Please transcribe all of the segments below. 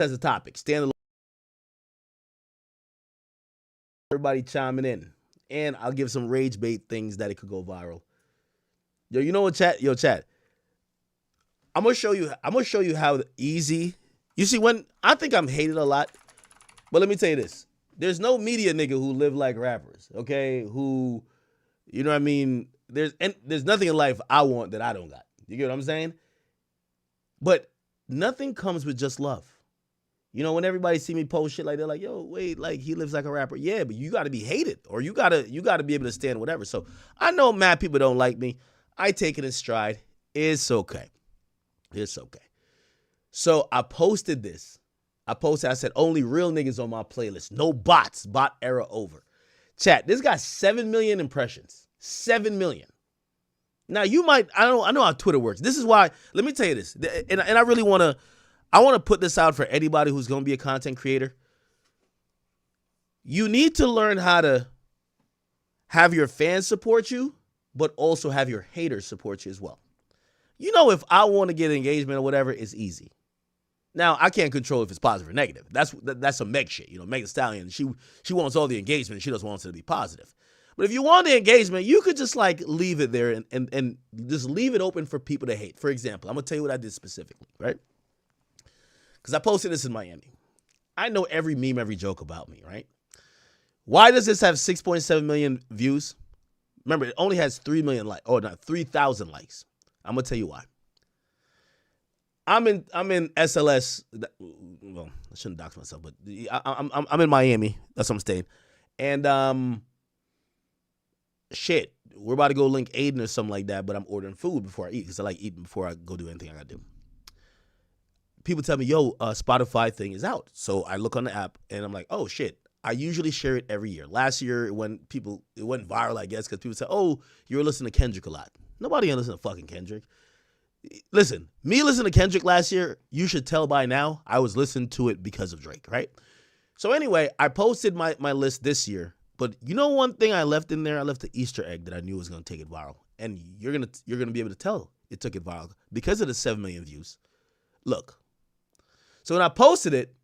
as a topic. Stand everybody chiming in. And I'll give some rage bait things that it could go viral. Yo, you know what, chat? Yo, chat. I'm gonna show you how easy. You see, when I think I'm hated a lot, but let me tell you this: there's no media nigga who live like rappers, okay? Who, you know what I mean? There's nothing in life I want that I don't got. You get what I'm saying? But nothing comes with just love. You know, when everybody see me post shit like they're like, yo, wait, like he lives like a rapper. Yeah, but you gotta be hated, or you gotta be able to stand whatever. So I know mad people don't like me. I take it in stride. It's okay. It's okay. So I posted this. I said, only real niggas on my playlist. No bots. Bot era over. Chat, this got 7 million impressions. 7 million. Now you might, I know how Twitter works. This is why, let me tell you this. And I really want to put this out for anybody who's going to be a content creator. You need to learn how to have your fans support you, but also have your haters support you as well. You know, if I want to get engagement or whatever, it's easy. Now, I can't control if it's positive or negative. That's some Meg shit. You know, Meg Thee Stallion, she wants all the engagement. She doesn't want it to be positive. But if you want the engagement, you could just like leave it there and just leave it open for people to hate. For example, I'm going to tell you what I did specifically, right? Because I posted this in Miami. I know every meme, every joke about me, right? Why does this have 6.7 million views? Remember, it only has 3 million likes, or not 3,000 likes. I'm going to tell you why. I'm in SLS. Well, I shouldn't dox myself, but I'm in Miami. That's where I'm staying. And shit, we're about to go link Aiden or something like that, but I'm ordering food before I eat because I like eating before I go do anything I gotta do. People tell me, yo, Spotify thing is out. So I look on the app and I'm like, oh shit. I usually share it every year. Last year, it went viral, I guess, because people say, oh, you were listening to Kendrick a lot. Nobody gonna listen to fucking Kendrick. Listen, me listening to Kendrick last year, you should tell by now, I was listening to it because of Drake, right? So anyway, I posted my list this year, but you know one thing I left in there? I left the Easter egg that I knew was going to take it viral. And you're gonna be able to tell it took it viral because of the 7 million views. Look. So when I posted it,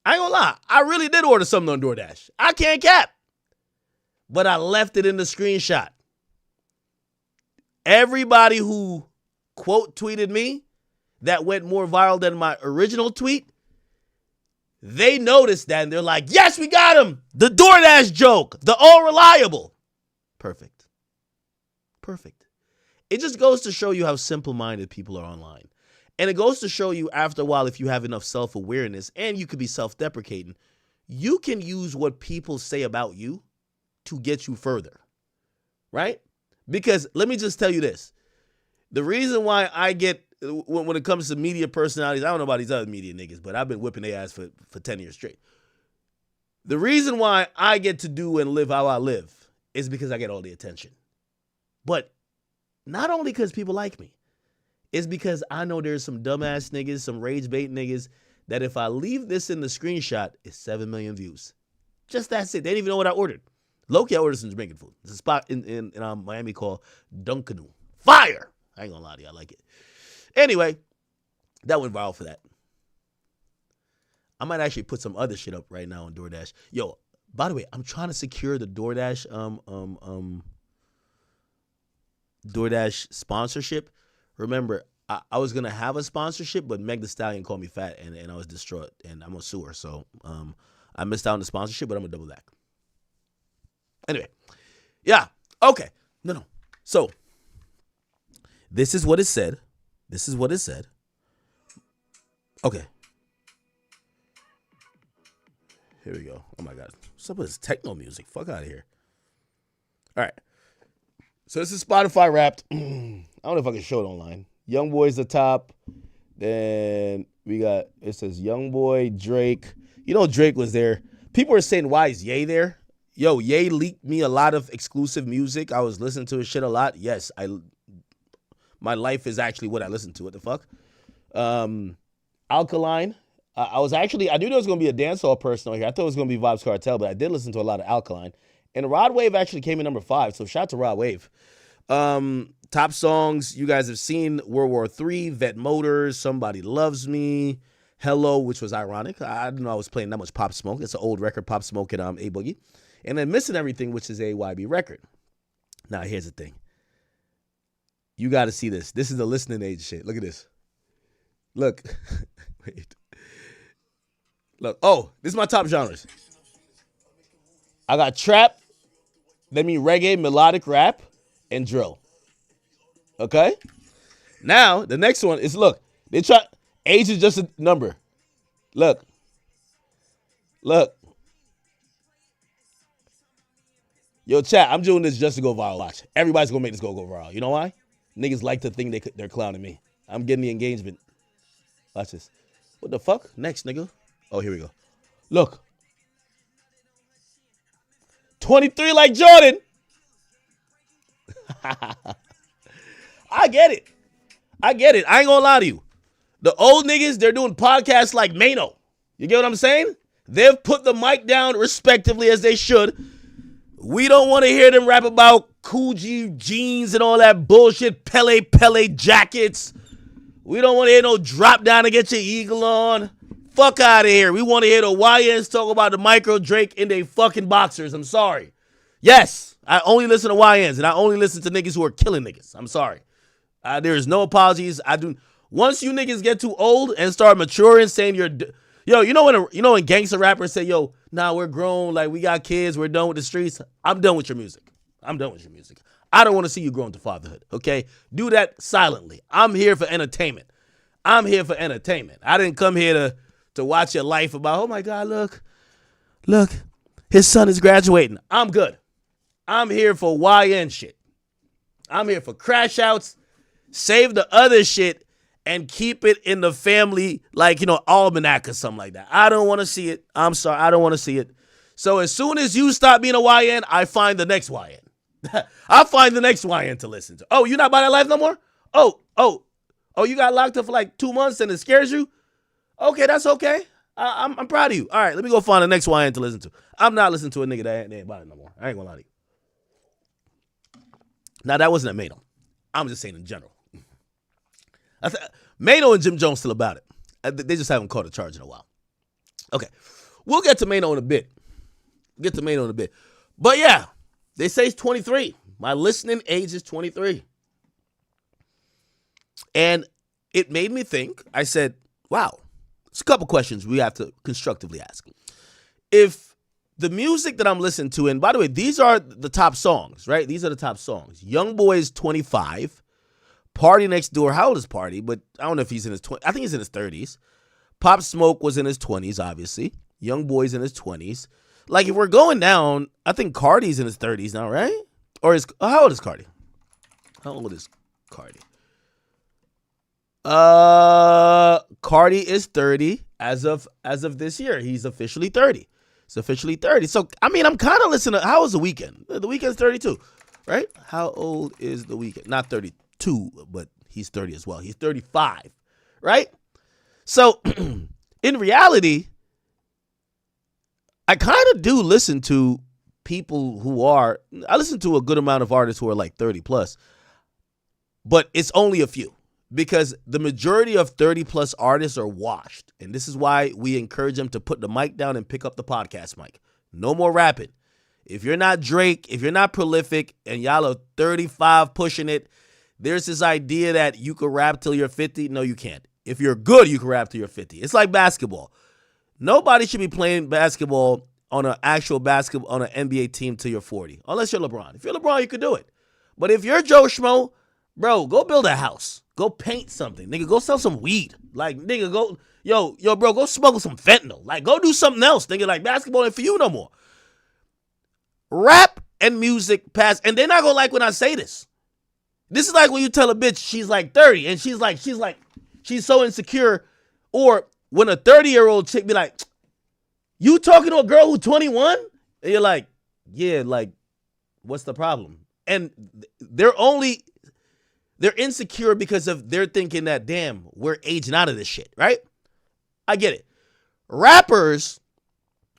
I ain't gonna lie, I really did order something on DoorDash. I can't cap. But I left it in the screenshot. Everybody who quote tweeted me that went more viral than my original tweet, they noticed that and they're like, yes, we got him. The DoorDash joke, the all reliable. Perfect. It just goes to show you how simple-minded people are online. And it goes to show you after a while, if you have enough self-awareness and you could be self-deprecating, you can use what people say about you to get you further, right? Because let me just tell you this. The reason why I get, when it comes to media personalities, I don't know about these other media niggas, but I've been whipping their ass for 10 years straight. The reason why I get to do and live how I live is because I get all the attention. But not only because people like me, it's because I know there's some dumbass niggas, some rage bait niggas, that if I leave this in the screenshot, it's 7 million views. Just that's it. They didn't even know what I ordered. Low-key, I ordered some Jamaican food. There's a spot in Miami called Dunkanu. Fire! I ain't gonna lie to you, I like it. Anyway, that went viral for that. I might actually put some other shit up right now on DoorDash. Yo, by the way, I'm trying to secure the DoorDash DoorDash sponsorship. Remember, I was gonna have a sponsorship, but Meg Thee Stallion called me fat and I was distraught, and I'm gonna sue her. So I missed out on the sponsorship, but I'm gonna double back. Anyway, yeah, okay, no. So this is what it said. Okay. Here we go. Oh my God. What's up with this techno music? Fuck out of here. All right. So this is Spotify Wrapped. I don't know if I can show it online. Youngboy's the top. Then we got, it says Youngboy, Drake. You know Drake was there. People are saying, why is Ye there? Yo, Ye leaked me a lot of exclusive music. I was listening to his shit a lot. Yes, my life is actually what I listen to. What the fuck? Alkaline. I knew there was going to be a dancehall person on here. I thought it was going to be Vibes Cartel, but I did listen to a lot of Alkaline. And Rod Wave actually came in number 5, so shout out to Rod Wave. Top songs you guys have seen: World War III, Vet Motors, Somebody Loves Me, Hello, which was ironic. I didn't know I was playing that much Pop Smoke. It's an old record, Pop Smoke and A Boogie. And then Missing Everything, which is a YB record. Now, here's the thing. You got to see this. This is the listening age shit. Look at this. Look. Wait. Look. Oh, this is my top genres. I got trap, that mean reggae, melodic rap, and drill. Okay? Now, the next one is, look. They try, age is just a number. Look. Look. Yo, chat, I'm doing this just to go viral. Watch. Everybody's going to make this go viral. You know why? Niggas like to think they're clowning me. I'm getting the engagement. Watch this. What the fuck? Next, nigga. Oh, here we go. Look. 23 like Jordan. I get it. I get it. I ain't gonna lie to you. The old niggas, they're doing podcasts like Mano. You get what I'm saying? They've put the mic down respectively as they should. We don't want to hear them rap about Coogee jeans and all that bullshit, Pele jackets. We don't want to hear no drop down to get your eagle on. Fuck out of here. We want to hear the YNs talk about the Micro Drake in they fucking boxers. I'm sorry. Yes, I only listen to YNs, and I only listen to niggas who are killing niggas. I'm sorry. There is no apologies. Once you niggas get too old and start maturing, saying yo, you know when gangster rappers say, yo, nah, we're grown, like we got kids, we're done with the streets. I'm done with your music. I'm done with your music. I don't want to see you grow into fatherhood, okay? Do that silently. I'm here for entertainment. I didn't come here to watch your life about, oh my God, look, his son is graduating. I'm good. I'm here for YN shit. I'm here for crash outs, save the other shit, and keep it in the family, like, almanac or something like that. I don't want to see it. I'm sorry. I don't want to see it. So as soon as you stop being a YN, I find the next YN. I'll find the next YN to listen to. Oh, you not by that life no more? Oh, you got locked up for like 2 months and it scares you? Okay, that's okay. I'm proud of you. All right, let me go find the next YN to listen to. I'm not listening to a nigga that ain't about it no more. I ain't gonna lie to you. Now, that wasn't at Mano. I'm just saying in general. Mano and Jim Jones still about it. They just haven't caught a charge in a while. Okay, we'll get to Mano in a bit. But yeah, they say it's 23. My listening age is 23. And it made me think. I said, wow, it's a couple questions we have to constructively ask. If the music that I'm listening to, and by the way, these are the top songs, right? These are the top songs. Young Boy is 25. Party Next Door, how old is Party? But I don't know if he's in his 20s. I think he's in his 30s. Pop Smoke was in his 20s, obviously. Young Boy's in his 20s. Like, if we're going down, I think Cardi's in his 30s now, right? Or how old is Cardi? How old is Cardi? Cardi is 30 as of this year. He's officially 30. It's officially 30. So, I mean, I'm kind of listening to, how old is The Weeknd? The Weeknd's 32, right? How old is The Weeknd? Not 32, but he's 30 as well. He's 35, right? So, in reality, I kind of do listen to people I listen to a good amount of artists who are like 30 plus, but it's only a few. Because the majority of 30 plus artists are washed. And this is why we encourage them to put the mic down and pick up the podcast mic. No more rapping. If you're not Drake, if you're not prolific, and y'all are 35 pushing it, there's this idea that you could rap till you're 50. No, you can't. If you're good, you can rap till you're 50. It's like basketball. Nobody should be playing basketball on an NBA team till you're 40. Unless you're LeBron. If you're LeBron, you could do it. But if you're Joe Schmo, bro, go build a house. Go paint something. Nigga, go sell some weed. Like, nigga, go, yo, bro, go smoke some fentanyl. Like, go do something else. Nigga, like, basketball ain't for you no more. Rap and music pass, and they're not gonna like when I say this. This is like when you tell a bitch she's like 30, and she's so insecure. Or when a 30-year-old chick be like, you talking to a girl who's 21? And you're like, yeah, like, what's the problem? And they're insecure because they're thinking that, damn, we're aging out of this shit, right? I get it. Rappers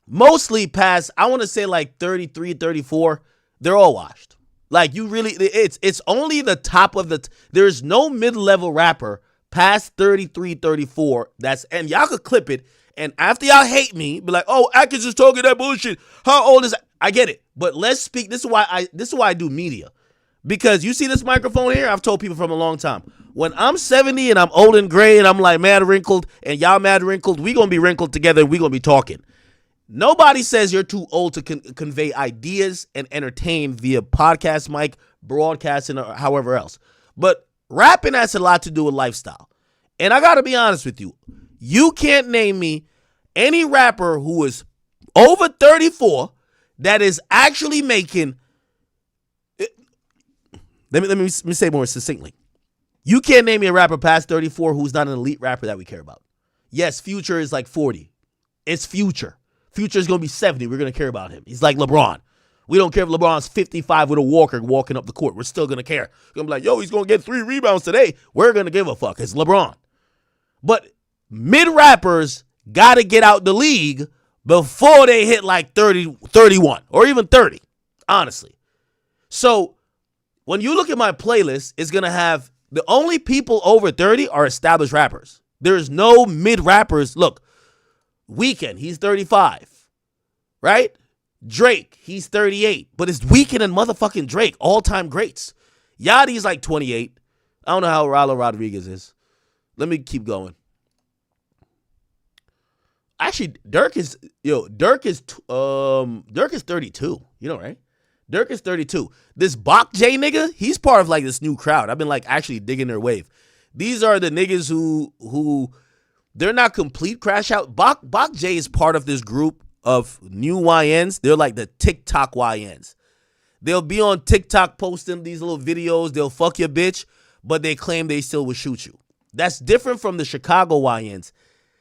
mostly past, I want to say like 33, 34, they're all washed. Like, you really, it's only the top of there's no mid-level rapper past 33, 34, and y'all could clip it, and after y'all hate me, be like, oh, Atkins is talking that bullshit. How old is I get it, but let's speak. This is why I do media. Because you see this microphone here, I've told people from a long time. When I'm 70 and I'm old and gray and I'm like mad wrinkled and y'all mad wrinkled, we going to be wrinkled together and we going to be talking. Nobody says you're too old to convey ideas and entertain via podcast mic, broadcasting, or however else. But rapping has a lot to do with lifestyle. And I got to be honest with you. You can't name me any rapper who is over 34 that is actually making... Let me say more succinctly. You can't name me a rapper past 34 who's not an elite rapper that we care about. Yes, Future is like 40. It's Future. Future is going to be 70. We're going to care about him. He's like LeBron. We don't care if LeBron's 55 with a walker walking up the court. We're still going to care. We're going to be like, yo, he's going to get 3 rebounds today. We're going to give a fuck. It's LeBron. But mid-rappers got to get out the league before they hit like 30, 31, or even 30, honestly. So when you look at my playlist, it's going to have the only people over 30 are established rappers. There's no mid-rappers. Look, Weeknd, he's 35, right? Drake, he's 38, but it's Weeknd and motherfucking Drake, all-time greats. Yachty's like 28. I don't know how Rallo Rodriguez is. Let me keep going. Actually, Dirk is 32. You know, right? Dirk is 32. This Bach J nigga, he's part of like this new crowd. I've been like actually digging their wave. These are the niggas who they're not complete crash out. Bach J is part of this group of new YNs. They're like the TikTok YNs. They'll be on TikTok posting these little videos. They'll fuck your bitch, but they claim they still would shoot you. That's different from the Chicago YNs.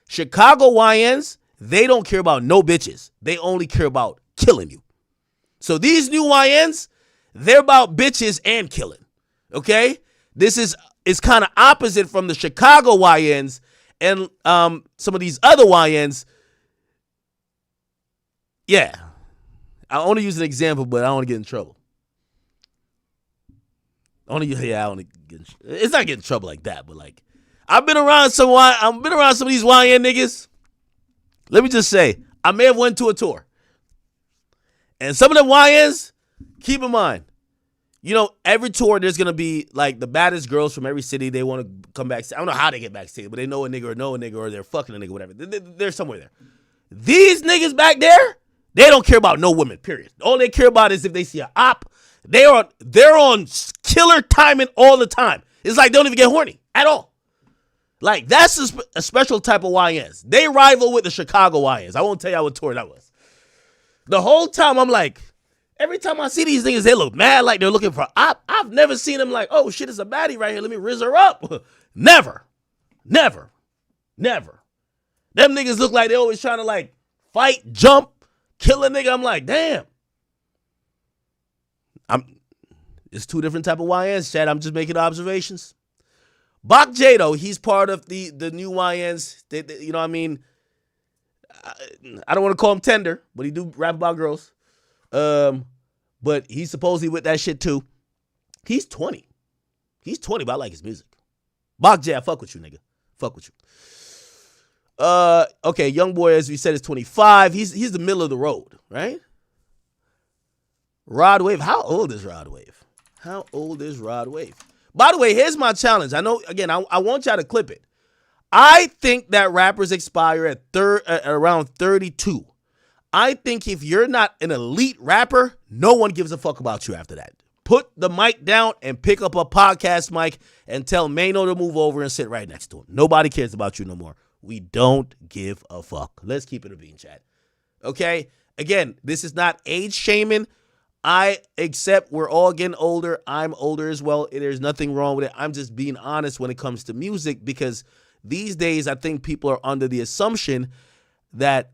Chicago YNs, they don't care about no bitches. They only care about killing you. So these new YNs, they're about bitches and killing. Okay? This is kind of opposite from the Chicago YNs and some of these other YNs. Yeah. I want to use an example, but I don't want to get in trouble. It's not getting in trouble like that, but like I've been around some of these YN niggas. Let me just say, I may have went to a tour. And some of them YNs, keep in mind, you know, every tour there's going to be like the baddest girls from every city. They want to come back. I don't know how they get backstage, but they know a nigga or they're fucking a nigga, whatever. They're somewhere there. These niggas back there, they don't care about no women, period. All they care about is if they see an op, they're on killer timing all the time. It's like they don't even get horny at all. Like that's a special type of YNs. They rival with the Chicago YNs. I won't tell y'all what tour that was. The whole time I'm like, every time I see these niggas, they look mad like they're looking for op. I've never seen them like, oh shit, it's a baddie right here. Let me rizz her up. Never. Them niggas look like they always trying to like fight, jump, kill a nigga. I'm like, damn. It's two different type of YNs, Chad. I'm just making observations. Bach J, though, he's part of the new YNs. They, you know what I mean? I don't want to call him tender, but he do rap about girls. But he's supposedly with that shit too. He's 20. But I like his music. Bach J, I fuck with you, nigga. Fuck with you. Okay, young boy, as we said, is 25. He's the middle of the road, right? Rod Wave. How old is Rod Wave? By the way, here's my challenge. I know, again, I want y'all to clip it. I think that rappers expire at around 32. I think if you're not an elite rapper, no one gives a fuck about you after that. Put the mic down and pick up a podcast mic and tell Mano to move over and sit right next to him. Nobody cares about you no more. We don't give a fuck. Let's keep it a bean, chat. Okay? Again, this is not age shaming. I accept we're all getting older. I'm older as well. There's nothing wrong with it. I'm just being honest when it comes to music because these days I think people are under the assumption that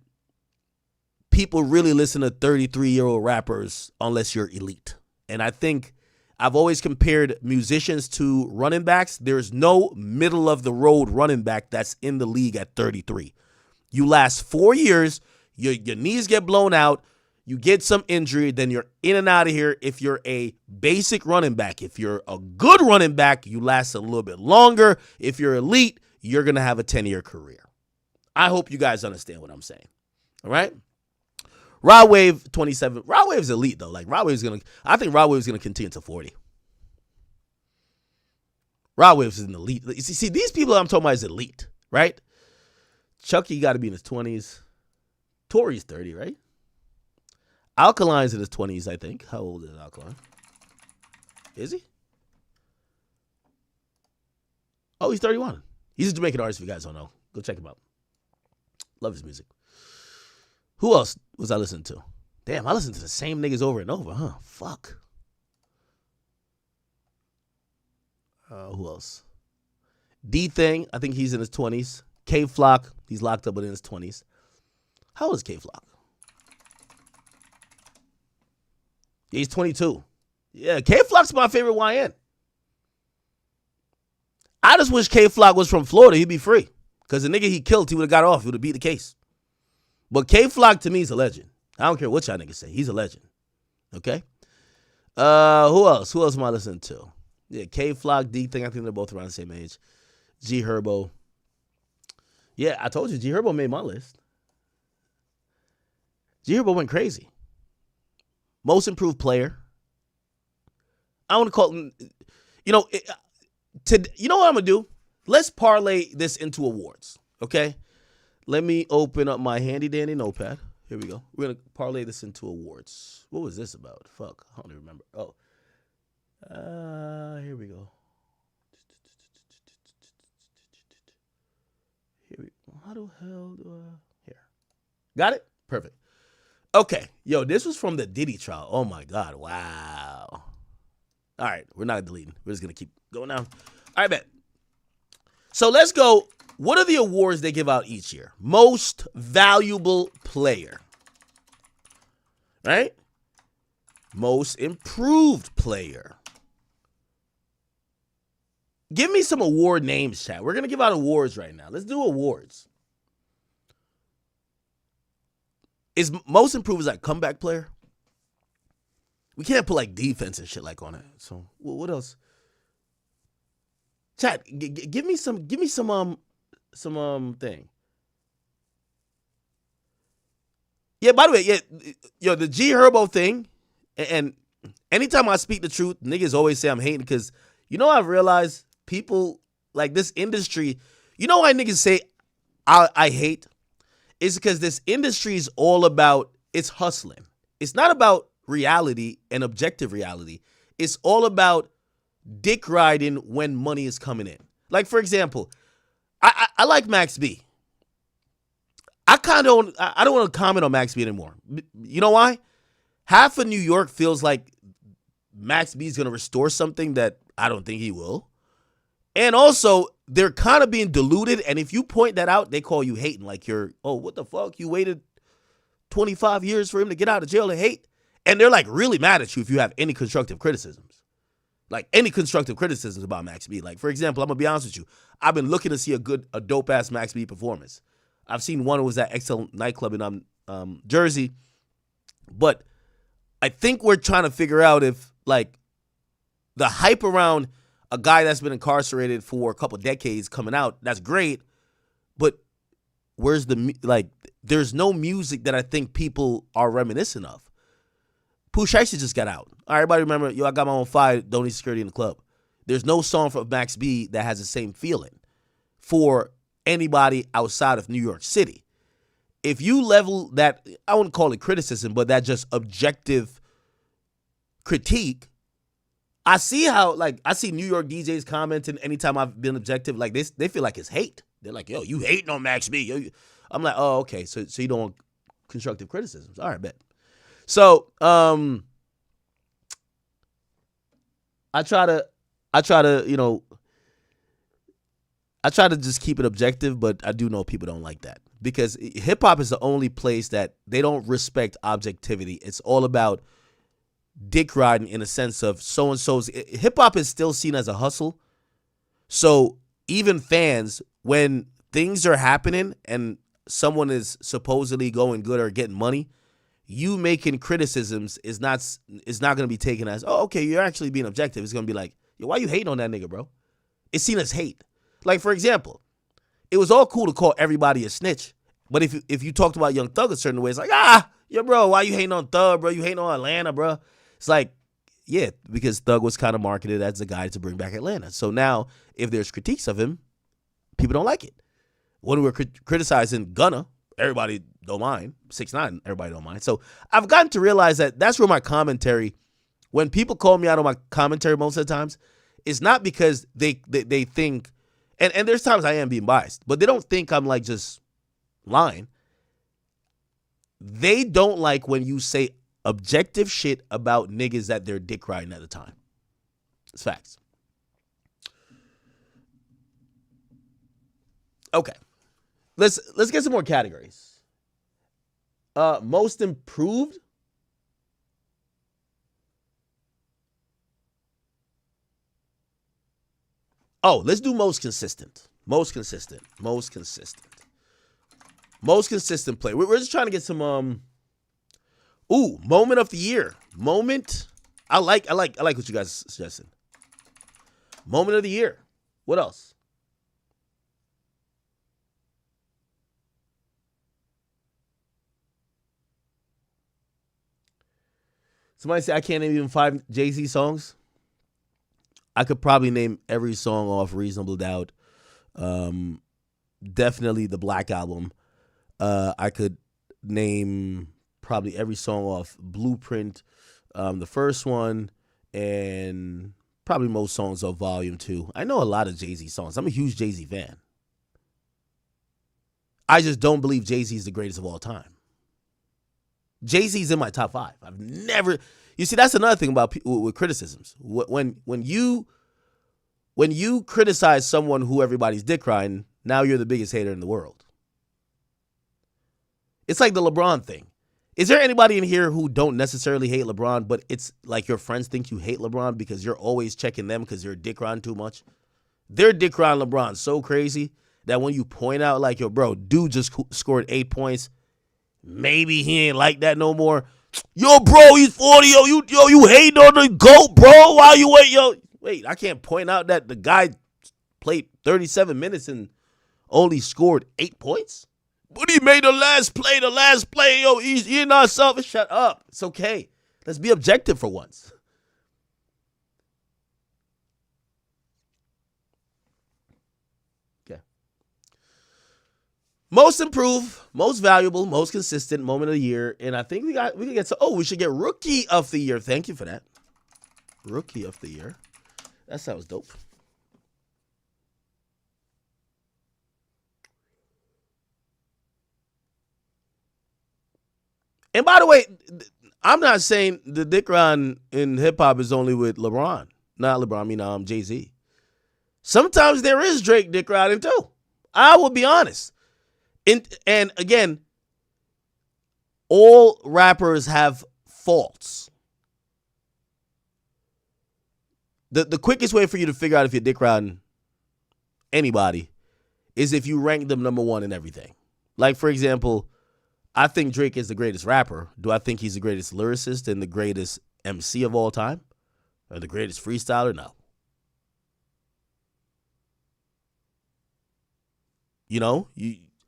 people really listen to 33-year-old rappers unless you're elite. And I think I've always compared musicians to running backs. There's no middle-of-the-road running back that's in the league at 33. You last 4 years, your knees get blown out, You get some injury, then you're in and out of here. If you're a basic running back, if you're a good running back, you last a little bit longer. If you're elite, you're going to have a 10-year career. I hope you guys understand what I'm saying. All right? Rod Wave 27. Rod Wave's elite, though. Like, I think Rod Wave's going to continue to 40. Rod Wave's an elite. See, these people I'm talking about is elite, right? Chucky got to be in his 20s. Tory's 30, right? Alkaline's in his 20s, I think. How old is Alkaline? Is he? Oh, he's 31. He's a Jamaican artist, if you guys don't know. Go check him out. Love his music. Who else was I listening to? Damn, I listened to the same niggas over and over, huh? Fuck. Who else? D-Thing, I think he's in his 20s. K-Flock, he's locked up but in his 20s. How old is K-Flock? Yeah, he's 22. Yeah, K-Flock's my favorite YN. I just wish K-Flock was from Florida. He'd be free. Because the nigga he killed, he would have got off. He would have beat the case. But K-Flock to me is a legend. I don't care what y'all niggas say. He's a legend. Okay? Who else? Who else am I listening to? Yeah, K-Flock, D-Thing. I think they're both around the same age. G Herbo. Yeah, I told you, G Herbo made my list. G Herbo went crazy. Most improved player. I want to call him, you know what I'm going to do? Let's parlay this into awards, okay? Let me open up my handy-dandy notepad. Here we go. We're going to parlay this into awards. What was this about? Fuck, I don't even remember. Oh. Here we go. How the hell do I... Here. Got it? Perfect. Okay. Yo, this was from the Diddy trial. Oh, my God. Wow. All right. We're not deleting. We're just going to keep going down. All right, bet. So let's go. What are the awards they give out each year? Most valuable player. Right? Most improved player. Give me some award names, chat. We're going to give out awards right now. Let's do awards. Is most improved is like comeback player? We can't put like defense and shit like on it. So what else? Chat, give me some thing. Yeah, by the way, yeah, yo, the G Herbo thing, and anytime I speak the truth, niggas always say I'm hating because, you know, I've realized people like this industry, you know why niggas say I hate? It's because this industry is all about, it's hustling. It's not about reality and objective reality. It's all about dick riding when money is coming in. Like, for example, I like Max B. I don't want to comment on Max B anymore. You know why? Half of New York feels like Max B is going to restore something that I don't think he will. And also, they're kind of being diluted. And if you point that out, they call you hating. Like oh, what the fuck? You waited 25 years for him to get out of jail and hate? And they're like really mad at you if you have any constructive criticisms. Like any constructive criticisms about Max B. Like, for example, I'm going to be honest with you. I've been looking to see a dope-ass Max B performance. I've seen one that was at XL nightclub in Jersey. But I think we're trying to figure out if, like, the hype around a guy that's been incarcerated for a couple decades coming out, that's great. But where's there's no music that I think people are reminiscent of. Pooh Shiesty just got out. All right, everybody remember, yo, I got my own fire, don't need security in the club. There's no song from Max B that has the same feeling for anybody outside of New York City. If you level that, I wouldn't call it criticism, but that just objective critique, I see how, like, I see New York DJs commenting anytime I've been objective, like, they feel like it's hate. They're like, yo, you hating on Max B. Yo, I'm like, oh, okay, so you don't want constructive criticisms. All right, bet. So, I try to, you know, I try to just keep it objective, but I do know people don't like that because hip hop is the only place that they don't respect objectivity. It's all about dick riding in a sense of so-and-so's. Hip hop is still seen as a hustle. So even fans, when things are happening and someone is supposedly going good or getting money, you making criticisms is not going to be taken as, oh, okay, you're actually being objective. It's going to be like, yo, why you hating on that nigga, bro? It's seen as hate. Like, for example, it was all cool to call everybody a snitch, but if you talked about Young Thug a certain way, it's like, yo, bro, why you hating on Thug, bro? You hating on Atlanta, bro? It's like, yeah, because Thug was kind of marketed as the guy to bring back Atlanta. So now, if there's critiques of him, people don't like it. When we're criticizing Gunna, everybody don't mind. 6ix9ine, everybody don't mind. So I've gotten to realize that that's where my commentary, when people call me out on my commentary most of the times, it's not because they think, and there's times I am being biased, but they don't think I'm like just lying. They don't like when you say objective shit about niggas that they're dick riding at the time. It's facts. Okay. Let's get some more categories. Most improved. Oh, let's do most consistent. Most consistent play. We're just trying to get some moment of the year. Moment. I like what you guys suggested. Moment of the year. What else? Somebody say I can't name even 5 Jay-Z songs. I could probably name every song off Reasonable Doubt. Definitely the Black Album. I could name probably every song off Blueprint, the first one, and probably most songs off Volume 2. I know a lot of Jay-Z songs. I'm a huge Jay-Z fan. I just don't believe Jay-Z is the greatest of all time. Jay-Z's in my top 5. I've never... You see, that's another thing about people with criticisms. When you criticize someone who everybody's dick riding, now you're the biggest hater in the world. It's like the LeBron thing. Is there anybody in here who don't necessarily hate LeBron, but it's like your friends think you hate LeBron because you're always checking them because you're dick riding too much? They're dick riding LeBron so crazy that when you point out like, yo, bro, dude just scored 8 points, maybe he ain't like that no more. Yo, bro, he's 40. You hating on the GOAT, bro. Why you wait, yo? Wait, I can't point out that the guy played 37 minutes and only scored 8 points? But he made the last play, yo. You're not selfish. Shut up. It's okay. Let's be objective for once. Most improved, most valuable, most consistent moment of the year. And I think we can get to, we should get Rookie of the Year. Thank you for that. Rookie of the Year. That sounds dope. And by the way, I'm not saying the dick run in hip hop is only with LeBron. Not LeBron, I mean Jay-Z. Sometimes there is Drake dick riding too. I will be honest. And again, all rappers have faults. The quickest way for you to figure out if you're dick riding anybody is if you rank them number 1 in everything. Like, for example, I think Drake is the greatest rapper. Do I think he's the greatest lyricist and the greatest MC of all time? Or the greatest freestyler? No. You know,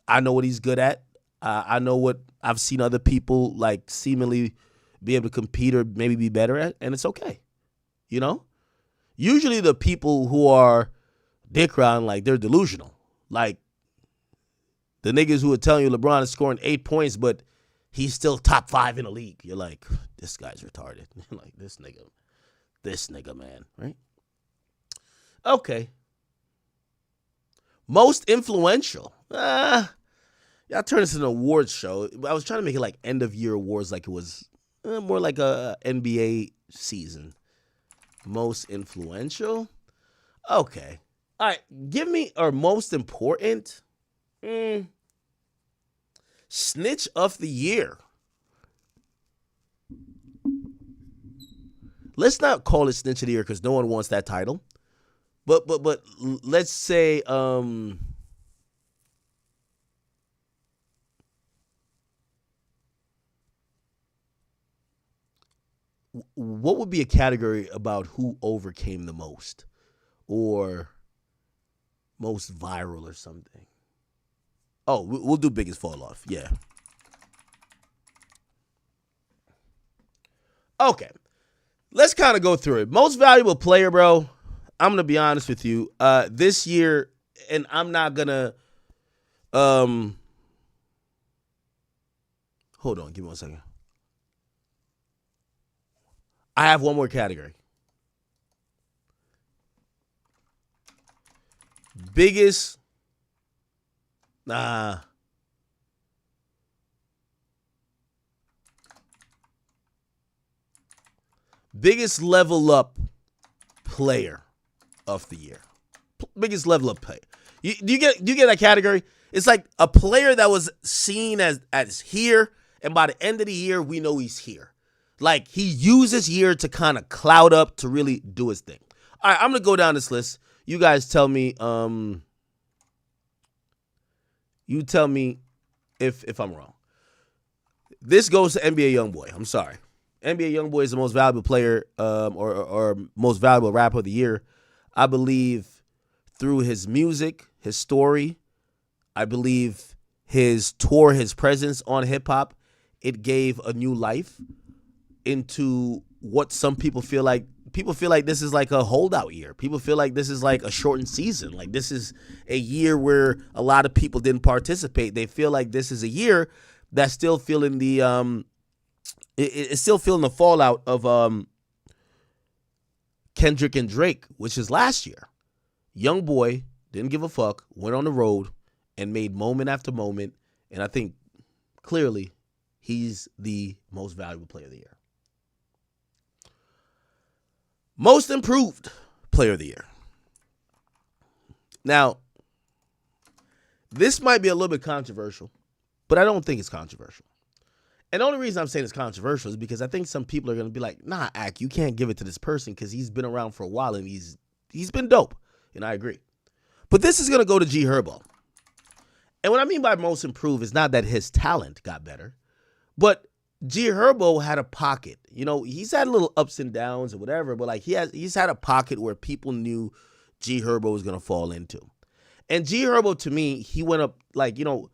I know what he's good at. I know what I've seen other people like seemingly be able to compete or maybe be better at, and it's okay. You know? Usually the people who are dick riding, like, they're delusional. Like, the niggas who are telling you LeBron is scoring 8 points, but he's still top 5 in the league. You're like, this guy's retarded. Like, this nigga, man, right? Okay. Most influential. Y'all turn this into an awards show. I was trying to make it like end of year awards, like it was more like a NBA season. Most influential. Okay. All right. Give me our most important. Snitch of the year. Let's not call it Snitch of the Year because no one wants that title. But let's say what would be a category about who overcame the most or most viral or something? Oh, we'll do biggest fall off. Yeah. Okay. Let's kind of go through it. Most valuable player, bro. I'm going to be honest with you. This year, and I'm not going to hold on, give me 1 second. I have one more category. Biggest biggest level up player of the year. Biggest level up player. Do you get that category? It's like a player that was seen as here, and by the end of the year, we know he's here. Like, he uses year to kind of cloud up to really do his thing. All right, I'm going to go down this list. You guys tell me, you tell me if I'm wrong. This goes to NBA Youngboy. I'm sorry. NBA Youngboy is the most valuable player or most valuable rapper of the year. I believe through his music, his story, I believe his tour, his presence on hip-hop, it gave a new life into what some people feel like. People feel like this is like a holdout year. People feel like this is like a shortened season. Like, this is a year where a lot of people didn't participate. They feel like this is a year that's still feeling the it's still feeling the fallout of Kendrick and Drake, which is last year. Youngboy didn't give a fuck, went on the road and made moment after moment, and I think clearly he's the most valuable player of the year. Most improved player of the year. Now, this might be a little bit controversial, but I don't think it's controversial. And the only reason I'm saying it's controversial is because I think some people are going to be like, nah, Ak, you can't give it to this person because he's been around for a while and he's been dope. And I agree. But this is going to go to G Herbo. And what I mean by most improved is not that his talent got better, but G Herbo had a pocket. You know, he's had little ups and downs or whatever, but like he's had a pocket where people knew G Herbo was going to fall into. And G Herbo, to me, he went up like, you know,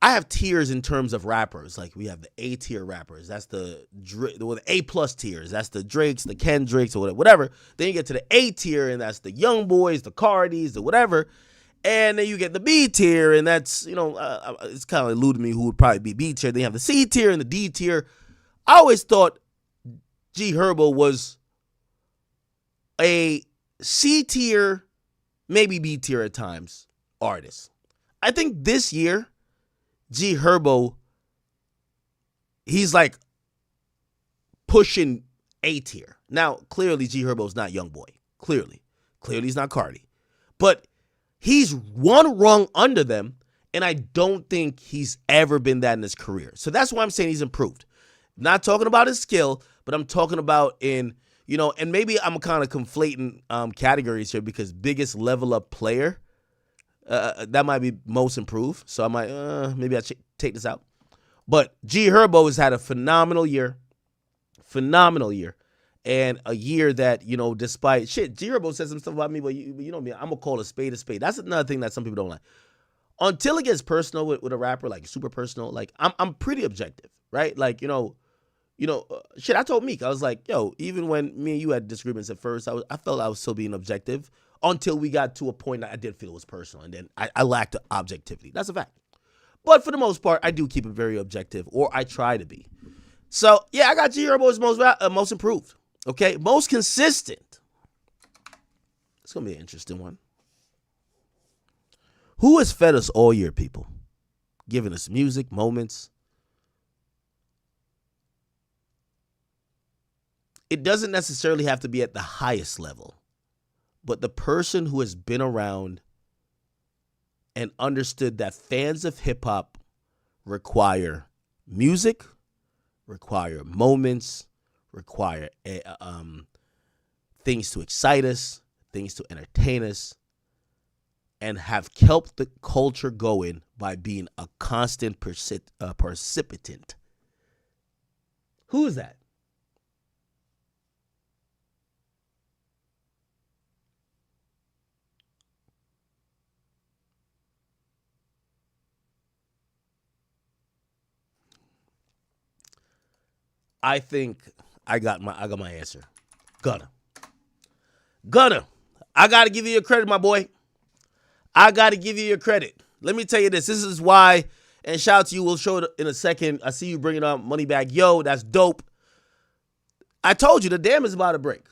I have tiers in terms of rappers. Like, we have the A tier rappers. That's the A plus tiers. That's the Drakes, the Kendricks, or whatever. Then you get to the A tier, and that's the Young Boys, the Cardis, the whatever. And then you get the B tier, and that's, you know, it's kind of eluding me who would probably be B tier. Then you have the C tier and the D tier. I always thought G Herbo was a C tier, maybe B tier at times, artist. I think this year, G Herbo, he's like pushing A tier. Now, clearly G Herbo's not Youngboy. Clearly he's not Cardi. But he's one rung under them, and I don't think he's ever been that in his career. So that's why I'm saying he's improved. Not talking about his skill, but I'm talking about in, you know, and maybe I'm kind of conflating categories here because biggest level up player, that might be most improved. So I might, maybe I take this out. But G Herbo has had a phenomenal year. And a year that, you know, despite shit, G Herbo says some stuff about me, but you know me, I'm gonna call a spade a spade. That's another thing that some people don't like. Until it gets personal with a rapper, like super personal, like I'm pretty objective, right? Like, shit, I told Meek, I was like, yo, even when me and you had disagreements at first, I felt I was still being objective until we got to a point that I did feel it was personal, and then I lacked objectivity. That's a fact. But for the most part, I do keep it very objective, or I try to be. So, yeah, I got G Herbo as most improved. Okay, most consistent. It's going to be an interesting one. Who has fed us all year, people? Giving us music, moments. It doesn't necessarily have to be at the highest level, but the person who has been around and understood that fans of hip-hop require music, require moments, require things to excite us, things to entertain us, and have kept the culture going by being a constant precipitant. Who is that? I think I got my answer. Gunna. I got to give you your credit, my boy. I got to give you your credit. Let me tell you this. This is why, and shout out to you. We'll show it in a second. I see you bringing up Moneybagg Yo. That's dope. I told you the dam is about to break.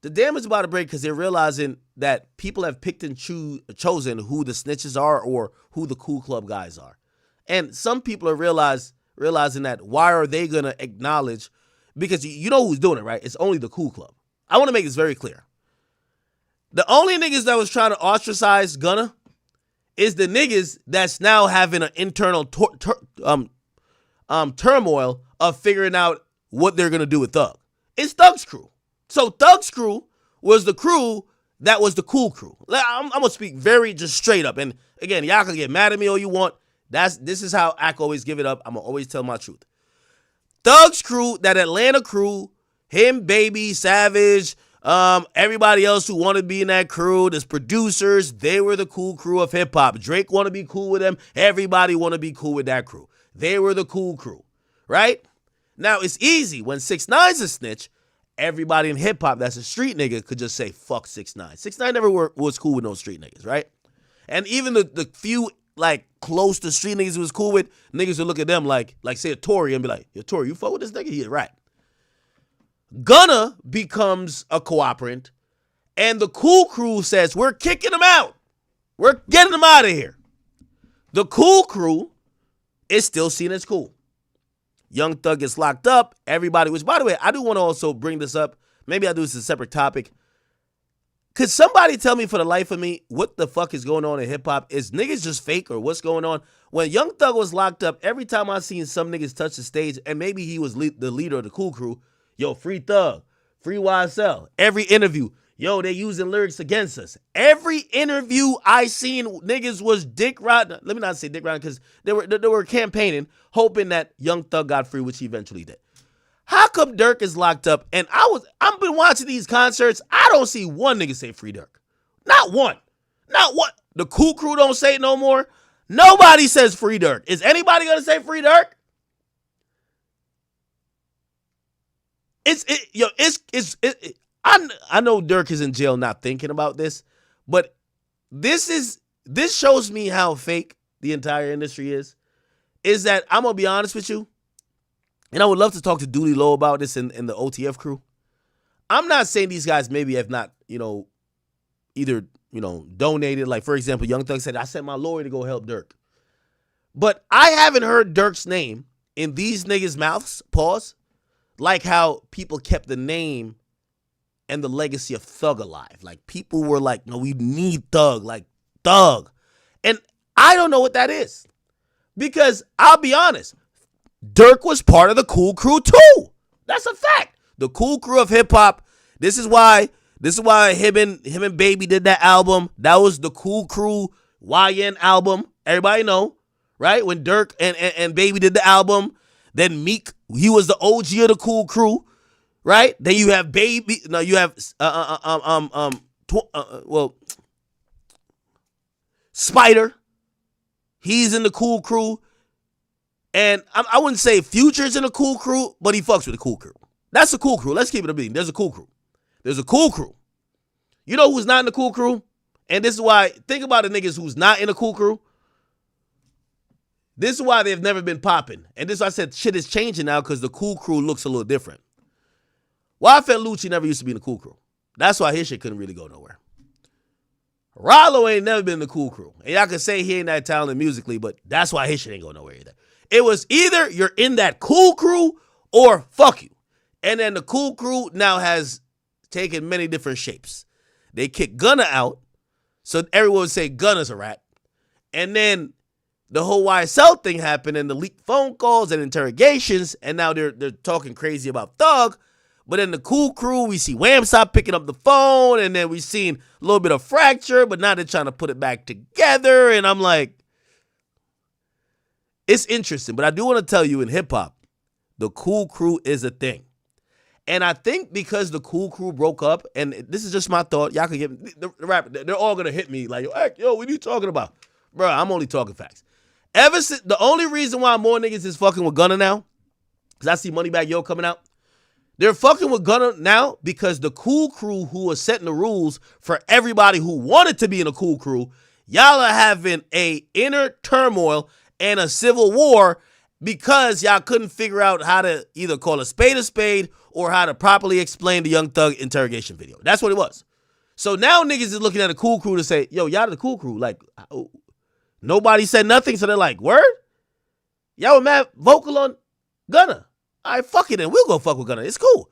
The dam is about to break because they're realizing that people have picked and chosen who the snitches are or who the cool club guys are. And some people are realizing that why are they going to acknowledge, because you know who's doing it, right? It's only the cool club. I want to make this very clear. The only niggas that was trying to ostracize Gunna is the niggas that's now having an internal turmoil of figuring out what they're going to do with Thug. It's Thug's crew. So Thug's crew was the crew that was the cool crew. I'm going to speak very just straight up. And again, y'all can get mad at me all you want. This is how I always give it up. I'm going to always tell my truth. Thug's crew, that Atlanta crew, him, Baby, Savage, everybody else who wanted to be in that crew, there's producers, they were the cool crew of hip hop. Drake want to be cool with them. Everybody want to be cool with that crew. They were the cool crew, right? Now, it's easy. When 6ix9ine's a snitch, everybody in hip hop that's a street nigga could just say, fuck 6ix9ine. 6ix9ine never was cool with no street niggas, right? And even the few, like, close to street niggas who was cool with, niggas would look at them like say a Tory and be like, yo, Tory, you fuck with this nigga? He's right. Gunna becomes a cooperant, and the cool crew says, we're kicking him out. We're getting him out of here. The cool crew is still seen as cool. Young Thug gets locked up. Everybody, which, by the way, I do want to also bring this up. Maybe I'll do this as a separate topic. Could somebody tell me for the life of me what the fuck is going on in hip-hop? Is niggas just fake or what's going on? When Young Thug was locked up, every time I seen some niggas touch the stage, and maybe he was the leader of the cool crew, yo, free Thug, free YSL. Every interview, yo, they using lyrics against us. Every interview I seen, niggas was dick riding. Let me not say dick riding because they were campaigning, hoping that Young Thug got free, which he eventually did. How come Dirk is locked up? And I've been watching these concerts. I don't see one nigga say free Dirk. Not one. Not one. The cool crew don't say it no more. Nobody says free Dirk. Is anybody gonna say free Dirk? I know Dirk is in jail not thinking about this, but this shows me how fake the entire industry is that I'm going to be honest with you, and I would love to talk to Dooley Lowe about this in the OTF crew. I'm not saying these guys maybe have not, either, donated. Like, for example, Young Thug said, I sent my lawyer to go help Dirk. But I haven't heard Dirk's name in these niggas' mouths, pause, like how people kept the name and the legacy of Thug alive. Like, people were like, no, we need Thug, like Thug. And I don't know what that is. Because I'll be honest, Dirk was part of the cool crew too. That's a fact. The cool crew of hip hop. This is why him and Baby did that album. That was the cool crew YN album. Everybody know, right? When Dirk and Baby did the album, then Meek, he was the OG of the cool crew, right? Then you have Baby. No, you have Spider. He's in the cool crew. And I wouldn't say Future's in the cool crew, but he fucks with the cool crew. That's a cool crew. Let's keep it a beat. There's a cool crew. There's a cool crew. You know who's not in the cool crew? And this is why, think about the niggas who's not in the cool crew. This is why they've never been popping. And this is why I said shit is changing now because the cool crew looks a little different. YFN Lucci never used to be in the cool crew. That's why his shit couldn't really go nowhere. Rollo ain't never been in the cool crew. And y'all can say he ain't that talented musically, but that's why his shit ain't go nowhere either. It was either you're in that cool crew or fuck you. And then the cool crew now has taken many different shapes. They kicked Gunna out, so everyone would say Gunna's a rat. And then the whole YSL thing happened and the leaked phone calls and interrogations, and now they're talking crazy about Thug. But then the cool crew, we see Wham stop picking up the phone, and then we seen a little bit of fracture, but now they're trying to put it back together. And I'm like, it's interesting. But I do want to tell you, in hip-hop, the cool crew is a thing. And I think because the cool crew broke up, and this is just my thought, y'all can get the rapper, they're all going to hit me like, yo, what are you talking about? Bro, I'm only talking facts. Ever since, the only reason why more niggas is fucking with Gunna now, because I see Moneybagg Yo coming out, They're fucking with Gunna now because the cool crew who was setting the rules for everybody who wanted to be in a cool crew, y'all are having a inner turmoil and a civil war because y'all couldn't figure out how to either call a spade or how to properly explain the Young Thug interrogation video. That's what it was. So now niggas is looking at a cool crew to say, yo, y'all the cool crew. Like, nobody said nothing, so they're like, word? Y'all were mad vocal on Gunna. All right, fuck it then. We'll go fuck with Gunna. It's cool.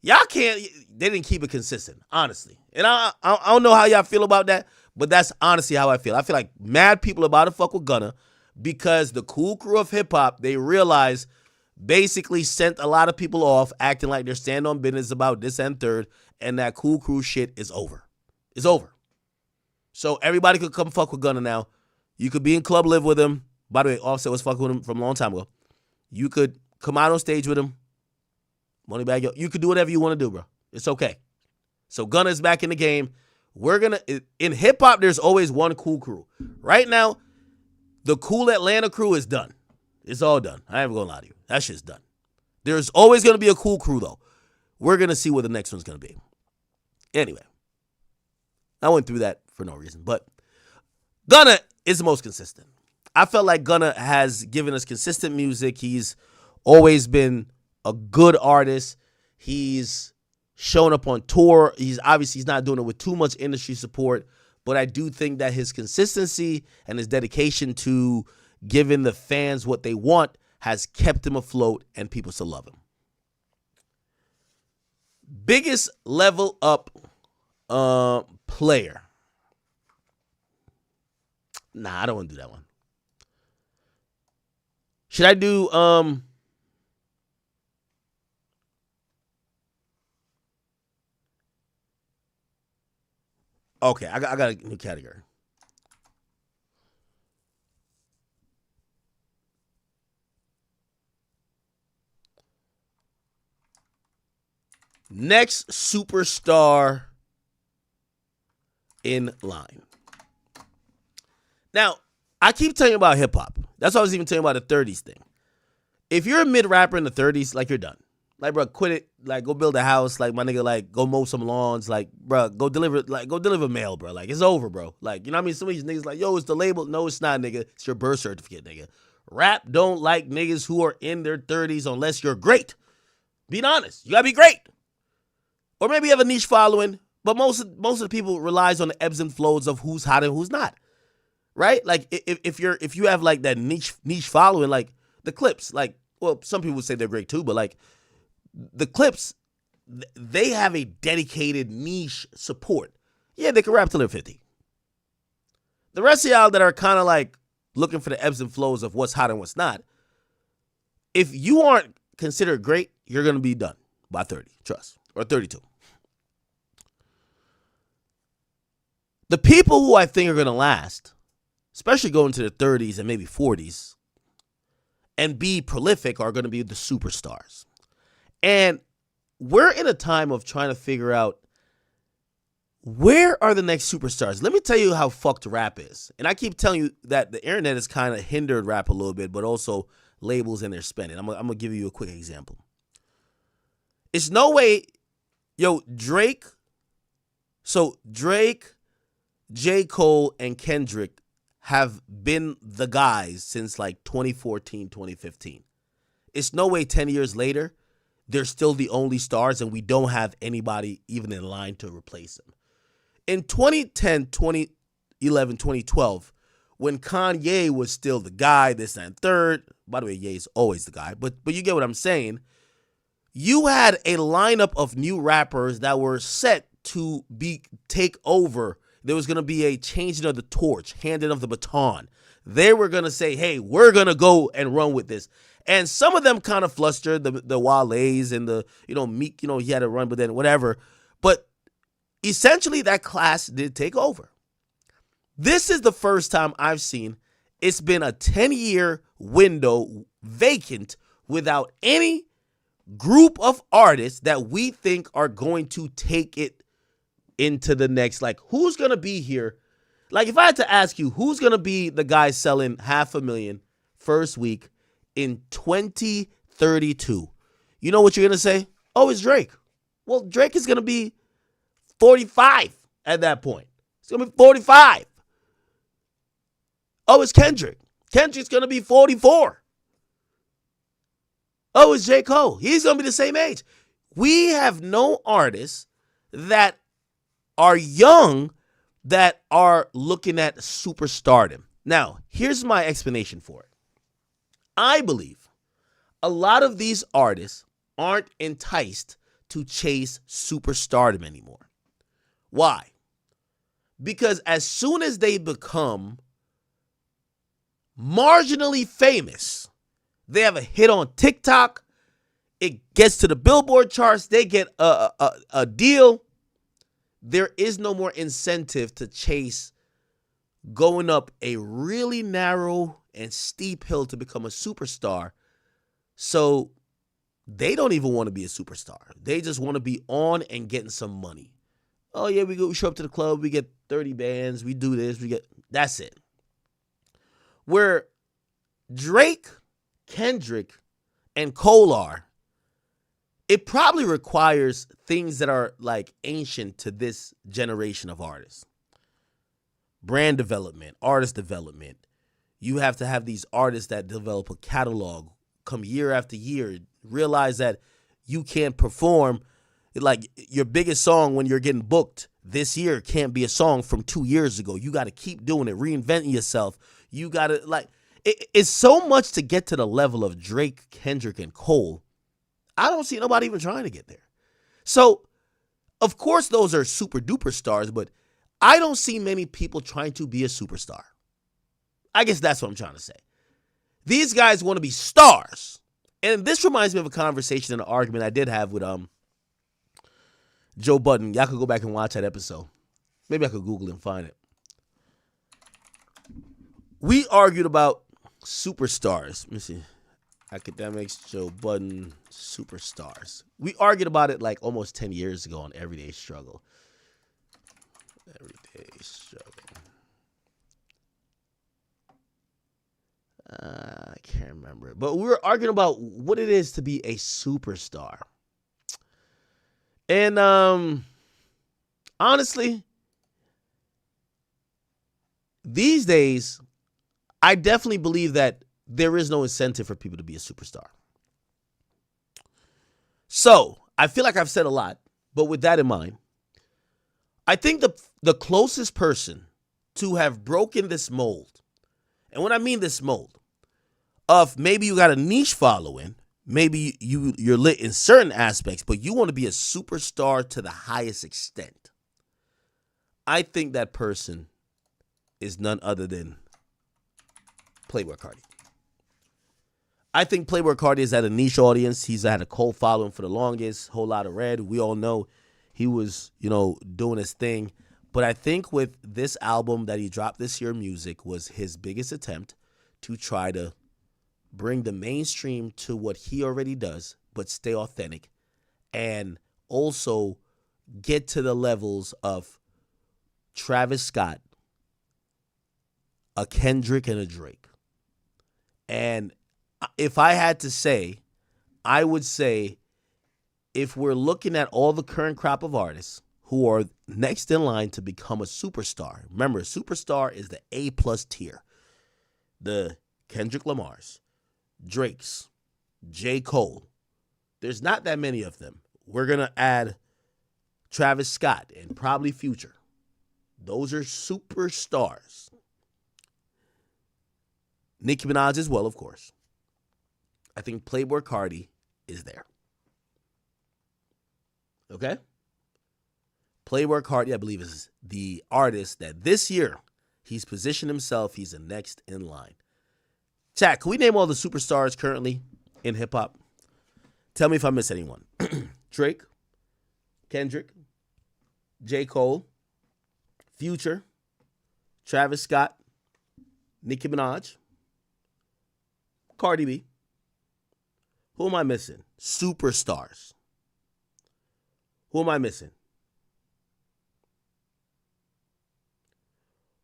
Y'all can't, they didn't keep it consistent, honestly. And I don't know how y'all feel about that, but that's honestly how I feel. I feel like mad people about to fuck with Gunna because the cool crew of hip-hop, they realize basically sent a lot of people off acting like they're stand on business about this and third, and that cool crew shit is over. It's over. So everybody could come fuck with Gunna now. You could be in Club Live with him. By the way, Offset was fucking with him from a long time ago. You could come out on stage with him. Moneybagg Yo. You could do whatever you want to do, bro. It's okay. So Gunna is back in the game. In hip-hop, there's always one cool crew. Right now, the cool Atlanta crew is done. It's all done. I ain't gonna lie to you. That shit's done. There's always gonna be a cool crew, though. We're gonna see what the next one's gonna be. Anyway, I went through that for no reason, but Gunna is the most consistent. I felt like Gunna has given us consistent music. He's always been a good artist. He's shown up on tour. He's not doing it with too much industry support, but I do think that his consistency and his dedication to giving the fans what they want has kept him afloat, and people still love him. Biggest level up player. Nah, I don't want to do that one. Should I do okay, I got a new category. Next superstar in line. Now, I keep telling you about hip-hop. That's why I was even telling you about the 30s thing. If you're a mid-rapper in the 30s, like, you're done. Like, bro, quit it. Like, go build a house. Like, my nigga, like, go mow some lawns. Like, bro, go deliver mail, bro. Like, it's over, bro. Like, you know what I mean? Some of these niggas like, yo, it's the label. No, it's not, nigga. It's your birth certificate, nigga. Rap don't like niggas who are in their 30s unless you're great. Being honest. You gotta be great. Or maybe you have a niche following, but most of the people relies on the ebbs and flows of who's hot and who's not. Right? Like, if you have like that niche following, like the Clips, like, well, some people would say they're great too, but like the Clips, they have a dedicated niche support. Yeah, they can rap till they're 50. The rest of y'all that are kind of like looking for the ebbs and flows of what's hot and what's not, if you aren't considered great, you're going to be done by 30, trust, or 32. The people who I think are going to last, especially going to the 30s and maybe 40s, and be prolific, are going to be the superstars. And we're in a time of trying to figure out, where are the next superstars? Let me tell you how fucked rap is. And I keep telling you that the internet has kind of hindered rap a little bit, but also labels and their spending. I'm going to give you a quick example. It's no way, Drake, J. Cole, and Kendrick have been the guys since like 2014, 2015. It's no way 10 years later, they're still the only stars and we don't have anybody even in line to replace them. In 2010, 2011, 2012, when Kanye was still the guy, this and third, by the way, Ye's always the guy, but you get what I'm saying, you had a lineup of new rappers that were set to take over. There was going to be a changing of the torch, handing of the baton. They were going to say, hey, we're going to go and run with this. And some of them kind of flustered, the Wale's and the, Meek, he had to run, but then whatever. But essentially that class did take over. This is the first time I've seen it's been a 10-year window vacant without any group of artists that we think are going to take it into the next, like, who's going to be here? Like, if I had to ask you, who's going to be the guy selling 500,000 first week in 2032? You know what you're going to say? Oh, it's Drake. Well, Drake is going to be 45 at that point. It's going to be 45. Oh, it's Kendrick. Kendrick's going to be 44. Oh, it's J. Cole. He's going to be the same age. We have no artists that are young that are looking at superstardom. Now, here's my explanation for it. I believe a lot of these artists aren't enticed to chase superstardom anymore. Why? Because as soon as they become marginally famous, they have a hit on TikTok, it gets to the Billboard charts, they get a deal, there is no more incentive to chase going up a really narrow and steep hill to become a superstar. So they don't even want to be a superstar. They just want to be on and getting some money. Oh yeah, we show up to the club, we get 30 bands, we do this, that's it. Where Drake, Kendrick, and Cole are, it probably requires things that are like ancient to this generation of artists. Brand development, artist development. You have to have these artists that develop a catalog, come year after year, realize that you can't perform. Like your biggest song when you're getting booked this year can't be a song from 2 years ago. You got to keep doing it, reinventing yourself. You got to it's so much to get to the level of Drake, Kendrick, and Cole. I don't see nobody even trying to get there. So, of course, those are super duper stars, but I don't see many people trying to be a superstar. I guess that's what I'm trying to say. These guys want to be stars. And this reminds me of a conversation and an argument I did have with Joe Budden. Y'all could go back and watch that episode. Maybe I could Google and find it. We argued about superstars. Let me see. Academics, Joe Budden, superstars. We argued about it like almost 10 years ago on Everyday Struggle. Everyday Struggle. I can't remember it. But we were arguing about what it is to be a superstar. And honestly, these days, I definitely believe that there is no incentive for people to be a superstar. So, I feel like I've said a lot, but with that in mind, I think the closest person to have broken this mold, and when I mean this mold, of maybe you got a niche following, maybe you're lit in certain aspects, but you want to be a superstar to the highest extent. I think that person is none other than Playboi Carti. I think Playboi Carti is at a niche audience. He's had a cult following for the longest, whole lot of red. We all know he was, doing his thing. But I think with this album that he dropped this year, Music, was his biggest attempt to try to bring the mainstream to what he already does, but stay authentic, and also get to the levels of Travis Scott, a Kendrick, and a Drake. And if I had to say, I would say if we're looking at all the current crop of artists who are next in line to become a superstar, remember, a superstar is the A+ tier. The Kendrick Lamars, Drakes, J. Cole. There's not that many of them. We're going to add Travis Scott and probably Future. Those are superstars. Nicki Minaj as well, of course. I think Playboi Carti is there. Okay? Playboi Carti, I believe, is the artist that this year he's positioned himself. He's the next in line. Chat, can we name all the superstars currently in hip-hop? Tell me if I miss anyone. Drake, Kendrick, J. Cole, Future, Travis Scott, Nicki Minaj, Cardi B. Who am I missing? Superstars. Who am I missing?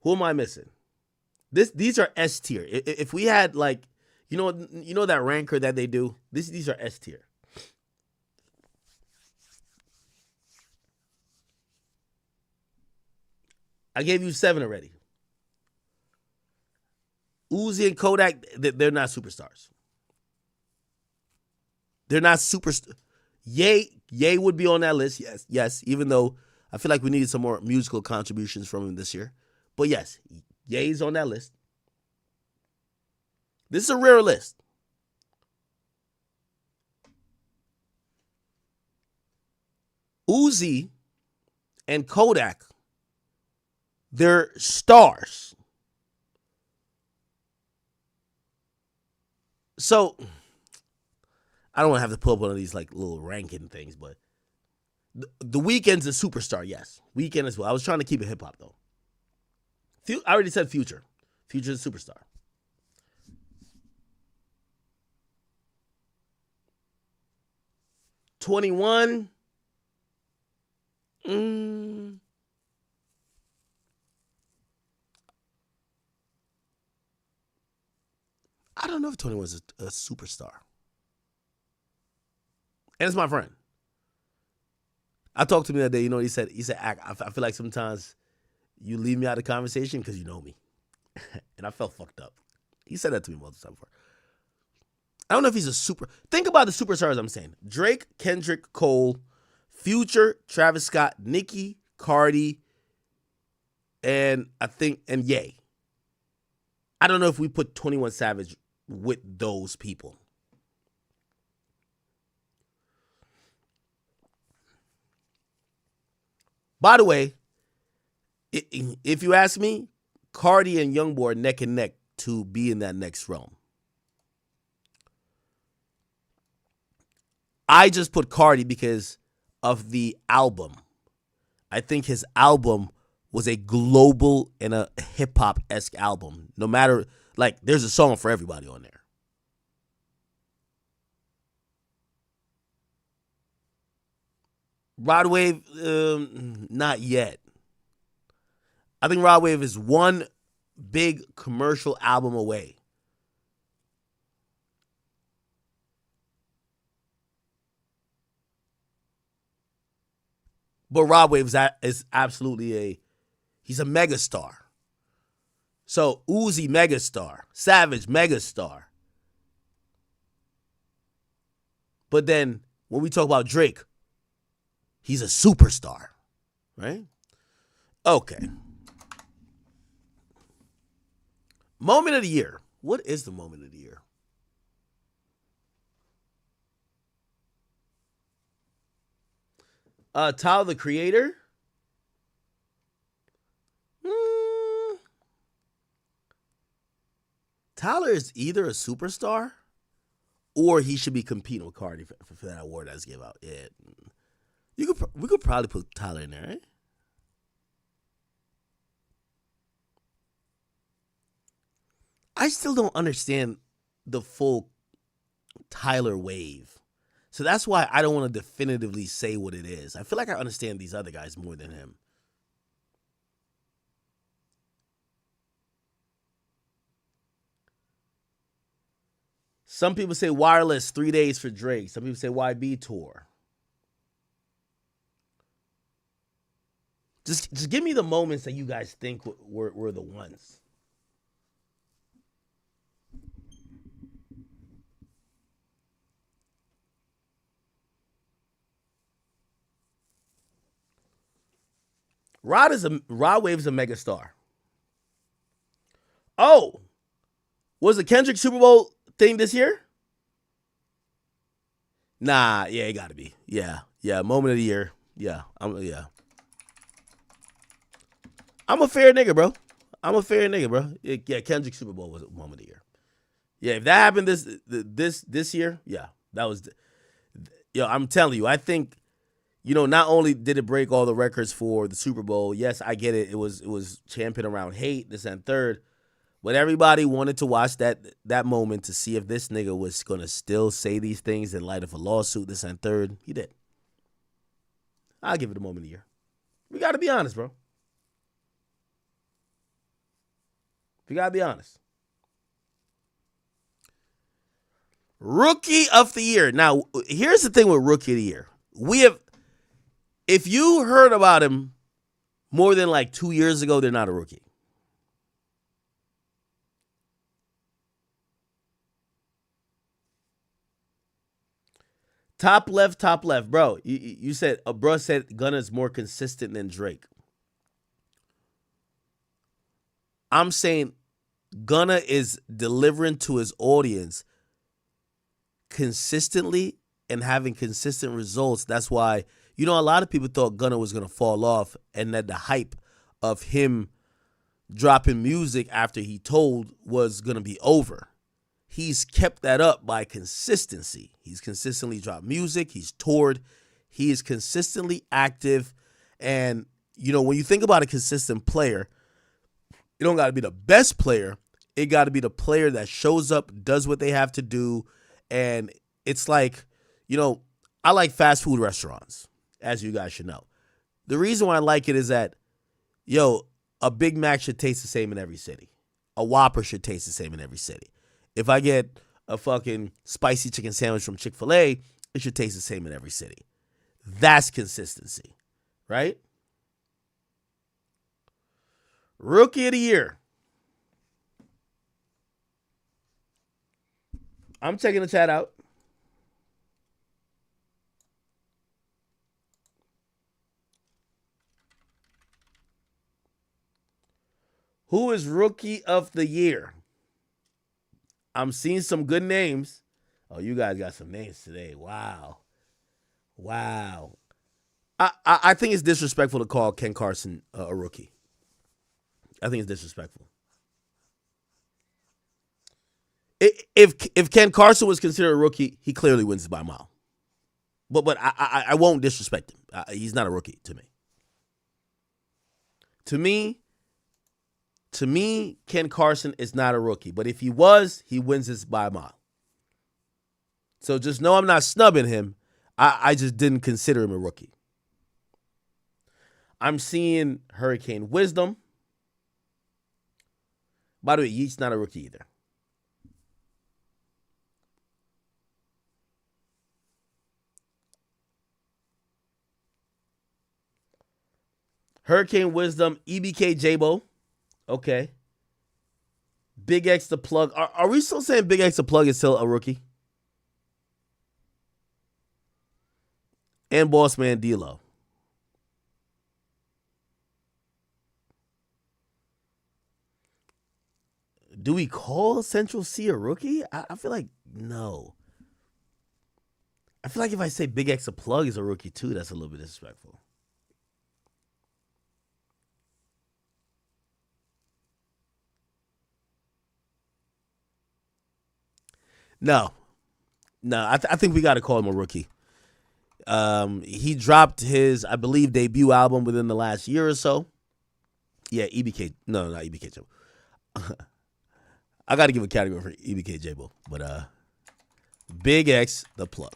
Who am I missing? These are S tier. If we had like, you know that ranker that they do. These are S tier. I gave you 7 already. Uzi and Kodak, they're not superstars. They're not superstars. Ye would be on that list, yes, even though I feel like we needed some more musical contributions from him this year. But yes, Ye's on that list. This is a rare list. Uzi and Kodak, they're stars. So, I don't want to have to pull up one of these like little ranking things, but the Weeknd's a superstar, yes. Weeknd as well. I was trying to keep it hip-hop, though. I already said Future. Future's a superstar. $21. I don't know if 21's a superstar. And it's my friend. I talked to him that day. You know what he said? He said, I feel like sometimes you leave me out of the conversation because you know me. And I felt fucked up. He said that to me multiple times before. I don't know if he's a super. Think about the superstars I'm saying. Drake, Kendrick, Cole, Future, Travis Scott, Nicki, Cardi, and Ye. I don't know if we put 21 Savage with those people. By the way, if you ask me, Cardi and Youngboy are neck and neck to be in that next realm. I just put Cardi because of the album. I think his album was a global and a hip-hop-esque album. No matter, like, there's a song for everybody on there. Rod Wave, not yet. I think Rod Wave is one big commercial album away. But Rod Wave is absolutely he's a megastar. So Uzi, megastar. Savage, megastar. But then when we talk about Drake, he's a superstar, right? Okay. Moment of the year. What is the moment of the year? Tyler, the Creator. Tyler is either a superstar or he should be competing with Cardi for that award that's given out. Yeah. We could probably put Tyler in there, right? I still don't understand the full Tyler wave. So that's why I don't want to definitively say what it is. I feel like I understand these other guys more than him. Some people say Wireless, 3 days for Drake. Some people say YB Tour. Just give me the moments that you guys think were the ones. Rod Wave's a megastar. Oh, was the Kendrick Super Bowl thing this year? Nah, yeah, it gotta be. Yeah, moment of the year. Yeah. I'm a fair nigga, bro. Yeah, Kendrick Super Bowl was a moment of the year. Yeah, if that happened this year, yeah, that was. I'm telling you, I think. Not only did it break all the records for the Super Bowl, yes, I get it. It was championed around hate, this and third. But everybody wanted to watch that moment to see if this nigga was going to still say these things in light of a lawsuit, this and third. He did. I'll give it a moment of the year. We got to be honest, bro. We got to be honest. Rookie of the year. Now, here's the thing with Rookie of the year. If you heard about him more than like 2 years ago, they're not a rookie. Top left, bro. You said bro said Gunna's more consistent than Drake. I'm saying Gunna is delivering to his audience consistently and having consistent results. That's why, a lot of people thought Gunna was going to fall off, and that the hype of him dropping music after he told was going to be over. He's kept that up by consistency. He's consistently dropped music. He's toured. He is consistently active. And, when you think about a consistent player, it don't got to be the best player. It got to be the player that shows up, does what they have to do. And it's like, I like fast food restaurants, as you guys should know. The reason why I like it is that, a Big Mac should taste the same in every city. A Whopper should taste the same in every city. If I get a fucking spicy chicken sandwich from Chick-fil-A, it should taste the same in every city. That's consistency, right? Rookie of the year. I'm checking the chat out. Who is rookie of the year? I'm seeing some good names. Oh, you guys got some names today. Wow. I think it's disrespectful to call Ken Carson a rookie. I think it's disrespectful. If Ken Carson was considered a rookie, he clearly wins by a mile. But I won't disrespect him. He's not a rookie to me. To me, Ken Carson is not a rookie. But if he was, he wins this by a mile. So just know I'm not snubbing him. I just didn't consider him a rookie. I'm seeing Hurricane Wisdom. By the way, Yeat's not a rookie either. Hurricane Wisdom, EBK Jabo. Okay. Big X the Plug. Are we still saying Big X the Plug is still a rookie? And Bossman D-Lo. Do we call Central C a rookie? I feel like no. I feel like if I say Big X the Plug is a rookie too, that's a little bit disrespectful. No, I think we got to call him a rookie. He dropped his, I believe, debut album within the last year or so. Yeah, EBK. No, not EBK Jabo. I got to give a category for EBK Jabo, but Big X the Plug.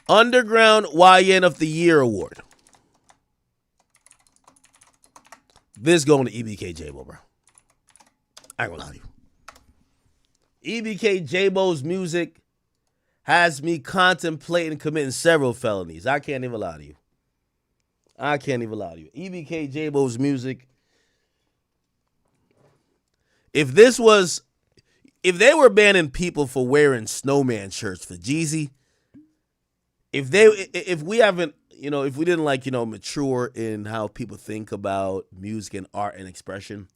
Underground YN of the Year Award. This going to EBK Jabo, bro. I ain't gonna lie to you. EBK Jabo's music has me contemplating committing several felonies. I can't even lie to you. EBK Jabo's music. If they were banning people for wearing snowman shirts for Jeezy, if we didn't mature in how people think about music and art and expression,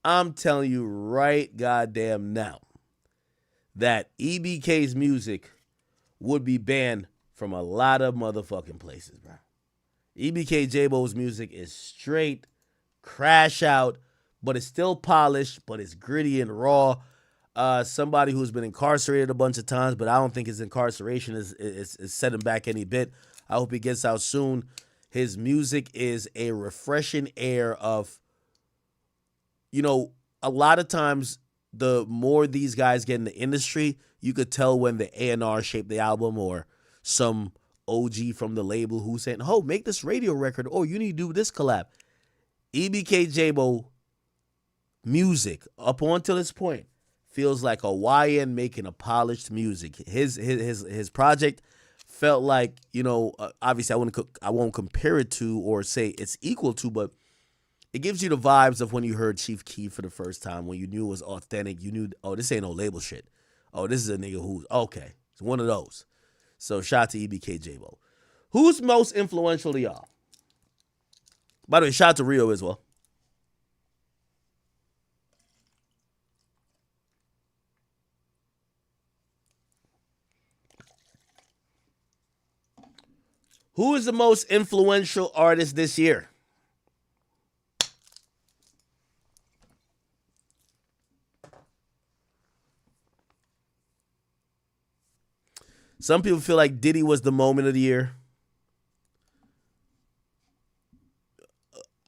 I'm telling you right goddamn now that EBK's music would be banned from a lot of motherfucking places, bro. EBK Jabo's music is straight crash out, but it's still polished, but it's gritty and raw. Somebody who's been incarcerated a bunch of times, but I don't think his incarceration is setting back any bit. I hope he gets out soon. His music is a refreshing air of, a lot of times the more these guys get in the industry, you could tell when the A&R shaped the album or some OG from the label who's saying, oh, make this radio record. Oh, you need to do this collab. EBK J-Bo music, up until this point, feels like a YN making a polished music. His project felt like, obviously I won't compare it to or say it's equal to, but it gives you the vibes of when you heard Chief Keef for the first time, when you knew it was authentic. You knew, oh, this ain't no label shit. Oh, this is a nigga who's, okay, it's one of those. So shout out to EBK J-Bo. Who's most influential to y'all? By the way, shout out to Rio as well. Who is the most influential artist this year? Some people feel like Diddy was the moment of the year.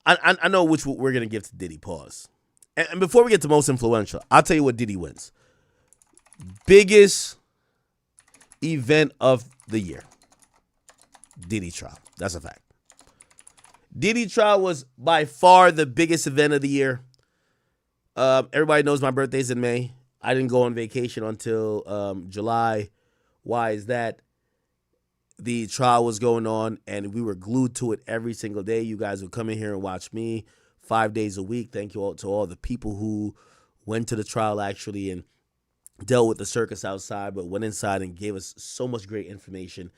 I know which we're going to give to Diddy. Pause. And before we get to most influential, I'll tell you what Diddy wins. Biggest event of the year. Diddy trial. That's a fact. Diddy trial was by far the biggest event of the year. Everybody knows my birthday's in May. I didn't go on vacation until July. Why is that? The trial was going on, and we were glued to it every single day. You guys would come in here and watch me 5 days a week. Thank you all to all the people who went to the trial actually and dealt with the circus outside, but went inside and gave us so much great information.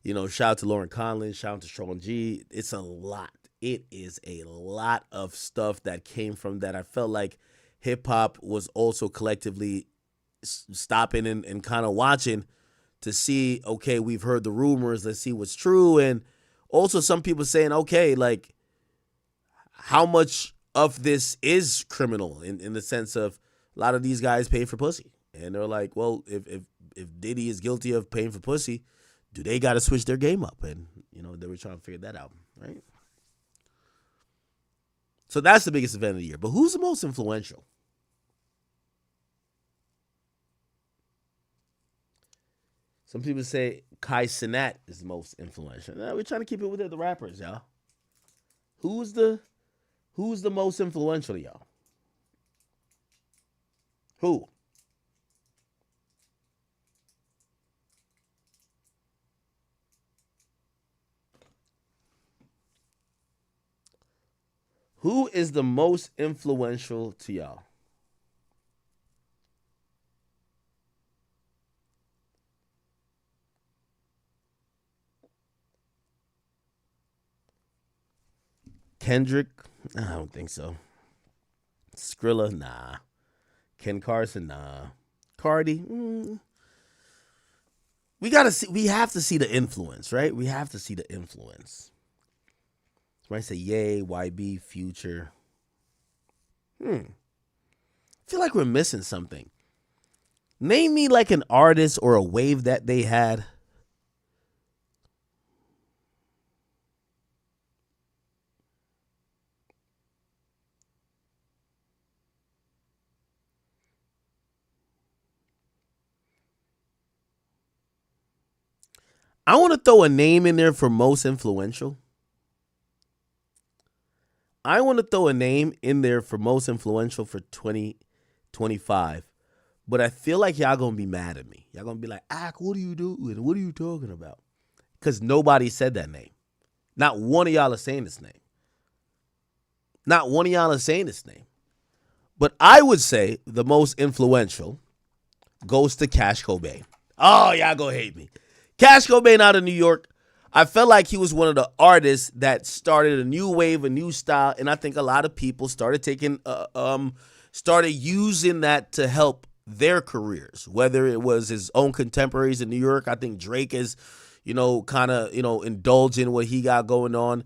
Shout out to Lauren Conlon, shout out to Sean G. It's a lot. It is a lot of stuff that came from that. I felt like hip-hop was also collectively stopping and kind of watching to see, okay, we've heard the rumors, let's see what's true. And also some people saying, okay, like, how much of this is criminal in the sense of a lot of these guys pay for pussy. And they're like, well, if Diddy is guilty of paying for pussy, do they got to switch their game up? And, they were trying to figure that out, right? So that's the biggest event of the year. But who's the most influential? Some people say Kai Cenat is the most influential. Now, we're trying to keep it with the rappers, y'all. Who's the most influential to y'all? Who? Who is the most influential to y'all? Kendrick? I don't think so. Skrilla? Nah. Ken Carson? Nah. Cardi? We have to see the influence, right? We have to see the influence. Somebody say Ye, YB, Future. I feel like we're missing something. Name me like an artist or a wave that they had. I want to throw a name in there for most influential. I want to throw a name in there for most influential for 2025. But I feel like y'all going to be mad at me. Y'all going to be like, what are you doing? What are you talking about? Because nobody said that name. Not one of y'all are saying this name. Not one of y'all are saying this name. But I would say the most influential goes to Cash Cobain. Oh, y'all go hate me. Cash Cobain out of New York. I felt like he was one of the artists that started a new wave, a new style, and I think a lot of people started started using that to help their careers. Whether it was his own contemporaries in New York, I think Drake is, kind of, indulging what he got going on.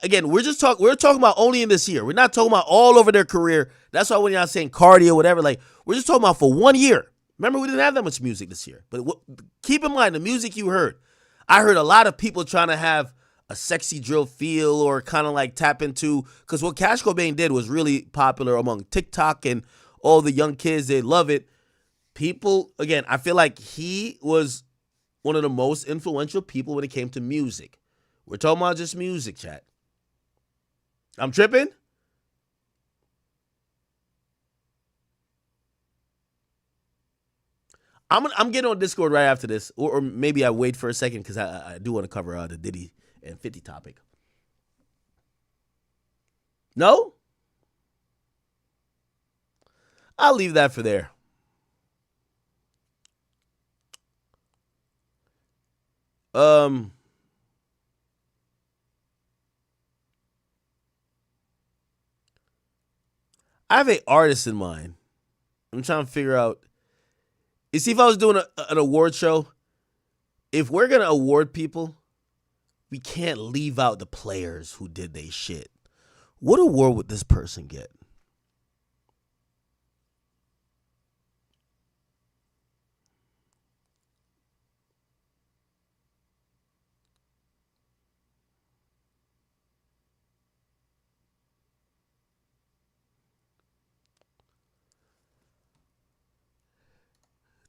Again, we're talking about only in this year. We're not talking about all over their career. That's why when y'all saying Cardi or whatever, like we're just talking about for 1 year. Remember, we didn't have that much music this year. But keep in mind, the music you heard, I heard a lot of people trying to have a sexy drill feel or kind of like tap into, because what Cash Cobain did was really popular among TikTok and all the young kids. They love it. People, again, I feel like he was one of the most influential people when it came to music. We're talking about just music, chat. I'm tripping? I'm getting on Discord right after this, or maybe I wait for a second because I do want to cover the Diddy and 50 topic. No? I'll leave that for there. I have an artist in mind. I'm trying to figure out. You see, if I was doing an award show, if we're going to award people, we can't leave out the players who did they shit. What award would this person get?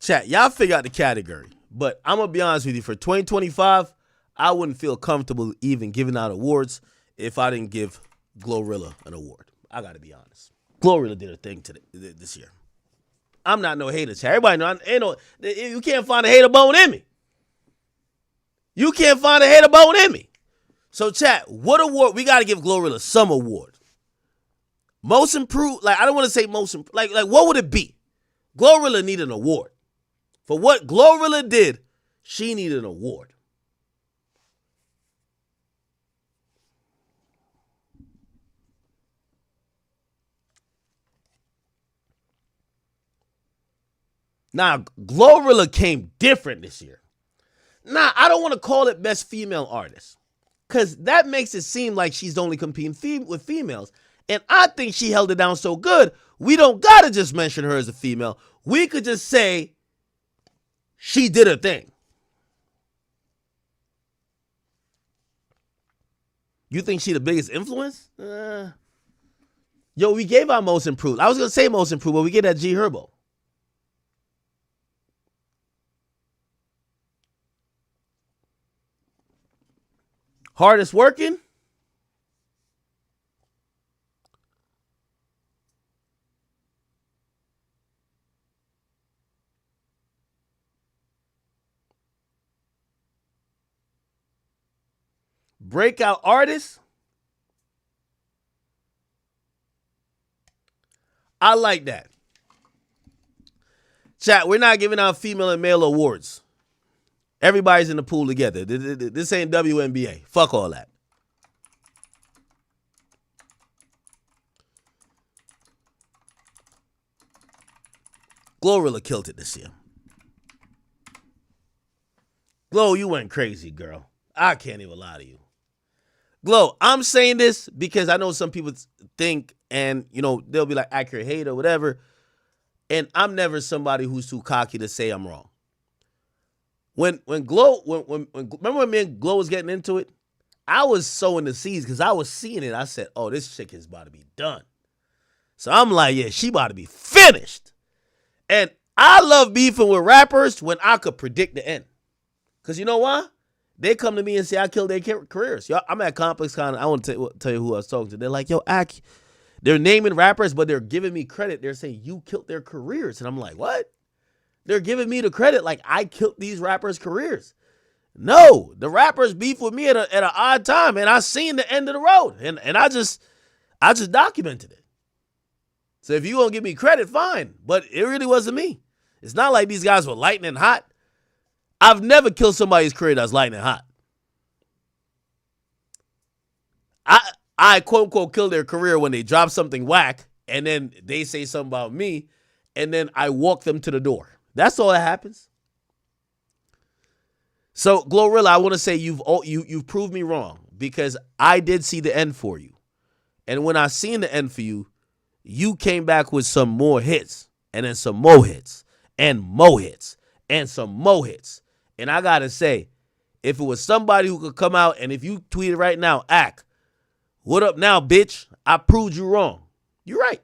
Chat, y'all figure out the category. But I'm going to be honest with you. For 2025, I wouldn't feel comfortable even giving out awards if I didn't give Glorilla an award. I got to be honest. Glorilla did a thing this year. I'm not no hater, chat. Everybody know, you can't find a hater bone in me. You can't find a hater bone in me. So, chat, what award? We got to give Glorilla some award. Most improved, like, I don't want to say most improved. Like, what would it be? Glorilla need an award. For what Glorilla did, she needed an award. Now, Glorilla came different this year. Now, I don't want to call it best female artist, because that makes it seem like she's only competing with females. And I think she held it down so good, we don't got to just mention her as a female. We could just say she did her thing. You think she the biggest influence? Yo, we gave our most improved. I was going to say most improved, but we get that G Herbo. Hardest working? Breakout artist? I like that. Chat, we're not giving out female and male awards. Everybody's in the pool together. This ain't WNBA. Fuck all that. Glorilla killed it this year. Glow, you went crazy, girl. I can't even lie to you. Glow, I'm saying this because I know some people think, and they'll be like accurate hate or whatever, and I'm never somebody who's too cocky to say I'm wrong. When Glow, remember when me and Glow was getting into it, I was sowing the seeds because I was seeing it. I said, oh, this chick is about to be done. So I'm like, yeah, she about to be finished. And I love beefing with rappers when I could predict the end. Because you know why? They come to me and say I killed their careers. Yo, I'm at Complex Con. I want to tell you who I was talking to. They're like, yo, Ak, they're naming rappers, but they're giving me credit. They're saying you killed their careers. And I'm like, what? They're giving me the credit like I killed these rappers' careers. No, the rappers beef with me at an odd time, and I seen the end of the road, and I just documented it. So if you gonna give me credit, fine, but it really wasn't me. It's not like these guys were lightning hot. I've never killed somebody's career that's lightning hot. I quote unquote killed their career when they drop something whack, and then they say something about me, and then I walk them to the door. That's all that happens. So, Glorilla, I want to say you've proved me wrong because I did see the end for you. And when I seen the end for you, you came back with some more hits and then some more hits and more hits and some more hits. And I got to say, if it was somebody who could come out and if you tweet it right now, act, what up now, bitch? I proved you wrong. You're right.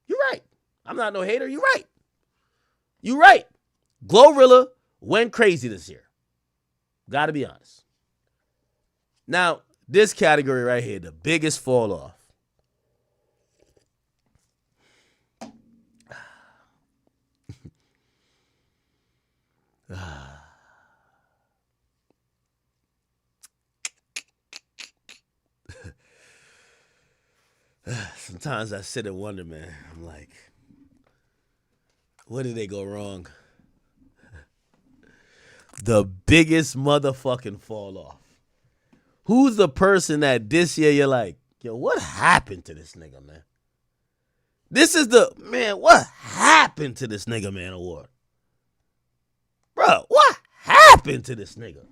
You're right. I'm not no hater. You're right. You're right. Glorilla went crazy this year. Got to be honest. Now, this category right here, the biggest fall off. Sometimes I sit and wonder, man. I'm like, where did they go wrong? The biggest motherfucking fall off. Who's the person that this year you're like, yo, what happened to this nigga, man? This is the, man, what happened to this nigga, man, award? Bro, what happened to this nigga?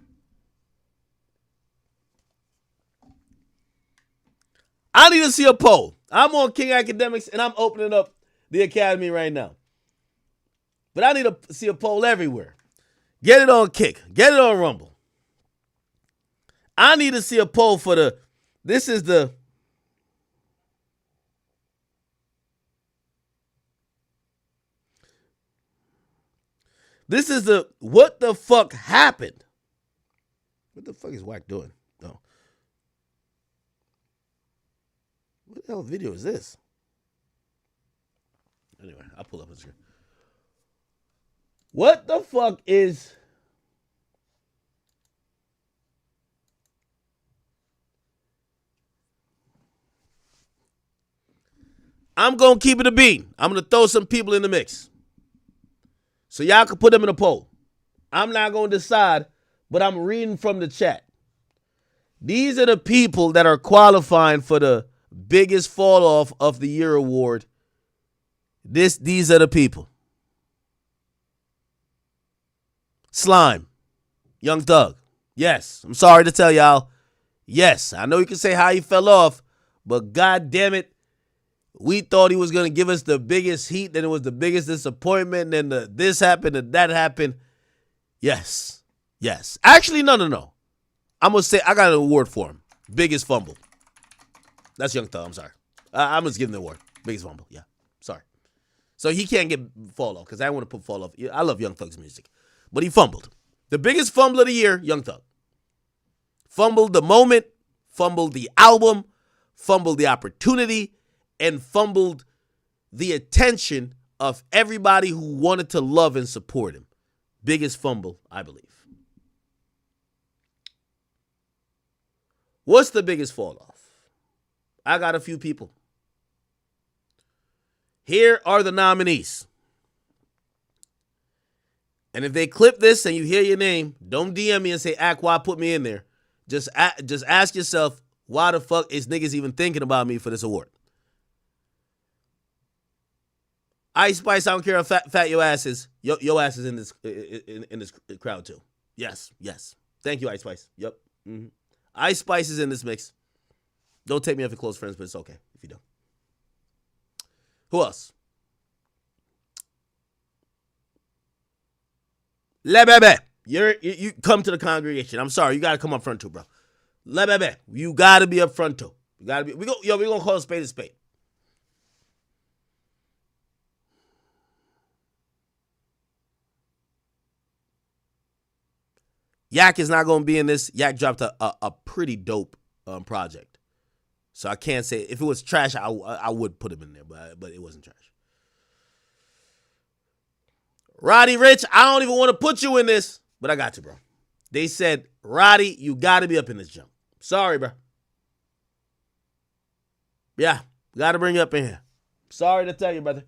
I need to see a poll. I'm on King Academics, and I'm opening up the Academy right now. But I need to see a poll everywhere. Get it on Kick. Get it on Rumble. I need to see a poll for the, this is the what the fuck happened? What the fuck is Wack doing? No. What the hell video is this? Anyway, I'll pull up a screen. What the fuck is... I'm going to keep it a beat. I'm going to throw some people in the mix. So y'all can put them in a poll. I'm not going to decide, but I'm reading from the chat. These are the people that are qualifying for the biggest fall off of the year award. These are the people. Slime. Young Thug. Yes. I'm sorry to tell y'all. Yes. I know you can say how he fell off, but god damn it. We thought he was going to give us the biggest heat, then it was the biggest disappointment, then this happened and that happened. Yes. Yes. Actually, no. I'm going to say I got an award for him. Biggest fumble. That's Young Thug. I'm sorry. I'm just giving the award. Biggest fumble. Yeah. Sorry. So he can't get fall off because I want to put fall off. I love Young Thug's music. But he fumbled. The biggest fumble of the year, Young Thug. Fumbled the moment, fumbled the album, fumbled the opportunity, and fumbled the attention of everybody who wanted to love and support him. Biggest fumble, I believe. What's the biggest fall off? I got a few people. Here are the nominees. And if they clip this and you hear your name, don't DM me and say, why put me in there? Just ask yourself, why the fuck is niggas even thinking about me for this award? Ice Spice, I don't care how fat your ass is. Your ass is in this crowd too. Yes. Thank you, Ice Spice. Yep. Mm-hmm. Ice Spice is in this mix. Don't take me off your close friends, but it's okay if you do. Who else? Le Bebe. You come to the congregation. I'm sorry, you gotta come up front too, bro. Le Bebe. You gotta be up front too. You gotta be. We're gonna call a spade a spade. Yak is not going to be in this. Yak dropped a pretty dope project. So I can't say, if it was trash, I would put him in there, but it wasn't trash. Roddy Rich, I don't even want to put you in this, but I got you, bro. They said, Roddy, you got to be up in this jump. Sorry, bro. Yeah, got to bring you up in here. Sorry to tell you, brother.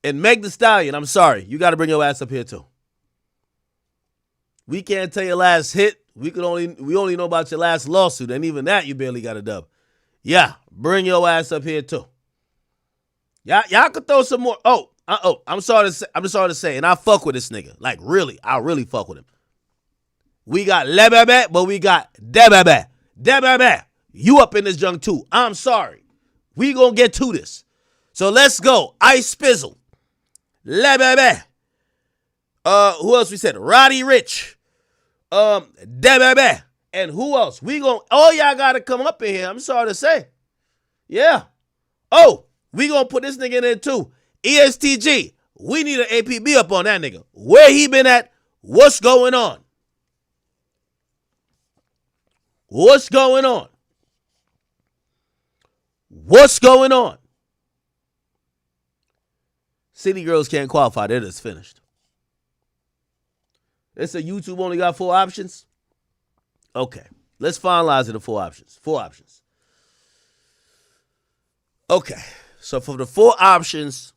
And Meg Thee Stallion, I'm sorry. You got to bring your ass up here, too. We can't tell your last hit. We only know about your last lawsuit, and even that you barely got a dub. Yeah, bring your ass up here, too. Y'all could throw some more. I'm sorry to say, and I fuck with this nigga. Like, really, I really fuck with him. We got Le Bebe, but we got De Bebe. De Bebe, you up in this junk, too. I'm sorry. We gonna get to this. So let's go. Ice Spizzle. Le Bebe. Who else we said? Roddy Rich. De Bebe. And who else? All y'all gotta come up in here. I'm sorry to say. Yeah. Oh, we gonna put this nigga in there too. ESTG. We need an APB up on that nigga. Where he been at? What's going on? What's going on? What's going on? City Girls can't qualify. They're just finished. They said YouTube only got 4 options. Okay. Let's finalize the 4 options. 4 options. Okay. So for the 4 options,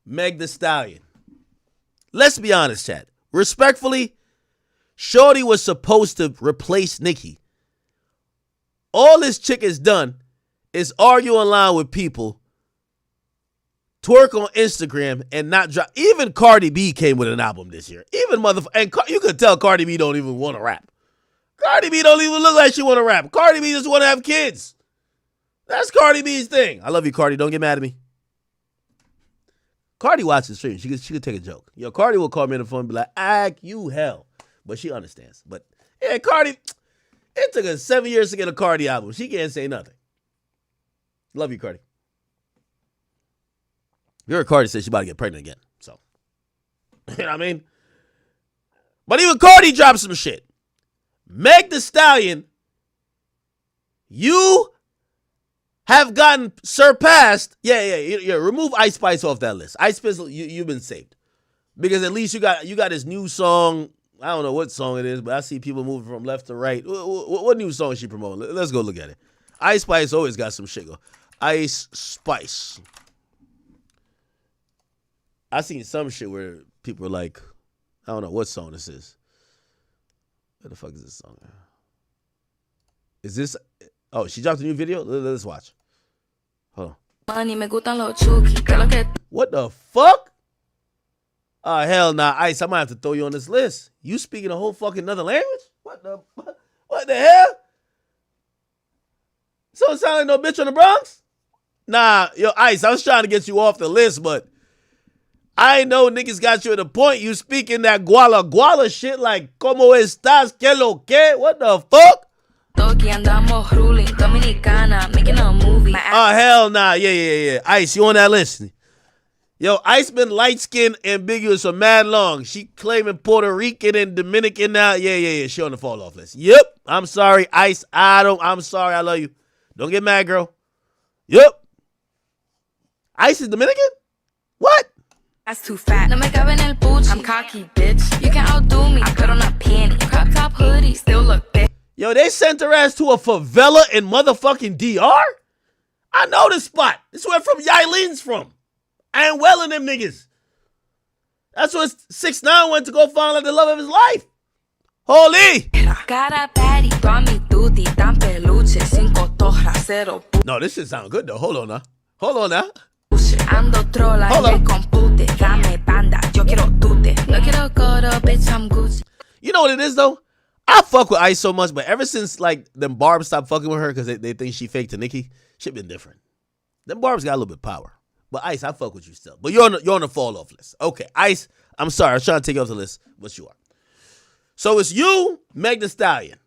Meg Thee Stallion. Let's be honest, chat. Respectfully, Shorty was supposed to replace Nicki. All this chick has done is argue online with people, twerk on Instagram, and not drop. Even Cardi B came with an album this year. Even and you could tell Cardi B don't even want to rap. Cardi B don't even look like she want to rap. Cardi B just want to have kids. That's Cardi B's thing. I love you, Cardi. Don't get mad at me. Cardi watches stream. She could take a joke. Yo, Cardi will call me on the phone and be like, you hell. But she understands. But yeah, Cardi, it took her 7 years to get a Cardi album. She can't say nothing. Love you, Cardi. You heard Cardi say she about to get pregnant again. So, you know what I mean? But even Cardi dropped some shit. Meg Thee Stallion, you have gotten surpassed. Yeah. Remove Ice Spice off that list. Ice Spice, you've been saved. Because at least you got this new song. I don't know what song it is, but I see people moving from left to right. What new song is she promoting? Let's go look at it. Ice Spice always got some shit go. Ice Spice. I seen some shit where people were like, I don't know what song this is. Where the fuck is this song? Is this? Oh, she dropped a new video? Let's watch. Hold on. What the fuck? Oh, hell nah. Ice, I might have to throw you on this list. You speaking a whole fucking another language? What the hell? So it sound like no bitch on the Bronx? Nah, yo, Ice, I was trying to get you off the list, but I know niggas got you at a point. You speaking that guala shit like, ¿Cómo estás? ¿Qué lo que? What the fuck? Oh, hell nah. Yeah. Ice, you on that list? Yo, Ice been light-skinned, ambiguous for mad long. She claiming Puerto Rican and Dominican now. Yeah. She on the fall-off list. Yep. I'm sorry, Ice. I'm sorry. I love you. Don't get mad, girl. Yep. Ice is Dominican? What? That's too fat. No me cabe en el pooch. I'm cocky, bitch. You can't outdo me. I put on a panty. Crop top hoodie. Still look big. Yo, they sent her ass to a favela in motherfucking DR? I know this spot. This is where from Yailin's from. I ain't well in them niggas. That's where 6ix9ine went to go find out the love of his life. Holy. No, this shit sound good though. Hold on now. Hold on. You know what it is though? I fuck with Ice so much, but ever since like them Barbs stopped fucking with her because they think she fake to Nicki, shit been different. Them Barbs got a little bit of power. But Ice, I fuck with you still. But you're on the fall off list. Okay, Ice, I'm sorry. I was trying to take you off the list, but you are. So it's you, Meg Thee Stallion.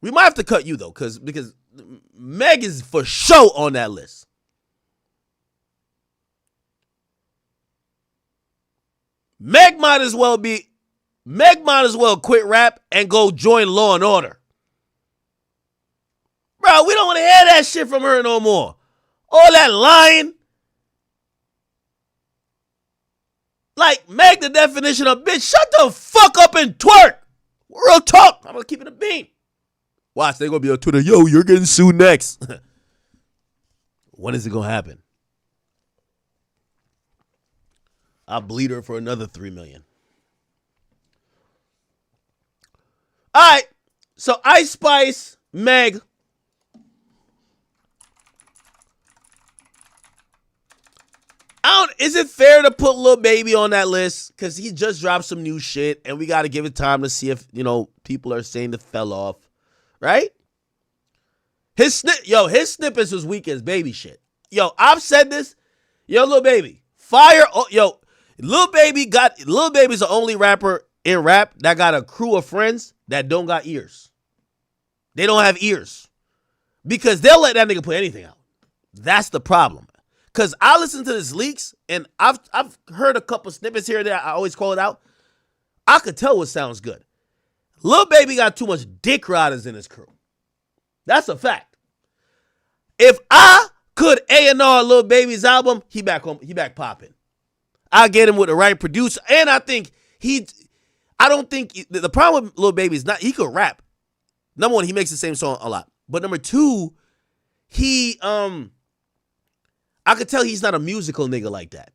We might have to cut you though, because Meg is for sure on that list. Meg might as well quit rap and go join Law and Order. Bro, we don't want to hear that shit from her no more. All that lying. Like, Meg the definition of bitch. Shut the fuck up and twerk. Real talk. I'm going to keep it a bean. Watch, they're going to be on Twitter. Yo, you're getting sued next. When is it going to happen? I'll bleed her for another $3 million. All right. So Ice Spice, Meg. Is it fair to put Lil Baby on that list? Because he just dropped some new shit, and we got to give it time to see if, people are saying it fell off. Right? His snippets was weak as baby shit. Yo, I've said this. Yo, Lil Baby, fire. Yo, Lil Baby's the only rapper in rap that got a crew of friends that don't got ears. They don't have ears because they'll let that nigga put anything out. That's the problem. Because I listen to his leaks and I've heard a couple snippets here and there. I always call it out. I could tell what sounds good. Lil Baby got too much dick riders in his crew. That's a fact. If I could A&R Lil Baby's album, he back popping. I get him with the right producer, and I think I don't think the problem with Lil Baby is not he could rap. Number one, he makes the same song a lot, but number two, I could tell he's not a musical nigga like that.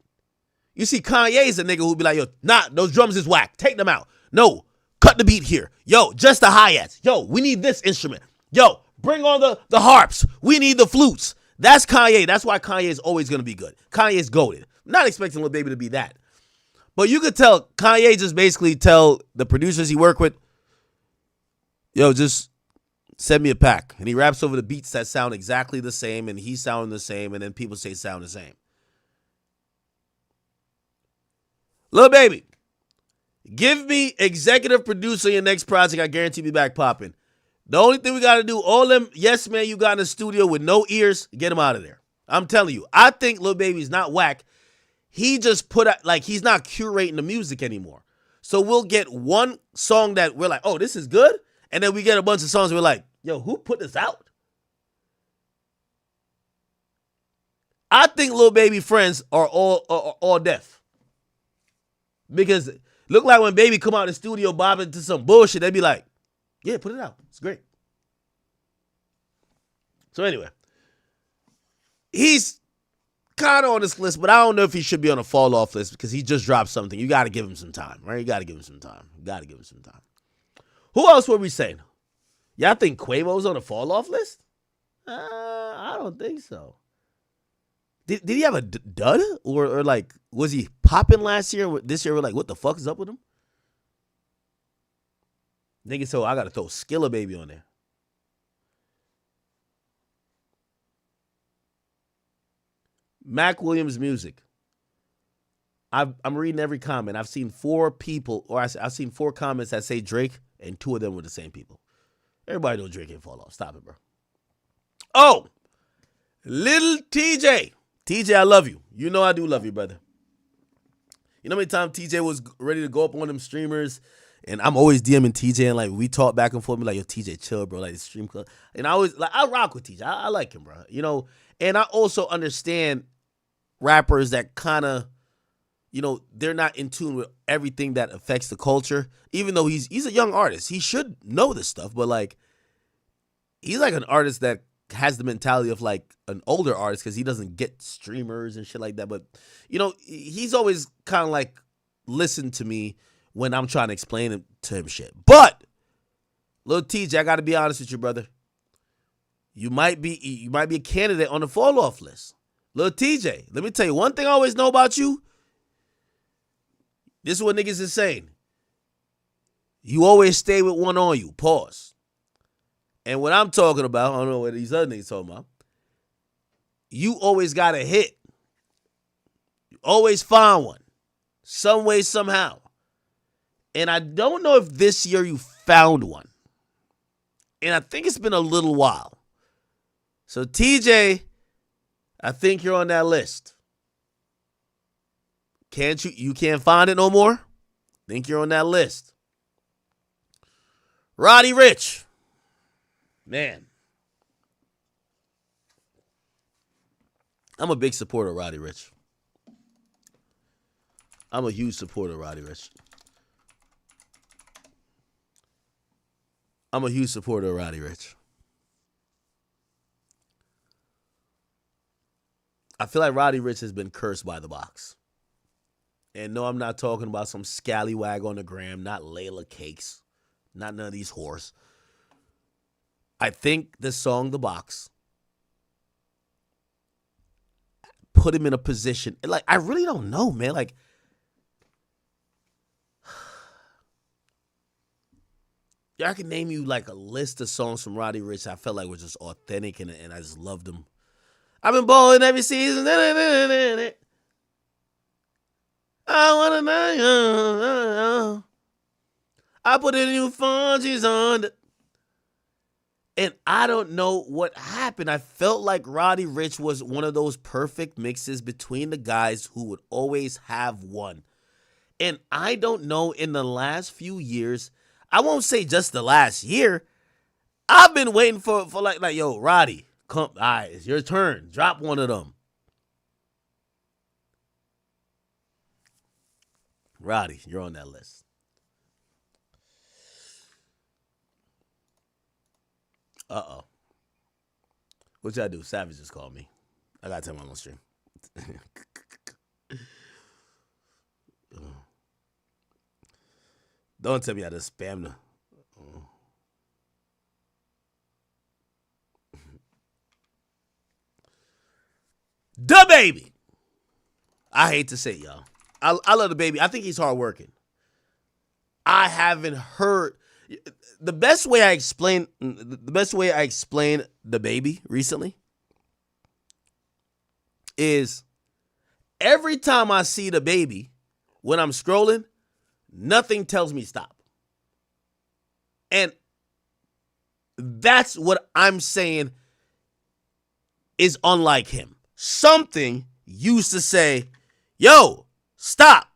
You see, Kanye's a nigga who'd be like, yo, nah, those drums is whack. Take them out. No, cut the beat here. Yo, just the hi-hats. Yo, we need this instrument. Yo, bring on the harps. We need the flutes. That's Kanye. That's why Kanye is always going to be good. Kanye's goated. I'm not expecting Lil Baby to be that. But you could tell Kanye just basically tell the producers he work with, yo, just send me a pack. And he raps over the beats that sound exactly the same, and he's sounding the same, and then people say sound the same. Lil Baby, give me executive producer in your next project. I guarantee you be back popping. The only thing we got to do, all them yes man you got in the studio with no ears, get him out of there. I'm telling you, I think Lil Baby's not whack. He just put out, like, he's not curating the music anymore. So we'll get one song that we're like, oh, this is good. And then we get a bunch of songs we're like, yo, who put this out? I think Lil Baby friends are all deaf. Because look like when Baby come out of the studio bobbing to some bullshit, they'd be like, yeah, put it out. It's great. So anyway, he's kind of on this list, but I don't know if he should be on a fall off list because he just dropped something. You got to give him some time, right? You got to give him some time. Who else were we saying? Y'all think Quavo's on a fall off list? I don't think so. Did he have a dud? Or like, was he popping last year? This year, we're like, what the fuck is up with him? Nigga, so I got to throw Skilla Baby on there. Mac Williams music. I'm reading every comment. I've seen 4 people, or I've seen 4 comments that say Drake, and 2 of them were the same people. Everybody know Drake ain't fall off. Stop it, bro. Oh, little TJ. TJ, I love you. You know I do love you, brother. You know how many times TJ was ready to go up on them streamers, and I'm always DMing TJ, and like we talk back and forth, be like, yo, TJ, chill, bro, like the stream club. And I always like I rock with TJ. I like him, bro. You know, and I also understand rappers that kind of, you know, they're not in tune with everything that affects the culture. Even though he's a young artist, he should know this stuff. But like, he's like an artist that has the mentality of like an older artist because he doesn't get streamers and shit like that. But you know, he's always kind of like listen to me when I'm trying to explain to him shit. But Lil TJ, I got to be honest with you, brother. You might be a candidate on the fall off list. Lil TJ, let me tell you one thing I always know about you. This is what niggas is saying. You always stay with one on you. Pause. And what I'm talking about, I don't know what these other niggas talking about. You always got a hit. You always find one. Some way, somehow. And I don't know if this year you found one. And I think it's been a little while. So TJ, I think you're on that list. You can't find it no more? Think you're on that list. Roddy Ricch. Man. I'm a big supporter of Roddy Ricch. I'm a huge supporter of Roddy Ricch. I'm a huge supporter of Roddy Ricch. I feel like Roddy Ricch has been cursed by the box. And no, I'm not talking about some scallywag on the gram, not Layla Cakes, not none of these whores. I think the song The Box put him in a position. Like, I really don't know, man. Like, I can name you like a list of songs from Roddy Ricch I felt like were just authentic and I just loved them. I've been balling every season. I wanna know. I put in new fungies on. And I don't know what happened. I felt like Roddy Ricch was one of those perfect mixes between the guys who would always have one. And I don't know, in the last few years, I won't say just the last year, I've been waiting for like yo, Roddy, come, all right, it's your turn. Drop one of them. Roddy, you're on that list. Uh-oh. What y'all do? Savage just called me. I gotta tell him I'm on stream. Don't tell me I just spammed her. The baby. I hate to say it, y'all. I love the baby. I think he's hardworking. I haven't heard the best way I explain the baby recently is every time I see the baby when I'm scrolling, nothing tells me stop. And that's what I'm saying is unlike him. Something used to say, yo, stop.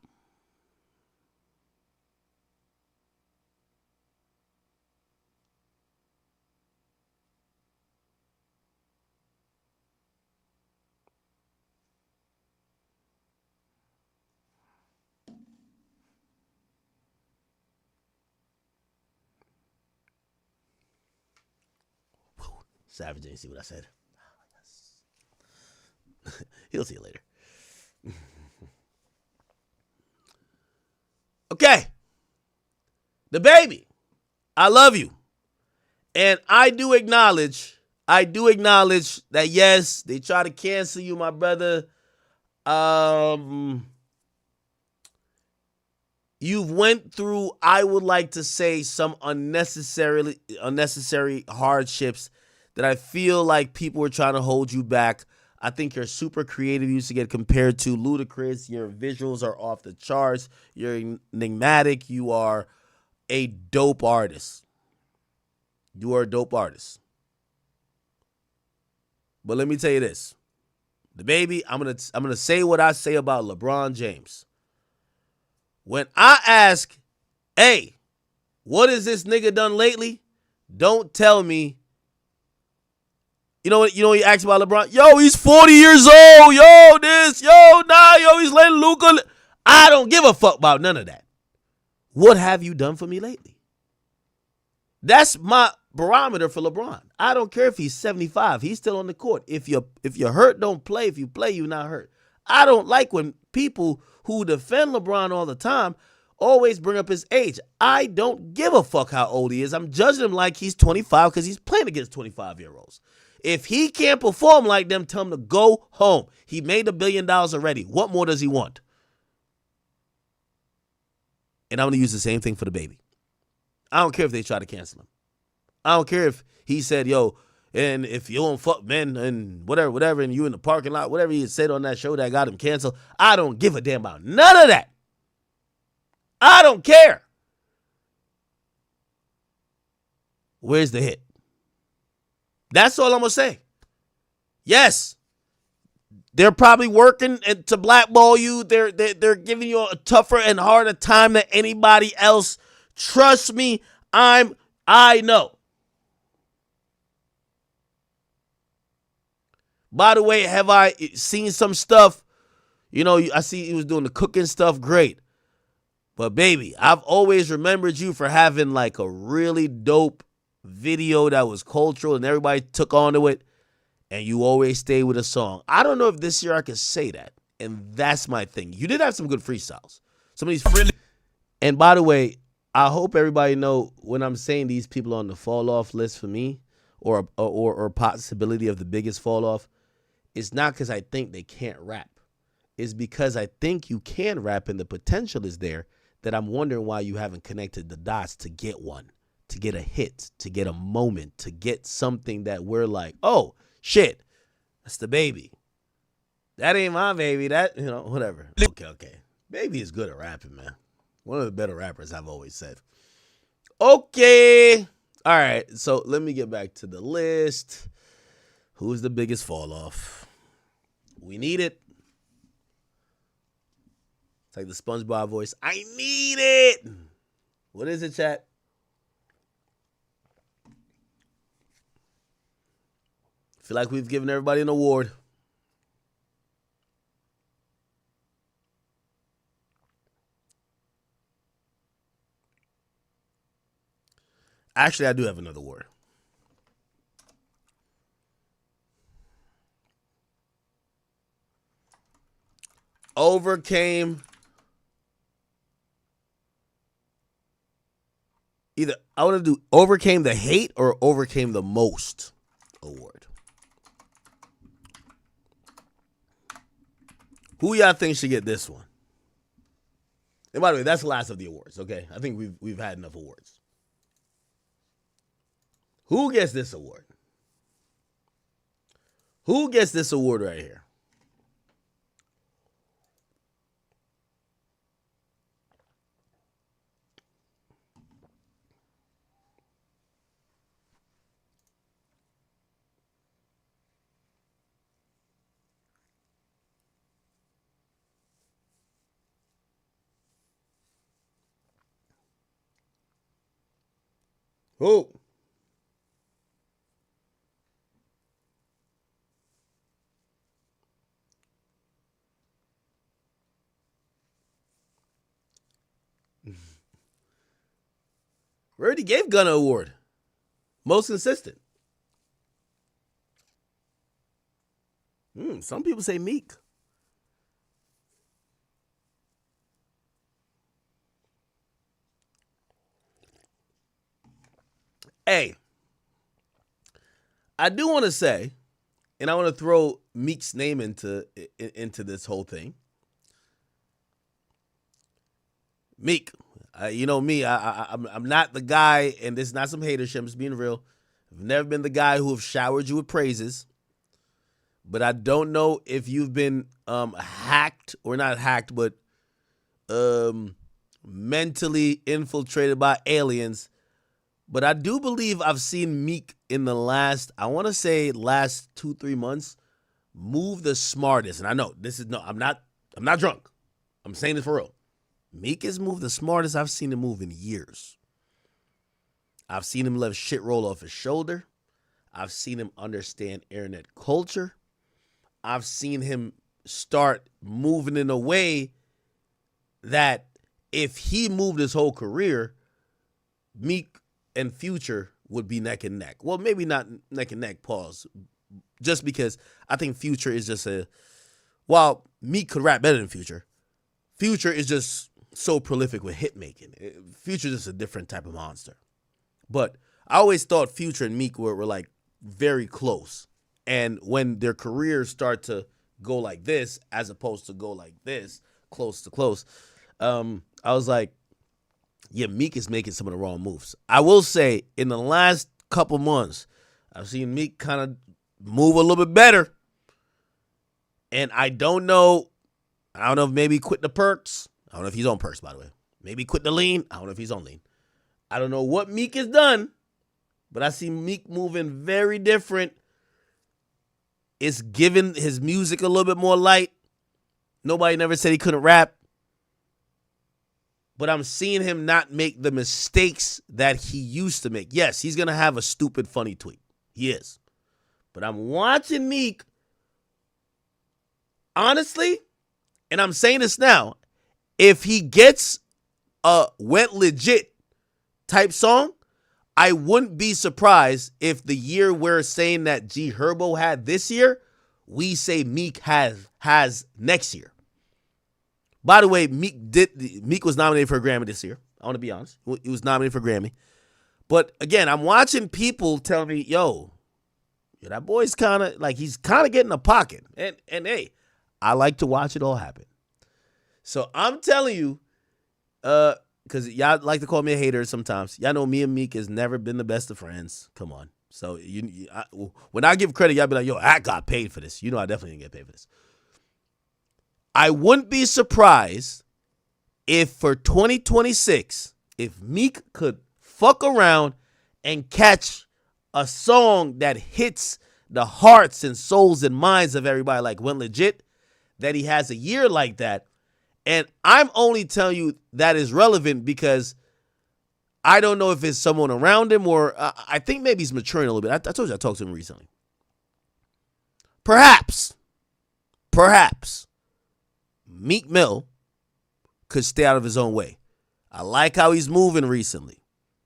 Savage didn't see what I said. He'll see it later. Okay. The baby. I love you. And I do acknowledge that, yes, they try to cancel you, my brother. You've went through, I would like to say, some unnecessary hardships that I feel like people were trying to hold you back. I think you're super creative. You used to get compared to Ludacris. Your visuals are off the charts. You're enigmatic. You are a dope artist. You are a dope artist. But let me tell you this. The baby, I'm gonna say what I say about LeBron James. When I ask, hey, what has this nigga done lately? Don't tell me. You know what you ask about LeBron? Yo, he's 40 years old. Yo, this. Yo, nah. Yo, he's letting Luka. I don't give a fuck about none of that. What have you done for me lately? That's my barometer for LeBron. I don't care if he's 75. He's still on the court. If you're hurt, don't play. If you play, you're not hurt. I don't like when people who defend LeBron all the time always bring up his age. I don't give a fuck how old he is. I'm judging him like he's 25 because he's playing against 25-year-olds. If he can't perform like them, tell him to go home. He made $1 billion already. What more does he want? And I'm going to use the same thing for the baby. I don't care if they try to cancel him. I don't care if he said, yo, and if you don't fuck men and whatever, and you in the parking lot, whatever he said on that show that got him canceled. I don't give a damn about none of that. I don't care. Where's the hit? That's all I'm going to say. Yes, they're probably working to blackball you. They're giving you a tougher and harder time than anybody else. Trust me, I know. By the way, have I seen some stuff? You know, I see he was doing the cooking stuff. Great. But baby, I've always remembered you for having like a really dope video that was cultural and everybody took onto it, and you always stay with a song. I don't know if this year I can say that, and that's my thing. You did have some good freestyles. Some of these really. And by the way, I hope everybody know when I'm saying these people on the fall off list for me, or possibility of the biggest fall off, it's not because I think they can't rap. It's because I think you can rap and the potential is there, that I'm wondering why you haven't connected the dots to get one. To get a hit, to get a moment, to get something that we're like, oh, shit, That's the baby. That ain't my baby. That, whatever. Okay. Baby is good at rapping, man. One of the better rappers, I've always said. Okay. All right. So let me get back to the list. Who's the biggest fall off? We need it. It's like the SpongeBob voice. I need it. What is it, chat? Feel like we've given everybody an award. Actually, I do have another award. Overcame. Either I want to do overcame the hate or overcame the most award. Who y'all think should get this one? And by the way, that's the last of the awards, okay? I think we've had enough awards. Who gets this award? Who gets this award right here? Who? We already gave Gunna an award. Most consistent. Some people say Meek. Hey, I do want to say, and I want to throw Meek's name into this whole thing. Meek, you know me, I'm not the guy, and this is not some hater shit, I'm just being real. I've never been the guy who have showered you with praises, but I don't know if you've been hacked, or not hacked, but mentally infiltrated by aliens. But I do believe I've seen Meek in the last 2-3 months, move the smartest. And I know I'm not drunk. I'm saying this for real. Meek has moved the smartest I've seen him move in years. I've seen him let shit roll off his shoulder. I've seen him understand internet culture. I've seen him start moving in a way that if he moved his whole career, Meek and Future would be neck and neck. Well, maybe not neck and neck, pause. Just because I think Future is just while Meek could rap better than Future is just so prolific with hit making. Future is just a different type of monster. But I always thought Future and Meek were like very close. And when their careers start to go like this, as opposed to go like this, close to close, I was like, yeah, Meek is making some of the wrong moves. I will say, in the last couple months, I've seen Meek kind of move a little bit better. And I don't know if maybe quit the perks. I don't know if he's on perks, by the way. Maybe quit the lean. I don't know if he's on lean. I don't know what Meek has done, but I see Meek moving very different. It's giving his music a little bit more light. Nobody never said he couldn't rap. But I'm seeing him not make the mistakes that he used to make. Yes, he's going to have a stupid, funny tweet. He is. But I'm watching Meek, honestly, and I'm saying this now, if he gets a went legit type song, I wouldn't be surprised if the year we're saying that G Herbo had this year, we say Meek has next year. By the way, Meek was nominated for a Grammy this year. I want to be honest. He was nominated for a Grammy. But again, I'm watching people tell me, yo, that boy's kind of like, he's kind of getting a pocket. And hey, I like to watch it all happen. So I'm telling you, because y'all like to call me a hater sometimes. Y'all know me and Meek has never been the best of friends. Come on. So when I give credit, y'all be like, yo, I got paid for this. You know I definitely didn't get paid for this. I wouldn't be surprised if for 2026, if Meek could fuck around and catch a song that hits the hearts and souls and minds of everybody like Went Legit, that he has a year like that. And I'm only telling you that is relevant because I don't know if it's someone around him or I think maybe he's maturing a little bit. I told you I talked to him recently. Perhaps Meek Mill could stay out of his own way. I like how he's moving recently,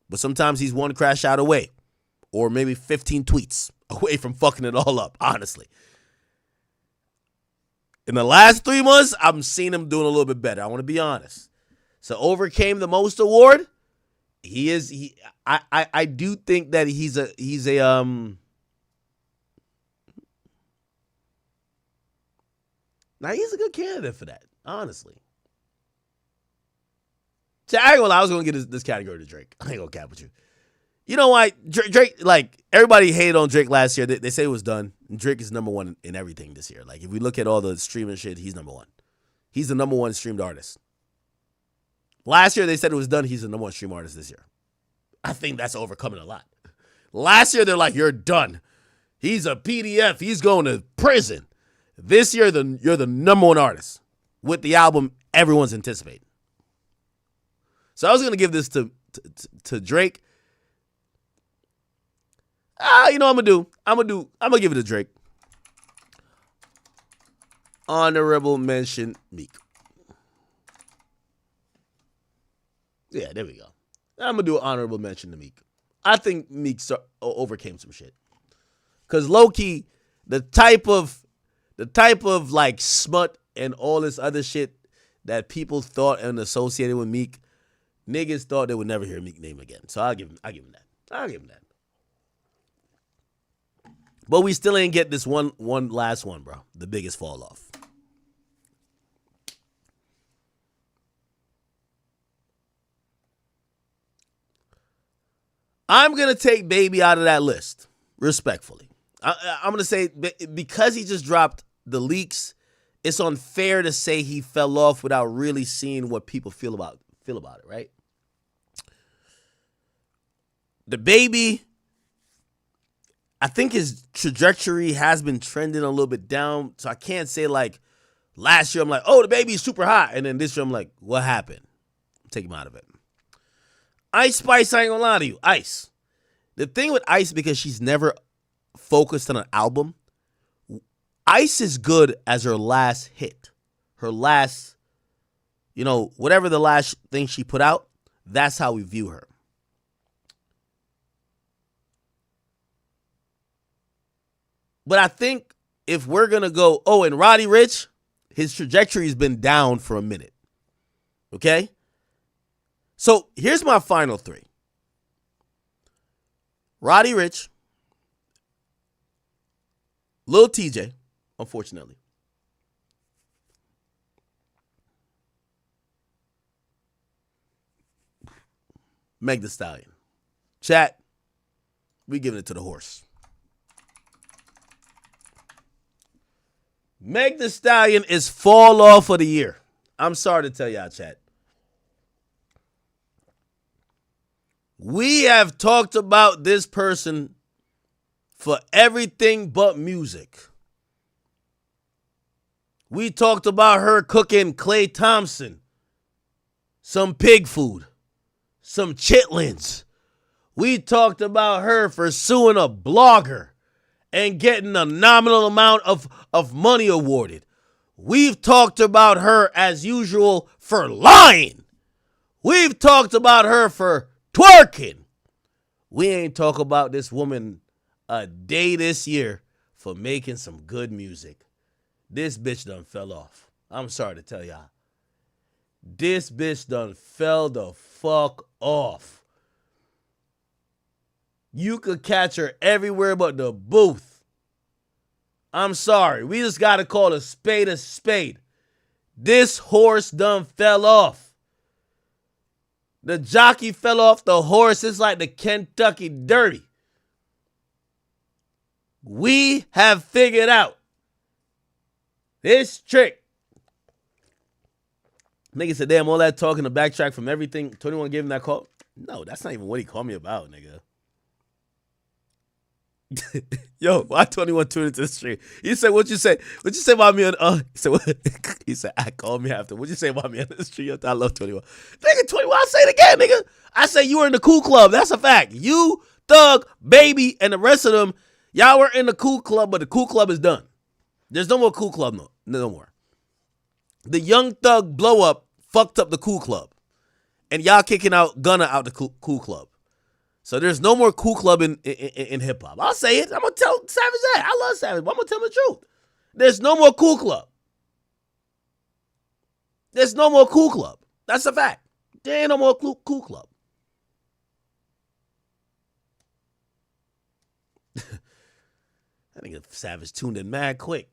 but sometimes he's one crash out away or maybe 15 tweets away from fucking it all up, honestly. In the last 3 months, I'm seeing him doing a little bit better. I want to be honest. So overcame the most award. I do think that he's a now he's a good candidate for that, honestly. See, I was gonna get this category to Drake. I ain't gonna cap with you. You know why? Drake, like, everybody hated on Drake last year. They say it was done. And Drake is number one in everything this year. Like, if we look at all the streaming shit, he's number one. He's the number one streamed artist. Last year, they said it was done. He's the number one stream artist this year. I think that's overcoming a lot. Last year, they're like, you're done. He's a PDF. He's going to prison. This year, you're the number one artist with the album everyone's anticipating. So I was going to give this to Drake. You know what I'm going to give it to Drake. Honorable mention, Meek. Yeah, there we go. I'm going to do an honorable mention to Meek. I think Meek overcame some shit. Because low-key, the type of like smut and all this other shit that people thought and associated with Meek, niggas thought they would never hear Meek name again. So I'll give him that. But we still ain't get this one last one, bro. The biggest fall off. I'm going to take Baby out of that list, respectfully. I'm going to say because he just dropped the leaks, it's unfair to say he fell off without really seeing what people feel about it, right? The Baby, I think his trajectory has been trending a little bit down, so I can't say like last year I'm like, oh, the Baby's super hot, and then this year I'm like, what happened? Take him out of it. Ice Spice, I ain't gonna lie to you. Ice. The thing with Ice, because she's never focused on an album, Ice is good as her last hit. Her last, whatever the last thing she put out, that's how we view her. But I think if we're going to go, and Roddy Ricch, his trajectory has been down for a minute. Okay? So here's my final three. Roddy Ricch, Lil TJ, unfortunately, Meg Thee Stallion. Chat, we giving it to the horse. Meg Thee Stallion is fall off of the year. I'm sorry to tell y'all, chat. We have talked about this person for everything but music. We talked about her cooking Klay Thompson some pig food, some chitlins. We talked about her for suing a blogger and getting a nominal amount of money awarded. We've talked about her, as usual, for lying. We've talked about her for twerking. We ain't talk about this woman a day this year for making some good music. This bitch done fell off. I'm sorry to tell y'all. This bitch done fell the fuck off. You could catch her everywhere but the booth. I'm sorry. We just got to call a spade a spade. This horse done fell off. The jockey fell off the horse. It's like the Kentucky Derby. We have figured out this trick. Nigga said, damn, all that talking to backtrack from everything. 21 gave him that call. No, that's not even what he called me about, nigga. Yo, why 21 tuned into the stream? He said, what you say? What you say about me on he said, what? He said, I called me after. What you say about me on the stream? I love 21. Nigga, 21, I'll say it again, nigga. I say you were in the cool club. That's a fact. You, Thug, Baby, and the rest of them, y'all were in the cool club, but the cool club is done. There's no more cool club, no more. The Young Thug blow up fucked up the cool club. And y'all kicking out Gunna out the cool club. So there's no more cool club in hip hop. I'll say it. I'm going to tell Savage that. I love Savage, but I'm going to tell him the truth. There's no more cool club. There's no more cool club. That's a fact. There ain't no more cool club. I think Savage tuned in mad quick.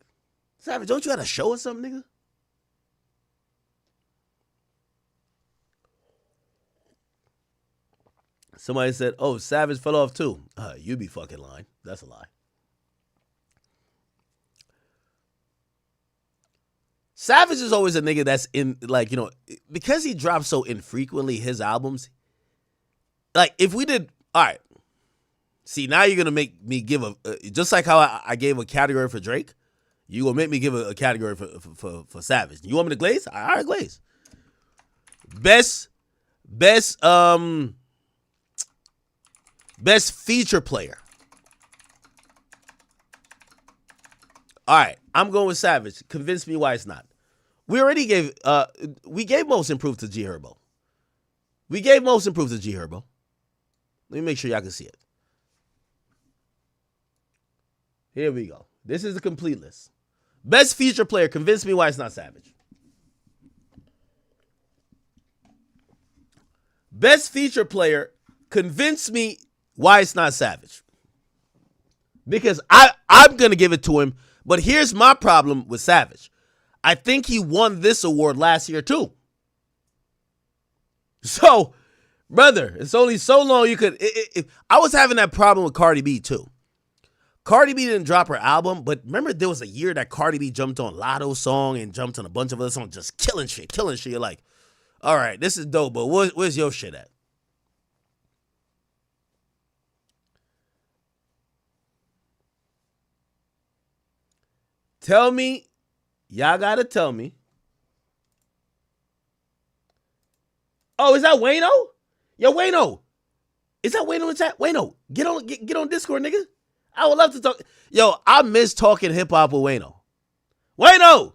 Savage, don't you have a show or something, nigga? Somebody said, oh, Savage fell off too. You be fucking lying. That's a lie. Savage is always a nigga that's in, like, you know, because he drops so infrequently his albums. Like, if we did, all right. See, now you're going to make me give just like how I gave a category for Drake, you going to make me give a category for Savage. You want me to glaze? All right, glaze. Best feature player. All right, I'm going with Savage. Convince me why it's not. We already gave, we gave Most Improved to G Herbo. Let me make sure y'all can see it. Here we go. This is a complete list. Best feature player. Convince me why it's not Savage. Best feature player. Convince me why it's not Savage. Because I'm going to give it to him. But here's my problem with Savage. I think he won this award last year too. So, brother, it's only so long you could. I was having that problem with Cardi B too. Cardi B didn't drop her album, but remember there was a year that Cardi B jumped on Lotto's song and jumped on a bunch of other songs, just killing shit. You're like, all right, this is dope, but where's your shit at? Tell me, y'all gotta tell me. Oh, is that Wayno? Yo, Wayno. Is that Wayno in chat? Wayno, get on Discord, nigga. I would love to talk. Yo, I miss talking hip hop with Wayno. Wayno!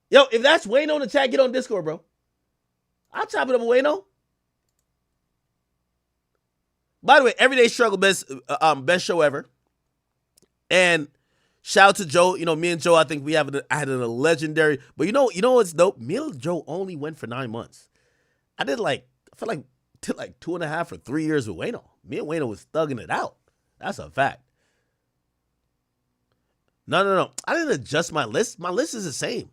Yo, if that's Wayno in the chat, get on Discord, bro. I'll chop it up with Wayno. By the way, Everyday Struggle, best show ever. And shout out to Joe. You know, me and Joe, I think I had a legendary. But you know what's dope? Me and Joe only went for 9 months. I feel like 2.5 or 3 years with Wayno. Me and Wayno was thugging it out. That's a fact. No. I didn't adjust my list. My list is the same.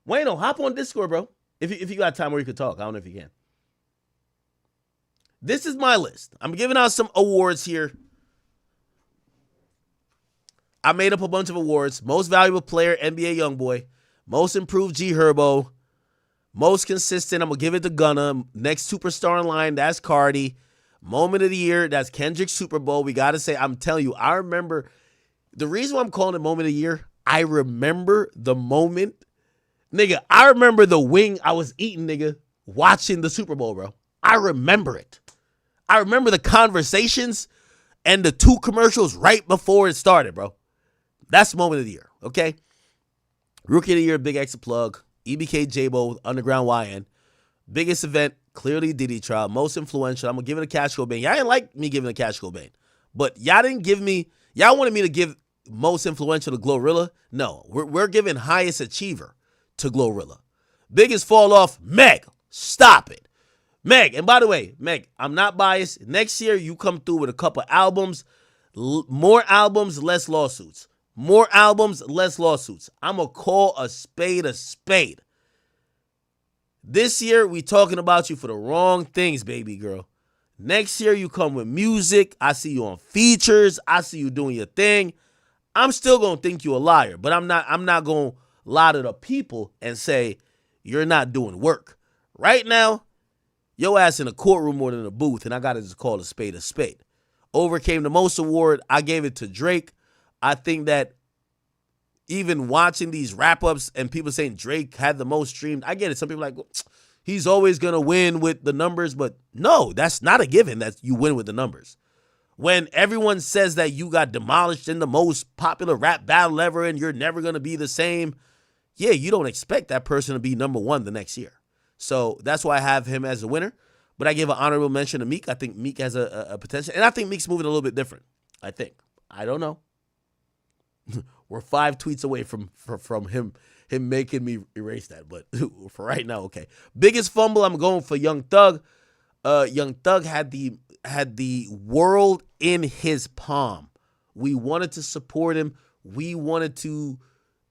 Wayno, hop on Discord, bro. If you got time where you could talk. I don't know if you can. This is my list. I'm giving out some awards here. I made up a bunch of awards. Most Valuable Player, NBA Youngboy. Most Improved, G Herbo. Most Consistent, I'm going to give it to Gunna. Next Superstar in line, that's Cardi. Moment of the Year, that's Kendrick's Super Bowl. We got to say, I'm telling you, I remember. The reason why I'm calling it Moment of the Year, I remember the moment. Nigga, I remember the wing I was eating, nigga, watching the Super Bowl, bro. I remember it. I remember the conversations and the 2 commercials right before it started, bro. That's Moment of the Year, okay? Rookie of the Year, Big X a plug. EBK J-Bo, Underground YN. Biggest event, clearly Diddy trial. Most influential, I'm going to give it a Cash Cobain. Y'all didn't like me giving a Cash Cobain. But y'all didn't give me, y'all wanted me to give most influential to Glorilla. No, we're giving highest achiever to Glorilla. Biggest fall off, Meg. Stop it. Meg, and by the way, Meg, I'm not biased. Next year, you come through with a couple albums. More albums, less lawsuits. More albums, less lawsuits. I'm going to call a spade a spade. This year, we talking about you for the wrong things, baby girl. Next year you come with music. I see you on features. I see you doing your thing. I'm still gonna think you a liar, but I'm not gonna lie to the people and say you're not doing work. Right now, your ass in a courtroom more than a booth, and I gotta just call a spade a spade. Overcame the most award. I gave it to Drake. I think that even watching these wrap-ups and people saying Drake had the most streamed, I get it. Some people are like, well, he's always gonna win with the numbers, but no, that's not a given that you win with the numbers. When everyone says that you got demolished in the most popular rap battle ever and you're never going to be the same, yeah, you don't expect that person to be number one the next year. So that's why I have him as a winner. But I give an honorable mention to Meek. I think Meek has a potential. And I think Meek's moving a little bit different. I think. I don't know. We're 5 tweets away from him making me erase that. But for right now, okay. Biggest fumble, I'm going for Young Thug. Young Thug had the world in his palm. We wanted to support him. We wanted to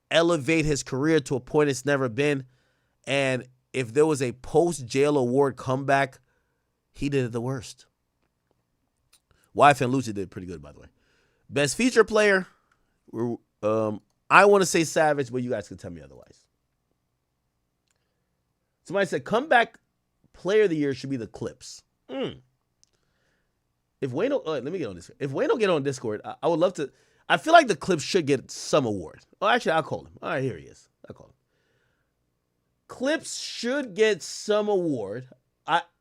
elevate his career to a point it's never been. And if there was a post-jail award comeback, he did it the worst. YF and Lucha did pretty good, by the way. Best feature player, I want to say Savage, but you guys can tell me otherwise. Somebody said comeback player of the year should be the Clips. If Wayne, let me get on this. If Wayne don't get on Discord, I would love to. I feel like the Clips should get some award. Oh, actually, I'll call him. All right, here he is. I'll call him. Clips should get some award.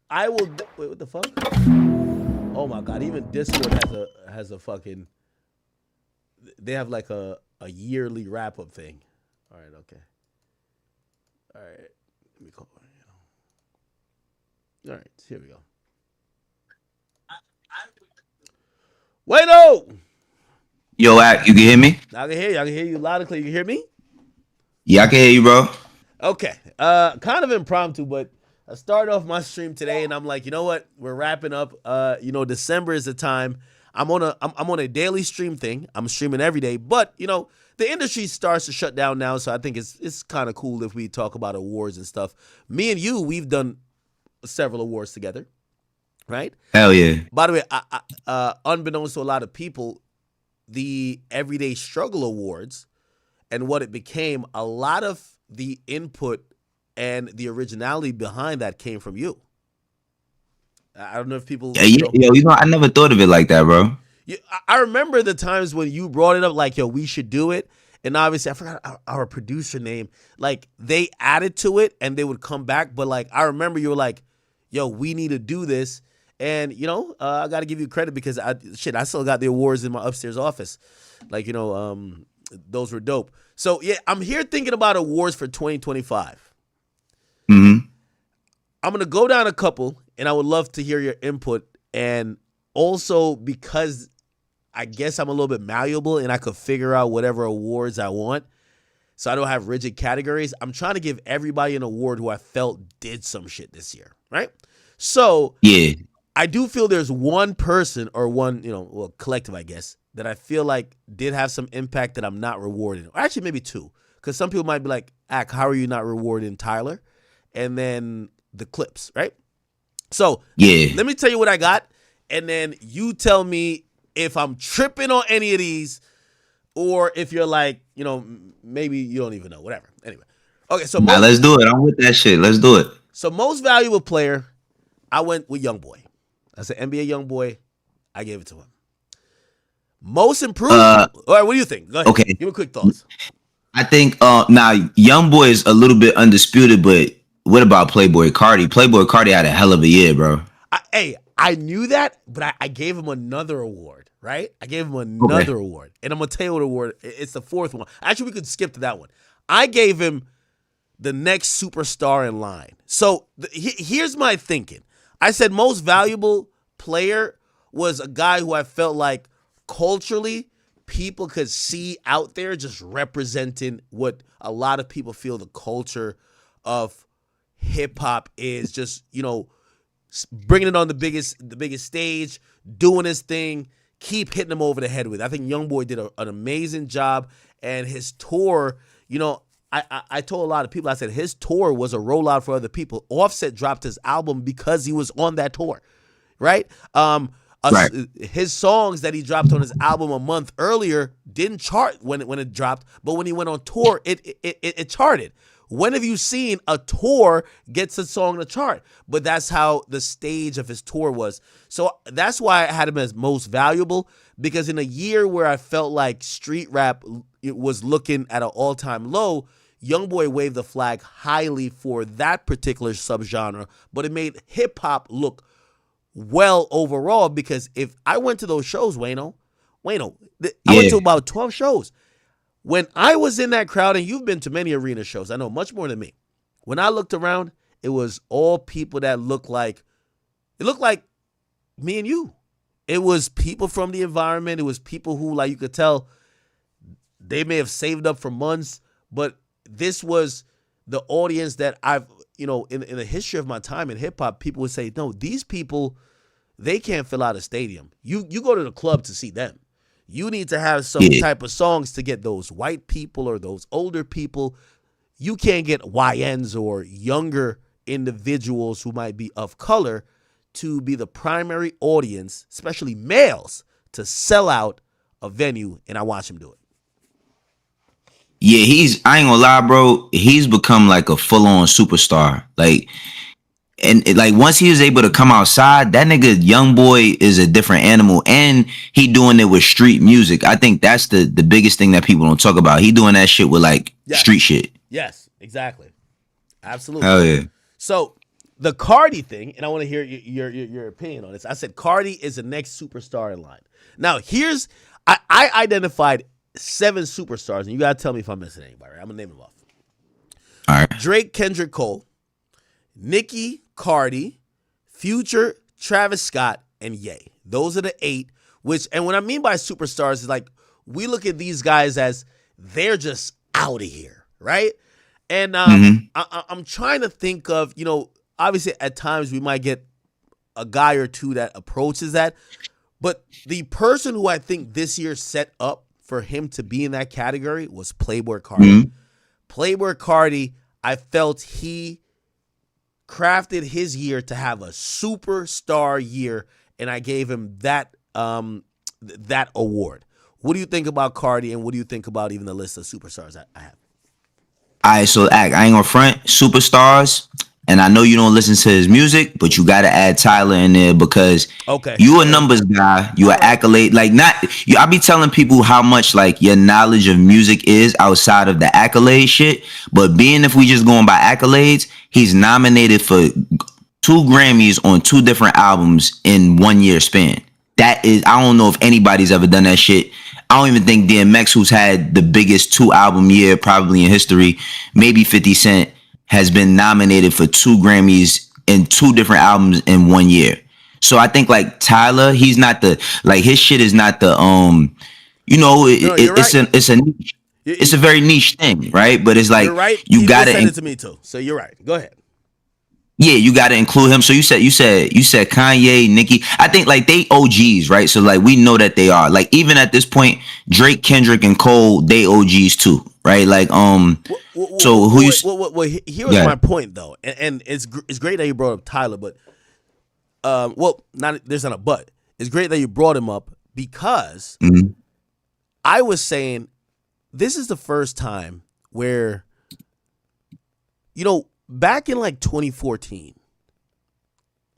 I will. Wait, what the fuck? Oh my god! Even Discord has a fucking. They have like a yearly wrap up thing. All right. Okay. All right. Let me call. All right. Here we go. Wait, Yo, Ack, you can hear me? I can hear you. I can hear you loud and clear. You can hear me? Yeah, I can hear you, bro. Okay. Kind of impromptu, but I started off my stream today, and I'm like, you know what? We're wrapping up. December is the time. I'm on a daily stream thing. I'm streaming every day, but the industry starts to shut down now, so I think it's kind of cool if we talk about awards and stuff. Me and you, we've done several awards together. Right? Hell yeah. By the way, unbeknownst to a lot of people, the Everyday Struggle Awards and what it became, a lot of the input and the originality behind that came from you. I don't know if people... I never thought of it like that, bro. I remember the times when you brought it up like, yo, we should do it. And obviously, I forgot our producer name. Like, they added to it and they would come back. But, like, I remember you were like, yo, we need to do this. And, I got to give you credit because I still got the awards in my upstairs office. Like, those were dope. So, yeah, I'm here thinking about awards for 2025. Mm-hmm. I'm going to go down a couple, and I would love to hear your input. And also because I guess I'm a little bit malleable and I could figure out whatever awards I want. So I don't have rigid categories. I'm trying to give everybody an award who I felt did some shit this year, right? So, yeah. I do feel there's one person or one, collective, I guess, that I feel like did have some impact that I'm not rewarding. Or actually, maybe two. Because some people might be like, Ack, how are you not rewarding Tyler? And then the Clips, right? So, yeah. Let me tell you what I got. And then you tell me if I'm tripping on any of these or if you're like, maybe you don't even know. Whatever. Anyway. Okay, so let's do it. I'm with that shit. Let's do it. So most valuable player, I went with Youngboy. I said NBA Youngboy. I gave it to him. Most improved. All right, what do you think? Go ahead. Okay. Give me quick thoughts. I think now Youngboy is a little bit undisputed, but what about Playboy Cardi? Playboy Cardi had a hell of a year, bro. I knew that, but I gave him another award, right? I gave him another award. And I'm going to tell you what award. It's the fourth one. Actually, we could skip to that one. I gave him the next superstar in line. So here's my thinking. I said most valuable player was a guy who I felt like culturally people could see out there just representing what a lot of people feel the culture of hip hop is, just, bringing it on the biggest stage, doing his thing, keep hitting him over the head with it. I think Youngboy did an amazing job, and his tour, I told a lot of people, I said his tour was a rollout for other people. Offset dropped his album because he was on that tour. right? Right. His songs that he dropped on his album a month earlier didn't chart when it dropped, but when he went on tour, it charted. When have you seen a tour gets a song to chart? But that's how the stage of his tour was. So that's why I had him as most valuable, because in a year where I felt like street rap was looking at an all-time low, YoungBoy waved the flag highly for that particular subgenre, but it made hip-hop look well overall, because if I went to those shows, Wayno, I went to about 12 shows. When I was in that crowd, and you've been to many arena shows, I know much more than me. When I looked around, it was all people that looked like me and you. It was people from the environment. It was people who, like, you could tell they may have saved up for months, but this was the audience that I've, in the history of my time in hip hop, people would say, no, these people, they can't fill out a stadium. You go to the club to see them. You need to have some type of songs to get those white people or those older people. You can't get YNs or younger individuals who might be of color to be the primary audience, especially males, to sell out a venue, and I watch him do it. Yeah, I ain't gonna lie, bro. He's become like a full-on superstar. Like once he was able to come outside, that nigga YoungBoy is a different animal, and he doing it with street music. I think that's the biggest thing that people don't talk about. He doing that shit with street shit. Yes, exactly, absolutely. Hell yeah. So the Cardi thing, and I want to hear your opinion on this. I said Cardi is the next superstar in line. Now I identified 7 superstars, and you gotta tell me if I'm missing anybody. Right? I'm gonna name them off. All right. Drake, Kendrick Cole, Nicki, Cardi, Future, Travis Scott, and Ye. Those are the 8. And what I mean by superstars is, like, we look at these guys as they're just out of here, right? And I'm trying to think of, obviously at times we might get a guy or two that approaches that, but the person who I think this year set up for him to be in that category was Playboi Carti. Playboi Carti, I felt he crafted his year to have a superstar year, and I gave him that award. What do you think about Cardi, and what do you think about even the list of superstars I have? All right, so I ain't gonna front superstars, and I know you don't listen to his music, but you gotta add Tyler in there because you a numbers guy, you an accolade. I be telling people how much your knowledge of music is outside of the accolade shit. But if we just going by accolades, he's nominated for 2 Grammys on 2 different albums in 1 year span. That is, I don't know if anybody's ever done that shit. I don't even think DMX, who's had the biggest 2-album year probably in history, maybe 50 Cent, has been nominated for 2 Grammys in 2 different albums in 1 year. So I think Tyler, he's not his shit is not the it's a niche. It's a very niche thing, right? But it's you're right. You gotta send it to me too. So you're right. Go ahead. Yeah, you got to include him. So you said Kanye, Nicki. I think they OGs, right? So we know that they are. Even at this point, Drake, Kendrick, and Cole, they OGs too, right? So who you? Well, here was my point though, and it's great that you brought up Tyler, but there's not a but. It's great that you brought him up because I was saying this is the first time where back in 2014,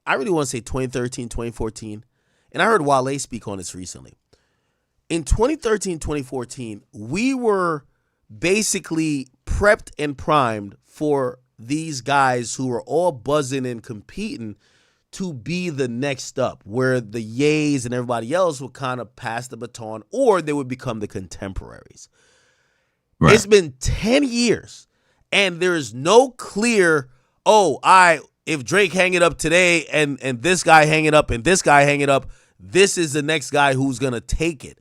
I really want to say 2013, 2014, and I heard Wale speak on this recently. In 2013, 2014, we were basically prepped and primed for these guys who were all buzzing and competing to be the next up, where the Ye's and everybody else would kind of pass the baton, or they would become the contemporaries. Right. It's been 10 years. And there is no clear, if Drake hang it up today and this guy hang it up and this guy hang it up, this is the next guy who's going to take it.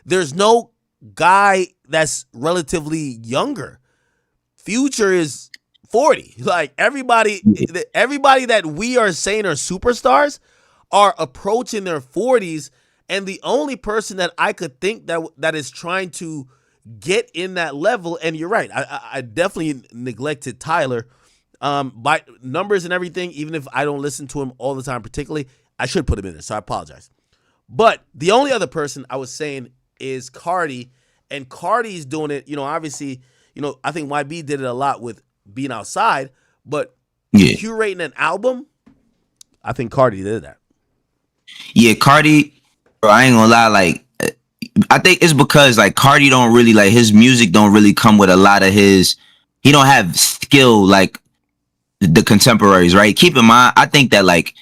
There's no guy that's relatively younger. Future is 40. Everybody that we are saying are superstars are approaching their 40s. And the only person that I could think that is trying to get in that level, and you're right, I definitely neglected Tyler by numbers and everything. Even if I don't listen to him all the time particularly, I should put him in there, so I apologize. But the only other person I was saying is Cardi, and Cardi's doing it, obviously, I think YB did it a lot with Being Outside, but curating an album, I think Cardi did that. Yeah, Cardi, bro, I ain't gonna lie, like, I think it's because, like, Cardi don't really, like, his music don't really come with a lot of he don't have skill like the contemporaries, right? Keep in mind, I think that, like,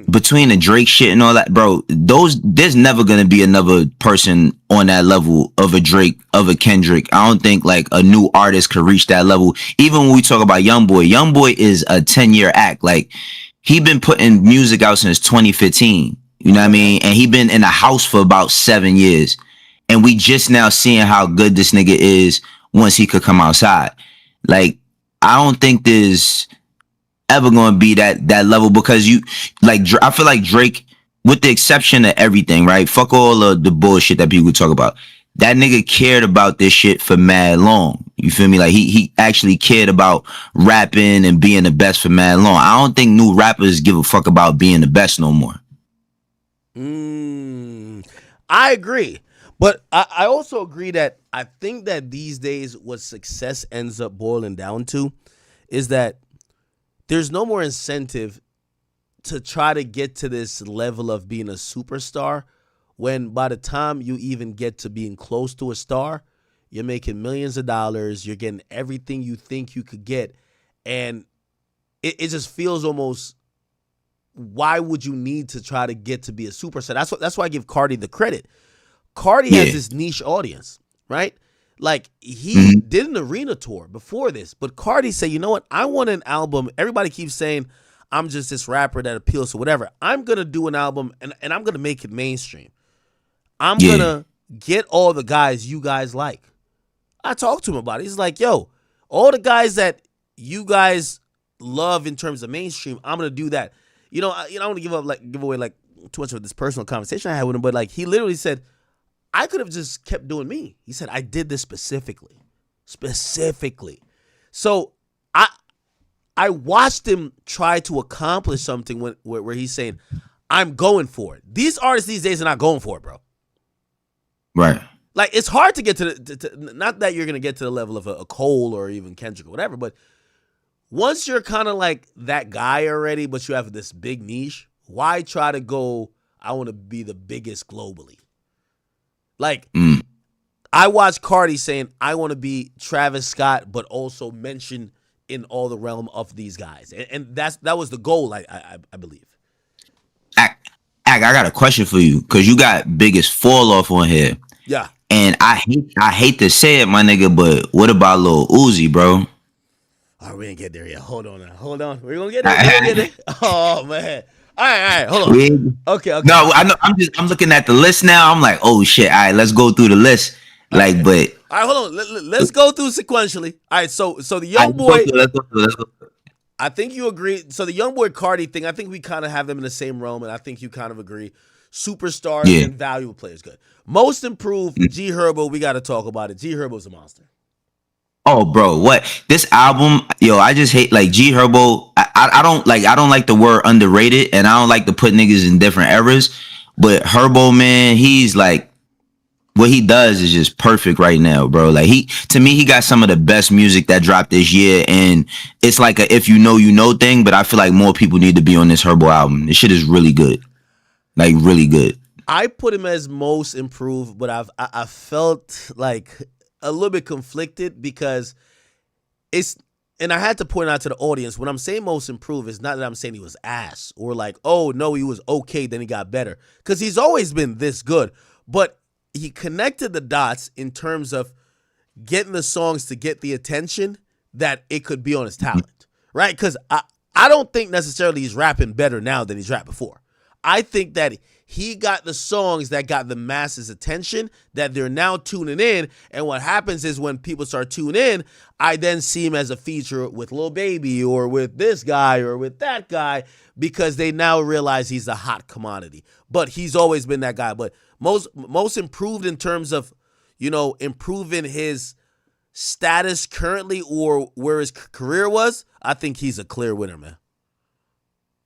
between the Drake shit and all that, bro, there's never gonna be another person on that level of a Drake, of a Kendrick. I don't think, like, a new artist could reach that level. Even when we talk about Youngboy is a 10-year act. Like, he been putting music out since 2015. You know what I mean? And he been in the house for about 7 years. And we just now seeing how good this nigga is once he could come outside. Like, I don't think there's ever going to be that level, because I feel like Drake, with the exception of everything, right? Fuck all of the bullshit that people talk about. That nigga cared about this shit for mad long. You feel me? Like, he actually cared about rapping and being the best for mad long. I don't think new rappers give a fuck about being the best no more. I agree. But I also agree that I think that these days what success ends up boiling down to is that there's no more incentive to try to get to this level of being a superstar, when by the time you even get to being close to a star, you're making millions of dollars, you're getting everything you think you could get, and it just feels almost, why would you need to try to get to be a superstar? That's why I give Cardi the credit. Cardi has this niche audience, right? Like, he did an arena tour before this, but Cardi said, you know what? I want an album. Everybody keeps saying I'm just this rapper that appeals to whatever. I'm going to do an album, and I'm going to make it mainstream. I'm going to get all the guys you guys like. I talked to him about it. He's like, yo, all the guys that you guys love in terms of mainstream, I'm going to do that. I don't want to give away like too much of this personal conversation I had with him, but like, he literally said, I could have just kept doing me. He said, I did this specifically. So I watched him try to accomplish something where he's saying, I'm going for it. These artists these days are not going for it, bro. Right. Like, it's hard to get to not that you're going to get to the level of a Cole or even Kendrick or whatever, but once you're kind of like that guy already, but you have this big niche, why try to go, I want to be the biggest globally? Like, I watched Cardi saying, I want to be Travis Scott, but also mention in all the realm of these guys. And that was the goal, I believe. I got a question for you, because you got biggest fall off on here. Yeah. And I hate to say it, my nigga, but what about Lil Uzi, bro? Oh, we ain't get there yet. Hold on. We're going to get there. Oh, man. All right. Hold on. Okay. No, I know. I'm looking at the list now. I'm like, oh shit. All right, let's go through the list. Like, okay. But all right, hold on. Let's go through sequentially. All right. So the young boy. Let's go through. I think you agree. So the young boy Cardi thing, I think we kind of have them in the same realm, and I think you kind of agree. Superstars and valuable players, good. Most improved, G Herbo. We got to talk about it. G Herbo's a monster. Oh, bro, what this album? Yo, I just hate, like, G Herbo. I don't like the word underrated, and I don't like to put niggas in different eras. But Herbo, man, he's like, what he does is just perfect right now, bro. Like, to me, he got some of the best music that dropped this year, and it's like a if you know thing. But I feel like more people need to be on this Herbo album. This shit is really good, like really good. I put him as most improved, but I felt like a little bit conflicted, because and I had to point out to the audience, when I'm saying most improved, it's not that I'm saying he was ass or like, oh no, he was okay, then he got better, because he's always been this good, but he connected the dots in terms of getting the songs to get the attention that it could be on his talent, right? Because I don't think necessarily he's rapping better now than he's rapped before. I think that he got the songs that got the masses' attention, that they're now tuning in. And what happens is, when people start tuning in, I then see him as a feature with Lil Baby or with this guy or with that guy, because they now realize he's a hot commodity. But he's always been that guy. But most improved in terms of, improving his status currently or where his career was, I think he's a clear winner, man.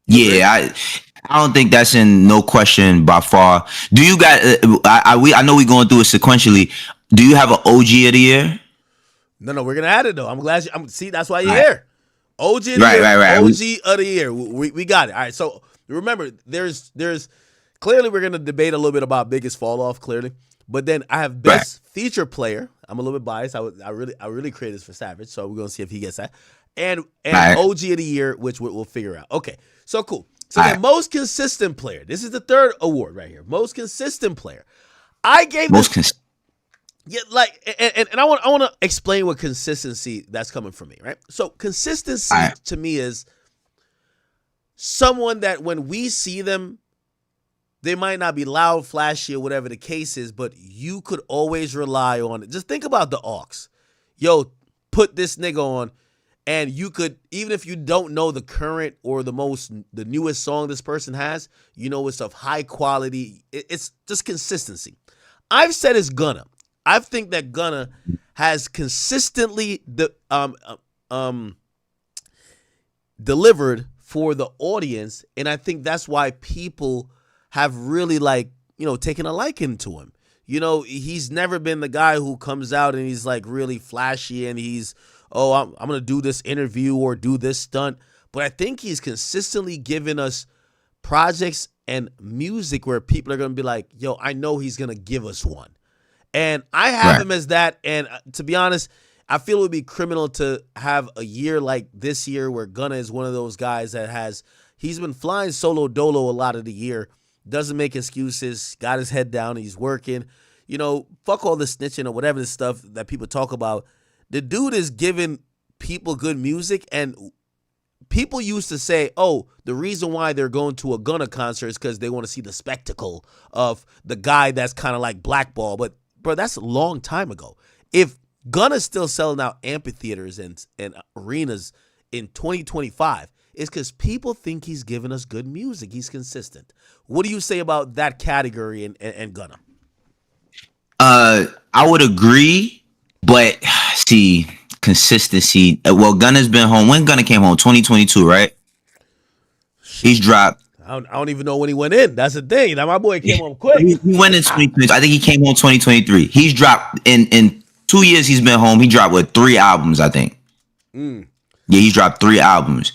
Yeah, I don't think that's in no question by far. Do you got? I know we going through it sequentially. Do you have an OG of the year? No, we're gonna add it though. I'm glad you. See, that's why you're here. OG of the year. Right. OG of the year. We got it. All right. So remember, there's clearly we're gonna debate a little bit about biggest fall off. Clearly, but then I have best feature player. I'm a little bit biased. I really created this for Savage, so we're gonna see if he gets that. And OG of the year, which we'll figure out. Okay. So cool. So the most consistent player. This is the third award right here. Most consistent player. I gave this. Yeah, like, and I want to explain what consistency that's coming from me, right? So consistency to me is someone that when we see them, they might not be loud, flashy, or whatever the case is, but you could always rely on it. Just think about the aux. Yo, put this nigga on, and you could, even if you don't know the current or the newest song this person has, you know it's of high quality. It's just consistency. I've said it's Gunna. I think that Gunna has consistently delivered for the audience, and I think that's why people have really taken a liking to him. He's never been the guy who comes out and he's like really flashy and he's, I'm going to do this interview or do this stunt. But I think he's consistently given us projects and music where people are going to be like, yo, I know he's going to give us one. And I have him as that. And to be honest, I feel it would be criminal to have a year like this year where Gunna is one of those guys that he's been flying solo dolo a lot of the year, doesn't make excuses, got his head down, he's working. Fuck all the snitching or whatever the stuff that people talk about. The dude is giving people good music, and people used to say, oh, the reason why they're going to a Gunna concert is because they want to see the spectacle of the guy that's kind of like blackball. But bro, that's a long time ago. If Gunna's still selling out amphitheaters and arenas in 2025, it's because people think he's giving us good music. He's consistent. What do you say about that category and Gunna? I would agree, but see, consistency. Well, Gunna's been home. When Gunna came home? 2022, right? He's dropped. I don't even know when he went in. That's the thing. Now my boy came home quick. He went in 2022. I think he came home 2023. He's dropped in 2 years. He's been home. He dropped 3 albums, I think. Yeah, he's dropped 3 albums.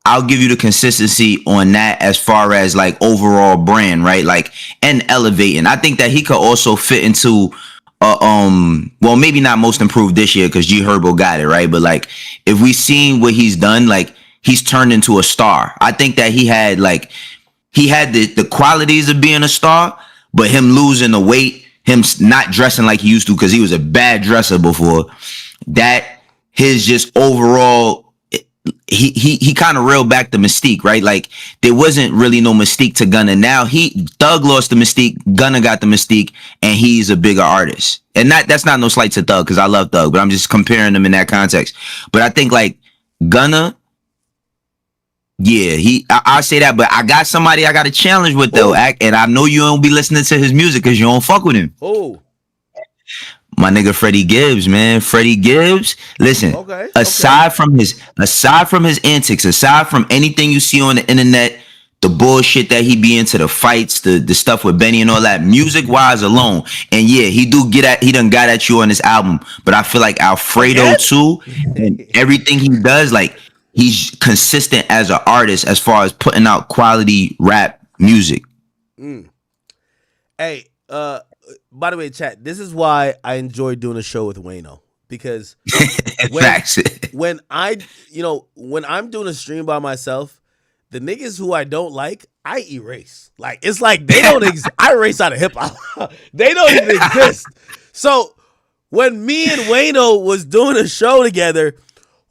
I'll give you the consistency on that as far as like overall brand, right? Like, and elevating. I think that he could also fit into well, maybe not most improved this year because G Herbo got it, right? But like, if we seen what he's done, like he's turned into a star. I think that he had the qualities of being a star, but him losing the weight, him not dressing like he used to because he was a bad dresser before, that his just overall, he kind of reeled back the mystique, right? Like there wasn't really no mystique to Gunna. Now Thug lost the mystique, Gunna got the mystique, and he's a bigger artist. And that's not no slight to Thug because I love Thug, but I'm just comparing them in that context. But I think like Gunna, yeah, I say that, but I got somebody I got a challenge with though, and I know you don't be listening to his music because you don't fuck with him. My nigga Freddie Gibbs, man. Freddie Gibbs. Listen, aside from his antics, aside from anything you see on the internet, the bullshit that he be into, the fights, the stuff with Benny and all that, music wise alone. And yeah, he done got at you on this album. But I feel like Alfredo too, and everything he does, like he's consistent as an artist as far as putting out quality rap music. Hey, by the way, chat, this is why I enjoy doing a show with Wayno, because when I'm doing a stream by myself, the niggas who I don't like, I erase. Like it's like they don't I erase out of hip hop. They don't even exist. So when me and Wayno was doing a show together,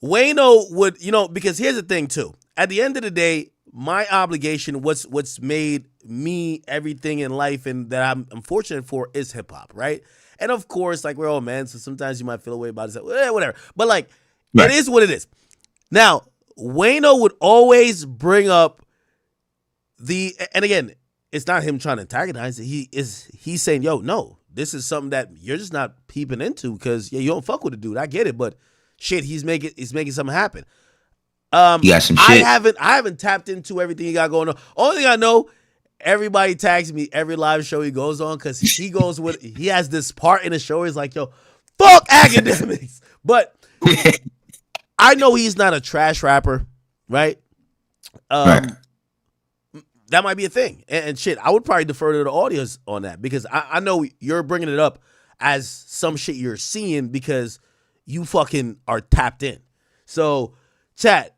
Wayno would, because here's the thing too. At the end of the day, my obligation, what's made me everything in life and that I'm fortunate for is hip hop, right? And of course, like we're all men, so sometimes you might feel a way about it, whatever. But like, It is what it is. Now, Wayno would always bring up and again, it's not him trying to antagonize it. He's saying, yo, no, this is something that you're just not peeping into because you don't fuck with the dude. I get it, but shit, he's making something happen. You got some shit. I haven't tapped into everything he got going on. Only thing I know, everybody tags me every live show he goes on because he has this part in the show. He's like, yo, fuck academics. But I know he's not a trash rapper, right? Right. That might be a thing. And shit, I would probably defer to the audience on that because I know you're bringing it up as some shit you're seeing because you fucking are tapped in. So, chat.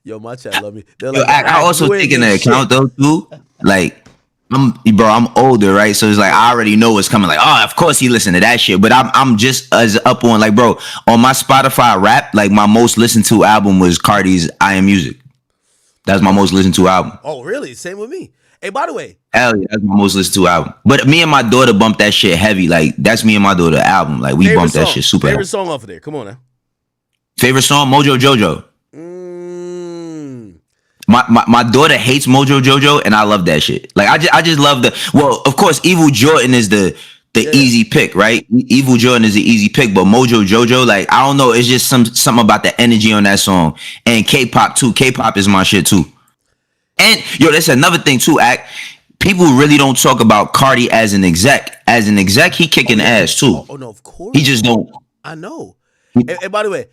Yo, my chat love me. They're like, I also take into account though too, like I'm older, right? So it's like I already know what's coming. Like, oh, of course he listened to that shit. But I'm just as up on like, bro, on my Spotify rap, like my most listened to album was Cardi's I Am Music. That's my most listened to album. Oh, really? Same with me. Hey, by the way. Hell yeah, that's my most listened to album. But me and my daughter bumped that shit heavy. Like, that's me and my daughter album. Like, we bumped that shit super heavy. Favorite song off of there? Come on now. Favorite song? Mojo Jojo. My daughter hates Mojo Jojo, and I love that shit. Like, I just love well, of course, Evil Jordan is the easy pick, right? Evil Jordan is the easy pick, but Mojo Jojo, like, I don't know, it's just something about the energy on that song. And K-pop too. K-pop is my shit too. And yo, that's another thing too, Act. People really don't talk about Cardi as an exec. As an exec, he kicking ass too. Oh no, of course. He just don't. I know. And by the way,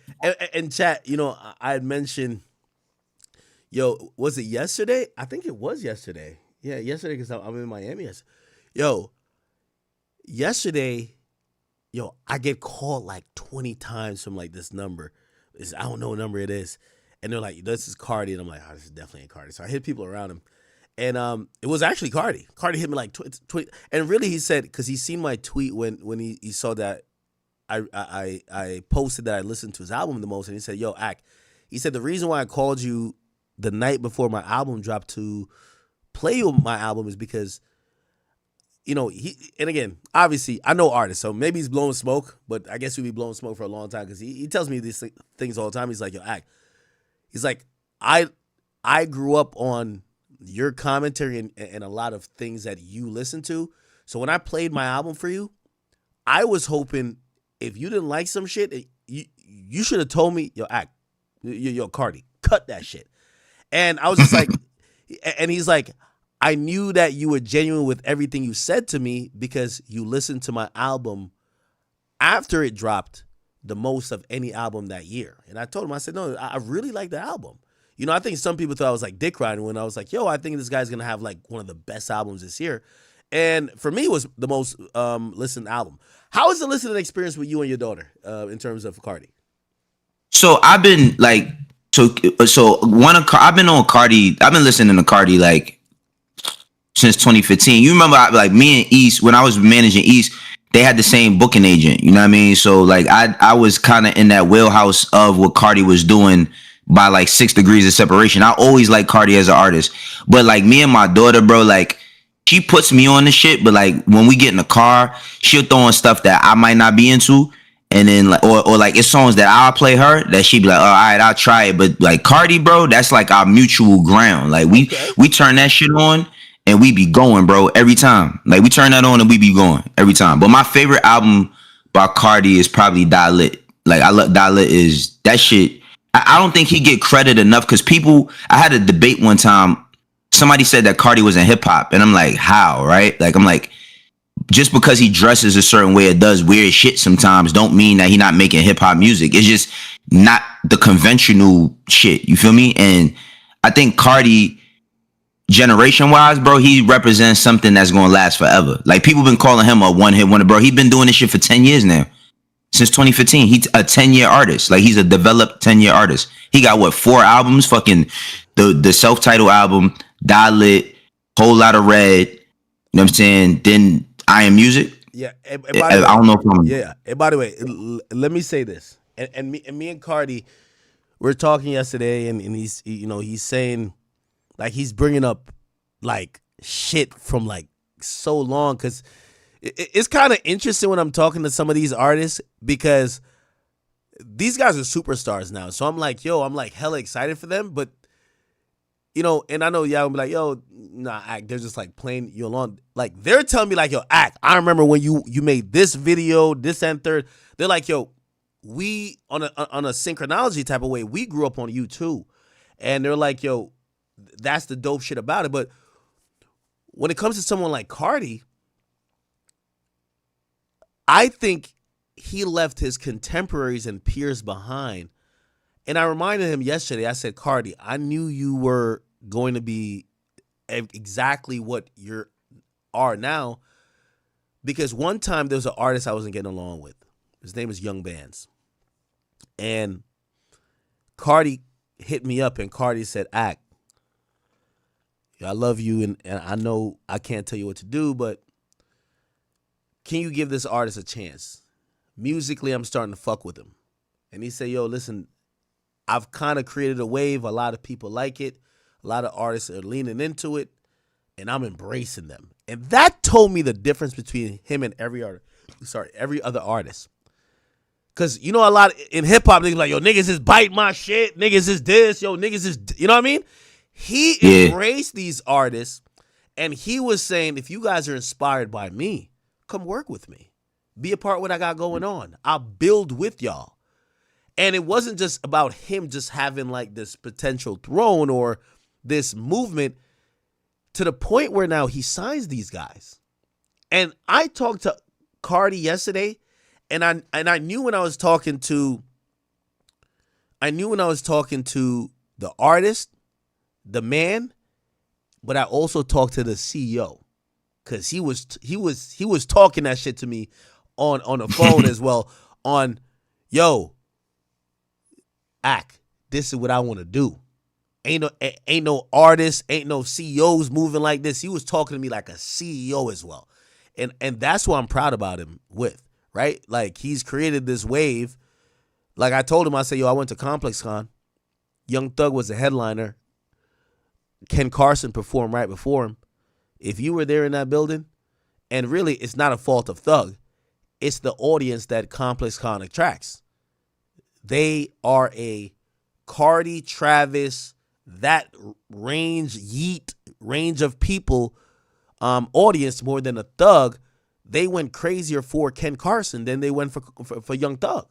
in chat, you know, I had mentioned, yo, was it yesterday? I think it was yesterday. Yeah, yesterday because I'm in Miami. Yo, yesterday, I get called like 20 times from like this number. I don't know what number it is. And they're like, this is Cardi. And I'm like, oh, this is definitely ain't Cardi. So I hit people around him. And it was actually Cardi. Cardi hit me like tweet. And really he said, because he seen my tweet when he saw that I posted that I listened to his album the most. And he said, yo, Ack. He said, the reason why I called you the night before my album dropped to play my album is because, you know, and again, obviously, I know artists, so maybe he's blowing smoke, but I guess he'll be blowing smoke for a long time because he tells me these things all the time. He's like, yo, Ack. He's like, I grew up on your commentary and a lot of things that you listen to. So when I played my album for you, I was hoping if you didn't like some shit, you should have told me, yo, Act, yo, Cardi, cut that shit. And I was just like, and he's like, I knew that you were genuine with everything you said to me because you listened to my album after it dropped the most of any album that year. And I told him, I said, no, I really like the album. You know, I think some people thought I was like dick riding when I was like, yo, I think this guy's going to have like one of the best albums this year. And for me, it was the most listened album. How is the listening experience with you and your daughter in terms of Cardi? So I've been like, I've been on Cardi. I've been listening to Cardi like since 2015. You remember like me and East, when I was managing East, they had the same booking agent, you know what I mean? So like I was kind of in that wheelhouse of what Cardi was doing by like 6 degrees of separation. I always liked Cardi as an artist. But like me and my daughter, bro, like she puts me on the shit, but like when we get in the car, she'll throw on stuff that I might not be into. And then like or like it's songs that I'll play her that she'd be like, oh, all right, I'll try it. But like Cardi, bro, that's like our mutual ground. Like we turn that shit on. And we be going, bro, every time. Like, we turn that on and we be going every time. But my favorite album by Cardi is probably Die Lit. Like, I love Die Lit is that shit. I don't think he get credit enough because I had a debate one time. Somebody said that Cardi was in hip hop. And I'm like, how, right? Like, I'm like, just because he dresses a certain way or does weird shit sometimes don't mean that he not making hip hop music. It's just not the conventional shit. You feel me? And I think Cardi, generation wise, bro, he represents something that's gonna last forever. Like people been calling him a one-hit wonder, bro. He been doing this shit for 10 years now. Since 2015. He's a 10-year artist. Like he's a developed 10-year artist. He got what, 4 albums? Fucking the self-titled album, Die Lit, Whole Lot of Red, you know what I'm saying? Then I Am Music. Yeah. And I don't know if I'm... Yeah. And by the way, let me say this. And me and Cardi, we were talking yesterday and he's, you know, he's saying, like, he's bringing up, like, shit from, like, so long. Because it's kind of interesting when I'm talking to some of these artists because these guys are superstars now. So I'm like, yo, I'm, like, hella excited for them. But, you know, and I know y'all will be like, yo, nah, Act, they're just, like, playing you along. Like, they're telling me, like, yo, Act, I remember when you made this video, this and third. They're like, yo, we on a synchronology type of way, we grew up on you too. And they're like, yo, that's the dope shit about it. But when it comes to someone like Cardi, I think he left his contemporaries and peers behind. And I reminded him yesterday, I said, Cardi, I knew you were going to be exactly what you are now, because one time there was an artist I wasn't getting along with. His name is Young Bands. And Cardi hit me up, and Cardi said, Act, I love you, and I know I can't tell you what to do, but can you give this artist a chance? Musically, I'm starting to fuck with him. And he said, yo, listen, I've kind of created a wave. A lot of people like it. A lot of artists are leaning into it, and I'm embracing them. And that told me the difference between him and every other artist. Because, you know, a lot in hip-hop, niggas like, yo, niggas is biting my shit. Niggas is this. Yo, niggas is, you know what I mean? He embraced these artists, and he was saying, if you guys are inspired by me, come work with me. Be a part of what I got going on. I'll build with y'all. And it wasn't just about him just having like this potential throne or this movement, to the point where now he signs these guys. And I talked to Cardi yesterday, and I knew when I was talking to the artist, the man, but I also talked to the CEO, because he was talking that shit to me on the phone as well. On, yo, Act, this is what I want to do. Ain't no artists, ain't no CEOs moving like this. He was talking to me like a CEO as well. And that's what I'm proud about him with, right? Like, he's created this wave. Like I told him, I said, yo, I went to Complex Con. Young Thug was the headliner. Ken Carson performed right before him. If you were there in that building, and really it's not a fault of Thug, it's the audience that Complex Con attracts. They are a Cardi, Travis, that range of people audience more than a Thug. They went crazier for Ken Carson than they went for Young Thug.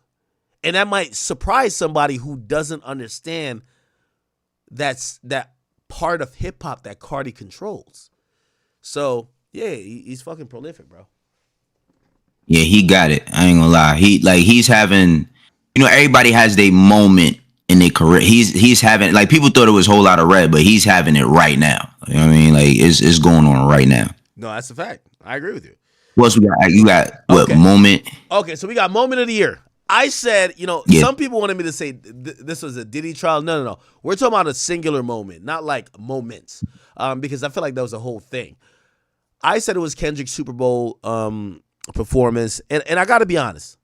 And that might surprise somebody who doesn't understand that part of hip hop that Cardi controls. So yeah, he's fucking prolific, bro. Yeah, he got it. I ain't gonna lie. He's having, you know, everybody has their moment in their career. He's having, like, people thought it was a whole lot of red, but he's having it right now. You know what I mean? Like, it's going on right now. No, that's a fact. I agree with you. What else we got? You got what, okay. Moment? Okay, so we got moment of the year. I said, you know, some people wanted me to say this was a Diddy trial. No. We're talking about a singular moment, not like moments, because I feel like that was a whole thing. I said it was Kendrick's Super Bowl performance, and I got to be honest.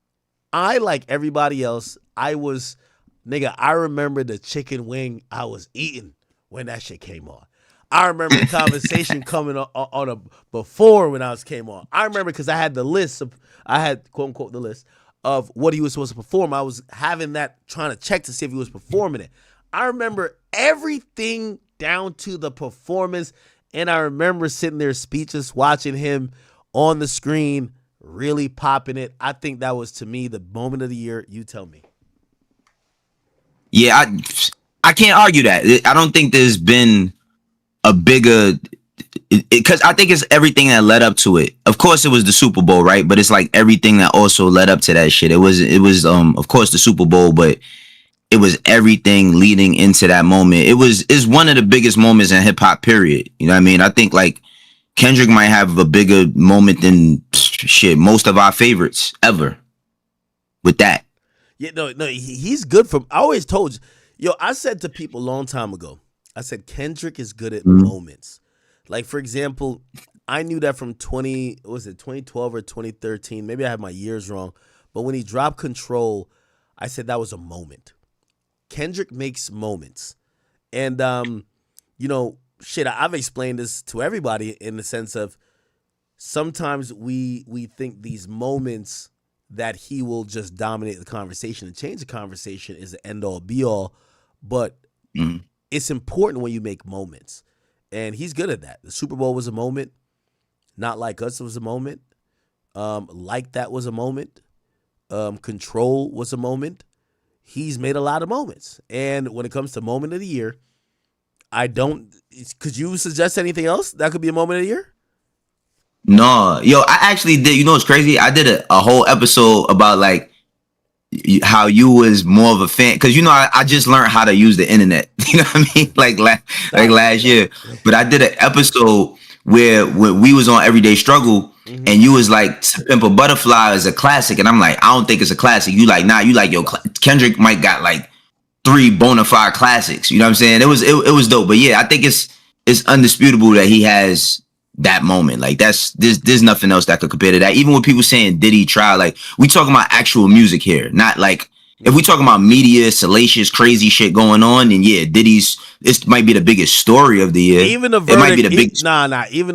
I, like everybody else, I remember the chicken wing I was eating when that shit came on. I remember the conversation coming on before when came on. I remember because I had the list quote unquote the list of what he was supposed to perform. I was having that, trying to check to see if he was performing it. I remember everything down to the performance, and I remember sitting there speechless, watching him on the screen, really popping it. I think that was, to me, the moment of the year. You tell me. Yeah, I can't argue that. I don't think there's been a bigger, because I think it's everything that led up to it. Of course, it was the Super Bowl, right? But it's like everything that also led up to that shit. It was of course the Super Bowl, but it was everything leading into that moment. It's one of the biggest moments in hip hop, period. You know what I mean? I think like Kendrick might have a bigger moment than most of our favorites ever with that. Yeah, no, he's good from. I always told you, yo, I said to people a long time ago, I said Kendrick is good at moments. Like, for example, I knew that from 2012 or 2013. Maybe I have my years wrong, but when he dropped Control, I said that was a moment. Kendrick makes moments, and you know, shit. I've explained this to everybody in the sense of sometimes we think these moments that he will just dominate the conversation and change the conversation is the end all be all, but it's important when you make moments, and he's good at that. The Super Bowl was a moment. Not Like Us was a moment. Like That was a moment. Control was a moment. He's made a lot of moments. And when it comes to moment of the year, could you suggest anything else that could be a moment of the year? No, yo, I actually did. You know what's crazy? I did a whole episode about like how you was more of a fan, because I just learned how to use the internet. You know what I mean? Like last year, but I did an episode where we was on Everyday Struggle, and you was like, "To Pimp a Butterfly is a classic," and I'm like, "I don't think it's a classic." You like, nah, you like, yo, Kendrick might got like 3 bona fide classics. You know what I'm saying? It was dope. But yeah, I think it's undisputable that he has that moment. Like there's nothing else that could compare to that. Even with people saying Diddy try, like we talking about actual music here, not like if we talking about media, salacious, crazy shit going on, then yeah, it might be the biggest story of the year. Even the verdict, it might be the biggest. Even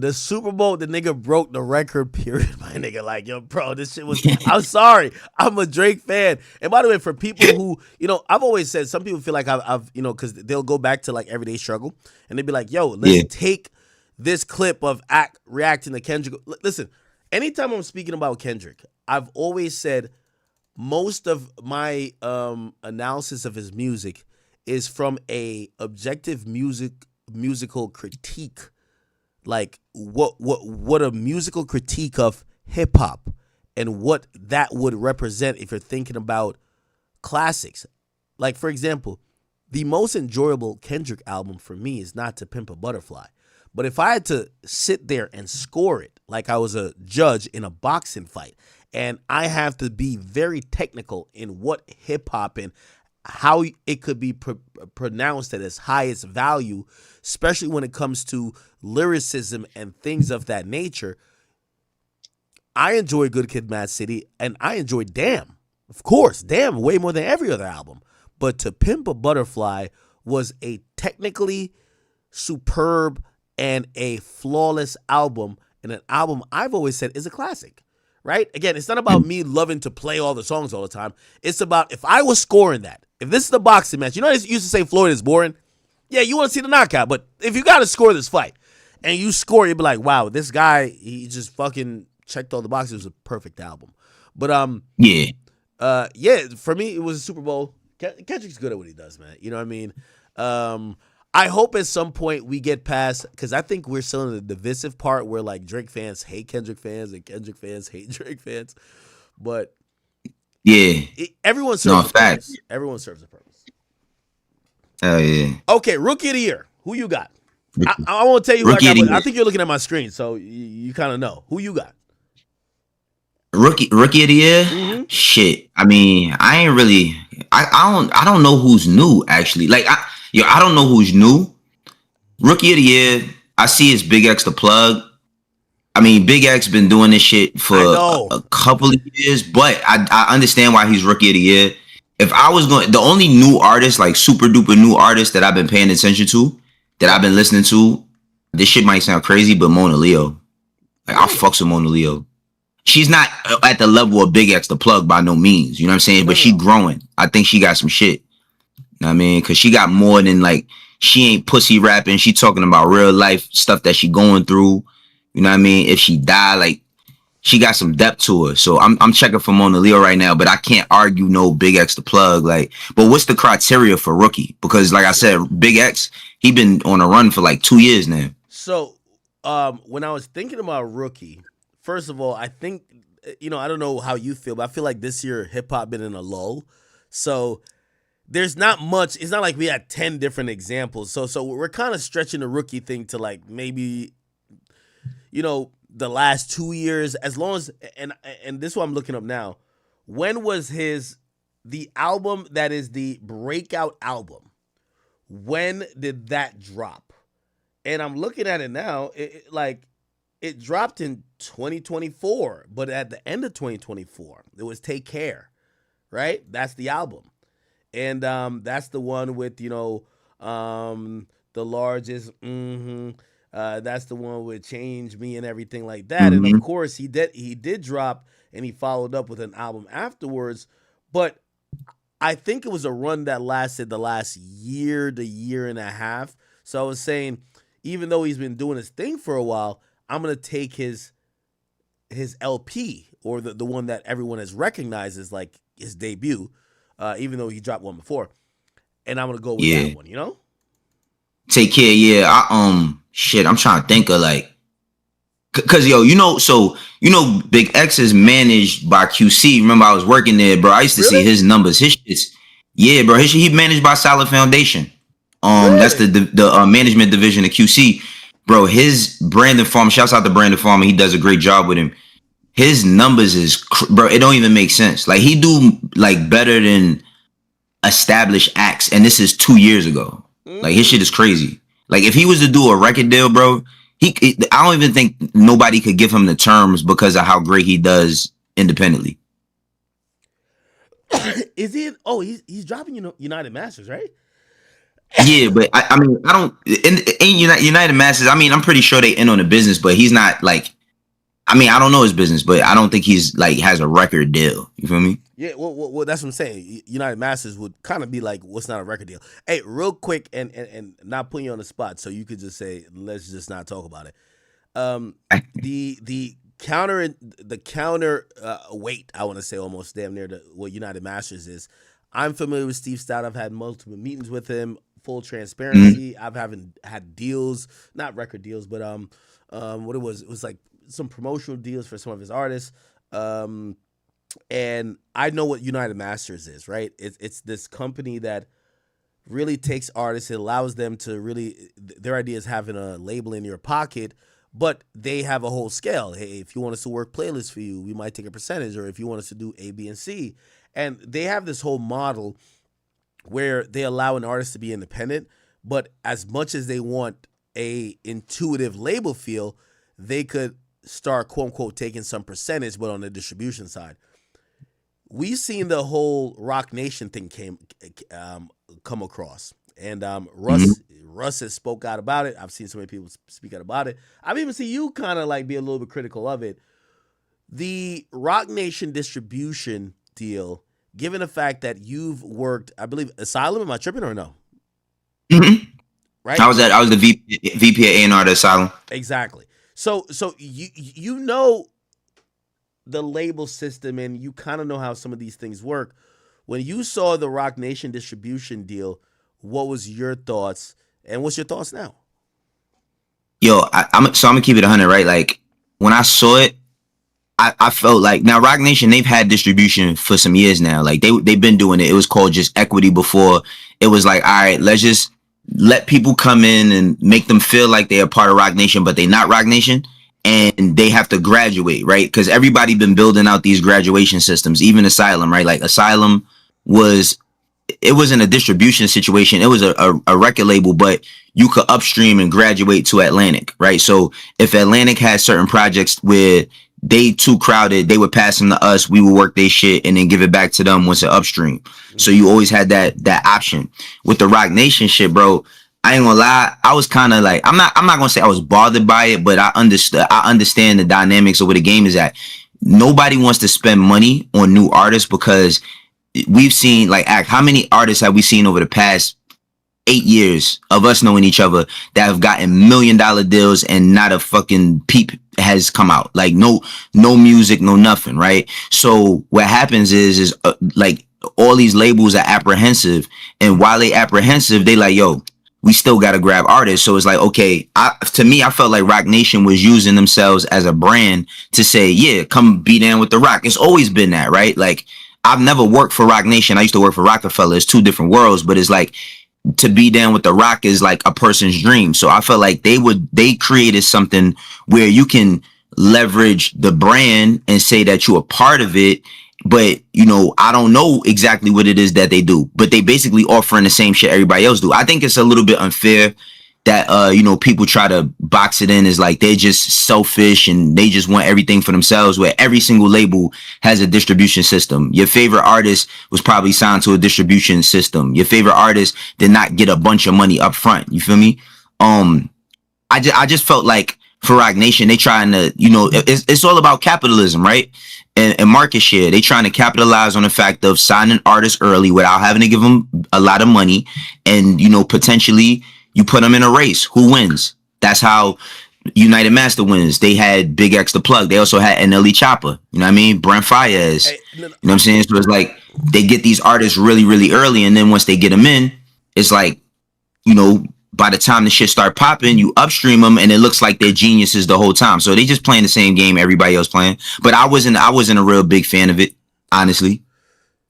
the Super Bowl, the nigga broke the record. Period, my nigga. Like, yo, bro, this shit was. I'm sorry, I'm a Drake fan. And by the way, for people who, I've always said some people feel like I've because they'll go back to like Everyday Struggle and they'd be like, yo, let's take this clip of reacting to Kendrick. Listen, anytime I'm speaking about Kendrick, I've always said most of my analysis of his music is from a objective musical critique, like what a musical critique of hip hop and what that would represent if you're thinking about classics. Like, for example, the most enjoyable Kendrick album for me is not To Pimp a Butterfly. But if I had to sit there and score it like I was a judge in a boxing fight, and I have to be very technical in what hip hop and how it could be pronounced at its highest value, especially when it comes to lyricism and things of that nature, I enjoy Good Kid, Mad City, and I enjoy Damn. Of course, Damn way more than every other album. But To Pimp a Butterfly was a technically superb and a flawless album, and an album I've always said is a classic, right? Again, it's not about me loving to play all the songs all the time. It's about if I was scoring that, if this is the boxing match, they used to say Floyd is boring? Yeah, you want to see the knockout, but if you got to score this fight, and you score, you'd be like, wow, this guy, he just fucking checked all the boxes. It was a perfect album. But, for me, it was a Super Bowl. Kendrick's good at what he does, man. You know what I mean? I hope at some point we get past, because I think we're still in the divisive part where like Drake fans hate Kendrick fans and Kendrick fans hate Drake fans. But yeah, everyone serves a purpose. Everyone serves a purpose. Oh yeah. Okay, Rookie of the Year. Who you got? I won't tell you who I got, but I think you're looking at my screen, so you kind of know. Who you got? Rookie of the Year? Mm-hmm. Shit. I mean, I ain't really. I don't know who's new actually. Like I don't know who's new. Rookie of the Year, I see it's Big X the plug. I mean, Big X been doing this shit for a couple of years, but I understand why he's Rookie of the Year. If I was going, the only new artist, like super duper new artist that I've been paying attention to, that I've been listening to, this shit might sound crazy, but Mona Leo. Like, I fucks with Mona Leo. She's not at the level of Big X the plug by no means, you know what I'm saying? But she growing. I think she got some shit. You know what I mean? Because she got more than like, she ain't pussy rapping. She talking about real life stuff that she going through. You know what I mean? If she die, like, she got some depth to her. So I'm checking for Mona Leo right now, but I can't argue no Big X the plug. Like, but what's the criteria for rookie? Because like I said, Big X, he been on a run for like 2 years now. So when I was thinking about rookie, first of all, I think, I don't know how you feel, but I feel like this year hip hop been in a lull. So there's not much. It's not like we had 10 different examples. So we're kind of stretching the rookie thing to like maybe, the last 2 years, as long as, and this is what I'm looking up now. When was the album that is the breakout album? When did that drop? And I'm looking at it now. It dropped in 2024, but at the end of 2024, it was Take Care, right? That's the album. And that's the one with, the largest, that's the one with Change Me and everything like that. Mm-hmm. And of course, he did drop, and he followed up with an album afterwards. But I think it was a run that lasted the last year to year and a half. So I was saying, even though he's been doing his thing for a while, I'm going to take his LP, or the one that everyone has recognized as like his debut, even though he dropped one before. And I'm gonna go with that one, you know? Take Care, yeah. Shit, I'm trying to think of like, cause yo, Big X is managed by QC. Remember, I was working there, bro. I used to see his numbers. His shit's, yeah, bro. He managed by Solid Foundation. That's the management division of QC, bro. His Brandon Farmer, shouts out to Brandon Farmer. He does a great job with him. His numbers is, bro. It don't even make sense. Like he do like better than established acts, and this is 2 years ago. Like his shit is crazy. Like if he was to do a record deal, bro, I don't even think nobody could give him the terms because of how great he does independently. Is he? Oh, he's dropping United Masters, right? Yeah, but I mean, I don't in United Masters. I mean, I'm pretty sure they in on the business, but he's not like. I mean, I don't know his business, but I don't think he's like has a record deal. You feel me? Yeah, well, that's what I'm saying. United Masters would kind of be like, what's not a record deal? Hey, real quick, and not putting you on the spot, so you could just say, let's just not talk about it. The counter weight, I want to say, almost damn near what United Masters is. I'm familiar with Steve Stout. I've had multiple meetings with him. Full transparency. I've had deals, not record deals, but what it was like some promotional deals for some of his artists. And I know what United Masters is, right? It's this company that really takes artists, it allows them to really, their idea is having a label in your pocket, but they have a whole scale. Hey, if you want us to work playlists for you, we might take a percentage, or if you want us to do A, B, and C. And they have this whole model where they allow an artist to be independent, but as much as they want a intuitive label feel, they could start, quote unquote, taking some percentage, but on the distribution side. We've seen the whole Rock Nation thing come across, and Russ has spoke out about it. I've seen so many people speak out about it. I've even seen you kind of like be a little bit critical of it. The Rock Nation distribution deal, given the fact that you've worked, I believe, Asylum. Am I tripping or no? Mm-hmm. Right. I was the VP of A&R at Asylum. Exactly. So you know the label system, and you kind of know how some of these things work. When you saw the Rock Nation distribution deal, what was your thoughts, and what's your thoughts now? Yo, I'm gonna keep it 100, right? Like when I saw it, I felt like, now Rock Nation, they've had distribution for some years now. Like they've been doing it. It was called just Equity before. It was like, all right, let's just let people come in and make them feel like they're a part of Rock Nation, but they not Rock Nation. And they have to graduate, right? Because everybody been building out these graduation systems, even Asylum, right? Like Asylum it wasn't a distribution situation. It was a record label, but you could upstream and graduate to Atlantic, right? So if Atlantic had certain projects where they too crowded, they would pass them to us, we would work their shit and then give it back to them once it upstream. So you always had that option. With the Rock Nation shit, bro, I ain't gonna lie, I was kind of like, I'm not gonna say I was bothered by it, but I understand the dynamics of where the game is at. Nobody wants to spend money on new artists because we've seen, like, how many artists have we seen over the past 8 years of us knowing each other that have gotten $1 million deals and not a fucking peep has come out? Like no music, no nothing, right? So what happens is like all these labels are apprehensive, and while they apprehensive, they like, yo, we still got to grab artists. So it's like, okay, to me, I felt like Rock Nation was using themselves as a brand to say, yeah, come be down with the Rock. It's always been that, right? Like, I've never worked for Rock Nation. I used to work for Rockefeller. It's two different worlds, but it's like, to be down with the Rock is like a person's dream. So I felt like they created something where you can leverage the brand and say that you're a part of it. But, I don't know exactly what it is that they do, but they basically offering the same shit everybody else do. I think it's a little bit unfair that, people try to box it in as like they're just selfish and they just want everything for themselves, where every single label has a distribution system. Your favorite artist was probably signed to a distribution system. Your favorite artist did not get a bunch of money up front. You feel me? I just felt like for Rock Nation, they trying to, it's all about capitalism, right? And market share. They trying to capitalize on the fact of signing artists early without having to give them a lot of money. And, potentially you put them in a race. Who wins? That's how United Master wins. They had Big X the Plug. They also had NLE Chopper. You know what I mean? Brent Fayez. Hey, You know what I'm saying? So it's like they get these artists really, really early, and then once they get them in, it's like, you know, by the time the shit start popping, you upstream them, and it looks like they're geniuses the whole time. So they just playing the same game everybody else playing. But I wasn't a real big fan of it, honestly.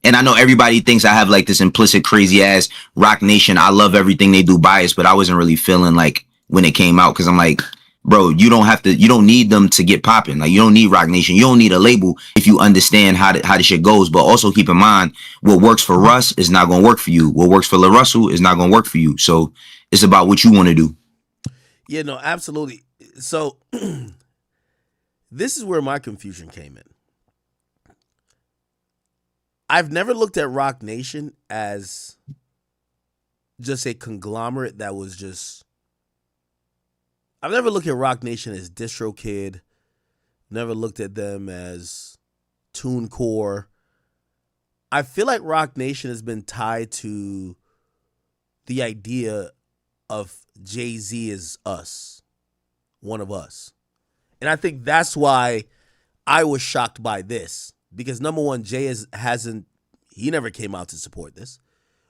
And I know everybody thinks I have like this implicit crazy ass Rock Nation, I love everything they do bias, but I wasn't really feeling like when it came out, because I'm like, bro, you don't need them to get popping. Like, you don't need Rock Nation. You don't need a label if you understand how the shit goes. But also keep in mind, what works for Russ is not going to work for you. What works for La Russell is not going to work for you. So it's about what you want to do. Yeah, no, absolutely. So this is where my confusion came in. I've never looked at Rock Nation as just a conglomerate that was just... I've never looked at Rock Nation as DistroKid. Never looked at them as TuneCore. I feel like Rock Nation has been tied to the idea of Jay-Z is us, one of us. And I think that's why I was shocked by this. Because number one, Jay he never came out to support this.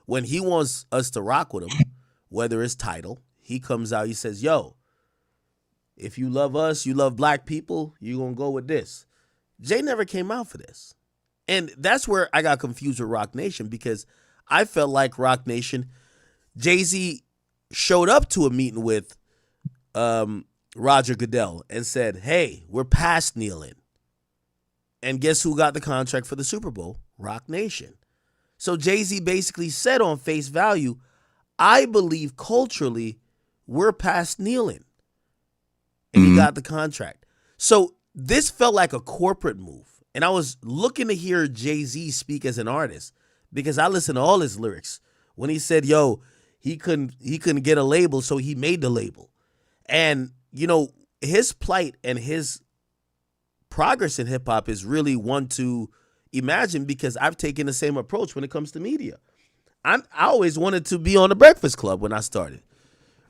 When he wants us to rock with him, whether it's Tidal, he comes out, he says, yo, if you love us, you love black people, you're going to go with this. Jay never came out for this. And that's where I got confused with Rock Nation, because I felt like Rock Nation, Jay-Z showed up to a meeting with Roger Goodell and said, hey, we're past kneeling. And guess who got the contract for the Super Bowl? Rock Nation. So Jay-Z basically said on face value, I believe culturally we're past kneeling. And he got the contract. So this felt like a corporate move. And I was looking to hear Jay-Z speak as an artist, because I listened to all his lyrics. When he said, yo, he couldn't get a label, so he made the label. And, you know, his plight and his progress in hip hop is really one to imagine, because I've taken the same approach when it comes to media. I always wanted to be on the Breakfast Club when I started.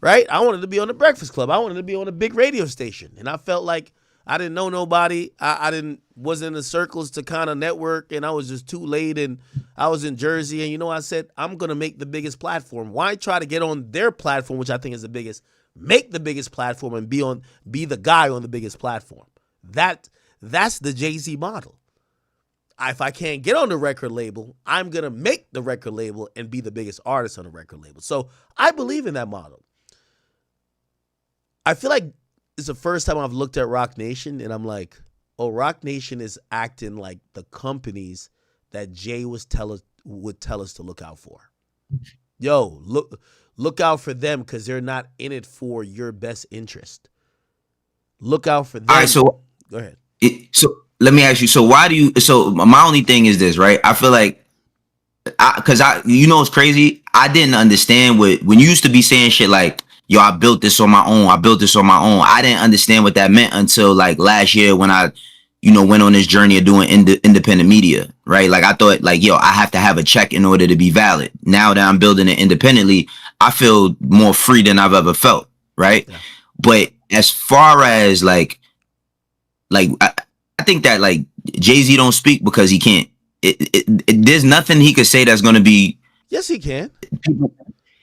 Right? I wanted to be on the Breakfast Club. I wanted to be on a big radio station. And I felt like I didn't know nobody. I wasn't in the circles to kind of network, and I was just too late, and I was in Jersey. And, you know, I said, I'm going to make the biggest platform. Why try to get on their platform, which I think is the biggest? Make the biggest platform and be the guy on the biggest platform. That's the Jay-Z model. If I can't get on the record label, I'm going to make the record label and be the biggest artist on the record label. So I believe in that model. I feel like it's the first time I've looked at Rock Nation and I'm like, oh, Rock Nation is acting like the companies that Jay would tell us to look out for. Yo, look out for them, because they're not in it for your best interest. Look out for them. All right, so go ahead. So let me ask you. So why do you? So my only thing is this, right? I feel like, you know, it's crazy. I didn't understand when you used to be saying shit like, yo, I built this on my own. I didn't understand what that meant until like last year when I, you know, went on this journey of doing independent media, right? Like I thought like, yo, I have to have a check in order to be valid. Now that I'm building it independently, I feel more free than I've ever felt, right? Yeah. But as far as like I think that like Jay-Z don't speak because he can't. There's nothing he could say that's going to be. Yes, he can.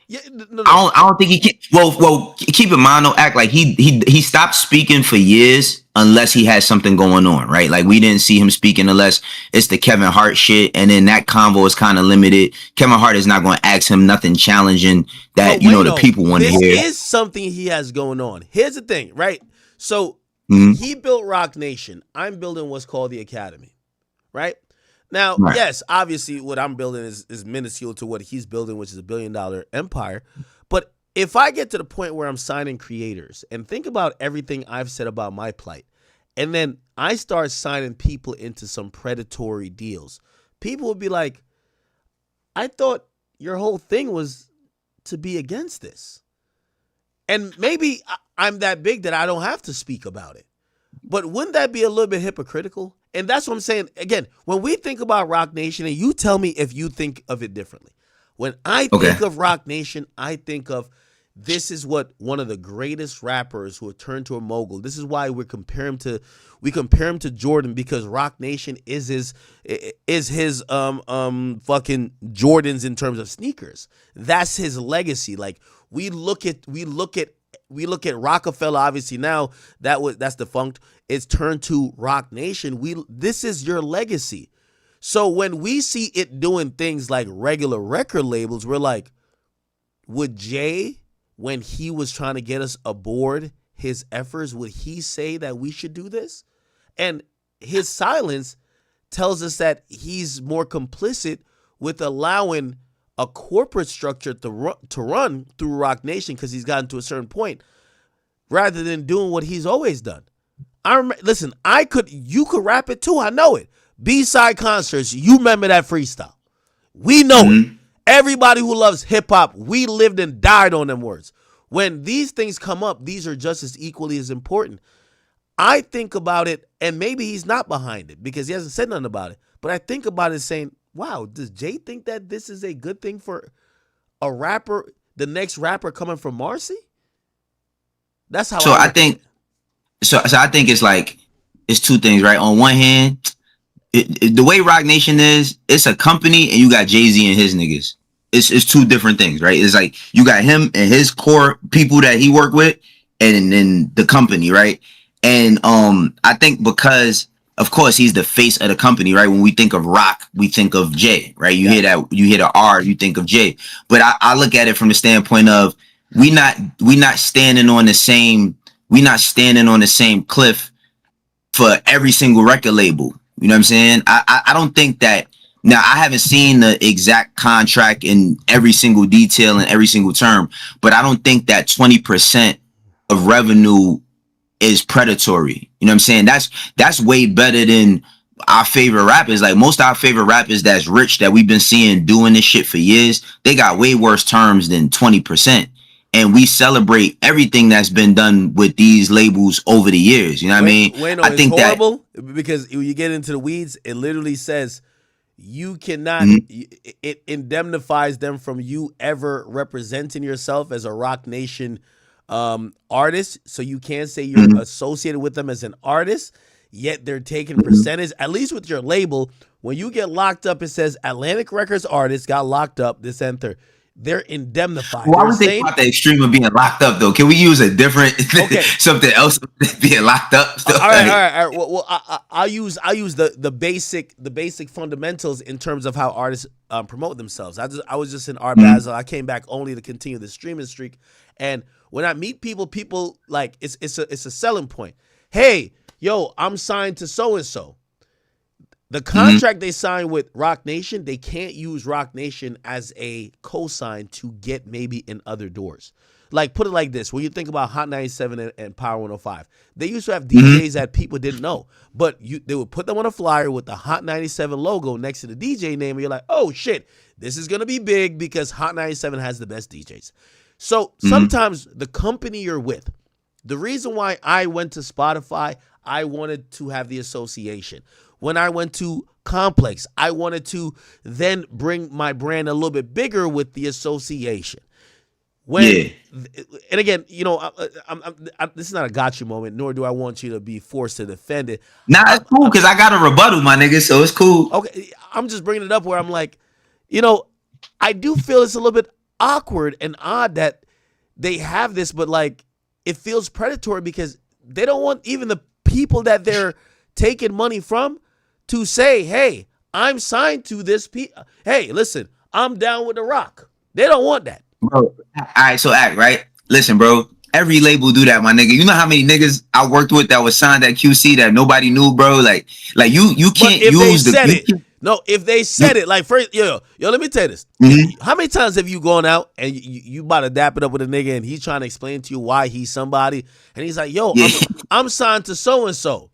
Yeah, no. I don't think he can. Well, keep in mind, though, act like he stopped speaking for years unless he has something going on, right? Like we didn't see him speaking unless it's the Kevin Hart shit, and then that convo is kind of limited. Kevin Hart is not going to ask him nothing challenging that the people want to hear. This is something he has going on. Here's the thing, right? So he built Rock Nation. I'm building what's called the Academy, right? Now, yes, obviously what I'm building is minuscule to what he's building, which is $1 billion empire. But if I get to the point where I'm signing creators and think about everything I've said about my plight, and then I start signing people into some predatory deals, people will be like, I thought your whole thing was to be against this. And maybe I'm that big that I don't have to speak about it. But wouldn't that be a little bit hypocritical? And that's what I'm saying. Again, when we think about Rock Nation, and you tell me if you think of it differently. When I think of Rock Nation, I think of this is what one of the greatest rappers who have turned to a mogul. This is why we compare him to Jordan, because Roc Nation is his fucking Jordans in terms of sneakers. That's his legacy. Like we look at Rockefeller, obviously now that's defunct. It's turned to Roc Nation. This is your legacy. So when we see it doing things like regular record labels, we're like, would Jay, when he was trying to get us aboard his efforts, would he say that we should do this? And his silence tells us that he's more complicit with allowing a corporate structure to run through Roc Nation because he's gotten to a certain point, rather than doing what he's always done. Listen, you could rap it too. I know it. B-side concerts, you remember that freestyle. We know it. Everybody who loves hip hop, we lived and died on them words. When these things come up, these are just as equally as important. I think about it, and maybe he's not behind it because he hasn't said nothing about it, but I think about it saying, wow, does Jay think that this is a good thing for a rapper, the next rapper coming from Marcy? That's how I think. So I think it's two things, right? On one hand, the way Roc Nation is, it's a company and you got Jay-Z and his niggas. It's two different things, right? It's like you got him and his core people that he work with and then the company, right? And I think because, of course, he's the face of the company, right? When we think of Roc, we think of Jay, right? You hear the R, you think of Jay. But I look at it from the standpoint of we not standing on the same cliff for every single record label. You know what I'm saying? I don't think that. Now, I haven't seen the exact contract in every single detail and every single term, but I don't think that 20% of revenue is predatory. You know what I'm saying? That's way better than our favorite rappers. Like most of our favorite rappers that's rich that we've been seeing doing this shit for years, they got way worse terms than 20%. And we celebrate everything that's been done with these labels over the years. You know what I mean? I think it's horrible because when you get into the weeds, it literally says you cannot, it indemnifies them from you ever representing yourself as a Roc Nation artist. So you can't say you're associated with them as an artist, yet they're taking percentage, at least with your label. When you get locked up, it says Atlantic Records artist got locked up, this and third. They're indemnified. Well, I was thinking about the extreme of being locked up, though. Can we use a different something else being locked up? Still? All right. Well, I'll use the basic fundamentals in terms of how artists promote themselves. I was just in Art Basel. I came back only to continue the streaming streak, and when I meet people like it's a selling point. Hey, yo, I'm signed to so and so. The contract they signed with Roc Nation, they can't use Roc Nation as a cosign to get maybe in other doors. Like, put it like this. When you think about Hot 97 and Power 105, they used to have DJs that people didn't know. But they would put them on a flyer with the Hot 97 logo next to the DJ name, and you're like, oh, shit, this is going to be big because Hot 97 has the best DJs. So sometimes the company you're with, the reason why I went to Spotify, I wanted to have the association. When I went to Complex, I wanted to then bring my brand a little bit bigger with the association. And again, you know, this is not a gotcha moment, nor do I want you to be forced to defend it. Nah, it's cool because I got a rebuttal, my nigga, so it's cool. Okay, I'm just bringing it up where I'm like, you know, I do feel it's a little bit awkward and odd that they have this, but like it feels predatory because they don't want even the people that they're taking money from to say, hey, I'm signed to this. Hey, listen, I'm down with the Roc. They don't want that. Bro, all right, so act, right? Listen, bro, every label do that, my nigga. You know how many niggas I worked with that was signed at QC that nobody knew, bro? Like you can't use the... No, if they said it, like first, yo, let me tell you this. How many times have you gone out and you about to dap it up with a nigga and he's trying to explain to you why he's somebody and he's like, yo, I'm signed to so-and-so.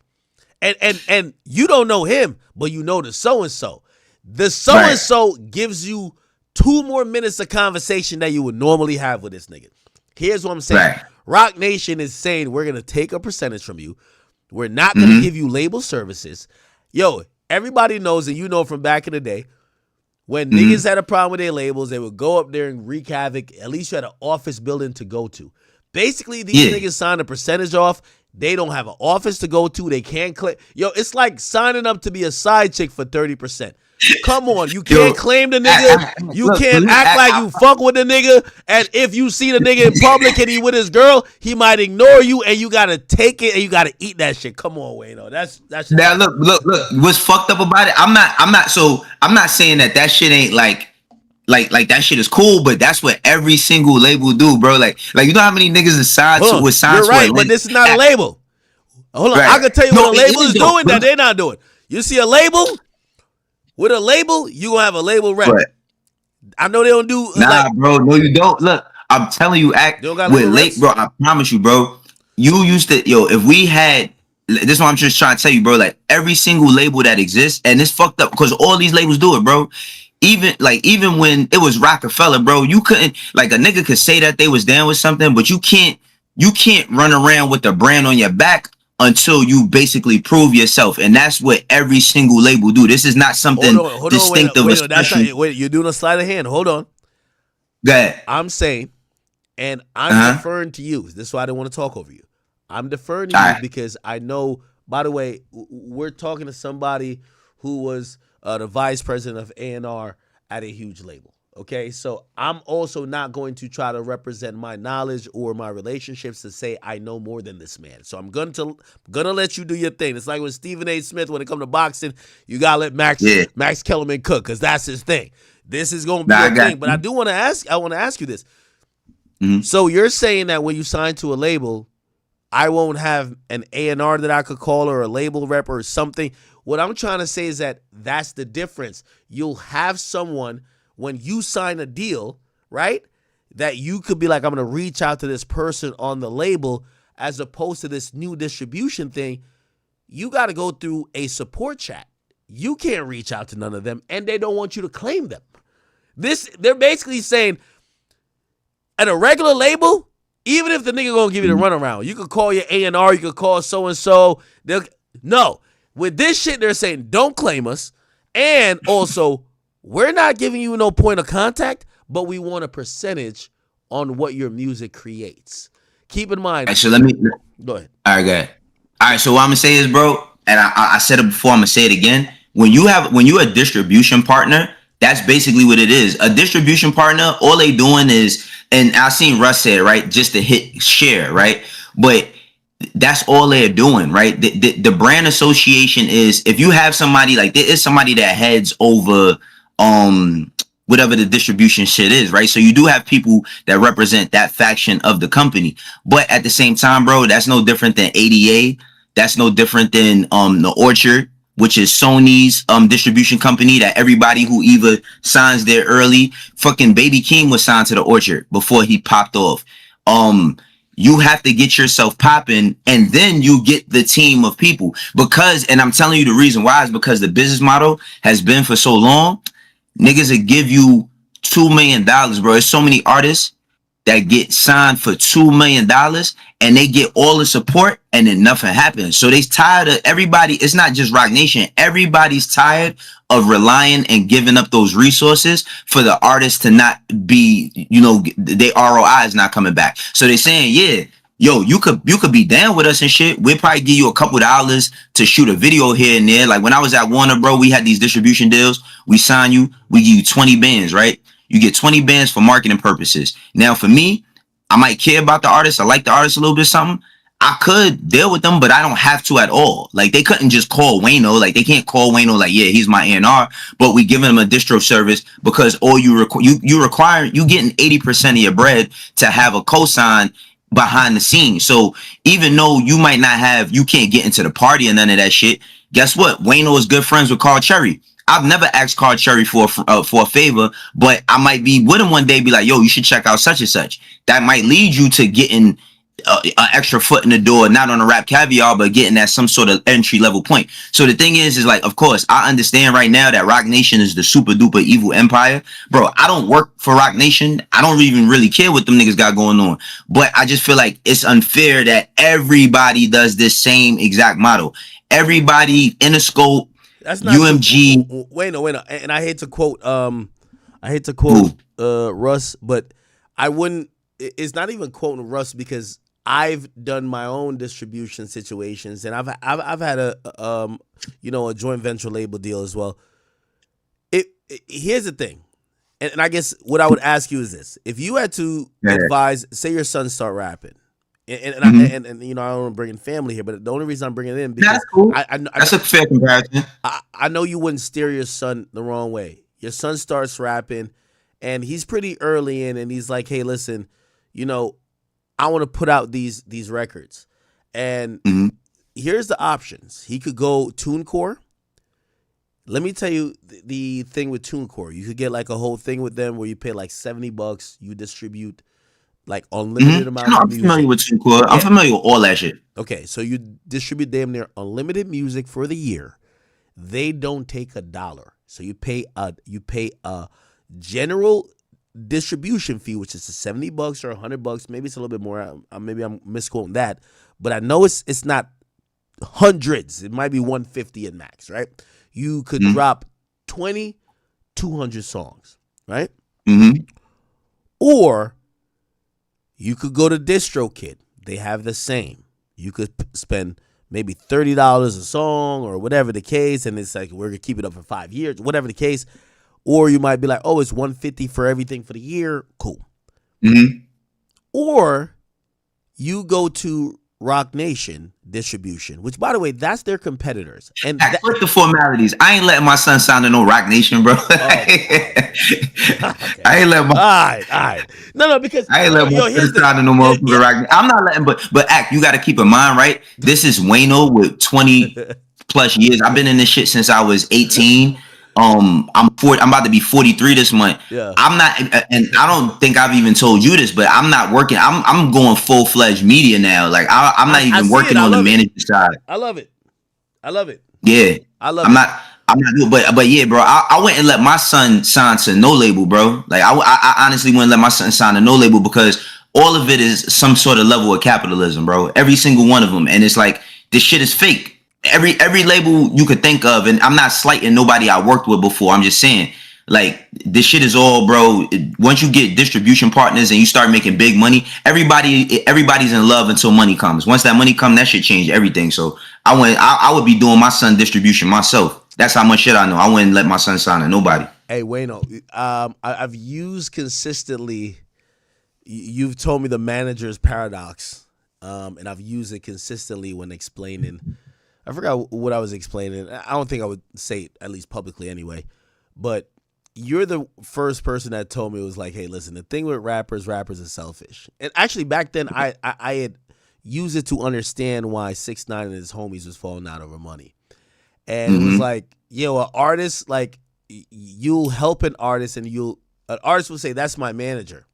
And you don't know him, but you know the so-and-so. The so-and-so gives you 2 more minutes of conversation that you would normally have with this nigga. Here's what I'm saying. Right. Roc Nation is saying we're going to take a percentage from you. We're not going to give you label services. Yo, everybody knows, and you know from back in the day, When niggas had a problem with their labels, they would go up there and wreak havoc. At least you had an office building to go to. Basically, these niggas sign a percentage off. They don't have an office to go to. They can't claim. Yo, it's like signing up to be a side chick for 30%. Come on, you can't claim the nigga. You can't act like you fuck with the nigga. And if you see the nigga in public and he with his girl, he might ignore you, and you gotta take it and you gotta eat that shit. Come on, Wayno. That's now. Look. What's fucked up about it? I'm not saying that shit ain't like that shit is cool, but that's what every single label do, bro. Like you know how many niggas is signed to with signs. You're right, but this is not a label. Hold on, right. I can tell you what a label is doing that they're not doing. You see a label? With a label, you gonna have a label rep. Right. I know they don't do. Nah, bro. No, you don't. Look, I'm telling you, act with late, bro. I promise you, bro. You used to, if we had. This is what I'm just trying to tell you, bro. Like every single label that exists, and it's fucked up because all these labels do it, bro. Even when it was Rockefeller, bro, you couldn't, like, a nigga could say that they was down with something, but you can't run around with the brand on your back until you basically prove yourself. And that's what every single label do. This is not something distinctive. Wait, you're doing a sleight of hand. Hold on. Go ahead. I'm saying, and I'm deferring to you. This is why I don't want to talk over you. I'm deferring to you because I know, by the way, we're talking to somebody who was the vice president of A&R at a huge label. Okay, so I'm also not going to try to represent my knowledge or my relationships to say I know more than this man. So I'm gonna let you do your thing. It's like when Stephen A. Smith, when it comes to boxing, you gotta let Max Kellerman cook because that's his thing. This is gonna be your thing. But I want to ask you this. Mm-hmm. So you're saying that when you sign to a label, I won't have an A&R that I could call or a label rep or something. What I'm trying to say is that that's the difference. You'll have someone when you sign a deal, right, that you could be like, I'm going to reach out to this person on the label as opposed to this new distribution thing. You got to go through a support chat. You can't reach out to none of them, and they don't want you to claim them. They're basically saying at a regular label, even if the nigga going to give you the runaround, you could call your A&R, you could call so-and-so. No. With this shit, they're saying, don't claim us. And also, we're not giving you no point of contact, but we want a percentage on what your music creates. Keep in mind. Right, so let me go ahead. All right, go ahead. All right, so what I'm gonna say is, bro, and I said it before, I'm gonna say it again. When you're a distribution partner, that's basically what it is. A distribution partner, all they doing is, and I seen Russ say it, right, just to hit share, right? But that's all they're doing, right? The brand association is, if you have somebody, like, there is somebody that heads over whatever the distribution shit is, right? So you do have people that represent that faction of the company. But at the same time, bro, that's no different than ADA. That's no different than the Orchard, which is Sony's distribution company that everybody who either signs there early, fucking Baby Keem was signed to the Orchard before he popped off. You have to get yourself popping, and then you get the team of people. Because, and I'm telling you the reason why, is because the business model has been for so long, niggas will give you $2 million, bro. There's so many artists that get signed for $2 million and they get all the support and then nothing happens. So they're tired of everybody. It's not just Roc Nation. Everybody's tired of relying and giving up those resources for the artists to not be, their ROI is not coming back. So they're saying, yeah, yo, you could be down with us and shit. We'll probably give you a couple dollars to shoot a video here and there. Like when I was at Warner, bro, we had these distribution deals. We sign you, we give you 20 bands, right? You get 20 bands for marketing purposes. Now, for me, I might care about the artist. I like the artist a little bit, something. I could deal with them, but I don't have to at all. Like, they couldn't just call Wayno. Like, they can't call Wayno like, yeah, he's my A&R, but we giving them a distro service because all you require, you getting 80% of your bread to have a cosign behind the scenes. So even though you might not have, you can't get into the party and none of that shit, guess what? Wayno is good friends with Carl Cherry. I've never asked Carl Cherry for a favor, but I might be with him one day, be like, yo, you should check out such and such. That might lead you to getting an extra foot in the door, not on a rap caviar, but getting at some sort of entry level point. So the thing is like, of course, I understand right now that Roc Nation is the super duper evil empire. Bro, I don't work for Roc Nation. I don't even really care what them niggas got going on. But I just feel like it's unfair that everybody does this same exact model. Everybody, Interscope, That's not UMG. Wait, no. And I hate to quote Russ, but I wouldn't. It's not even quoting Russ because I've done my own distribution situations, and I've had a joint venture label deal as well. Here's the thing, and I guess what I would ask you is this: if you had to advise, say your son start rapping. And I don't want to bring in family here, but the only reason I'm bringing it in because that's cool. I that's a fair comparison. I know you wouldn't steer your son the wrong way. Your son starts rapping, and he's pretty early in, and he's like, "Hey, listen, I want to put out these records." And here's the options. He could go TuneCore. Let me tell you the thing with TuneCore. You could get like a whole thing with them where you pay like $70. You distribute like unlimited amount of music. I'm familiar with TuneCore. I'm familiar with all that shit. Okay, so you distribute damn near unlimited music for the year. They don't take $1. So you pay a general distribution fee, which is $70 or $100. Maybe it's a little bit more. Maybe I'm misquoting that, but I know it's not hundreds. It might be 150 at max, right? You could drop 200 songs, right? Or you could go to DistroKid. They have the same. You could spend maybe $30 a song or whatever the case, and it's like we're gonna keep it up for 5 years, whatever the case. Or you might be like, oh, it's $150 for everything for the year. Cool. Or you go to Rock Nation Distribution, which, by the way, that's their competitors. And fuck the formalities. I ain't letting my son sign to no Rock Nation, bro. Okay. I ain't letting my. All right. No, because I ain't letting my son sign to no motherfucker Rock. I'm not letting, but Act, you got to keep in mind, right? This is Wayno with 20 plus years. I've been in this shit since I was 18. I'm about to be 43 this month. Yeah. I'm not, and I don't think I've even told you this, but I'm not working. I'm going full-fledged media now. Like I'm not even working on the management side. I love it. Yeah, I'm not doing, but yeah, bro. I went and let my son sign to no label, bro. Like I honestly wouldn't let my son sign to no label because all of it is some sort of level of capitalism, bro. Every single one of them, and it's like this shit is fake. Every label you could think of, and I'm not slighting nobody I worked with before. I'm just saying, like, this shit is all, bro. Once you get distribution partners and you start making big money, everybody's in love until money comes. Once that money comes, that shit changed everything. So I would be doing my son distribution myself. That's how much shit I know. I wouldn't let my son sign to nobody. Hey, Wayno, I've used consistently. You've told me the manager's paradox, and I've used it consistently when explaining. I forgot what I was explaining. I don't think I would say it, at least publicly anyway. But you're the first person that told me, it was like, hey, listen, the thing with rappers are selfish. And actually back then I had used it to understand why 6ix9ine and his homies was falling out over money. And it was like, an artist, like, you'll help an artist and an artist will say, that's my manager.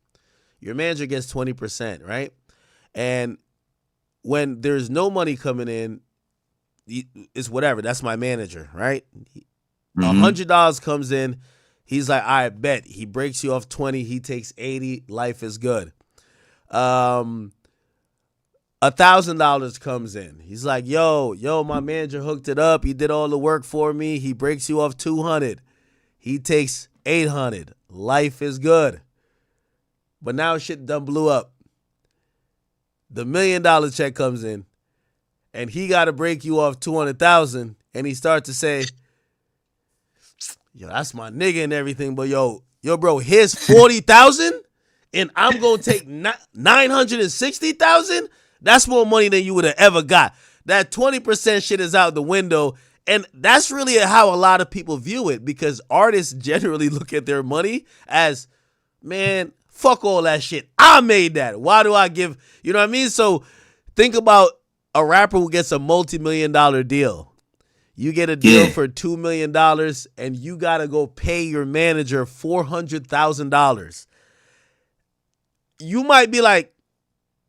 Your manager gets 20%, right? And when there's no money coming in, it's whatever. That's my manager, right? $100 comes in. He's like, I bet. He breaks you off 20. He takes 80. Life is good. $1,000 comes in. He's like, yo, my manager hooked it up. He did all the work for me. He breaks you off 200. He takes 800. Life is good. But now shit done blew up. The $1 million check comes in. And he got to break you off 200,000, and he starts to say, "Yo, that's my nigga and everything, but yo, bro, here's 40,000, and I'm gonna take 960,000. That's more money than you would have ever got. That 20% shit is out the window, and that's really how a lot of people view it because artists generally look at their money as, man, fuck all that shit. I made that. Why do I give? You know what I mean? So think about a rapper who gets a multi-million-dollar deal. You get a deal for $2 million and you got to go pay your manager $400,000. You might be like,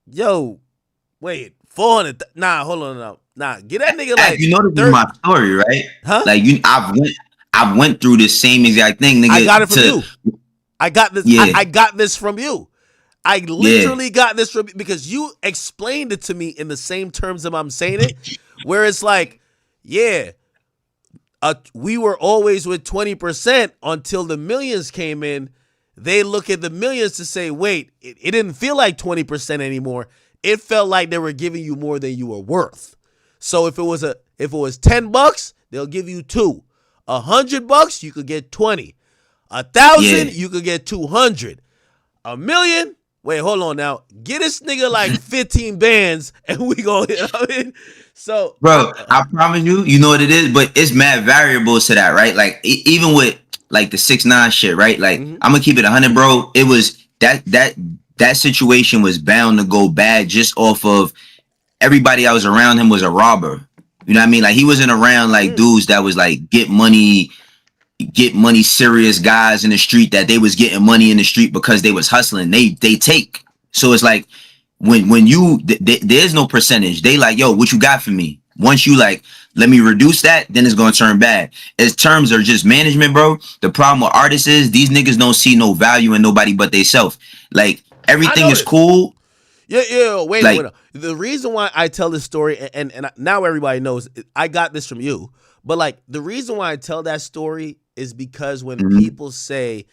yo, wait, 400. Nah, hold on. Nah, get that nigga like. You know, this is my story, right? Huh? Like, I went through the same exact thing, nigga. I got it from you. I got this. Yeah. I got this from you. I literally got this from because you explained it to me in the same terms that I'm saying it, where it's like, yeah, we were always with 20% until the millions came in. They look at the millions to say, wait, it didn't feel like 20% anymore. It felt like they were giving you more than you were worth. So if it was $10, they'll give you 2. $100, you could get 20. 1,000, you could get 200. $1 million. Wait, hold on now. Get this nigga like 15 bands, and we go. You know what I mean? So, bro, I promise you, you know what it is, but it's mad variables to that, right? Like even with like the 6ix9ine shit, right? Like I'm gonna keep it 100, bro. It was that situation was bound to go bad just off of everybody that was around him was a robber. You know what I mean? Like he wasn't around like dudes that was like get money serious guys in the street that they was getting money in the street because they was hustling. They take. So it's like when you there's no percentage. They like, yo, what you got for me? Once you like, let me reduce that, then it's gonna turn bad. As terms are just management, bro. The problem with artists is these niggas don't see no value in nobody but they self. Like everything is cool. Yeah. Wait. The reason why I tell this story, and now everybody knows, I got this from you. But like the reason why I tell that story is because when people say,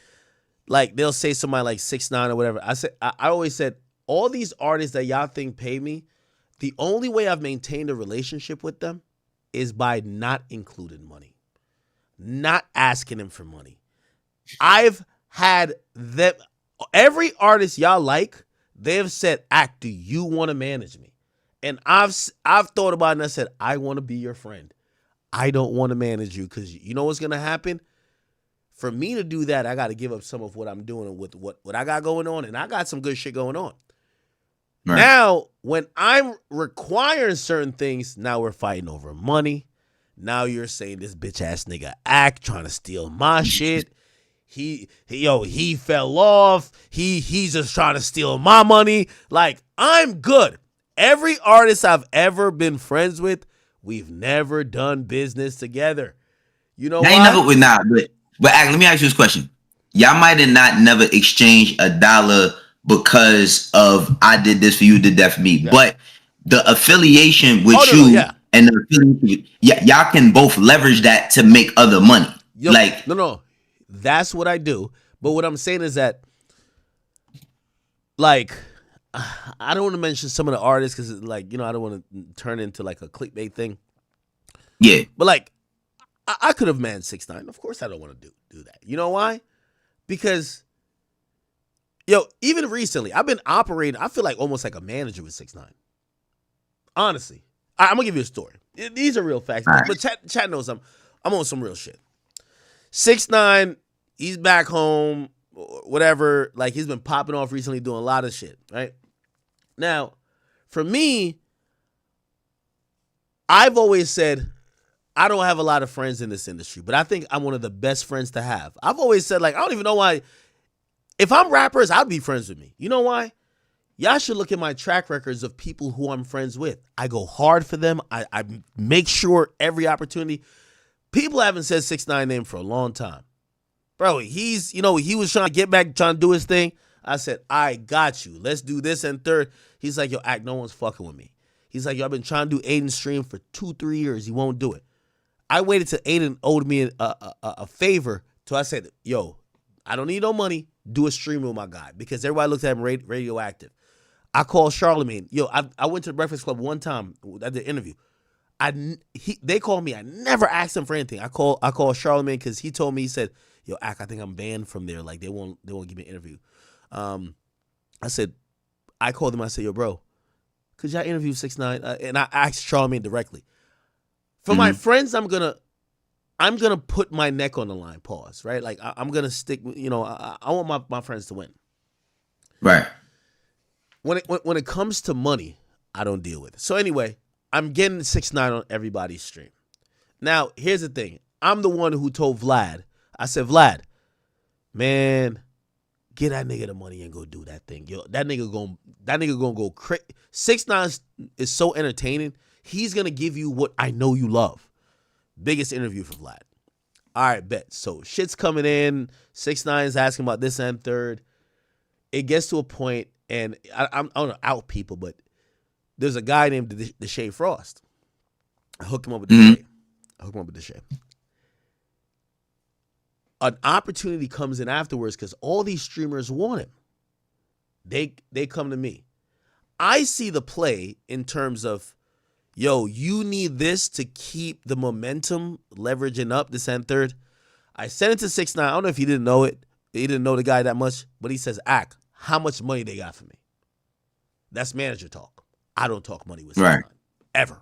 like they'll say somebody like 6ix9ine or whatever, I always said all these artists that y'all think pay me, the only way I've maintained a relationship with them is by not including money, not asking them for money. I've had them, every artist y'all like, they have said, Act, do you want to manage me? And I've thought about it and I said, I want to be your friend. I don't want to manage you because you know what's going to happen? For me to do that, I got to give up some of what I'm doing with what I got going on, and I got some good shit going on. Right. Now, when I'm requiring certain things, now we're fighting over money. Now you're saying this bitch ass nigga Act trying to steal my shit. He fell off. He's just trying to steal my money. Like, I'm good. Every artist I've ever been friends with, we've never done business together. You know why? But Act, let me ask you this question. Y'all might have not never exchanged $1 because of I did this for you, did that for me. Yeah. But the affiliation with and the affiliation, y'all can both leverage that to make other money. No. That's what I do. But what I'm saying is that, like, I don't want to mention some of the artists because, like, you know, I don't want to turn into like a clickbait thing. Yeah. But like, I could have managed 6ix9ine. Of course I don't want to do that. You know why? Because, even recently, I've been operating, I feel like almost like a manager with 6ix9ine. Honestly. I'm going to give you a story. These are real facts. Right. But chat knows I'm on some real shit. 6ix9ine, he's back home, whatever. Like, he's been popping off recently, doing a lot of shit, right? Now, for me, I've always said, I don't have a lot of friends in this industry, but I think I'm one of the best friends to have. I've always said, like, I don't even know why. If I'm rappers, I'd be friends with me. You know why? Y'all should look at my track records of people who I'm friends with. I go hard for them. I make sure every opportunity. People haven't said 6ix9ine name for a long time. Bro, he was trying to get back, trying to do his thing. I said, I got you. Let's do this and third. He's like, yo, Act, no one's fucking with me. He's like, yo, I've been trying to do Aiden's stream for 2-3 years. He won't do it. I waited till Aiden owed me a favor till I said, yo, I don't need no money. Do a stream with my guy. Because everybody looks at him radioactive. I called Charlemagne. Yo, I went to the Breakfast Club one time at the interview. They called me. I never asked them for anything. I called Charlemagne because he told me, he said, yo, Ack, I think I'm banned from there. Like, they won't give me an interview. I called him. I said, yo, bro, could y'all interview 6ix9ine? And I asked Charlemagne directly. For my friends, I'm gonna put my neck on the line. Pause. Right? Like, I'm gonna stick. I want my friends to win. Right. When it comes to money, I don't deal with it. So anyway, I'm getting 6ix9ine on everybody's stream. Now, here's the thing. I'm the one who told Vlad. I said, Vlad, man, get that nigga the money and go do that thing. Yo, that nigga gonna go crazy. 6ix9ine is so entertaining. He's gonna give you what I know you love. Biggest interview for Vlad. All right, bet. So shit's coming in. 6ix9ine is asking about this and third. It gets to a point, and I don't know, out people, but there's a guy named Deshae Frost. I hook him up with Deshae. an opportunity comes in afterwards because all these streamers want him. They come to me. I see the play in terms of, yo, you need this to keep the momentum leveraging up this and third. I sent it to 6ix9ine. I don't know if he didn't know it. He didn't know the guy that much, but he says, Ack, how much money they got for me? That's manager talk. I don't talk money with 6ix9ine. Ever.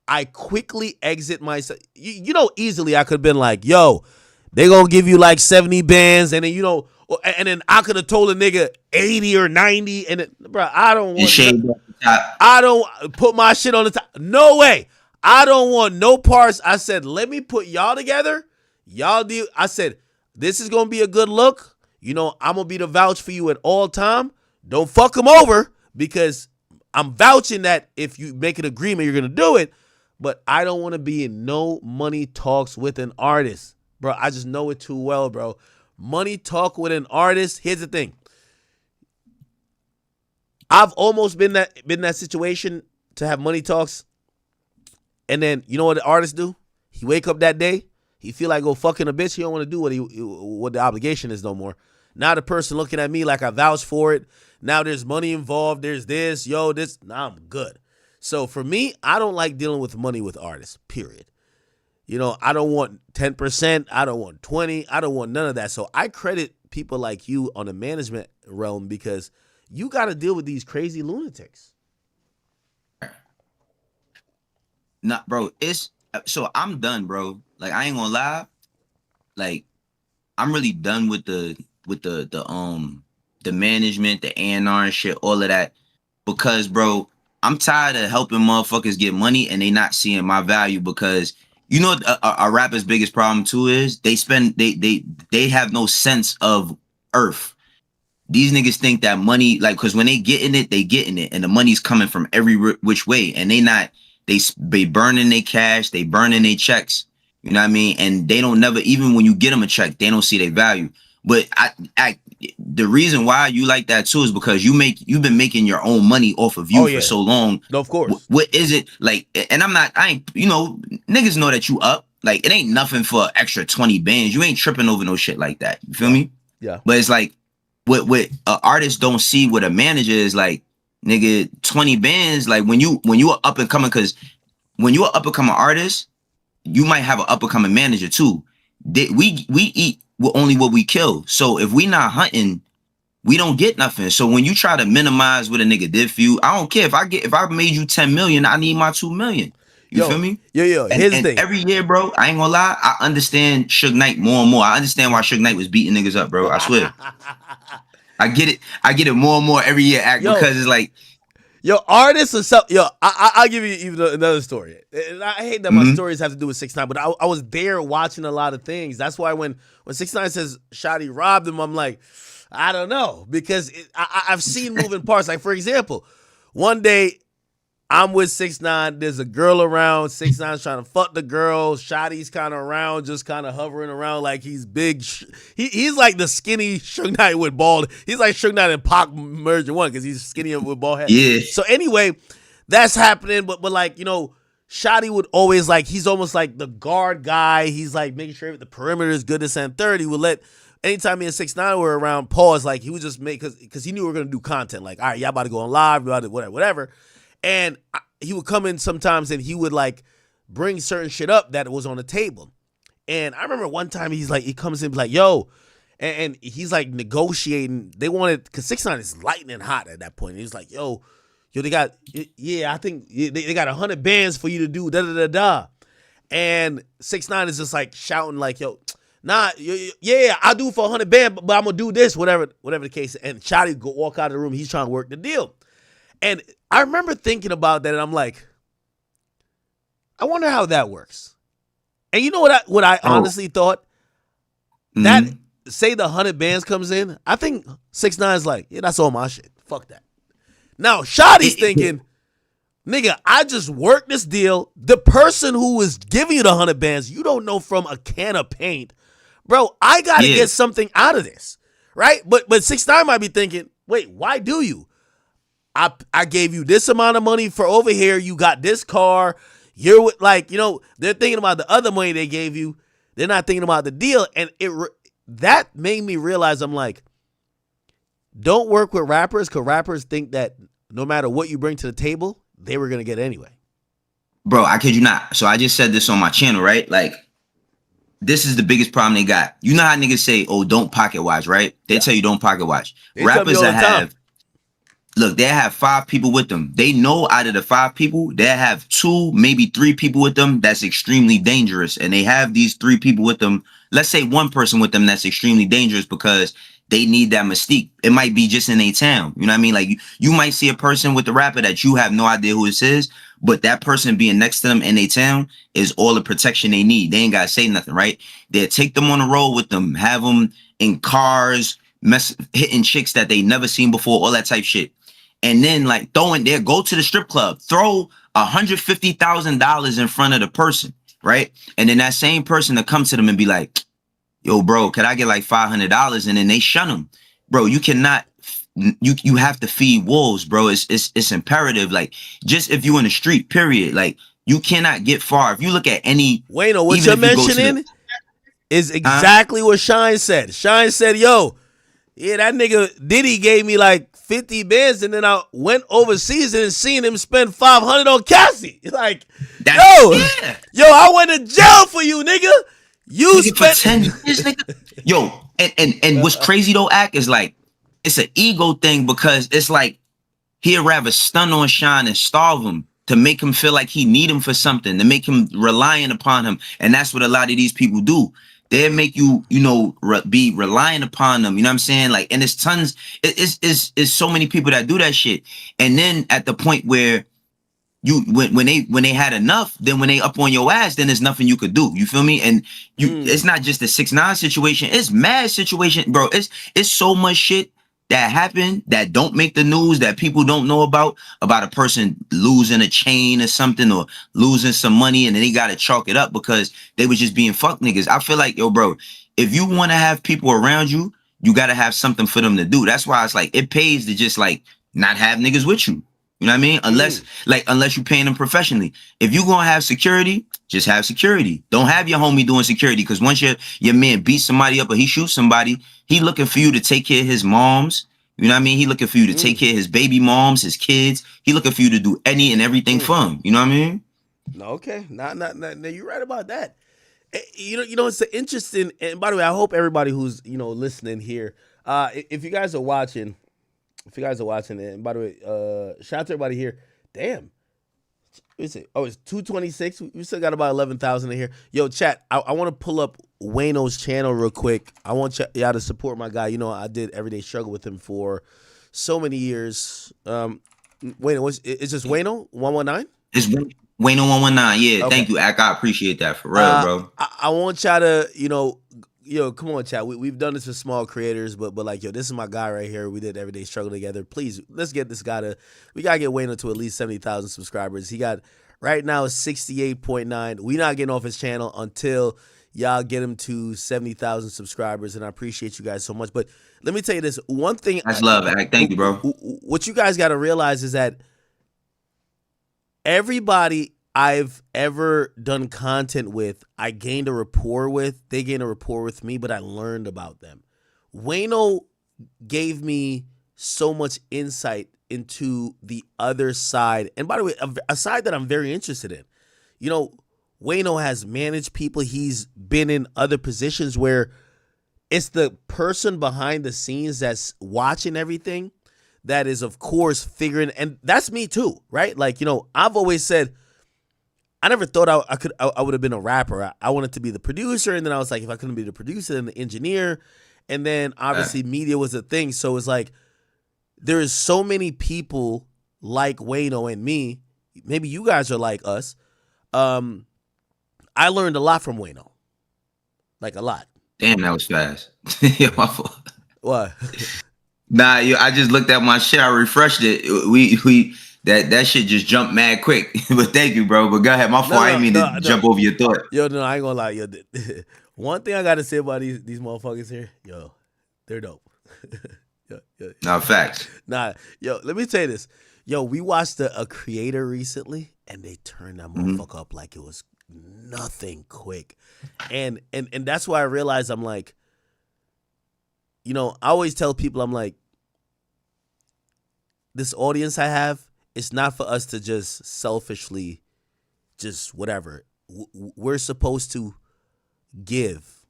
I quickly exit myself. You know, easily I could have been like, yo, they gonna give you like 70 bands, and then, you know, and then I could have told a nigga 80 or 90, and then, bro, I don't want I don't put my shit on the top. No way. I don't want no parts. I said, let me put y'all together. Y'all do. I said, this is gonna be a good look. You know, I'm gonna be the vouch for you at all time. Don't fuck them over, because I'm vouching that if you make an agreement, you're gonna do it. But I don't want to be in no money talks with an artist, bro. I just know it too well, bro. Money talk with an artist. Here's the thing. I've almost been in that situation to have money talks, and then you know what the artist do? He wake up that day, he feel like go fucking a bitch. He don't want to do what the obligation is no more. Now the person looking at me like I vouched for it. Now there's money involved. There's this, this. Now I'm good. So for me, I don't like dealing with money with artists, period. You know, I don't want 10%. I don't want 20. I don't want none of that. So I credit people like you on the management realm, because you got to deal with these crazy lunatics. Nah, bro, so I'm done, bro. Like, I ain't gonna lie. Like, I'm really done with the management, the A&R and shit, all of that. Because, bro, I'm tired of helping motherfuckers get money and they not seeing my value, because you know what a rapper's biggest problem too is? They have no sense of earth. These niggas think that money, like, because when they getting it, and the money's coming from every which way, and they burning their cash, they burning their checks, you know what I mean? And they don't never, even when you get them a check, they don't see their value. But the reason why you like that too is because you've been making your own money off of you for so long. No, of course. What is it like? And I ain't, you know, niggas know that you up. Like, it ain't nothing for extra 20 bands. You ain't tripping over no shit like that. You feel me? Yeah. But it's like, what artists don't see what a manager is like, nigga, 20 bands. Like, when you are up and coming, because when you're an up and coming artist, you might have an up and coming manager too. We eat only what we kill. So if we not hunting, we don't get nothing. So when you try to minimize what a nigga did for you, I don't care. If I made you 10 million, I need my 2 million. You feel me? Yo. Here's the thing. Every year, bro, I ain't gonna lie, I understand 6ix9ine more and more. I understand why 6ix9ine was beating niggas up, bro. I swear. I get it more and more every year, because it's like, yo, artists or something. Yo, I'll give you even another story. And I hate that my stories have to do with 6ix9ine, but I was there watching a lot of things. That's why when 6ix9ine says Shotty robbed him, I'm like, I don't know, because I've seen moving parts. Like, for example, one day I'm with 6ix9ine. There's a girl around. 6ix9ine's trying to fuck the girl. Shotty's kind of around, just kind of hovering around like he's big. He's like the skinny 6ix9ine with bald. He's like 6ix9ine and Pac merged in one, because he's skinny with bald head. Yeah. So anyway, that's happening. But like, you know, Shotty would always, like, he's almost like the guard guy. He's like making sure the perimeter is good, this and 30. He would let, anytime me and 6ix9ine were around, pause, like, he would just make, because he knew we were going to do content. Like, all right, y'all about to go on live, whatever. And he would come in sometimes and he would, like, bring certain shit up that was on the table. And I remember one time he comes in like, yo, and he's like negotiating. They wanted, because 6ix9ine is lightning hot at that point. And he's like, yo, they got, I think they got 100 bands for you to do, da. And 6ix9ine is just like shouting like, yo, nah, yeah, I'll do it for 100 bands, but I'm gonna do this, whatever the case. And Shotty walk out of the room. He's trying to work the deal. And I remember thinking about that, and I'm like, I wonder how that works. And you know what I honestly thought? That, say the 100 bands comes in, I think 6ix9ine's like, yeah, that's all my shit. Fuck that. Now, Shotty's thinking, nigga, I just worked this deal. The person who was giving you the 100 bands, you don't know from a can of paint. Bro, I got to get something out of this, right? But 6ix9ine might be thinking, wait, why do you? I gave you this amount of money for over here. You got this car. You're with, like, you know, they're thinking about the other money they gave you. They're not thinking about the deal. And that made me realize, I'm like, don't work with rappers, because rappers think that no matter what you bring to the table, they were going to get anyway. Bro, I kid you not. So I just said this on my channel, right? Like, this is the biggest problem they got. You know how niggas say, oh, don't pocket watch, right? They tell you don't pocket watch. Rappers that have, look, they have 5 people with them. They know out of the 5 people, they have 2, maybe 3 people with them that's extremely dangerous. And they have these 3 people with them. Let's say 1 person with them that's extremely dangerous because they need that mystique. It might be just in a town. You know what I mean? Like you might see a person with the rapper that you have no idea who this is, but that person being next to them in a town is all the protection they need. They ain't got to say nothing, right? They'll take them on the road with them, have them in cars, hitting chicks that they never seen before, all that type shit. And then like go to the strip club, throw $150,000 in front of the person, right? And then that same person to come to them and be like, yo, bro, could I get like $500? And then they shun them. Bro, you cannot, you have to feed wolves, bro. It's imperative. Like, just if you in the street, period. Like, you cannot get far. If you look at any... Wayno, what you're mentioning is exactly what Shine said. Shine said, yo, yeah, that nigga Diddy gave me like 50 bands, and then I went overseas and seen him spend 500 on Cassie. Like, yo, I went to jail for you, nigga. You spent for 10 years, nigga. Yo, and what's crazy though, Act, is like, it's an ego thing, because it's like he'd rather stun on Shine and starve him to make him feel like he need him for something, to make him reliant upon him. And that's what a lot of these people do. They make you, be reliant upon them. You know what I'm saying? Like, and it's tons, it's so many people that do that shit. And then at the point where when they had enough, then when they up on your ass, then there's nothing you could do. You feel me? And it's not just the 6ix9ine situation. It's mad situation, bro. It's so much shit that happened that don't make the news, that people don't know about a person losing a chain or something, or losing some money, and then they got to chalk it up because they was just being fuck niggas. I feel like, yo, bro, if you want to have people around you, you got to have something for them to do. That's why it's like, it pays to just like not have niggas with you. You know what I mean? Unless you're paying them professionally. If you gonna have security, just have security. Don't have your homie doing security, because once your man beats somebody up or he shoots somebody, he looking for you to take care of his moms. You know what I mean? He looking for you to take care of his baby moms, his kids. He looking for you to do any and everything for him. You know what I mean? Okay, not. You're right about that. You know, it's interesting. And by the way, I hope everybody who's listening here, if you guys are watching. And by the way, shout out to everybody here. Damn. It's 226. We still got about 11,000 in here. Yo, chat, I want to pull up Wayno's channel real quick. I want y'all to support my guy. I did Everyday Struggle with him for so many years. Wayno, is this Wayno 119? It's Wayno 119. Yeah, okay. Thank you, Ak. I appreciate that for real, bro. I want y'all to, yo, come on, chat. We've done this for small creators, but like, yo, this is my guy right here. We did Everyday Struggle together. Please, let's get this guy we got to get Wayno to at least 70,000 subscribers. He got, right now, 68.9. We not getting off his channel until y'all get him to 70,000 subscribers, and I appreciate you guys so much. But let me tell you this. One thing. That's love, Ak. Thank you, bro. What you guys got to realize is that everybody I've ever done content with, I gained a rapport with. They gained a rapport with me, but I learned about them. Wayno gave me so much insight into the other side. And by the way, a side that I'm very interested in. Wayno has managed people. He's been in other positions where it's the person behind the scenes that's watching everything that is, of course, figuring. And that's me too, right? Like, I've always said, I never thought I would have been a rapper. I wanted to be the producer, and then I was like, if I couldn't be the producer, then the engineer, and then obviously media was a thing. So it's like there is so many people like Wayno and me. Maybe you guys are like us. I learned a lot from Wayno, like a lot. Damn, that was fast. Yeah, my fault. What? Nah, I just looked at my shit. I refreshed it. That shit just jumped mad quick. But thank you, bro. But go ahead. My fault. I didn't mean to jump over your thought. Yo, no, I ain't gonna lie. Yo, one thing I gotta say about these motherfuckers here, yo, they're dope. yo. Nah, facts. Nah, yo, let me tell you this. Yo, we watched a creator recently, and they turned that motherfucker up like it was nothing quick. And that's why I realized I'm like, you know, I always tell people, I'm like, this audience I have, it's not for us to just selfishly, just whatever. We're supposed to give,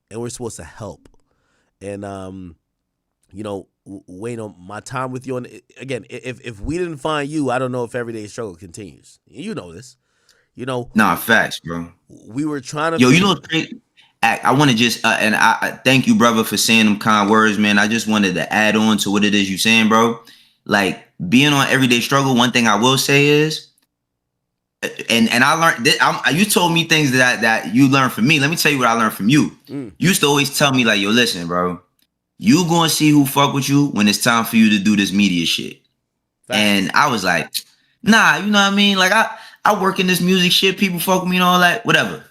and we're supposed to help. And, you know, Wayne, my time with you, and again, if we didn't find you, I don't know if Everyday Struggle continues. You know this. You know. Nah, facts, bro. We were trying to. Yo, you know what's crazy? I want to just, and I thank you, brother, for saying them kind words, man. I just wanted to add on to what it is you saying, bro. Like, being on Everyday Struggle, one thing I will say is, and I learned that you told me things that you learned from me. Let me tell you what I learned from you. You used to always tell me, like, yo, listen, bro, you gonna see who fuck with you when it's time for you to do this media shit. Facts. And I was like, nah, you know what I mean? Like, I work in this music shit, people fuck with me and all that, whatever.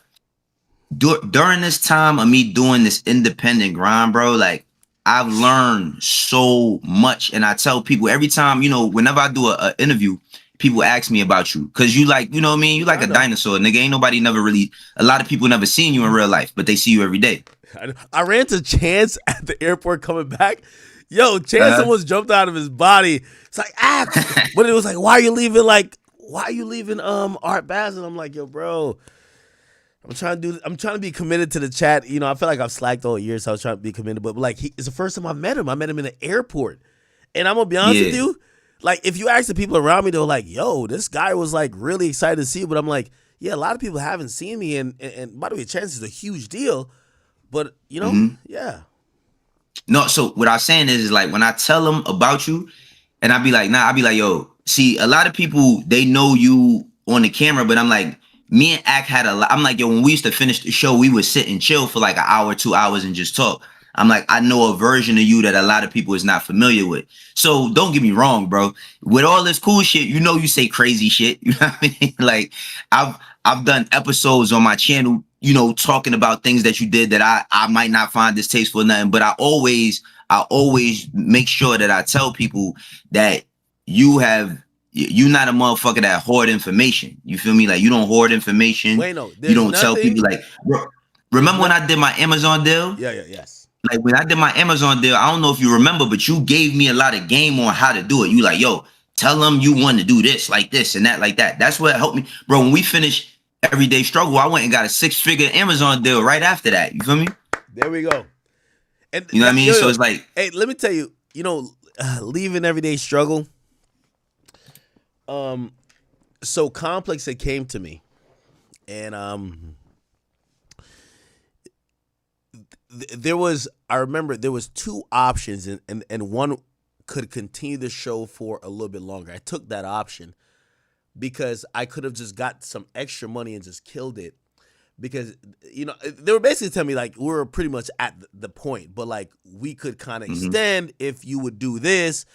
During this time of me doing this independent grind, bro, like, I've learned so much. And I tell people every time, you know, whenever I do a interview, people ask me about you. Cause you like, you know what I mean? You like a dinosaur, nigga. Ain't nobody never really, a lot of people never seen you in real life, but they see you every day. I ran to Chance at the airport coming back. Yo, Chance almost jumped out of his body. It's like, but it was like, why are you leaving Art Bass? And I'm like, yo, bro, I'm trying to be committed to the chat. You know, I feel like I've slacked all year, so I was trying to be committed. But like, it's the first time I met him. I met him in the airport. And I'm gonna be honest with you, like, if you ask the people around me, they're like, yo, this guy was like really excited to see you. But I'm like, yeah, a lot of people haven't seen me. And by the way, Chance is a huge deal. But, you know, yeah. No, so what I'm saying is like, when I tell them about you, and I be like, yo, see, a lot of people, they know you on the camera, but I'm like, me and Ak had a lot. I'm like, yo, when we used to finish the show, we would sit and chill for like an hour, 2 hours and just talk. I'm like, I know a version of you that a lot of people is not familiar with. So don't get me wrong, bro. With all this cool shit, you know, you say crazy shit. You know what I mean? Like, I've done episodes on my channel, you know, talking about things that you did that I might not find distasteful or nothing, but I always make sure that I tell people that you're not a motherfucker that hoard information. You feel me? Like, you don't hoard information. Wait, no, you don't tell people like, bro, remember when I did my Amazon deal? Yes. Like, when I did my Amazon deal, I don't know if you remember, but you gave me a lot of game on how to do it. You like, yo, tell them you want to do this, like this and that, like that. That's what helped me. Bro, when we finished Everyday Struggle, I went and got a 6-figure Amazon deal right after that. You feel me? There we go. And you know what I mean? So it's like, hey, let me tell you, you know, leaving Everyday Struggle. So Complex, it came to me, and I remember there was two options, and one could continue the show for a little bit longer. I took that option because I could have just got some extra money and just killed it, because, you know, they were basically telling me like, we were pretty much at the point, but like, we could kind of extend if you would do this.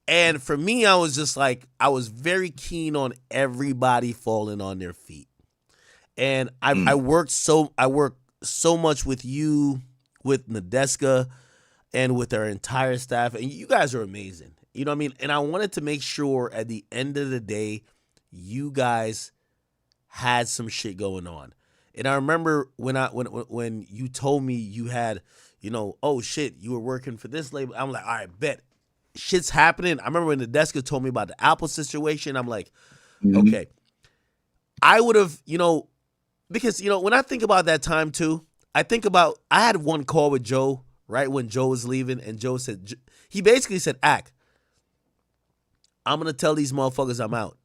And for me, I was just like, I was very keen on everybody falling on their feet. And I worked so much with you, with Nadeska, and with our entire staff. And you guys are amazing. You know what I mean? And I wanted to make sure at the end of the day, you guys had some shit going on. And I remember when you told me you had, you know, oh shit, you were working for this label. I'm like, all right, bet. Shit's happening. I remember when Nadeska told me about the Apple situation. I'm like, okay. I would have, you know, because, you know, when I think about that time too, I had one call with Joe, right when Joe was leaving, and Joe said, he basically said, Ak, I'm going to tell these motherfuckers I'm out,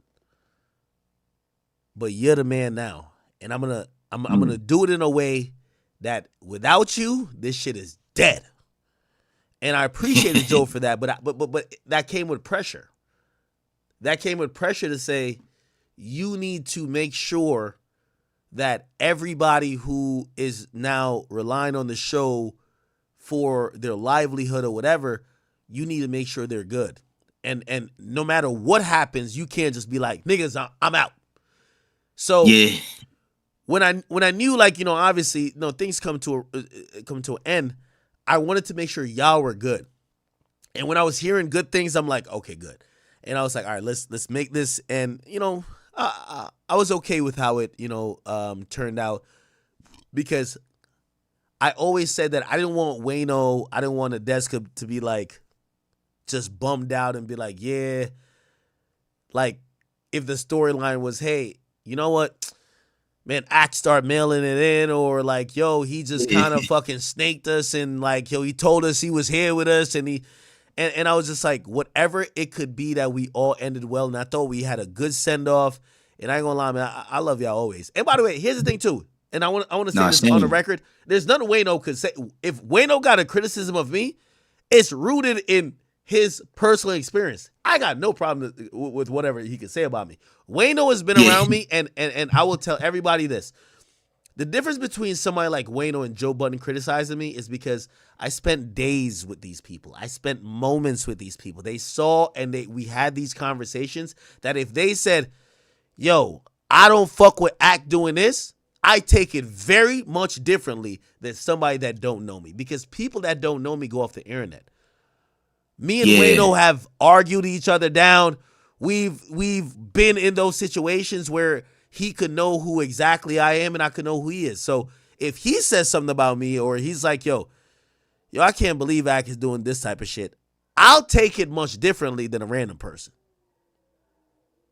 but you're the man now. And I'm going to do it in a way that without you, this shit is dead. And I appreciated Joe for that, but that came with pressure. That came with pressure to say, you need to make sure that everybody who is now relying on the show for their livelihood or whatever, you need to make sure they're good. And no matter what happens, you can't just be like, niggas, I'm out. So yeah. When I knew, like, you know, obviously, you know, things come to an end, I wanted to make sure y'all were good. And when I was hearing good things, I'm like, okay, good. And I was like, all right, let's make this. And, you know, I was okay with how it, turned out, because I always said that I didn't want Wayno, I didn't want Adeska to be like just bummed out and be like, yeah, like if the storyline was, hey, you know what, man, Act start mailing it in, or like, yo, he just kind of fucking snaked us, and like, yo, he told us he was here with us, and and I was just like, whatever it could be, that we all ended well, and I thought we had a good send off. And I ain't gonna lie, man, I love y'all always. And by the way, here's the thing too, and I want to say this on the record. There's nothing Wayno could say. If Wayno got a criticism of me, it's rooted in his personal experience. I got no problem with whatever he could say about me. Wayno has been around me, and I will tell everybody this. The difference between somebody like Wayno and Joe Budden criticizing me is because I spent days with these people. I spent moments with these people. They saw, and we had these conversations that if they said, yo, I don't fuck with Act doing this, I take it very much differently than somebody that don't know me, because people that don't know me go off the internet. Me and Wayno have argued each other down. We've been in those situations where he could know who exactly I am and I could know who he is. So if he says something about me, or he's like, yo, I can't believe Act is doing this type of shit, I'll take it much differently than a random person.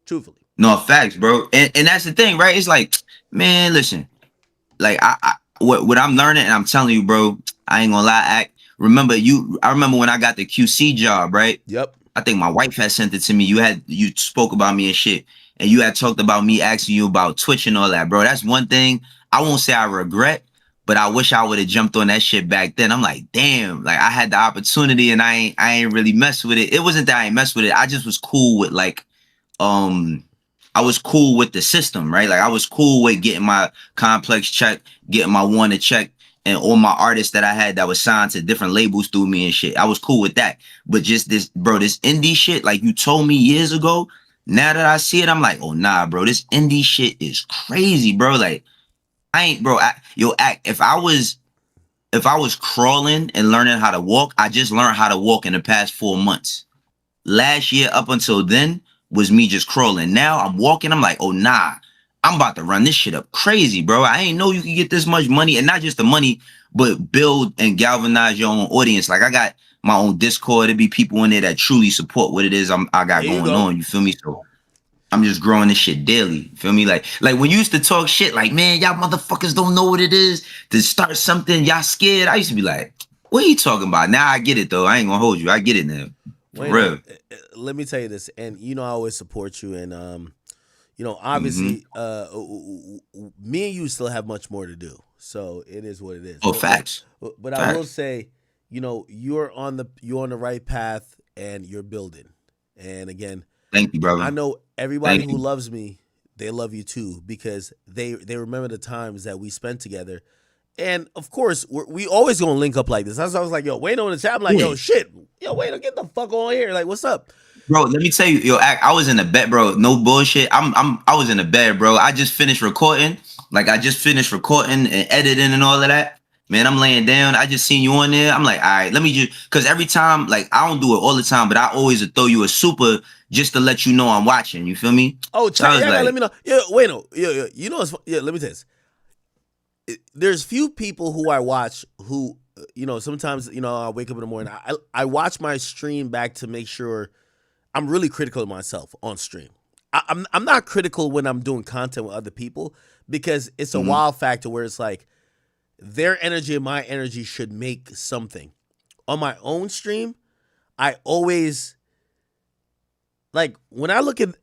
Truthfully. No, facts, bro. And that's the thing, right? It's like, man, listen, like what I'm learning, and I'm telling you, bro, I ain't gonna lie, Act. I remember when I got the QC job, right? Yep. I think my wife had sent it to me. You spoke about me and shit, and you had talked about me asking you about Twitch and all that, bro. That's one thing I won't say I regret, but I wish I would have jumped on that shit back then. I'm like, damn, like I had the opportunity and I ain't really messed with it. It wasn't that I ain't messed with it. I just was cool with like, I was cool with the system, right? Like I was cool with getting my complex check, getting my wanted check, and all my artists that I had that was signed to different labels through me and shit. I was cool with that. But just this indie shit, like you told me years ago, now that I see it, I'm like, oh nah, bro, this indie shit is crazy, bro. Like I ain't, bro, Act, if I was crawling and learning how to walk, I just learned how to walk in the past 4 months. Last year up until then was me just crawling. Now I'm walking. I'm like, oh, nah, I'm about to run this shit up crazy, bro. I ain't know you could get this much money, and not just the money, but build and galvanize your own audience. Like I got my own Discord. There be people in there that truly support what it is I got going on. You feel me? So I'm just growing this shit daily. You feel me? Like when you used to talk shit like, man, y'all motherfuckers don't know what it is to start something. Y'all scared. I used to be like, what are you talking about? Now I get it though. I ain't gonna hold you. I get it now. For real. Let me tell you this, and I always support you, and obviously, me and you still have much more to do, so it is what it is. Oh, facts. But I will say, you're on the right path, and you're building. And again, thank you, brother. I know everybody who loves me, they love you too, because they remember the times that we spent together. And of course, we always gonna link up like this. That's why I was like, yo, Wayno in the chat. I'm like, yo, shit, yo, Wayno, get the fuck on here. Like, what's up, bro? Let me tell you, yo, Act, I was in the bed, bro. No bullshit. I was in the bed, bro. I just finished recording. Like, I just finished recording and editing and all of that. Man, I'm laying down. I just seen you on there. I'm like, all right, let me just, because every time, like, I don't do it all the time, but I always throw you a super just to let you know I'm watching. You feel me? Oh, chat, let me know. Yeah, Wayno, let me tell you this. There's few people who I watch who, sometimes, I wake up in the morning. I watch my stream back to make sure I'm really critical of myself on stream. I'm not critical when I'm doing content with other people, because it's a wild factor where it's like their energy and my energy should make something. On my own stream, I always, like, when I look at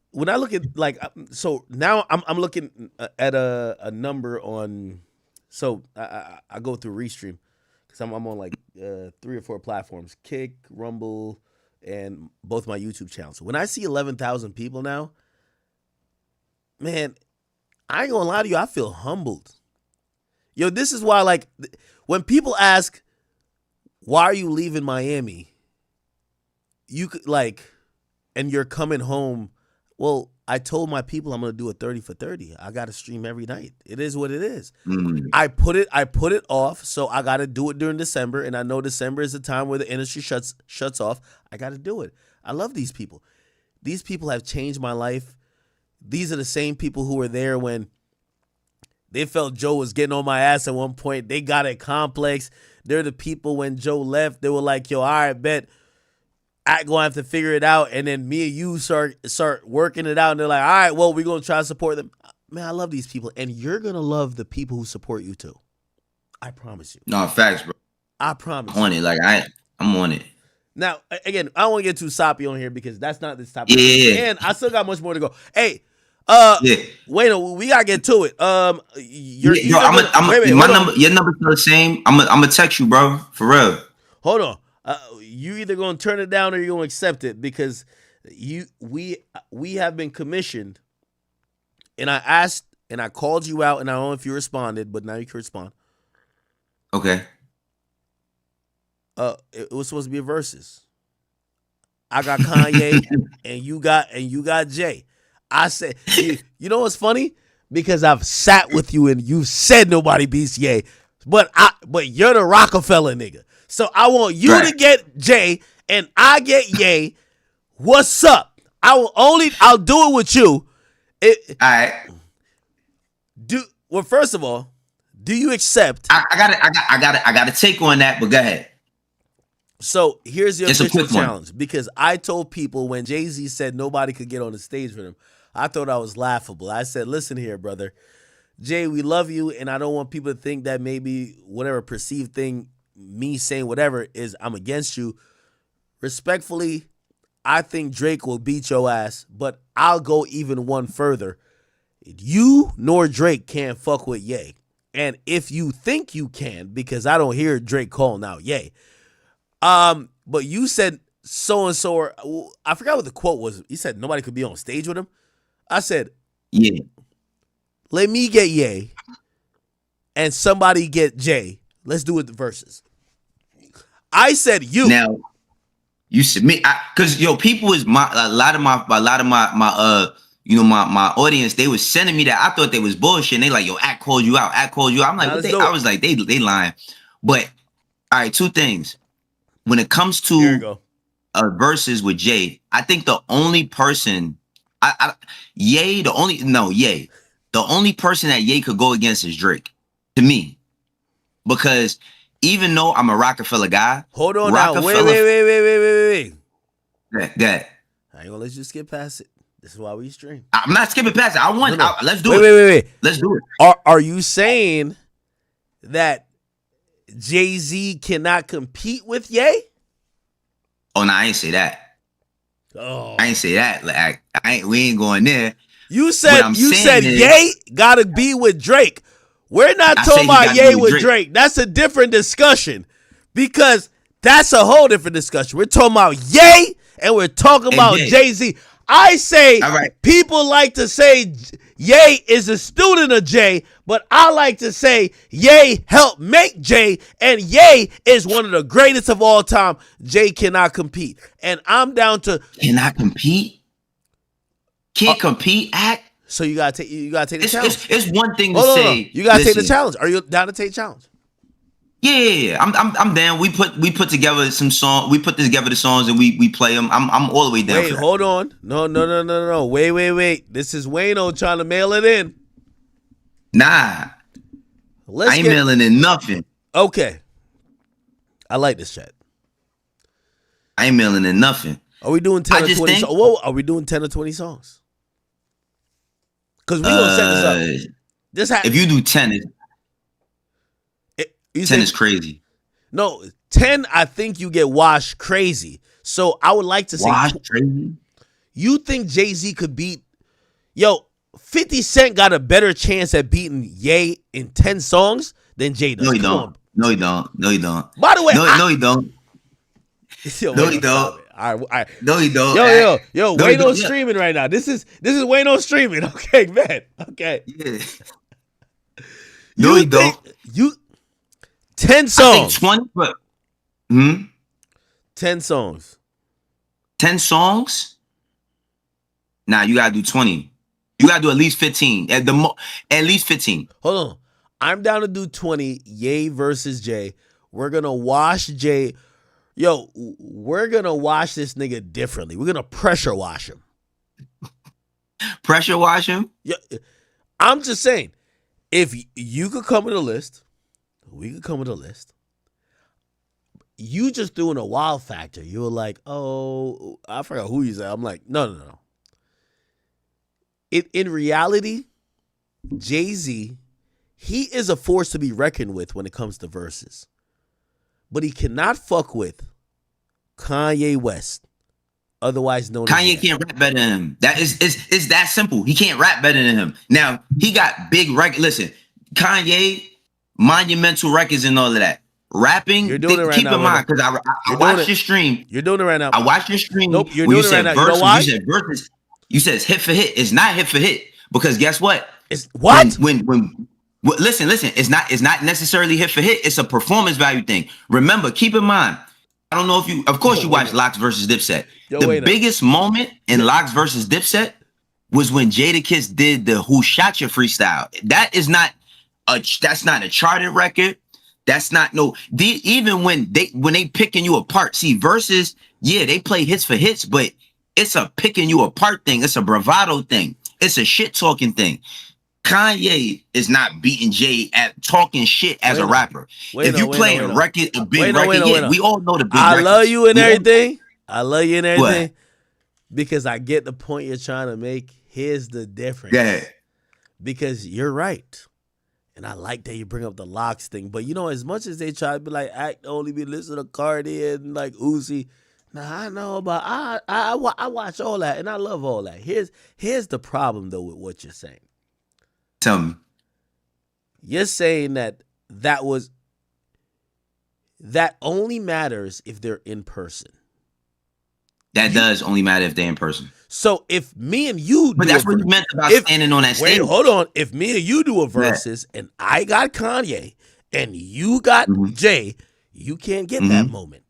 like, so now I'm looking at a number on. So I go through Restream because I'm on like 3 or 4 platforms: Kick, Rumble, and both my YouTube channels. So when I see 11,000 people now, man, I ain't gonna lie to you, I feel humbled. Yo, this is why, like, when people ask, why are you leaving Miami? You could, like, and you're coming home. Well, I told my people I'm gonna do a 30 for 30. I gotta stream every night. It is what it is. I put it off, so I gotta do it during December, and I know December is the time where the industry shuts off. I gotta do it. I love these people. These people have changed my life. these are the same people who were there when they felt Joe was getting on my ass at one point. They got it complex. They're the people when Joe left, they were like, yo, all right, bet I gonna have to figure it out. And then me and you start working it out. And they're like, all right, well, we're gonna try to support them. Man, I love these people. And you're gonna love the people who support you too. I promise you. No, facts, bro. I promise. I'm on it. Like I'm on it. Now, again, I don't want to get too soppy on here because that's not this topic. Yeah. And I still got much more to go. Hey, wait, we gotta get to it. Your number's still the same. I'm gonna text you, bro. For real. Hold on. You either gonna turn it down or you're gonna accept it because we have been commissioned, and I asked and I called you out, and I don't know if you responded, but now you can respond. Okay. It was supposed to be a versus. I got Kanye and you got Jay. I said, you know what's funny? Because I've sat with you and you said nobody beats Ye, but you're the Rockefeller nigga. So I want you to get Jay and I get Ye. What's up? I'll do it with you. All right. Well, first of all, do you accept? I got to take on that, but go ahead. So here's your official challenge. Because I told people when Jay-Z said nobody could get on the stage with him, I thought I was laughable. I said, listen here, brother. Jay, we love you, and I don't want people to think that maybe whatever perceived thing, me saying whatever, is I'm against you. Respectfully, I think Drake will beat your ass, but I'll go even one further. You nor Drake can't fuck with Ye. And if you think you can, because I don't hear Drake calling out Ye, but you said so-and-so, or I forgot what the quote was. He said nobody could be on stage with him. I said, yeah, let me get Ye and somebody get Jay. Let's do it the verses. I said you. Now, you submit, because people is a lot of my my audience, they was sending me that. I thought they was bullshit. And they like, yo, Act called you out. I'm like, I was like, they lying. But all right, two things. When it comes to verses with Jay, I think the only person, the only person that Ye could go against is Drake, to me, because even though I'm a Rockefeller guy, hold on now, wait. That I ain't gonna let you skip past it. This is why we stream. I'm not skipping past it. I want. No. Let's do it. Wait. Let's do it. Are you saying that Jay-Z cannot compete with Ye? Oh no, I ain't say that. Oh, I ain't say that. Like, we ain't going there. You said Ye gotta be with Drake. We're not talking about Ye with Drake. That's a different discussion, because that's a whole different discussion. We're talking about Ye and we're talking about Jay-Z. I say people like to say Ye is a student of Jay, but I like to say Ye helped make Jay, and Ye is one of the greatest of all time. Jay cannot compete, and I'm down to cannot compete. Can't compete. Act. So you gotta take the challenge. It's one thing to say. You gotta take the challenge. Are you down to take the challenge? Yeah. I'm down. We put together some song. We put together the songs and we play them. I'm all the way down. Wait, hold on. No. Wait. This is Wayno trying to mail it in. Nah. I ain't mailing in nothing. Okay. I like this chat. I ain't mailing in nothing. Are we doing 10 or 20 songs? Whoa, are we doing 10 or 20 songs? Because we gonna set this up. If you do 10, 10 is crazy. No, 10, I think you get washed crazy. So I would like to say, washed crazy? You think Jay-Z could beat, 50 Cent got a better chance at beating Ye in 10 songs than Jay does. No, he don't. No, he don't. By the way, no, he don't. No, he don't. All right. No, he don't. Yo, Wayno's streaming right now. This is Wayno streaming. Okay, man. Okay. Yeah. No, he don't. 10 songs. 20, but 10 songs. 10 songs? Nah, you gotta do 20. You gotta do at least 15. At least 15. Hold on. I'm down to do 20. Ye versus Jay. We're gonna wash Jay. We're gonna wash this nigga differently. We're gonna pressure wash him. Pressure wash him? Yeah, I'm just saying, if you could come with a list, we could come with a list. You just threw in a wild factor. You were like, oh, I forgot who you said. I'm like, no. In reality, Jay-Z, he is a force to be reckoned with when it comes to verses. But he cannot fuck with Kanye West, otherwise known Kanye as can't rap better than him. That is it's that simple. He can't rap better than him. Now, he got big records. Listen, Kanye, monumental records and all of that. Rapping, You're doing it right keep now, in mind, because I watched your stream. You're doing it right now. I watched your stream. Nope, you're doing it right now. Verses, You know why? You said verses. You said it's hit for hit. It's not hit for hit. Because guess what? It's what? When listen, it's not necessarily hit for hit. It's a performance value thing. Remember, keep in mind, I don't know if you, of course you watched Lox versus Dipset. The biggest moment in Lox versus Dipset was when Jadakiss did the Who Shot You freestyle. That's not a charted record. That's not even when they picking you apart. See, versus, yeah, they play hits for hits, but it's a picking you apart thing. It's a bravado thing. It's a shit talking thing. Kanye is not beating Jay at talking shit as a rapper. If you play a record, a big record, we all know the big record. I love you and everything. I love you and everything. Because I get the point you're trying to make. Here's the difference. Yeah. Because you're right. And I like that you bring up the Lox thing. But, as much as they try to be like, act only be listening to Cardi and like Uzi. Nah, I know, but I watch all that and I love all that. Here's the problem, though, with what you're saying. Tell me. You're saying that only matters if they're in person. That does only matter if they're in person. So if me and you But that's what you meant about standing on that stage. Wait, hold on. If me and you do a versus and I got Kanye and you got Jay, you can't get that moment.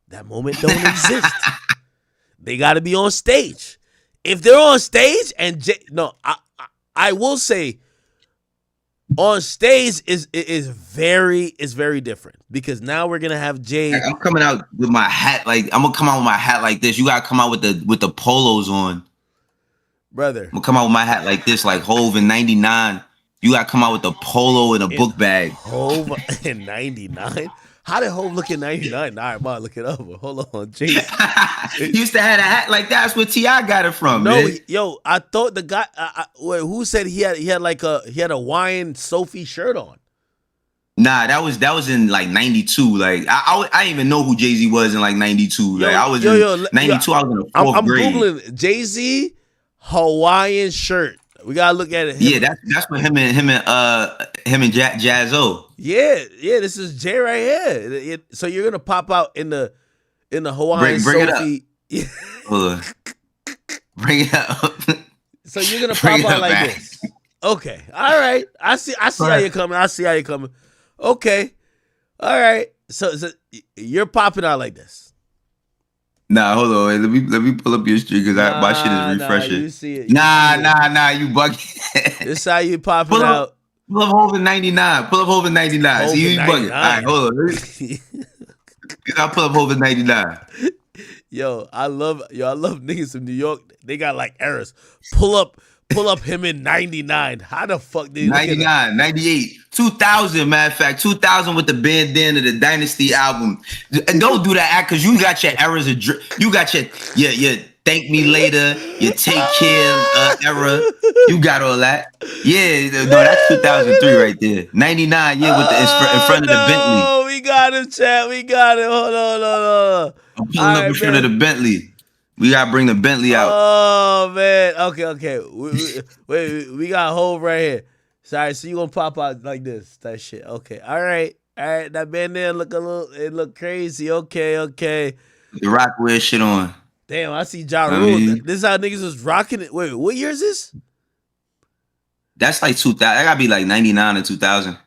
That moment don't exist. They got to be on stage. If they're on stage and Jay, I will say on stage is very different because now we're gonna have Jay. I'm coming out with my hat I'm gonna come out with my hat like this. You gotta come out with the polos on, brother. I'm gonna come out with my hat like this, like Hove in '99. You gotta come out with the polo and a book bag. Hove in '99. How did Hove look in '99? All right, man, look it up. Hold on, Jay. He used to have a hat like that. That's where T.I. got it from. No, man. I thought the guy. Who said he had a Hawaiian Sophie shirt on? Nah, that was in like '92. Like I didn't even know who Jay-Z was in like '92. Like I was in '92. I was in the fourth grade. I'm googling Jay-Z Hawaiian shirt. We gotta look at it. Yeah, that's what him and Jazzo. Yeah, this is Jay right here. So you're gonna pop out in the Hawaiian bring Sophie. It up. Hold on. Bring it up. So you're gonna pop out like this. Okay. All right. I see how you're coming. Okay. All right. So you're popping out like this. Nah, hold on. Let me pull up your stream because my shit is refreshing. You see it. Nah, you bugging. This how you popping out. Pull up Hove in '99. See, you bugging. All right, hold on. I'll pull up Hove in '99. Yo, I love niggas from New York. They got like errors. Pull up him in '99. How the fuck did he 99, 98, 2000, matter of fact, 2000 with the bandana, the Dynasty album. And don't do that act because you got your errors. You got your thank me later, your take care era. You got all that. Yeah, no, that's 2003 right there. 99, yeah, with the in front of the Bentley. Oh, we got him, chat. We got him. Hold on. I'm pulling up in front of the Bentley. We gotta bring the Bentley out. Oh man. Okay. We got Hove right here. Sorry, so you gonna pop out like this? That shit. Okay. All right. That bandana look crazy. Okay. The Rockwear shit on. Damn, I see Ja Rule. This is how niggas was rocking it. Wait, what year is this? That's like 2000. That gotta be like 99 or 2000.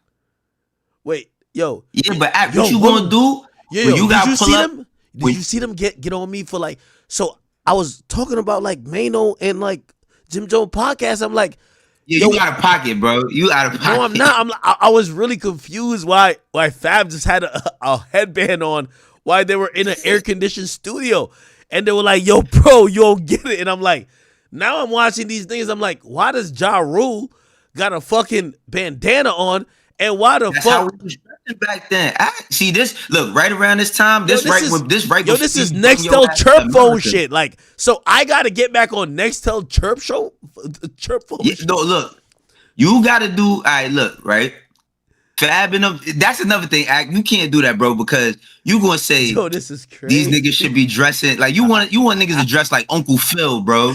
Wait, yo. Yeah, but what you gonna do? Yo, you got pull up. Did you see them get on me for like? So I was talking about like Mano and like Jim Jones podcast. I'm like, yeah, you out of pocket, bro. You out of pocket. No, I'm not. I was really confused why Fab just had a headband on while they were in an air conditioned studio, and they were like, "Yo, bro, you don't get it," and I'm like, Now I'm watching these things. I'm like, why does Ja Rule got a fucking bandana on? And why the That's fuck? how we was dressing back then. See this? Look, right around this time. This Yo, this is Nextel chirp phone shit. Like, so I gotta get back on Nextel chirp phone. Yeah, no, look, you gotta do. All right, look, right. Fab and them, that's another thing. You can't do that, bro, because you gonna say, yo, this is crazy. These niggas should be dressing like you want niggas to dress like Uncle Phil, bro.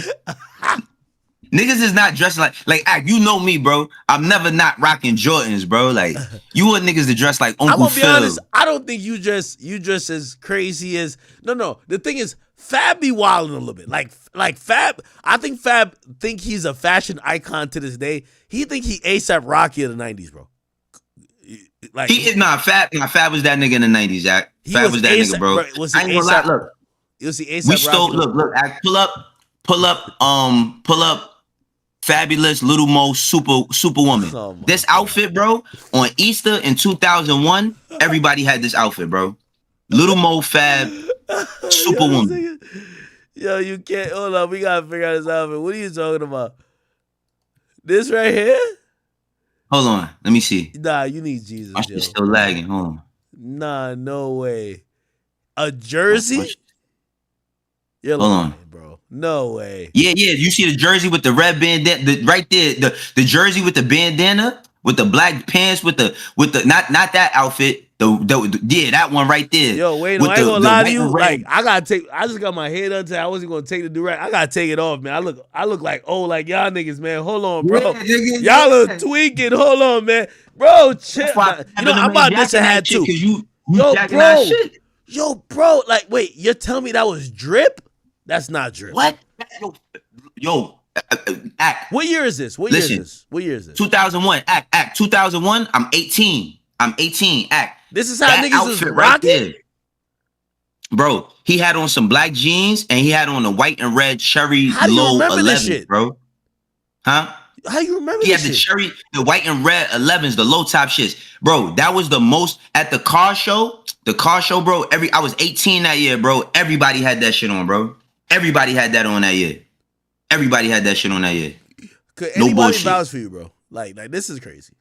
Niggas is not dressing like you know me, bro. I'm never not rocking Jordans, bro. Like you want niggas to dress like Uncle Phil. I'm gonna be honest. I don't think you just as crazy as no. The thing is, Fab be wilding a little bit. Like Fab. I think Fab think he's a fashion icon to this day. He think he ASAP Rocky of the '90s, bro. Like he is not Fab. Fab was that nigga in the '90s, Jack. Fab was that nigga, bro. Right, was he I ain't gonna lie, look. You see ASAP. We stole. Look. Pull up. Fabulous Little Mo Superwoman. Oh this outfit, bro, on Easter in 2001, everybody had this outfit, bro. Little Mo Fab Superwoman. Yo, you can't. Hold on, we gotta figure out this outfit. What are you talking about? This right here? Hold on, let me see. Nah, you need Jesus. My shit's still lagging. Hold on. Nah, no way. A jersey? You're lying, Hold on, bro. No way. Yeah. You see the jersey with the red bandana, right there. The jersey with the bandana, with the black pants, with the not that outfit. That one right there. Yo, wait, no, I ain't gonna lie to you. Like, I just got my head until I wasn't gonna take the durag. I gotta take it off, man. I look like like y'all niggas, man. Hold on, bro. Yeah, y'all are tweaking. Hold on, man. Bro, chill. You know, I'm about this to have too. Yo, bro, like, wait, you're telling me that was drip? That's not drip. What? Yo, act. What year is this? What year is this? 2001. Act. 2001. I'm 18. Act. This is how that niggas is rocking? Right, bro, he had on some black jeans and he had on a white and red cherry low 11s, bro. Huh? How you remember He had the white and red 11s, the low top shits. Bro, that was the most at the car show. The car show, bro. I was 18 that year, bro. Everybody had that shit on, bro. Everybody had that on that year. Everybody had that shit on that year. Could anybody vouch for you, bro? Like this is crazy.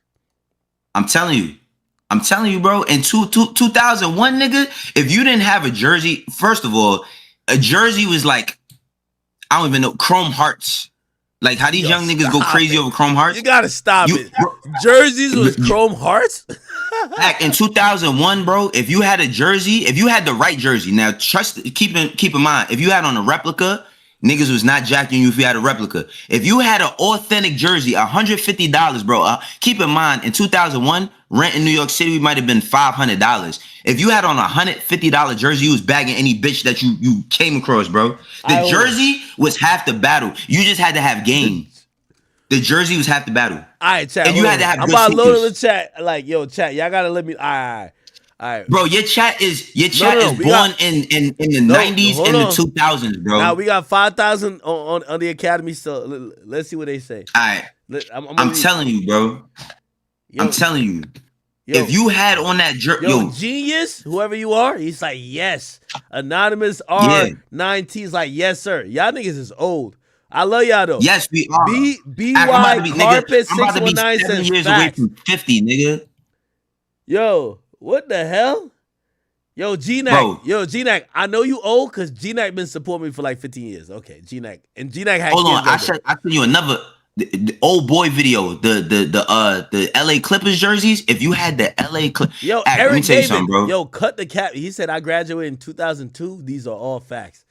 I'm telling you, bro. In 2001, nigga, if you didn't have a jersey, first of all, a jersey was like, I don't even know, chrome hearts. Like how these young niggas go crazy over chrome hearts. You gotta stop it. Jerseys was chrome hearts? Back in 2001, bro, if you had a jersey, if you had the right jersey, now keep in mind, if you had on a replica, niggas was not jacking you if you had a replica. If you had an authentic jersey, $150, bro. Keep in mind, in 2001, rent in New York City might have been $500. If you had on a $150 jersey, you was bagging any bitch that you came across, bro. The jersey was half the battle. You just had to have game. The jersey was half the battle. All right, chat. And you had to have. I'm about to load the chat. Like, yo, chat. Y'all gotta let me. All right. Bro, your chat is born in the 90s and the 2000s, bro. Now we got 5,000 on the academy. So let's see what they say. All right. I'm telling you, bro. I'm telling you. If you had on that yo, Genius, whoever you are, he's like, yes. Anonymous R9T is like, yes, sir. Y'all niggas is old. I love y'all though. Yes, we are. BY Carpet 619 says years away from 50, nigga. Yo, what the hell? Yo, G-Nac, I know you old because G-Nac been supporting me for like 15 years. Okay, G-Nac. And G-Nac had Hold on, I sent you another the old boy video, the LA Clippers jerseys. If you had the LA Clippers, yo, Eric David, bro. Yo, cut the cap. He said I graduated in 2002. These are all facts.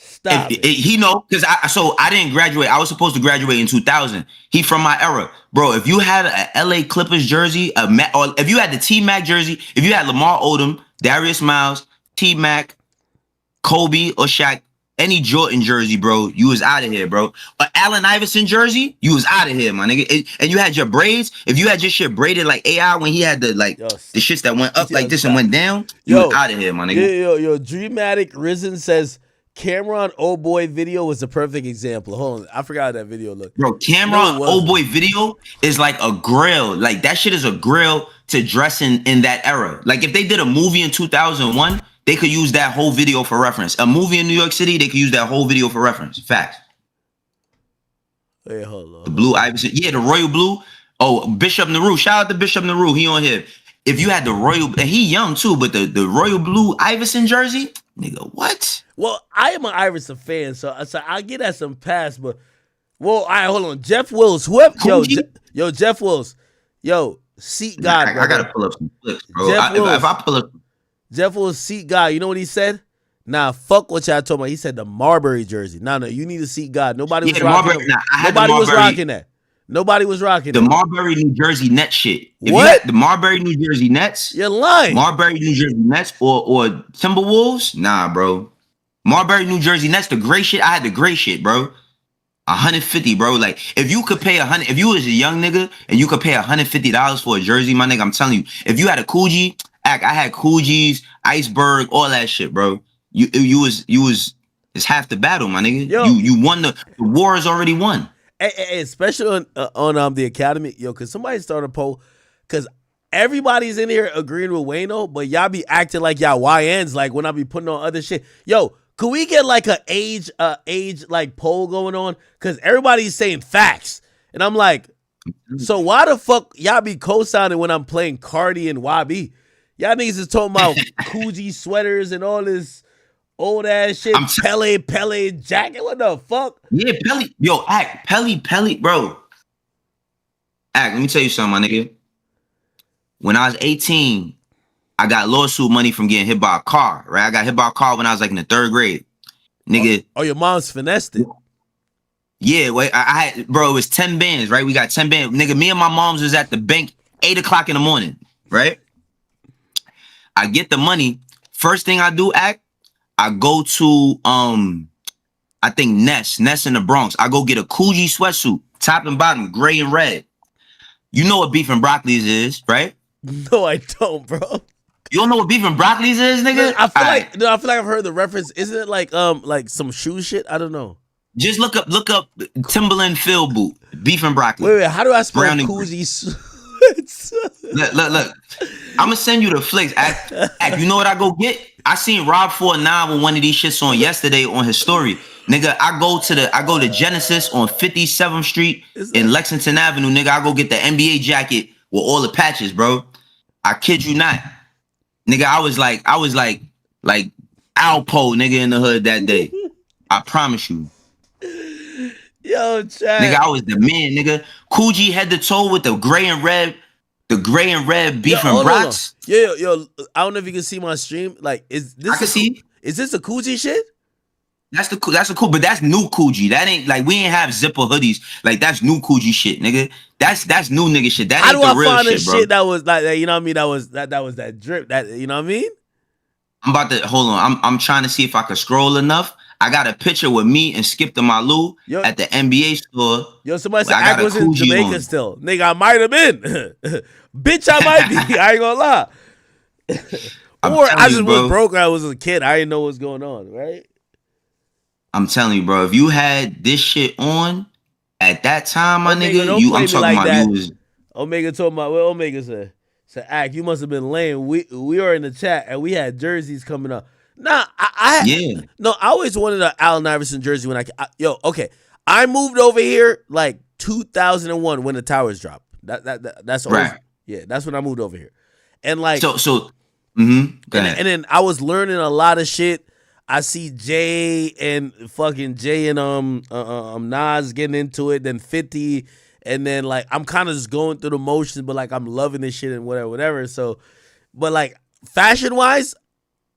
Stop. He know because I didn't graduate. I was supposed to graduate in 2000. He from my era, bro. If you had a LA Clippers jersey, or if you had the T-Mac jersey, if you had Lamar Odom, Darius Miles, T-Mac, Kobe, or Shaq, any Jordan jersey, bro, you was out of here, bro. But Allen Iverson jersey, you was out of here, my nigga. And you had your braids. If you had your shit braided like AI when he had the the shits that went up like this and went down, you was out of here, my nigga. Yo, Dreamatic Risen says Cameron Old Boy video was a perfect example. Hold on, I forgot how that video looked. Bro, Cameron Old Boy video is like a grill. Like that shit is a grill to dress in that era. Like if they did a movie in 2001, they could use that whole video for reference. A movie in New York City, they could use that whole video for reference. Facts. Wait, hold on. The blue Iverson. Yeah, the royal blue. Oh, Bishop Naru. Shout out to Bishop Naru. He on here. If you had the royal, and he young too, but the royal blue Iverson jersey, nigga, what? Well, I am an Iverson fan, so I get that some pass, but well, all right, hold on. Jeff Wills, whoever, yo, Jeff Wills, yo, seat God, I gotta pull up some flips, bro. If I pull up, Jeff Wills, seat God. You know what he said? Nah, fuck what y'all told me. He said the Marbury jersey. No, you need to seat God. Nobody was rocking that. Nobody was rocking that. Nobody was rocking the Marbury, New Jersey Nets shit. If what? The Marbury, New Jersey Nets? You're lying. Marbury, New Jersey Nets or Timberwolves? Nah, bro. Marbury, New Jersey Nets, the gray shit. I had the gray shit, bro. 150, bro. Like, if you could pay if you was a young nigga and you could pay $150 for a jersey, my nigga, I'm telling you, if you had a Coogee, I had Coogees, Iceberg, all that shit, bro. You was it's half the battle, my nigga. Yo, you won the war is already won. Especially on the Academy, yo, cause somebody started a poll, cause everybody's in here agreeing with Wayno, but y'all be acting like y'all YNs, like when I be putting on other shit. Yo, could we get like a age like poll going on? Cause everybody's saying facts, and I'm like, so why the fuck y'all be co-signing when I'm playing Cardi and YB? Y'all niggas is talking about Coogee sweaters and all this old ass shit. Pele jacket. What the fuck? Yeah, Pele. Yo, Pele, bro. Let me tell you something, my nigga. When I was 18, I got lawsuit money from getting hit by a car, right? I got hit by a car when I was like in the 3rd grade. Nigga. Oh, your mom's finessed it. Yeah, wait, I had, bro, it was 10 bands, right? We got 10 bands. Nigga, me and my mom's was at the bank 8 o'clock in the morning, right? I get the money. First thing I do, I go to I think Ness in the Bronx. I go get a Coogee sweatsuit, top and bottom, gray and red. You know what beef and broccolis is, right? No, I don't, bro. You don't know what beef and broccolis is, nigga? I feel like I've heard the reference. Isn't it like some shoe shit? I don't know. Just look up Timberland Field Boot, beef and broccoli. Wait, how do I spell Coogee? Look. I'm gonna send you the flicks. You know what I go get? I seen Rob 49 with one of these shits on yesterday on his story. Nigga, I go to Genesis on 57th Street in Lexington Avenue, nigga. I go get the NBA jacket with all the patches, bro. I kid you not. Nigga, I was like Alpo, nigga, in the hood that day. I promise you. Yo, Chad. Nigga, I was the man, nigga. Coogee head to toe with the gray and red beef and brats. Yo, I don't know if you can see my stream. Like, is this? I can see. Is this a Coogee shit? That's a cool, but that's new Coogee. That ain't like we ain't have zipper hoodies. Like that's new Coogee shit, nigga. That's new nigga shit. That ain't the real shit, bro. How do I find a shit that was like that? You know what I mean? That was that drip. That, you know what I mean? I'm about to hold on. I'm trying to see if I can scroll enough. I got a picture with me and Skip to Malou at the NBA store. Yo, somebody said I was in Jamaica still. Nigga, I might have been. Bitch, I might be. I ain't gonna lie. Or I just was broke when I was a kid. I didn't know what's going on, right? I'm telling you, bro. If you had this shit on at that time, my nigga, I'm talking like about that. You was... Omega told my what Omega said. Said, you must have been lame. We were in the chat and we had jerseys coming up. Nah, I always wanted an Allen Iverson jersey when okay. I moved over here like 2001 when the towers dropped. That's always, right. Yeah, that's when I moved over here. And like Go ahead. And then I was learning a lot of shit. I see Jay and Nas getting into it, then 50, and then like I'm kind of just going through the motions, but like I'm loving this shit and whatever. So, but like fashion wise,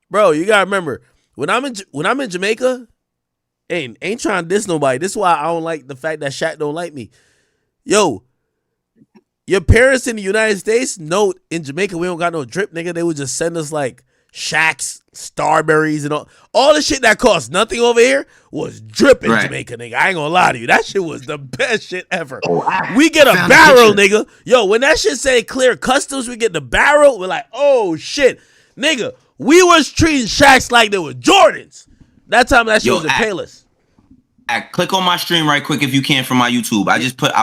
bro, you gotta remember when I'm in Jamaica, ain't trying to diss nobody. This is why I don't like the fact that Shaq don't like me. Yo, your parents in the United States know in Jamaica we don't got no drip, nigga. They would just send us like Shaqs, Starberries, and all the shit that costs nothing over here was dripping in Jamaica, nigga. I ain't gonna lie to you. That shit was the best shit ever. We get a barrel, nigga. Yo, when that shit say clear customs, we get the barrel. We're like, oh shit, nigga. We was treating Shaqs like they were Jordans. That time that shit was in Payless. Click on my stream right quick if you can from my YouTube. I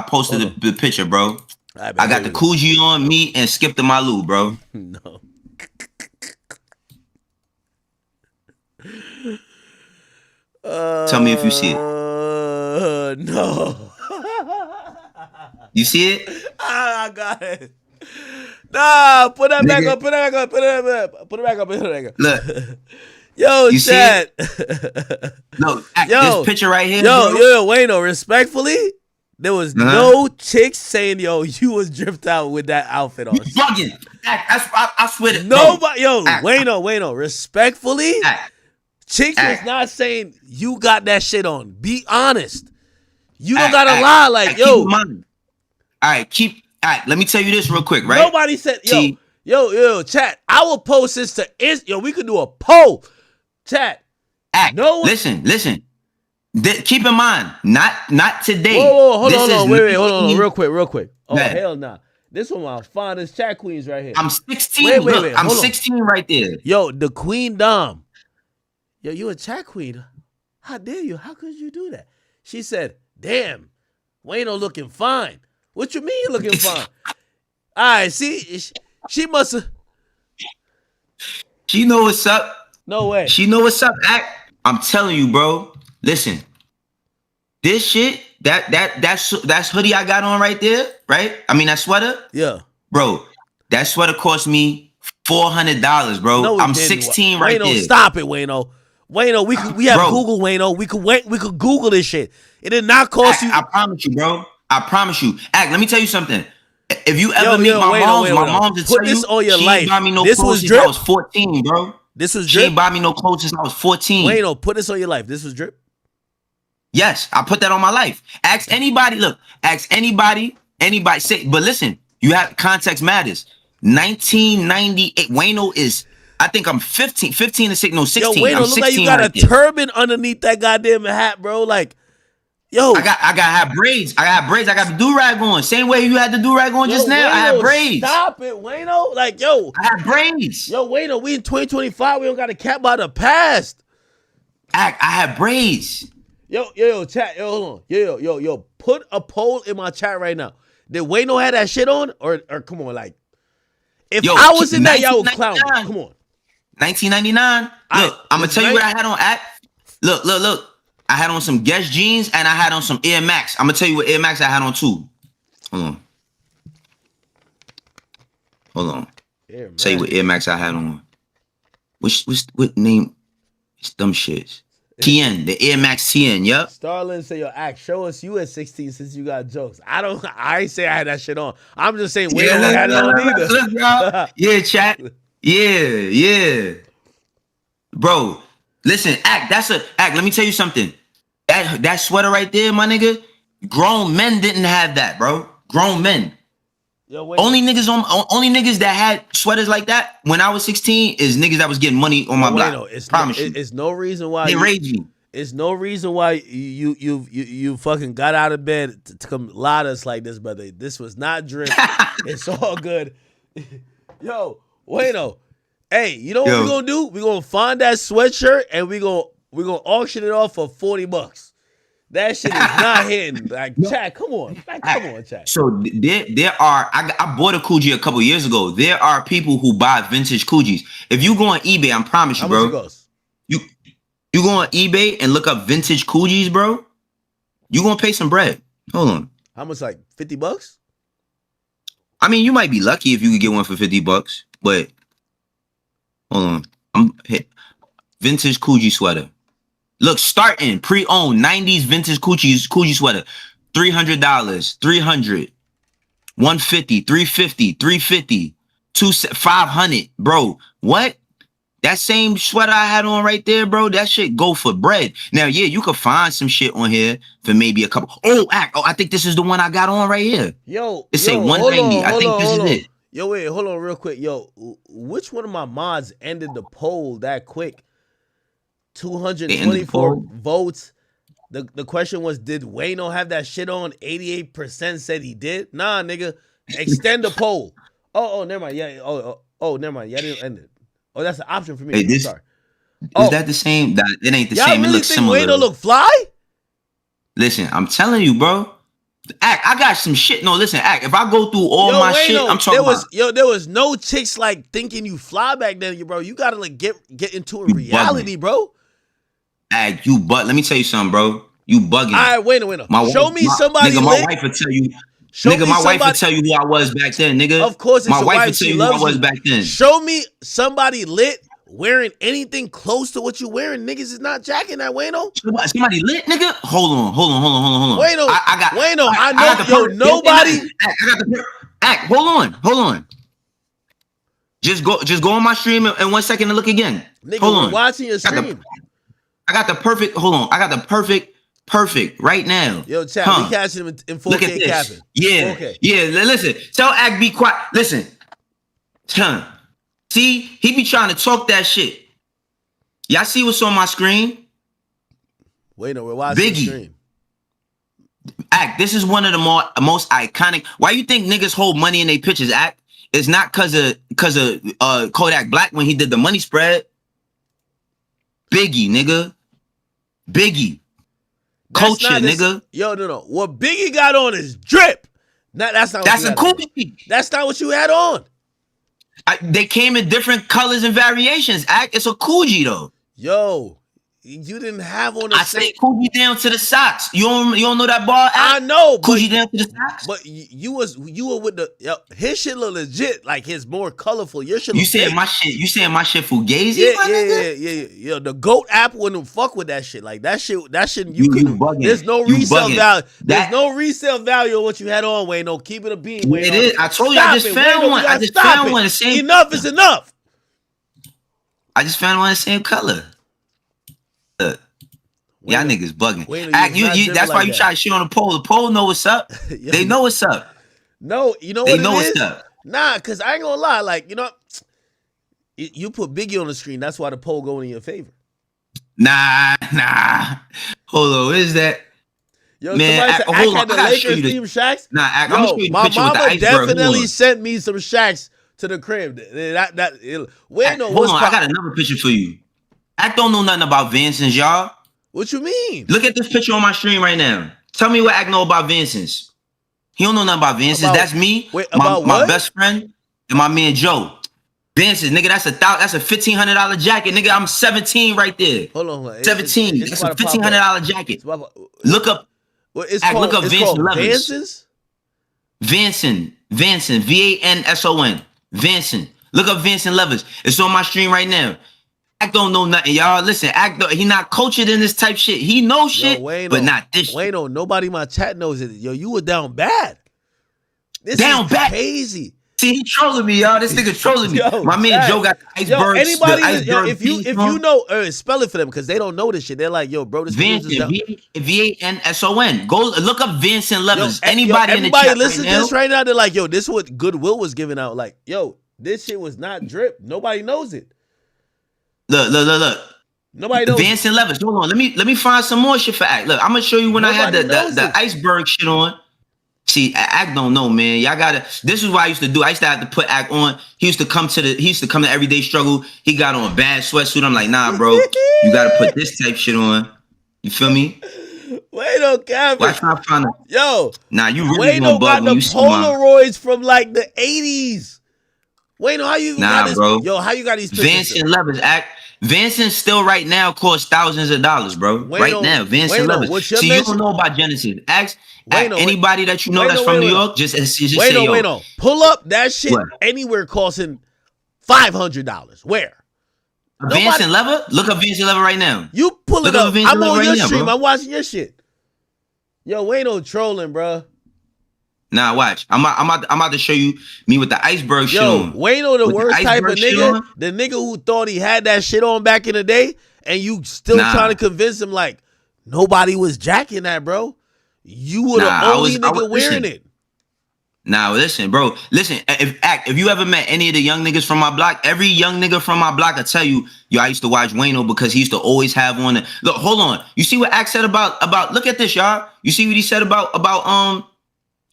posted the picture, bro. I got the Coogee on me and Skip to Malou, bro. No. Tell me if you see it. No. You see it? I got it. Nah, put that back up. Put that back up. Put it back up. Put it back up. Look. Yo, you chat. No, this picture right here. Yo, Wayno, respectfully, there was no chicks saying, yo, you was dripped out with that outfit on. You bugging. I swear to nobody. Yo, Wayno, respectfully, chicks was not saying you got that shit on. Be honest. You don't gotta lie. Like, yo. All right, let me tell you this real quick, right? Nobody said, yo, chat. I will post this to yo, we could do a poll. Chat. No one. Listen. Keep in mind, not today. Whoa, hold on, wait, hold on, real quick. Oh, hell nah. This one of my finest chat queens right here. I'm 16. Wait, I'm 16 right there. Yo, the Queen Dom. Yo, you a chat queen. How dare you? How could you do that? She said, damn, Wayno looking fine. What you mean looking fine? All right, see, she must have. She know what's up. No way. She know what's up. I'm telling you, bro. Listen, this shit, that's hoodie I got on right there, right? I mean that sweater. Yeah, bro. That sweater cost me $400, bro. No, I'm 16 right there. Stop it, Wayno. Wayno, we have Google, Wayno. We could Google this shit. It did not cost you. I promise you, bro. I promise you. Let me tell you something. If you ever meet my mom to tell you, on your life. Buy me no this clothes was drip. I was 14, bro. This was drip. She ain't buy me no clothes since I was 14. Wayno, put this on your life. This was drip. Yes, I put that on my life. Ask anybody. Look, ask anybody. Anybody say. But listen, you have context matters. 1998. Wayno is. I think I'm 15 to 16. No, 16. Yo, Wayno, I'm look 16 like you got right a turban underneath that goddamn hat, bro. Like, yo, I got braids. I got the do-rag on. Same way you had the do-rag on just now. Wayno, I have braids. Stop it, Wayno. Like, yo, I have braids. Yo, Wayno, we in 2025. We don't got a cap by the past. I have braids. Yo, chat. Yo, hold on. Yo. Put a poll in my chat right now. Did Wayno have that shit on, or come on, like, if I was in that, y'all would clown me. Come on. 1999. Look, I'm gonna tell you what I had on. Look. I had on some Guess jeans and I had on some Air Max. I'm gonna tell you what Air Max I had on too. Hold on. Tell you what Air Max I had on. What name? It's dumb shits. TN, the Air Max TN. Yep. Starlin say, yo, show us you at 16 since you got jokes. I ain't say I had that shit on. I'm just saying Wayno had it on either. Look, yeah, chat. Yeah. Bro, listen, let me tell you something. That sweater right there, my nigga, grown men didn't have that, bro. Grown men. Yo, only niggas that had sweaters like that when I was 16 is niggas that was getting money on my block. It's no reason why they rage me. It's no reason why you fucking got out of bed to come lie to us like this, brother. This was not drip. It's all good. Yo, Wayno. Hey, you know what we're gonna do? We're gonna find that sweatshirt and we're gonna auction it off for $40. That shit is not hitting. Like, chat, come on, chat. So there are. I bought a Coogee a couple years ago. There are people who buy vintage Coogees. If you go on eBay, I promise you, bro. How much it goes? You go on eBay and look up vintage Coogees, bro. You gonna pay some bread. Hold on. How much? Like $50? I mean, you might be lucky if you could get one for $50, but hold on. Vintage Coogee sweater. Look, starting pre-owned 90s vintage Coogee sweater, $300, $300, $150, $350, $350, $500, bro. What? That same sweater I had on right there, bro. That shit go for bread. Now, yeah, you could find some shit on here for maybe a couple. I think this is the one I got on right here. It say 190. I think this is it. Yo, wait, hold on, real quick. Yo, which one of my mods ended the poll that quick? 224 votes. The question was, did Wayno have that shit on? 88% said he did. Nah, nigga. Extend the poll. Oh, never mind. Yeah. Oh, never mind. Yeah, I didn't end it. Oh, that's an option for me. Hey, sorry. Is that the same? It ain't the y'all same. Really it looks think similar. Wayno look fly? Listen, I'm telling you, bro. I got some shit. No, listen, if I go through all my shit, I'm talking about. There was no chicks like thinking you fly back then, bro. You gotta like get into a reality, bro. Let me tell you something, bro. You bugging. All right, wait. Show me somebody. My wife will tell you. Nigga, my wife would tell you who I was back then, nigga. Of course, it's my your wife wife. would tell She you who I loves was you. back then. Show me somebody lit wearing anything close to what you wearing. Niggas is not jacking that, Wayno. Somebody lit, nigga? Hold on. Wayno, I know, nobody. Hold on. Just go on my stream in 1 second and look again. Nigga, hold on. We're watching your stream. I got the perfect, perfect right now. Yo, chat, we catching him in 4K. Look at this. Capping. Yeah. 4K. Yeah, listen. Tell Act be quiet. Listen. See, he be trying to talk that shit. Y'all see what's on my screen? Wait, no, we're watching Biggie. the stream. Act, this is one of the most iconic. Why you think niggas hold money in their pictures, Act? It's not cause of Kodak Black when he did the money spread. Biggie, nigga. Biggie. Culture, nigga. Yo, no. What Biggie got on is drip. That's not. That's a Coogee. That's not what you had on. They came in different colors and variations. Act, it's a Coogee though. Yo, you didn't have on. I say Coogee down to the socks. You don't know that bar? Act? I know. Coogee down to the socks. But you were with the his shit look legit. Like his more colorful. Your shit. You saying my shit? You saying my shit fugazi? Yeah. Yo, the GOAT app wouldn't fuck with that shit. Like that shit. You couldn't. There's no resale value. There's no resale value of what you had on, Wayne. No, keep it a bean, Wayne. It is. I told you. I just found one. I just found one. The same. Enough is enough. I just found one the same color. Y'all niggas bugging. That's why you try to shit on the pole. The pole know what's up. They know what's up. No, you know what it is? They know what's up. Nah, because I ain't gonna lie. Like, you put Biggie on the screen. That's why the poll going in your favor. Nah. Hold on, what is that? Yo, man, somebody said, I got the Lakers theme Shaqs. Nah, I'm gonna show you the my picture with the mama iceberg. definitely sent me some Shaqs to the crib. Hold on, I got another picture for you. Act don't know nothing about Vincent's, y'all. What you mean? Look at this picture on my stream right now. Tell me what Act know about Vincent's. He don't know nothing about Vincent's. That's me, my best friend, and my man Joe. Vincent's, nigga, that's a $1,500 jacket, nigga. I'm 17 right there. Hold on, 17. That's a $1,500 jacket. Look up. Look up Vincent Levers. Vincent, Vanson, Vincent. Look up Vincent Levers. It's on my stream right now. Act don't know nothing, y'all. Listen, he not cultured in this type shit. He knows shit, but not this shit. Wayno, nobody in my chat knows it. Yo, you were down bad. This down is bad. Crazy. See, he trolling me, y'all. This nigga trolling me. My man Joe got the icebergs. If you know, spell it for them because they don't know this shit. They're like, yo, bro, this Vincent, Vanson. Go look up Vincent Levers. Anybody in the chat listen to this right now, they're like, yo, this is what Goodwill was giving out. Like, yo, this shit was not drip. Nobody knows it. Look. Nobody knows. Vincent Levers. Hold on. Let me find some more shit for Act. Look, I'm gonna show you when I had the iceberg shit on. See, Act don't know, man. Y'all gotta. This is what I used to do. I used to have to put Act on. He used to come to Everyday Struggle. He got on a bad sweatsuit. I'm like, nah, bro. You gotta put this type shit on. You feel me? Wait, no, Kevin. Watch my find out. Yo, nah, you really gonna bug when you see Polaroids from like the 80s. Wait, no, how you got this? Bro. Yo, how you got these pictures? Vincent Levers, Act. Vincent still right now costs thousands of dollars, bro. Right now, Vincent Levers. So you don't know about Genesis. Ask anybody that you know that's from New York. Just say yo. Pull up that shit anywhere costing $500. Where? Vincent Lever? Look up Vincent Lever right now. You pull it up. I'm on your stream. I'm watching your shit. Yo, Wayno trolling, bro. Nah, watch. I'm about to show you me with the iceberg shit on. Wayno the worst type of nigga. The nigga who thought he had that shit on back in the day, and you still trying to convince him like nobody was jacking that, bro. You were the only nigga wearing it. Nah, listen, bro. Listen, if you ever met any of the young niggas from my block, every young nigga from my block, I tell you, yo, I used to watch Wayno because he used to always have on. Look, hold on. You see what Act said about? Look at this, y'all. You see what he said about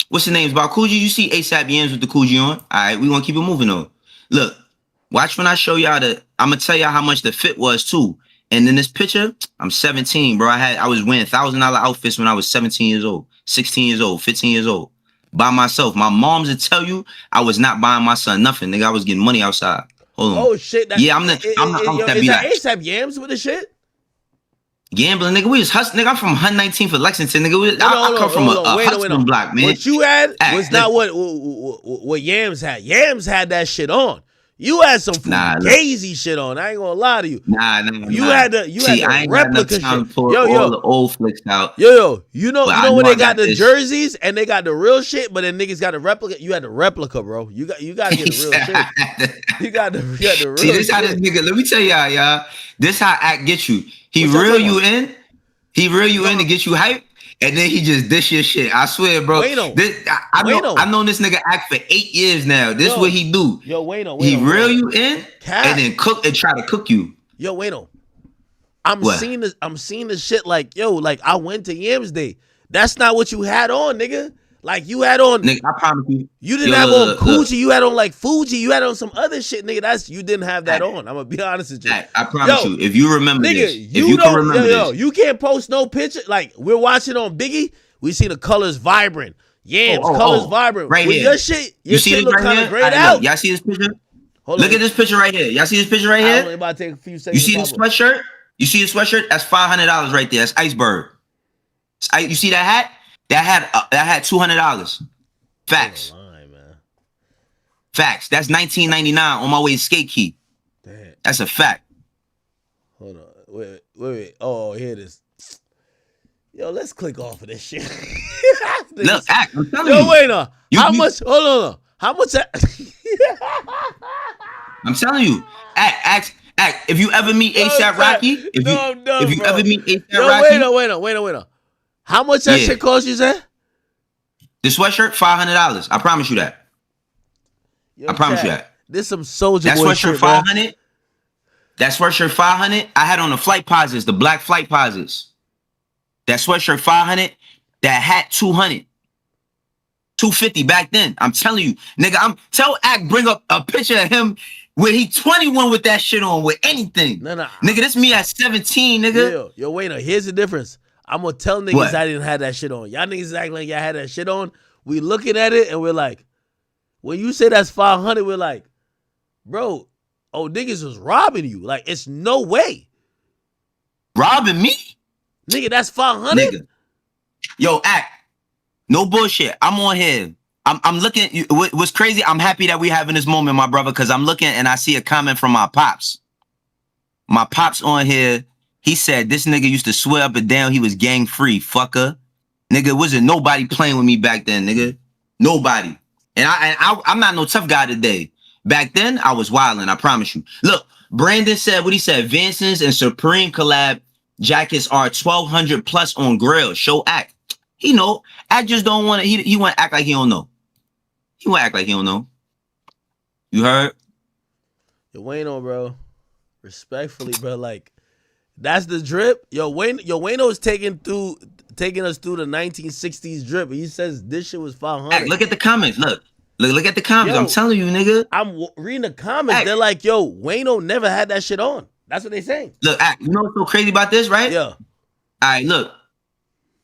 what's the name? About Coogee. You see ASAP Yams with the Coogee on. All right, we gonna keep it moving on. Look, watch when I show y'all I'm gonna tell y'all how much the fit was too. And in this picture, I'm 17, bro. I was wearing $1,000 outfits when I was 17 years old, 16 years old, 15 years old, by myself. My mom's would tell you I was not buying my son nothing, nigga. I was getting money outside. Hold on. Oh shit! I'm the is that ASAP Yams with the shit? Gambling, nigga. We was hustling, nigga. I'm from 119th for Lexington, nigga. I come from a hustling block, man. What you had was not what Yams had. Yams had that shit on. You had some fugazi shit on. I ain't gonna lie to you. You had the replica shit. All the old flicks out. You know when they got the jerseys and they got the real shit, but then niggas got the replica. You had the replica, bro. You got to get the real shit. You got the real. See, this how this nigga. Let me tell y'all. This how act get you. He reel you in. He reel you in to get you hype. And then he just dish your shit. I swear, bro. I've known this nigga act for 8 years now. This what he do. He reel you in and then cook and try to cook you. I'm seeing this shit like I went to Yams Day. That's not what you had on, nigga. Like you had on, nigga. I promise you. You didn't have on Coochie. You had on like Fuji. You had on some other shit, nigga. You didn't have that on. I'm gonna be honest with you. I promise you. If you remember this, if you can remember this, you can't post no picture. Like we're watching on Biggie. We see the colors vibrant. Yams, colors vibrant. Right with here. Your shit look kind of grayed out. Y'all see this picture? Look at this picture right here. Y'all see this picture right here? I'm about to take a few seconds. You see the sweatshirt? You see the sweatshirt? That's $500 right there. That's Iceberg. You see that hat? That had $200. Facts. Facts. That's $19.99 on my way to Skate Key. Damn. That's a fact. Hold on. Wait. Oh, here it is. Yo, let's click off of this shit. Look, act. I'm telling you. Wait on. How much? Hold on. How much? I'm telling you. Act. If you ever meet ASAP Rocky, if you ever meet ASAP Rocky. Wait on. How much that shit cost, you said? The sweatshirt, $500. I promise you that. I promise you that. This some soldier boy shit, $500. That sweatshirt $500. I had on the flight posits, the black flight posits. That sweatshirt $500. That hat $200. $250 back then. I'm telling you, nigga. Tell Act bring up a picture of him where he 21 with that shit on with anything. No. Nigga, this me at 17, nigga. Yo, wait a. Here's the difference. I'm gonna tell niggas I didn't have that shit on. Y'all niggas acting like y'all had that shit on. We looking at it and we're like, when you say that's $500, we're like, bro, niggas was robbing you. Like, it's no way. Robbing me? Nigga, that's $500? Nigga. Yo, Act. No bullshit. I'm on here. I'm looking. What's crazy, I'm happy that we having this moment, my brother, because I'm looking and I see a comment from my pops. My pops on here. He said, this nigga used to swear up and down he was gang free, fucker. Nigga, wasn't nobody playing with me back then, nigga. Nobody. And I'm not no tough guy today. Back then, I was wilding, I promise you. Look, Brandon said what he said. Vincent's and Supreme collab jackets are $1,200 plus on Grail. Show Act. He know. Act just don't want to. He want to act like he don't know. He want to act like he don't know. You heard? Yo, Wayno, bro. Respectfully, bro. Like, that's the drip. Wayno's taking us through the 1960s drip. He says this shit was $500. Look at the comments. Look at the comments. I'm telling you, nigga. I'm reading the comments. They're like, yo, Wayno never had that shit on. That's what they saying. Look, you know what's so crazy about this, right? Yeah. All right, look.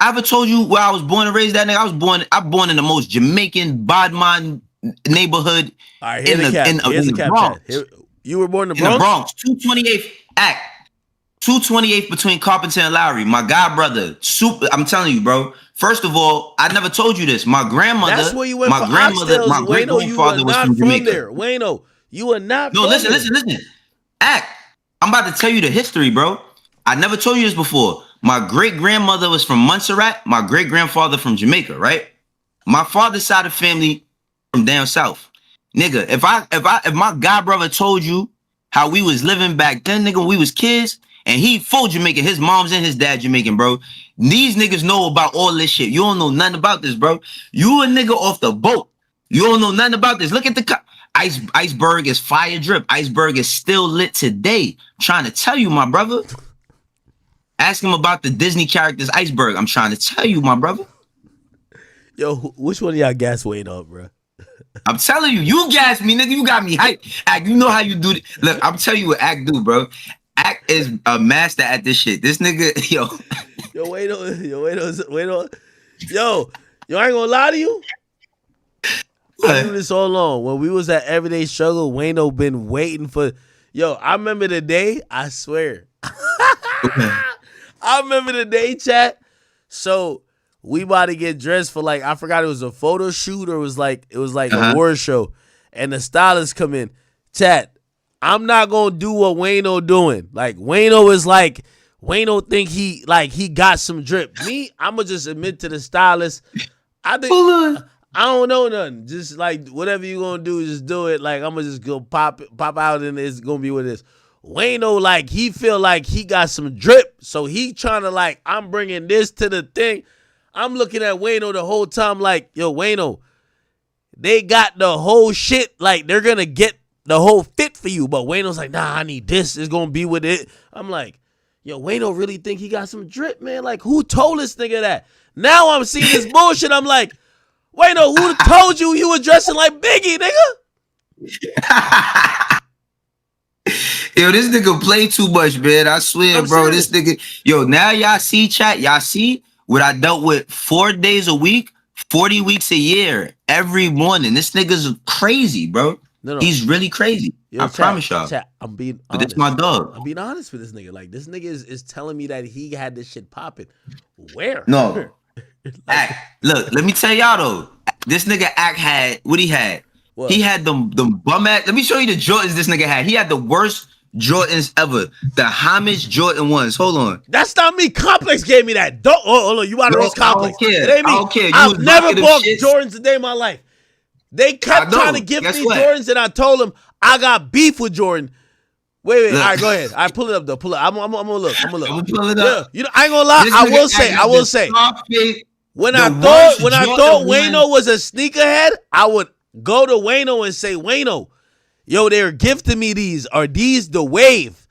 I ever told you where I was born and raised that nigga? I was born in the most Jamaican Bodman neighborhood in the Bronx. You were born in the Bronx? 228th Act. 228th between Carpenter and Lowry. My god brother. I'm telling you, bro. First of all, I never told you this. My grandmother. That's where you went my for grandmother. oxtails. My great grandfather was from Jamaica. There. Wayno, you are not. No, listen. Act. I'm about to tell you the history, bro. I never told you this before. My great grandmother was from Montserrat. My great grandfather from Jamaica, right? My father's side of family from down south. Nigga, if my god brother told you how we was living back then, nigga, when we was kids. And he full Jamaican. His mom's and his dad Jamaican, bro. These niggas know about all this shit. You don't know nothing about this, bro. You a nigga off the boat. You don't know nothing about this. Look at the Iceberg is fire drip. Iceberg is still lit today. I'm trying to tell you, my brother. Ask him about the Disney characters Iceberg. I'm trying to tell you, my brother. Yo, which one of y'all gas weight up, bro? I'm telling you, you gas me, nigga. You got me hype. Act, you know how you do it. Look, I'm telling you what Act do, bro. Act is a master at this shit. This nigga, yo. Wait on. Yo, I ain't gonna lie to you. I do this all along. When we was at Everyday Struggle, Wayno been waiting for. Yo, I remember the day. I swear. I remember the day, chat. So we about to get dressed for like, I forgot it was a photo shoot or it was like a award show. And the stylists come in. Chat, I'm not gonna do what Wayno doing. Like Wayno is like, Wayno think he got some drip. Me, I'ma just admit to the stylist. I don't know nothing. Just like whatever you gonna do, just do it. Like I'ma just go pop out and it's gonna be what it is. Wayno, like, he feel like he got some drip. So he trying to like, I'm bringing this to the thing. I'm looking at Wayno the whole time like, yo, Wayno, they got the whole shit. Like, they're going to get the whole fit for you. But Wayno's like, nah, I need this. It's going to be with it. I'm like, yo, Wayno really think he got some drip, man? Like, who told this nigga that? Now I'm seeing this bullshit. I'm like, Wayno, who told you was dressing like Biggie, nigga? Yo, this nigga play too much, man. I swear, bro. Serious. This nigga, yo, now y'all see, chat. Y'all see what I dealt with 4 days a week, 40 weeks a year, every morning. This nigga's crazy, bro. No. He's really crazy. Yo, I promise y'all. Chat, I'm being honest. But it's my dog. I'm being honest with this nigga. Like, this nigga is telling me that he had this shit popping. Where? No. Like, Act. Look, let me tell y'all, though. This nigga Act had, what he had? What? He had them bum ass. Let me show you the Jordans this nigga had. He had the worst Jordans ever. The homage Jordan 1s. Hold on. That's not me. Complex gave me that. Hold on. You out of those Complex. I don't care. It ain't me. I don't care. I've never bought Jordans a day in my life. They kept trying to give me Jordans, and I told them I got beef with Jordan. Wait. All right, go ahead. I pull it up though. Pull it. I'm gonna look. I'm gonna pull it up. Yeah, I ain't gonna lie. I will say. When I thought Wayno was a sneakerhead, I would go to Wayno and say, Wayno, yo, they're gifting me these. Are these the wave?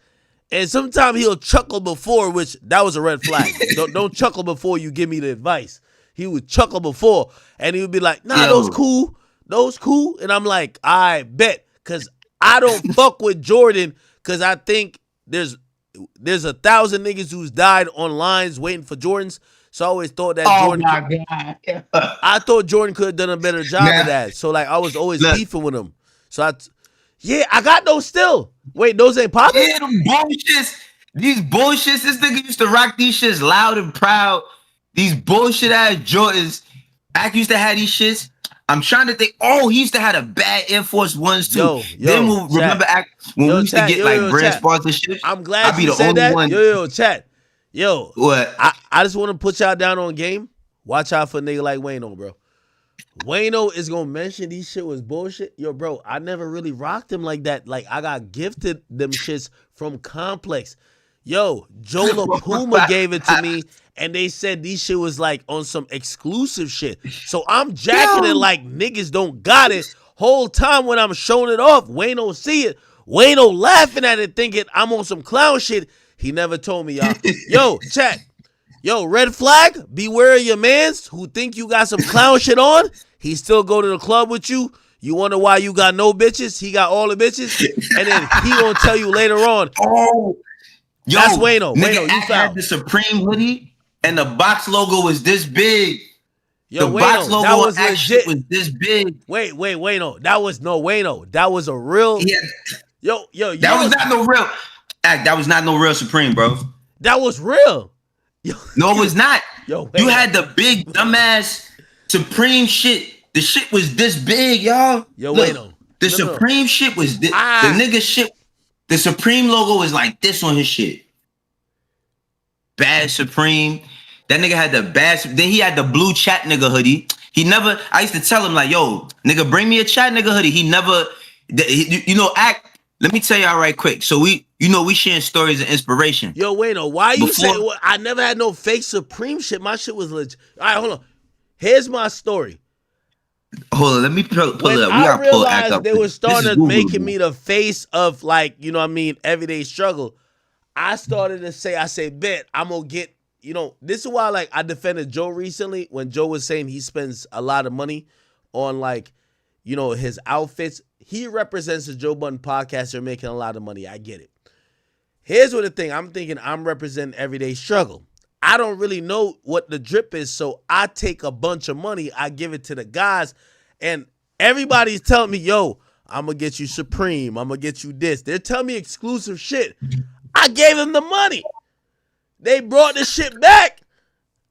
And sometimes he'll chuckle before, which that was a red flag. don't chuckle before you give me the advice. He would chuckle before, and he would be like, nah, those cool. And I'm like, I bet. Because I don't fuck with Jordan, because I think there's 1,000 niggas who's died on lines waiting for Jordans. So I always thought that Jordan. I thought Jordan could have done a better job of that. So like I was always beefing with him. So I got those still. Wait, those ain't popping? Yeah, them bullshits. These bullshits. This nigga used to rock these shits loud and proud. These bullshit ass Jordans. Ack used to have these shits. I'm trying to think. Oh, he used to have a bad Air Force Ones too. Then we'll remember Ack when we used to get brand sponsorships. I'm glad you said that. Yo, chat. Yo, what? I just want to put y'all down on game. Watch out for a nigga like Wayno, bro. Wayno is gonna mention these shit was bullshit. Yo, bro, I never really rocked him like that. Like, I got gifted them shits from Complex. Yo, Joe LaPuma gave it to me, and they said these shit was like on some exclusive shit. So I'm jacking it like niggas don't got it. Whole time when I'm showing it off, Wayno see it. Wayno laughing at it, thinking I'm on some clown shit. He never told me, y'all. Yo, chat. Yo, red flag. Beware of your mans who think you got some clown shit on. He still go to the club with you. You wonder why you got no bitches. He got all the bitches. And then he gonna tell you later on. Oh, yo, that's Wayno. Wayno, you found the Supreme hoodie and the box logo was this big. Yo, the Wayno, box logo that was legit. Was this big. Wait, Wayno. That was no Wayno. That was a real. Yeah. Yo. That was not no real. That was not no real Supreme, bro. That was real. Yo, no, it was not. Yo, you had the big dumbass Supreme shit. The shit was this big, y'all. Yo, look, the Supreme shit was this. The nigga shit. The Supreme logo was like this on his shit. Bad Supreme. That nigga had the bad. Then he had the blue chat nigga hoodie. He never. I used to tell him like, yo, nigga, bring me a chat nigga hoodie. He never. Act. Let me tell y'all right quick. So we sharing stories of inspiration. Yo, Wayno, why you say I never had no fake Supreme shit? My shit was legit. All right, hold on. Here's my story. Hold on, let me pull it up. We gotta pull Act up. They were starting making me the face of, like, you know what I mean, everyday struggle. I started to say, bet I'm gonna get, this is why, like, I defended Joe recently when Joe was saying he spends a lot of money on, like, his outfits. He represents the Joe Budden podcast. They're making a lot of money. I get it. Here's what the thing. I'm thinking I'm representing everyday struggle. I don't really know what the drip is, so I take a bunch of money. I give it to the guys, and everybody's telling me, yo, I'm going to get you Supreme. I'm going to get you this. They're telling me exclusive shit. I gave them the money. They brought this shit back.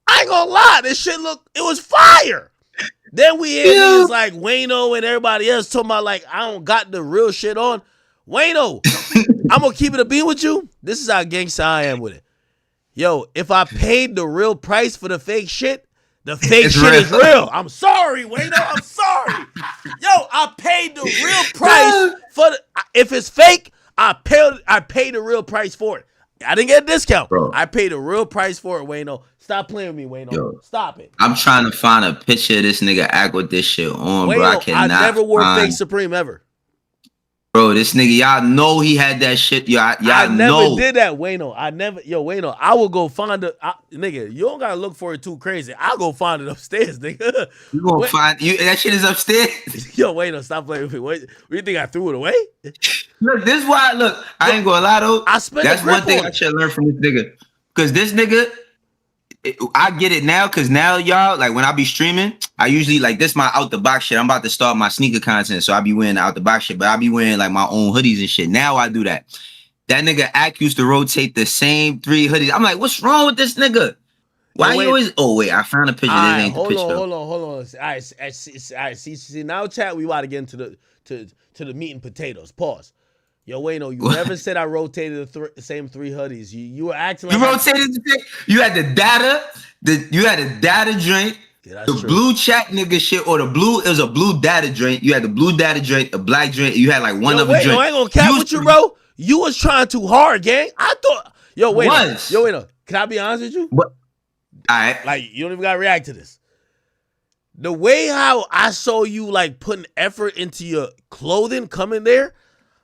I ain't gonna lie, this shit it was fire. Then we hear niggas like Wayno and everybody else talking about like I don't got the real shit on. Wayno, I'm gonna keep it a beat with you. This is how gangsta I am with it. Yo, if I paid the real price for the fake shit, the fake shit is real. I'm sorry, Wayno. I'm sorry. Yo, I paid the real price for if it's fake, I paid the real price for it. I didn't get a discount. Bro. I paid the real price for it, Wayno. Stop playing with me, Wayno. Yo, stop it. I'm trying to find a picture of this nigga act with this shit on, Wayno, bro. I cannot. I never wore fake Supreme ever. Bro, this nigga, y'all know he had that shit. Y'all I never know. did that, Wayno. Wayno, I will go find it. Nigga, you don't gotta look for it too crazy. I'll go find it upstairs, nigga. You gonna find you that shit is upstairs? Yo, Wayno, stop playing with me. What you think I threw it away? Look, this is why. Look, I ain't gonna lie though. That's one thing I should learn from this nigga. Cause this nigga, I get it now. Cause now y'all, like when I be streaming, I usually like this my out the box shit. I'm about to start my sneaker content, so I be wearing the out the box shit, but I be wearing like my own hoodies and shit. Now I do that. That nigga Ack used to rotate the same 3 hoodies. I'm like, what's wrong with this nigga? Why you always? Oh wait, I found a picture. This ain't the picture. Hold on. All right, see. Now, chat. We about to get into the meat and potatoes. Pause. Yo, Wayno, you never said I rotated the same 3 hoodies. You were acting like you rotated the thing. You had the data. You had a data drink. Yeah, the true. Blue chat nigga shit or the blue. It was a blue data drink. You had the blue data drink, a black drink. You had like one other drink. I ain't gonna cap with you, bro. You was trying too hard, gang. I thought. Yo, Wayno. Can I be honest with you? What? All right. Like you don't even gotta react to this. The way how I saw you like putting effort into your clothing coming there.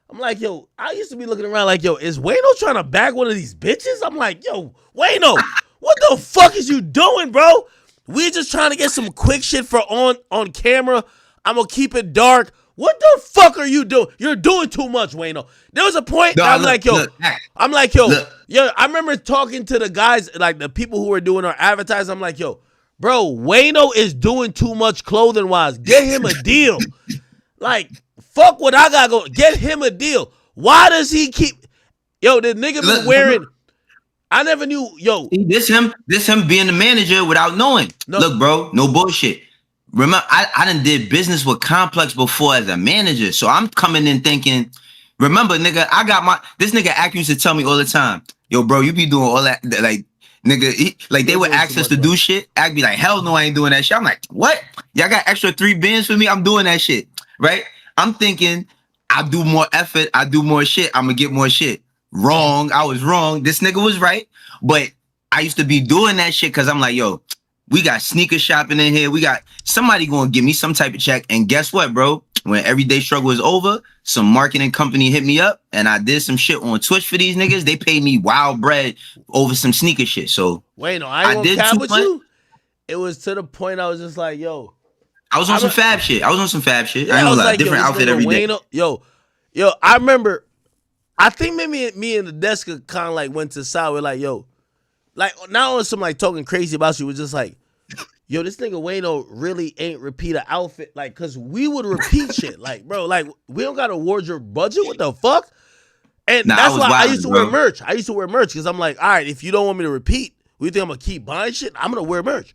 I'm like, yo, I used to be looking around like, yo, is Wayno trying to bag one of these bitches? I'm like, yo, Wayno, what the fuck is you doing, bro? We're just trying to get some quick shit for on camera. I'm going to keep it dark. What the fuck are you doing? You're doing too much, Wayno. There was a point that I'm like, yo, I remember talking to the guys, like the people who were doing our advertising. I'm like, yo, bro, Wayno is doing too much clothing-wise. Get him a deal. Like, fuck what I gotta go. Get him a deal. Why does he keep? Yo, the nigga been wearing. I never knew. Yo, this him being the manager without knowing. No. Look, bro, no bullshit. Remember, I done did business with Complex before as a manager, so I'm coming in thinking. Remember, nigga, this nigga Ack used to tell me all the time, yo, bro, you be doing all that, like, nigga, like they would ask us to do shit. Ack be like, hell no, I ain't doing that shit. I'm like, what? Y'all got extra 3 bins for me? I'm doing that shit, right? I'm thinking, I do more effort, I do more shit, I'm gonna get more shit. Wrong, I was wrong. This nigga was right, but I used to be doing that shit because I'm like, yo, we got sneaker shopping in here. We got somebody gonna give me some type of check. And guess what, bro? When Everyday Struggle is over, some marketing company hit me up and I did some shit on Twitch for these niggas. They paid me wild bread over some sneaker shit. So wait, no, I did cap with you. It was to the point I was just like, yo. I was on some fab shit. Yeah, I ain't gonna lie. Like, different outfit every day. Yo, I remember. I think maybe me and the desk kind of like went to side. We're like, yo, like not on some like talking crazy about you. We're just like, yo, this nigga Wayno really ain't repeat an outfit. Like, cause we would repeat shit. Like, bro, like we don't got to award your budget. What the fuck? And that's why I used to wear merch. I used to wear merch because I'm like, all right, if you don't want me to repeat, you think I'm gonna keep buying shit? I'm gonna wear merch.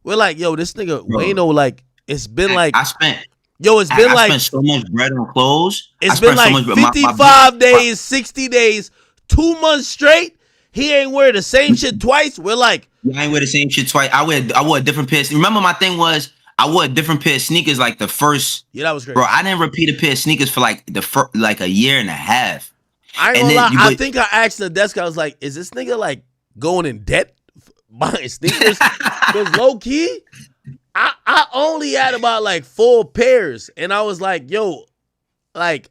We're like, yo, this nigga Wayno, like, it's been like I spent so much bread on clothes. It's been like 55 days, 60 days, 2 months straight. He ain't wear the same shit twice. We're like, I ain't wear the same shit twice. I wore a different pair. Remember, my thing was I wore a different pair of sneakers like the first. Yeah, that was great, bro. I didn't repeat a pair of sneakers for like like a year and a half. I ain't gonna lie. I think I asked the desk. I was like, is this nigga like going in debt buying sneakers? Because low key, I only had about like 4 pairs, and I was like, yo, like,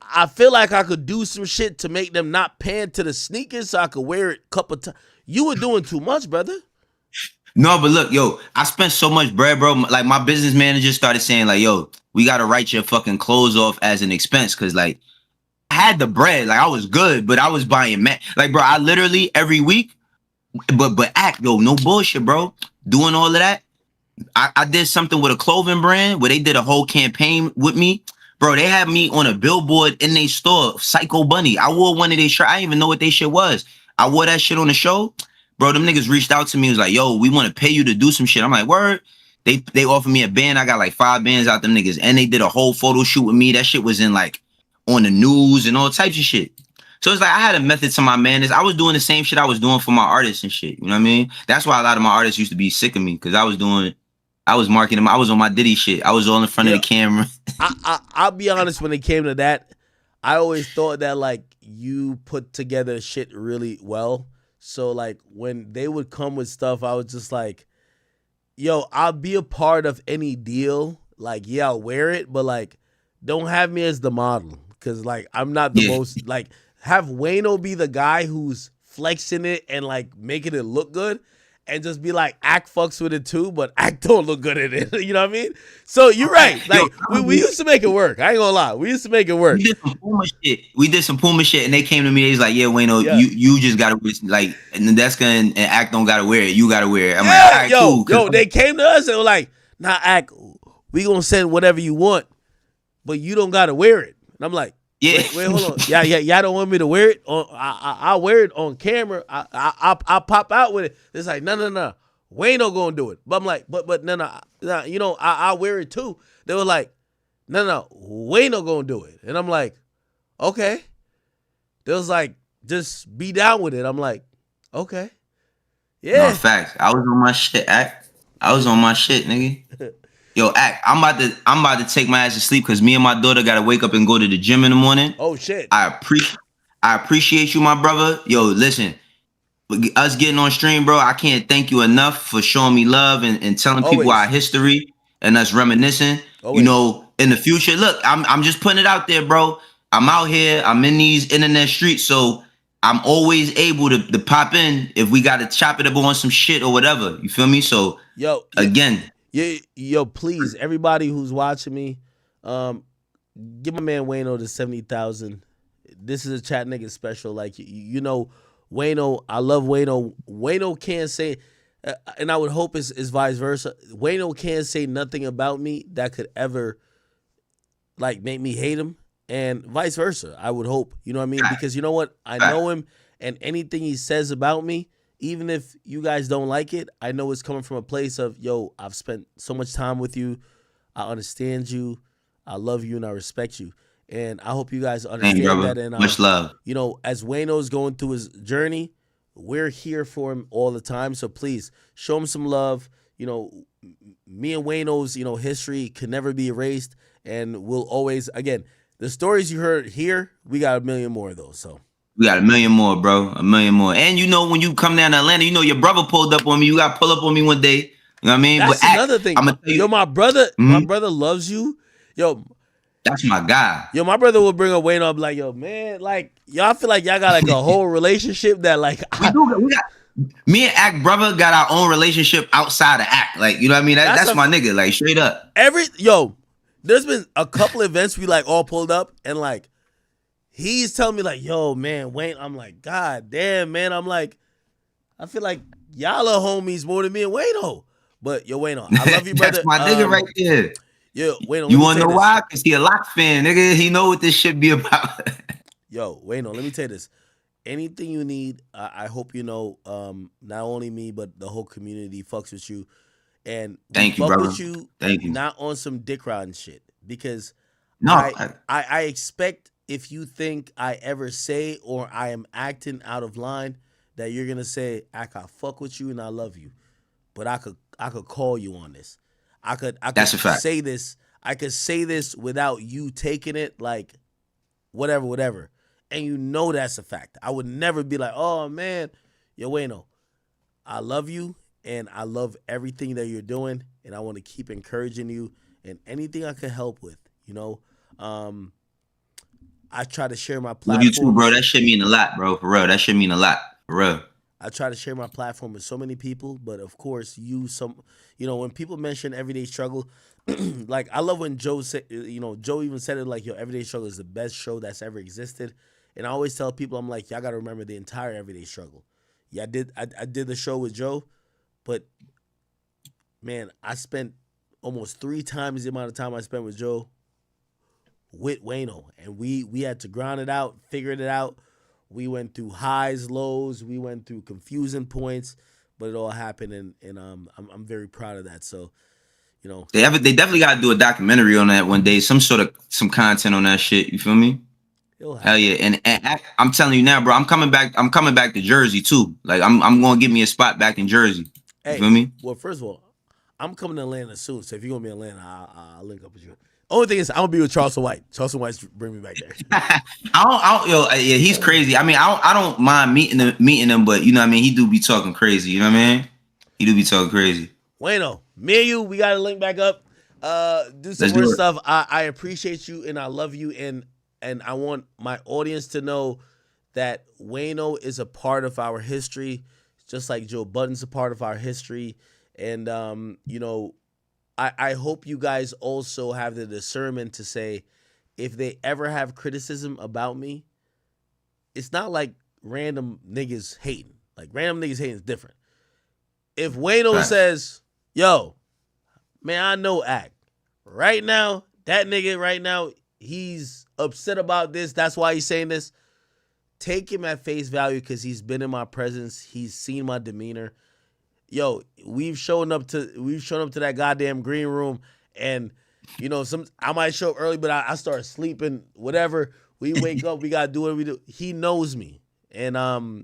I feel like I could do some shit to make them not pan to the sneakers so I could wear it a couple times. You were doing too much, brother. No, but look, yo, I spent so much bread, bro. Like, my business manager started saying, like, yo, we got to write your fucking clothes off as an expense. Because, like, I had the bread. Like, I was good, but I was buying, like, bro, I literally every week, but act, yo, no bullshit, bro. Doing all of that. I did something with a clothing brand where they did a whole campaign with me. Bro, they had me on a billboard in their store, Psycho Bunny. I wore one of their shirts. I didn't even know what they shit was. I wore that shit on the show. Bro, them niggas reached out to me. Was like, yo, we want to pay you to do some shit. I'm like, word. They offered me a band. I got like 5 bands out them niggas. And they did a whole photo shoot with me. That shit was in like on the news and all types of shit. So it's like I had a method to my madness. I was doing the same shit I was doing for my artists and shit. You know what I mean? That's why a lot of my artists used to be sick of me, because I was marketing them. I was on my Diddy shit. I was all in front of the camera. I'll be honest, when it came to that, I always thought that like you put together shit really well. So like when they would come with stuff, I was just like, yo, I'll be a part of any deal. Like, yeah, I'll wear it, but like don't have me as the model, because like I'm not the most, like, have Wayno be the guy who's flexing it and like making it look good, and just be like, Act fucks with it too, but Act don't look good at it. You know what I mean? So you're right. Like we used to make it work. I ain't gonna lie. We used to make it work. We did some Puma shit, and they came to me. They was like, yeah, Wayno, you just gotta like, and Nedeska and Act don't gotta wear it. You gotta wear it. I'm like, yo, they came to us and were like, nah, Act, we gonna send whatever you want, but you don't gotta wear it. And I'm like, wait, hold on. Y'all don't want me to wear it? I'll wear it on camera. I'll pop out with it. It's like, no. Wayno gonna do it. But I'm like, but no, you know, I'll wear it too. They were like, no, Wayno gonna do it. And I'm like, okay. They was like, just be down with it. I'm like, okay. Yeah. No, facts. I was on my shit, Act. I was on my shit, nigga. Yo, Act, I'm about to take my ass to sleep, because me and my daughter gotta wake up and go to the gym in the morning. Oh shit. I appreciate you, my brother. Yo, listen, us getting on stream, bro, I can't thank you enough for showing me love and telling people our history and us reminiscing. You know, in the future, look, I'm just putting it out there, bro. I'm out here, I'm in these internet streets, so I'm always able to pop in if we gotta chop it up on some shit or whatever. You feel me? So again. Yo, please, everybody who's watching me, give my man Wayno the 70,000. This is a Chat Nigga special. Like, you know, Wayno, I love Wayno. Wayno can't say, and I would hope it's vice versa. Wayno can't say nothing about me that could ever, like, make me hate him, and vice versa. I would hope, you know what I mean? Because you know what? I know him, and anything he says about me, even if you guys don't like it, I know it's coming from a place of, yo, I've spent so much time with you. I understand you. I love you and I respect you. And I hope you guys understand that. And much love. You know, as Wayno's going through his journey, we're here for him all the time. So please show him some love. You know, me and Wayno's, you know, history can never be erased. And we'll always, again, the stories you heard here, we got 1 million more of those. So. We got 1 million more, bro. 1 million more. And you know, when you come down to Atlanta, you know your brother pulled up on me. You got to pull up on me one day. You know what I mean? That's another thing. I'm gonna tell you, yo, my brother loves you. Yo, that's my guy. Yo, my brother will bring a Wayno up like, yo, man, like, y'all feel like y'all got like a whole relationship that like we got. Me and Act brother got our own relationship outside of Act. Like, you know what I mean? That's my nigga, like, straight up. There's been a couple events we like all pulled up, and like he's telling me like, yo, man, Wayne. I'm like, God damn, man. I'm like, I feel like y'all are homies more than me and Wayno. But yo, Wayno, I love you, brother. That's my nigga right there. Yo, Wayno, you wanna know why? Cause he a Lock fan, nigga. He know what this shit be about. Yo, Wayno, let me tell you this. Anything you need, I hope you know. Not only me, but the whole community fucks with you, and thank you, brother. With you, thank you. Not on some dick riding shit, because no, I expect if you think I ever say or I am acting out of line, that you're gonna say, I fuck with you and I love you, but I could call you on this. I could That's a fact. say this. I could say this without you taking it like whatever. And you know that's a fact. I would never be like, oh man, yo, Wayno, I love you and I love everything that you're doing, and I want to keep encouraging you and anything I can help with, you know. I try to share my platform. Love you too, bro. That shit mean a lot, bro. For real. That shit mean a lot. For real. I try to share my platform with so many people, but of course, when people mention Everyday Struggle, like I love when Joe said, Joe even said it like, yo, Everyday Struggle is the best show that's ever existed. And I always tell people, I'm like, y'all got to remember the entire Everyday Struggle. Yeah, I did the show with Joe, but man, I spent almost 3 times the amount of time I spent with Joe with Wayno, and we had to grind it out, figure it out, We went through highs, lows. We went through confusing points, but it all happened, and I'm very proud of that. So, you know, they definitely got to do a documentary on that one day. Some content on that shit. You feel me? Hell yeah! And I'm telling you now, bro. I'm coming back. I'm coming back to Jersey too. Like I'm going to give me a spot back in Jersey. You feel me? Well, first of all, I'm coming to Atlanta soon. So if you're gonna be in Atlanta, I'll link up with you. Only thing is, I'm gonna be with Charleston White. Charleston White's bring me back there. Yeah, he's crazy. I mean, I don't mind meeting him, but you know what I mean. He do be talking crazy. You know what I mean? He do be talking crazy. Bueno, me and you, we gotta link back up. Do some more stuff. I appreciate you and I love you, and I want my audience to know that Wayno is a part of our history, just like Joe Budden's a part of our history. And you know, I hope you guys also have the discernment to say, if they ever have criticism about me, it's not like random niggas hating. Like, random niggas hating is different. If Wayno says, yo, man, I know act. Right now, that nigga right now, he's upset about this. That's why he's saying this. Take him at face value because he's been in my presence. He's seen my demeanor. Yo, we've shown up to that goddamn green room, and you know, I might show up early, but I start sleeping, whatever. We wake up, we gotta do what we do. He knows me. And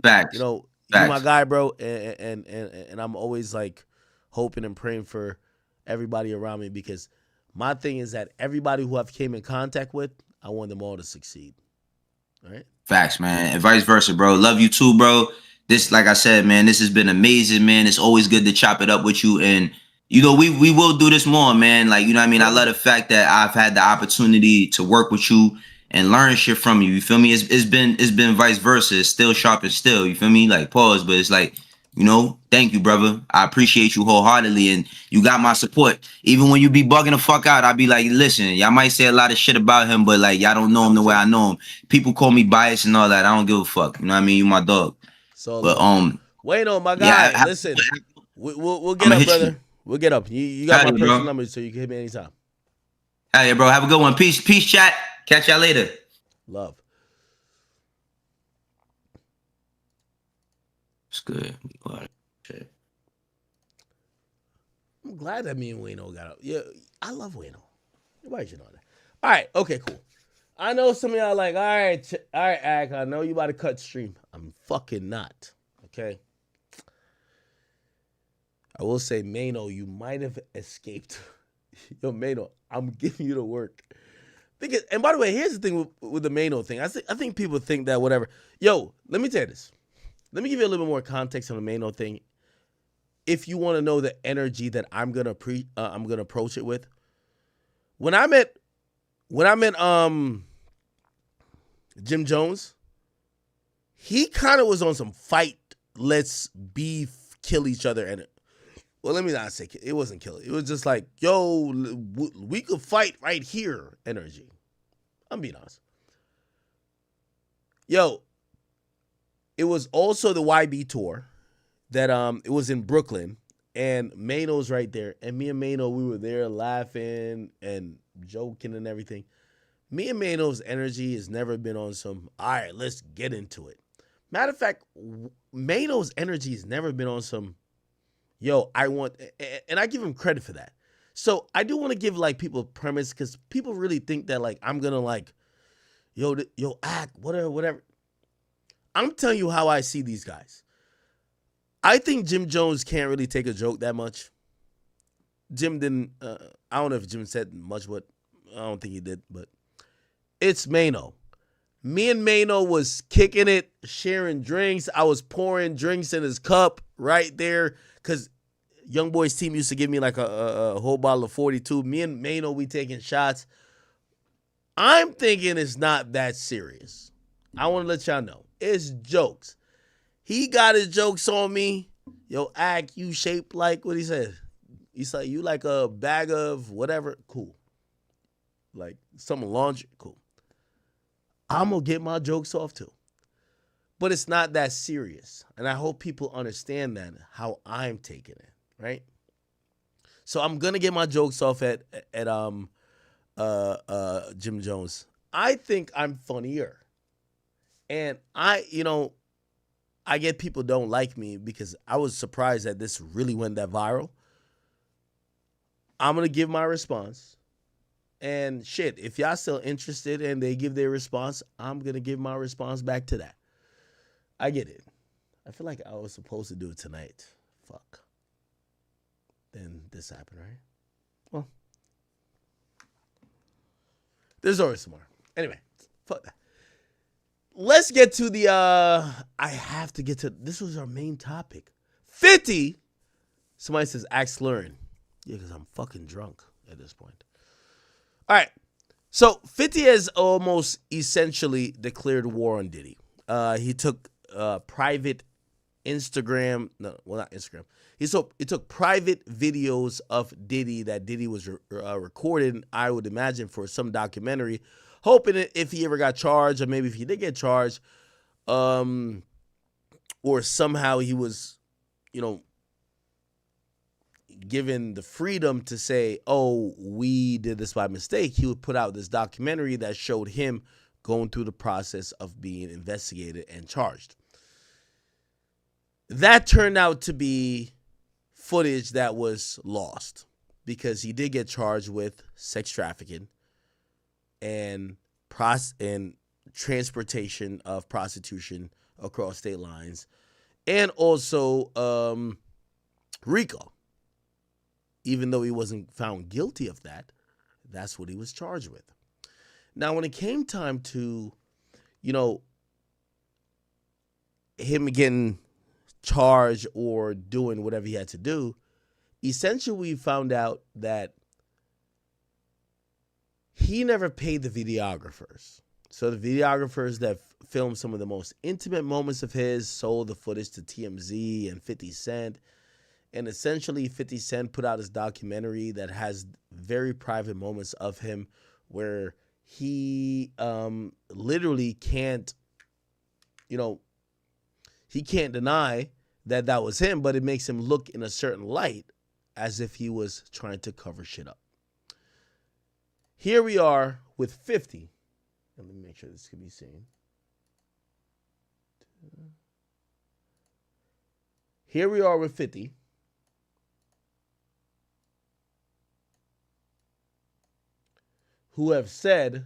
Facts. You know, Facts. you my guy, bro, and I'm always like hoping and praying for everybody around me, because my thing is that everybody who I've came in contact with, I want them all to succeed. All right? Facts, man. And vice versa, bro. Love you too, bro. This, like I said, man, this has been amazing, man. It's always good to chop it up with you. And, you know, we will do this more, man. Like, you know what I mean? I love the fact that I've had the opportunity to work with you and learn shit from you. You feel me? It's been vice versa. It's still sharp and still. You feel me? Like, pause, but it's like, you know, thank you, brother. I appreciate you wholeheartedly, and you got my support. Even when you be bugging the fuck out, I be like, listen, y'all might say a lot of shit about him, but like, y'all don't know him the way I know him. People call me biased and all that. I don't give a fuck. You know what I mean? You my dog. So, but Wayno, my guy, yeah, listen, we'll get up, brother. We'll get up. You got my personal number, so you can hit me anytime. Hell yeah, bro. Have a good one. Peace, chat. Catch y'all later. Love. It's good. I'm glad that me and Wayno got up. Yeah, I love Wayno. Everybody should know that. All right, okay, cool. I know some of y'all like, all right, Ak, I know you about to cut stream. I'm fucking not, okay? I will say, Wayno, you might have escaped. Yo, Wayno, I'm giving you the work. Because, and by the way, here's the thing with the Wayno thing. I think people think that whatever. Yo, let me tell you this. Let me give you a little bit more context on the Wayno thing. If you want to know the energy that I'm gonna approach it with. When I met Jim Jones, he kind of was on some fight, let's beef, kill each other, and well, let me not say it wasn't kill. It was just like, yo, we could fight right here energy. I'm being honest. Yo, it was also the YB tour that it was in Brooklyn, and Wayno's right there, and me and Wayno, we were there laughing and joking and everything. Me and Wayno's energy has never been on some, all right, let's get into it. Matter of fact, Wayno's energy has never been on some, yo, I want, and I give him credit for that. So I do want to give like people a premise, because people really think that like I'm gonna like, yo, act, whatever. I'm telling you how I see these guys. I think Jim Jones can't really take a joke that much. Jim didn't, I don't know if Jim said much, but I don't think he did, but it's Wayno. Me and Wayno was kicking it, sharing drinks. I was pouring drinks in his cup right there, because Young Boy's team used to give me like a whole bottle of 42. Me and Wayno, we taking shots. I'm thinking it's not that serious. I want to let y'all know. It's jokes. He got his jokes on me. Yo, Ak, you shaped like, what he said? He's like, you like a bag of whatever. Cool. Like some laundry. Cool. I'm going to get my jokes off too. But it's not that serious. And I hope people understand that, how I'm taking it, right? So I'm going to get my jokes off at Jim Jones. I think I'm funnier. And I get people don't like me because I was surprised that this really went that viral. I'm going to give my response. And shit, if y'all still interested and they give their response, I'm going to give my response back to that. I get it. I feel like I was supposed to do it tonight. Fuck. Then this happened, right? Well, there's always more. Anyway, fuck that. Let's get to the, I have to get to, this was our main topic. 50, somebody says, ask Learn. Yeah, because I'm fucking drunk at this point. All right, so 50 has almost essentially declared war on Diddy. He took private Instagram, not Instagram. He took private videos of Diddy that Diddy was recording, I would imagine, for some documentary, hoping that if he ever got charged, or maybe if he did get charged, or somehow he was, given the freedom to say, oh, we did this by mistake, he would put out this documentary that showed him going through the process of being investigated and charged. That turned out to be footage that was lost because he did get charged with sex trafficking and transportation of prostitution across state lines, and also RICO. Even though he wasn't found guilty of that, that's what he was charged with. Now, when it came time to, him getting charged or doing whatever he had to do, essentially we found out that he never paid the videographers. So the videographers that filmed some of the most intimate moments of his sold the footage to TMZ and 50 Cent. And essentially 50 Cent put out his documentary that has very private moments of him where he literally can't, he can't deny that that was him, but it makes him look in a certain light as if he was trying to cover shit up. Here we are with 50. Let me make sure this can be seen. Here we are with 50. Who have said,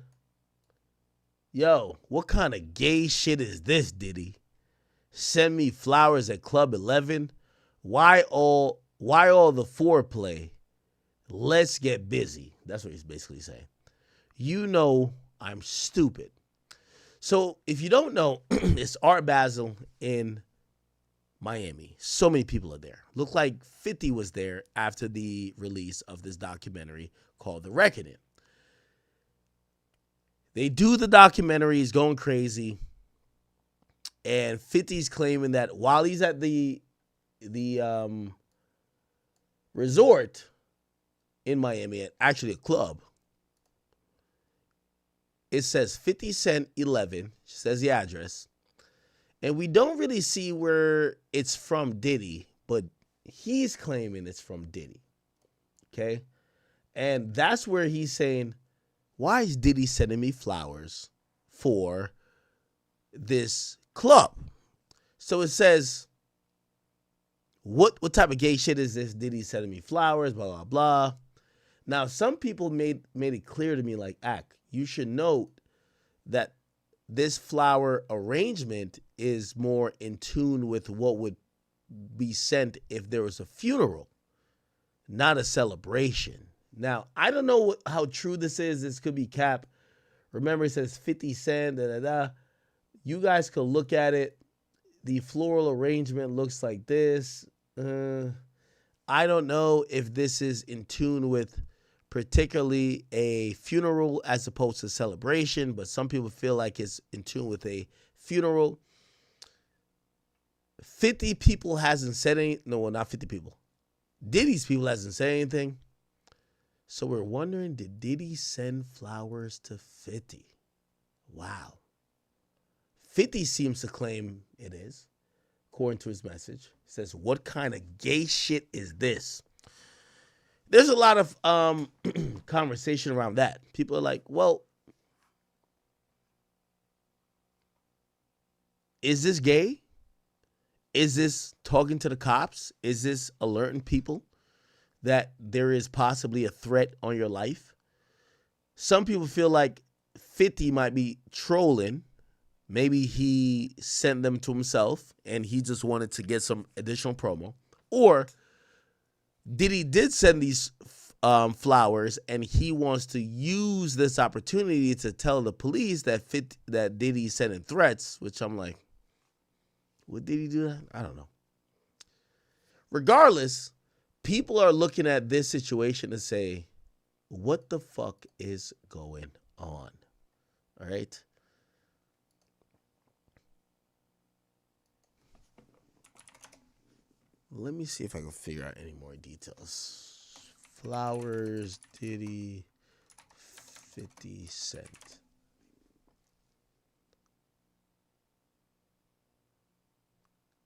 yo, what kind of gay shit is this, Diddy? Send me flowers at Club 11. Why all the foreplay? Let's get busy. That's what he's basically saying. I'm stupid. So if you don't know, it's Art Basel in Miami. So many people are there. Look like 50 was there after the release of this documentary called The Reckoning. They do the documentary, he's going crazy, and 50's claiming that while he's at the resort in Miami, actually a club, it says 50 Cent 11, says the address, and we don't really see where it's from Diddy, but he's claiming it's from Diddy, okay? And that's where he's saying, why is Diddy sending me flowers for this club? So it says, what type of gay shit is this? Diddy sending me flowers, blah, blah, blah. Now, some people made it clear to me, like, you should note that this flower arrangement is more in tune with what would be sent if there was a funeral, not a celebration. Now, I don't know how true this is. This could be cap. Remember, it says 50 Cent, You guys could look at it. The floral arrangement looks like this. I don't know if this is in tune with particularly a funeral as opposed to celebration, but some people feel like it's in tune with a funeral. 50 people hasn't said anything. No, well, not 50 people. Diddy's people hasn't said anything. So we're wondering, did Diddy send flowers to 50? Wow. 50 seems to claim it is, according to his message. He says, what kind of gay shit is this? There's a lot of conversation around that. People are like, well, is this gay? Is this talking to the cops? Is this alerting people that there is possibly a threat on your life? Some people feel like 50 might be trolling. Maybe he sent them to himself and he just wanted to get some additional promo. Or Diddy did send these flowers and he wants to use this opportunity to tell the police that Diddy's sending threats, which I'm like, would Diddy do that? I don't know. Regardless, people are looking at this situation to say, what the fuck is going on? All right. Let me see if I can figure out any more details. Flowers, Diddy, 50 Cent.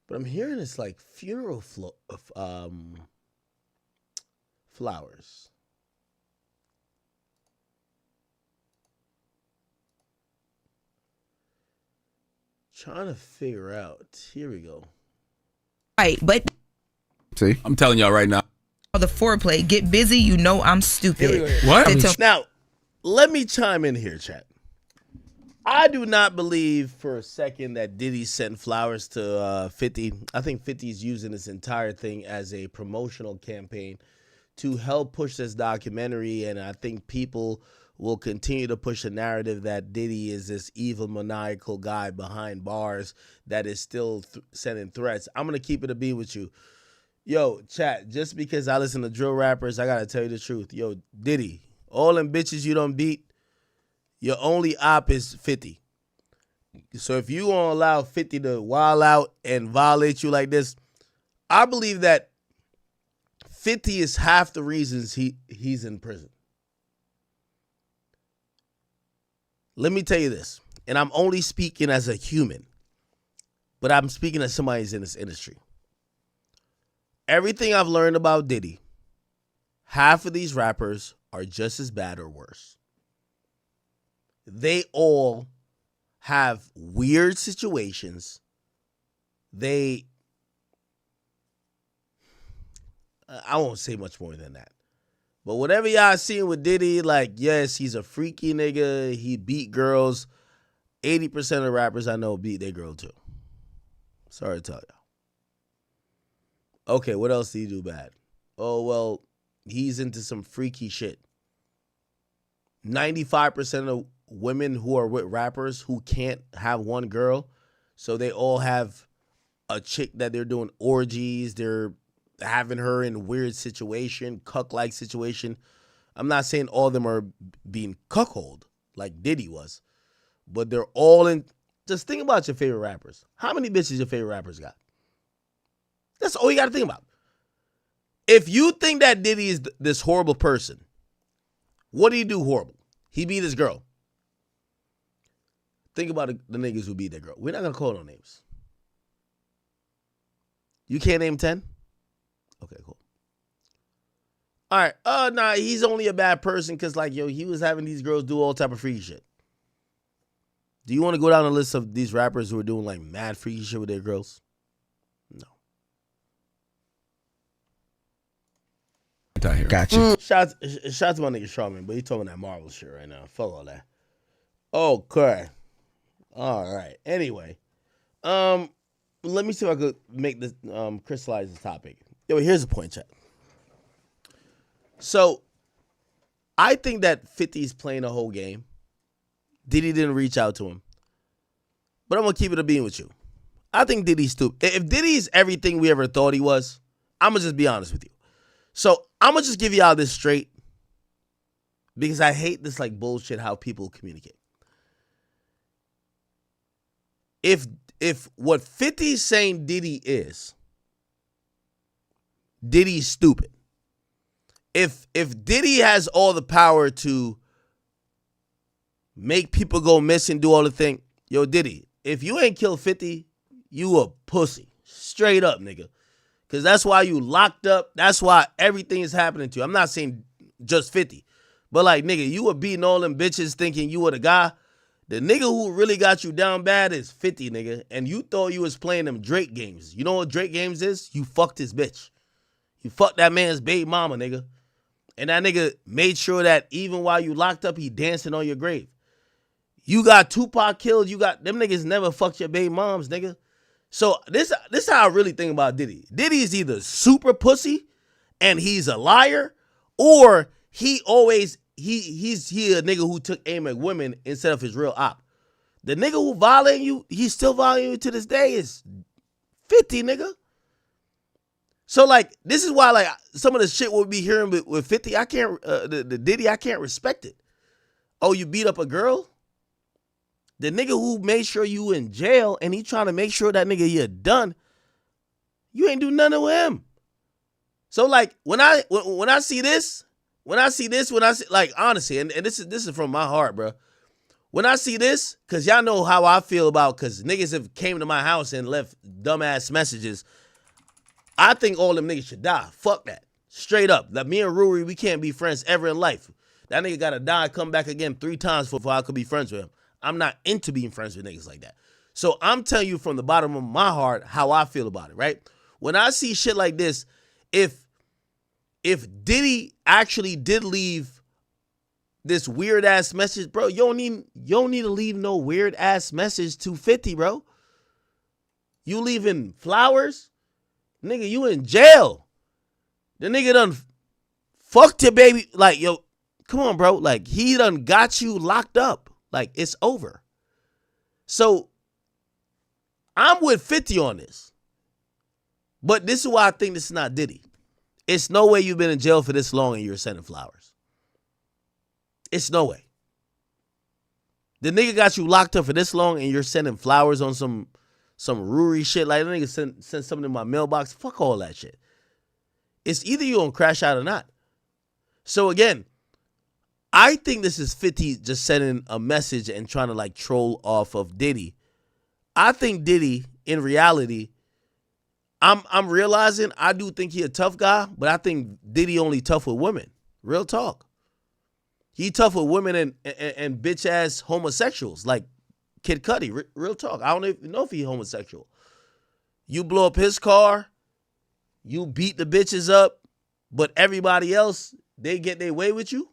But I'm hearing it's like funeral flowers. Trying to figure out. Here we go. Right, but see, I'm telling y'all right now. The foreplay, get busy. You know I'm stupid. What? Now, let me chime in here, chat. I do not believe for a second that Diddy sent flowers to 50. I think 50 is using this entire thing as a promotional campaign to help push this documentary, and I think people will continue to push the narrative that Diddy is this evil, maniacal guy behind bars that is still sending threats. I'm going to keep it a beat with you. Yo, chat, just because I listen to drill rappers, I got to tell you the truth. Yo, Diddy, all them bitches you don't beat, your only op is 50. So if you going to allow 50 to wild out and violate you like this, I believe that 50 is half the reasons he's in prison. Let me tell you this, and I'm only speaking as a human, but I'm speaking as somebody who's in this industry. Everything I've learned about Diddy, half of these rappers are just as bad or worse. They all have weird situations. I won't say much more than that. But whatever y'all seen with Diddy, like, yes, he's a freaky nigga. He beat girls. 80% of rappers I know beat their girl too. Sorry to tell y'all. Okay, what else did he do bad? Oh, well, he's into some freaky shit. 95% of women who are with rappers who can't have one girl, so they all have a chick that they're doing orgies, they're having her in a weird situation, cuck-like situation. I'm not saying all of them are being cuckolded like Diddy was, but they're all in. Just think about your favorite rappers. How many bitches your favorite rappers got? That's all you got to think about. If you think that Diddy is this horrible person, what do you do horrible? He beat his girl. Think about the niggas who beat their girl. We're not going to call no names. You can't name 10? Okay, cool. All right. Nah, he's only a bad person because, like, yo, he was having these girls do all type of freaky shit. Do you want to go down the list of these rappers who are doing, like, mad freaky shit with their girls? No. Gotcha. Shout to my nigga Charmin, but he talking that Marvel shit right now. Fuck all that. Okay. All right. Anyway, let me see if I could make this crystallize the topic. Yo, here's the point, chat. So, I think that 50's playing the whole game. Diddy didn't reach out to him. But I'm going to keep it a bean with you. I think Diddy's stupid. If Diddy's everything we ever thought he was, I'm going to just be honest with you. So, I'm going to just give y'all this straight because I hate this like bullshit how people communicate. If what 50's saying Diddy is, Diddy's stupid. If Diddy has all the power to make people go missing, do all the thing, yo, Diddy, if you ain't killed 50, you a pussy. Straight up, nigga. Because that's why you locked up. That's why everything is happening to you. I'm not saying just 50. But like, nigga, you were beating all them bitches thinking you were the guy. The nigga who really got you down bad is 50, nigga. And you thought you was playing them Drake games. You know what Drake games is? You fucked his bitch. You fucked that man's baby mama, nigga. And that nigga made sure that even while you locked up, he dancing on your grave. You got Tupac killed. You got them niggas never fucked your baby moms, nigga. So this is how I really think about Diddy. Diddy is either super pussy and he's a liar, or he's a nigga who took aim at women instead of his real op. The nigga who violating you, he's still violating you to this day is 50, nigga. So like, this is why like some of the shit we'll be hearing with 50, I can't, the Diddy, I can't respect it. Oh, you beat up a girl? The nigga who made sure you in jail and he trying to make sure that nigga you're done, you ain't do nothing with him. So like, when I see this, like honestly, and this is from my heart, bro. When I see this, cause y'all know how I feel about, cause niggas have came to my house and left dumbass messages. I think all them niggas should die. Fuck that. Straight up. Like me and Ruri, we can't be friends ever in life. That nigga gotta die, come back again 3 times before I could be friends with him. I'm not into being friends with niggas like that. So I'm telling you from the bottom of my heart how I feel about it, right? When I see shit like this, if Diddy actually did leave this weird ass message, bro, you don't need to leave no weird ass message to 50, bro. You leaving flowers? Nigga, you in jail. The nigga done fucked your baby. Like, yo, come on, bro. Like, he done got you locked up. Like, it's over. So, I'm with 50 on this. But this is why I think this is not Diddy. It's no way you've been in jail for this long and you're sending flowers. It's no way. The nigga got you locked up for this long and you're sending flowers on some Ruri shit. Like, the nigga sent something in my mailbox. Fuck all that shit. It's either you gonna crash out or not. So again, I think this is 50 just sending a message and trying to like troll off of Diddy. I think Diddy, in reality, I'm realizing I do think he a tough guy, but I think Diddy only tough with women. Real talk. He tough with women and bitch ass homosexuals like Kid Cudi. Real talk. I don't even know if he's homosexual. You blow up his car, you beat the bitches up, but everybody else, they get their way with you.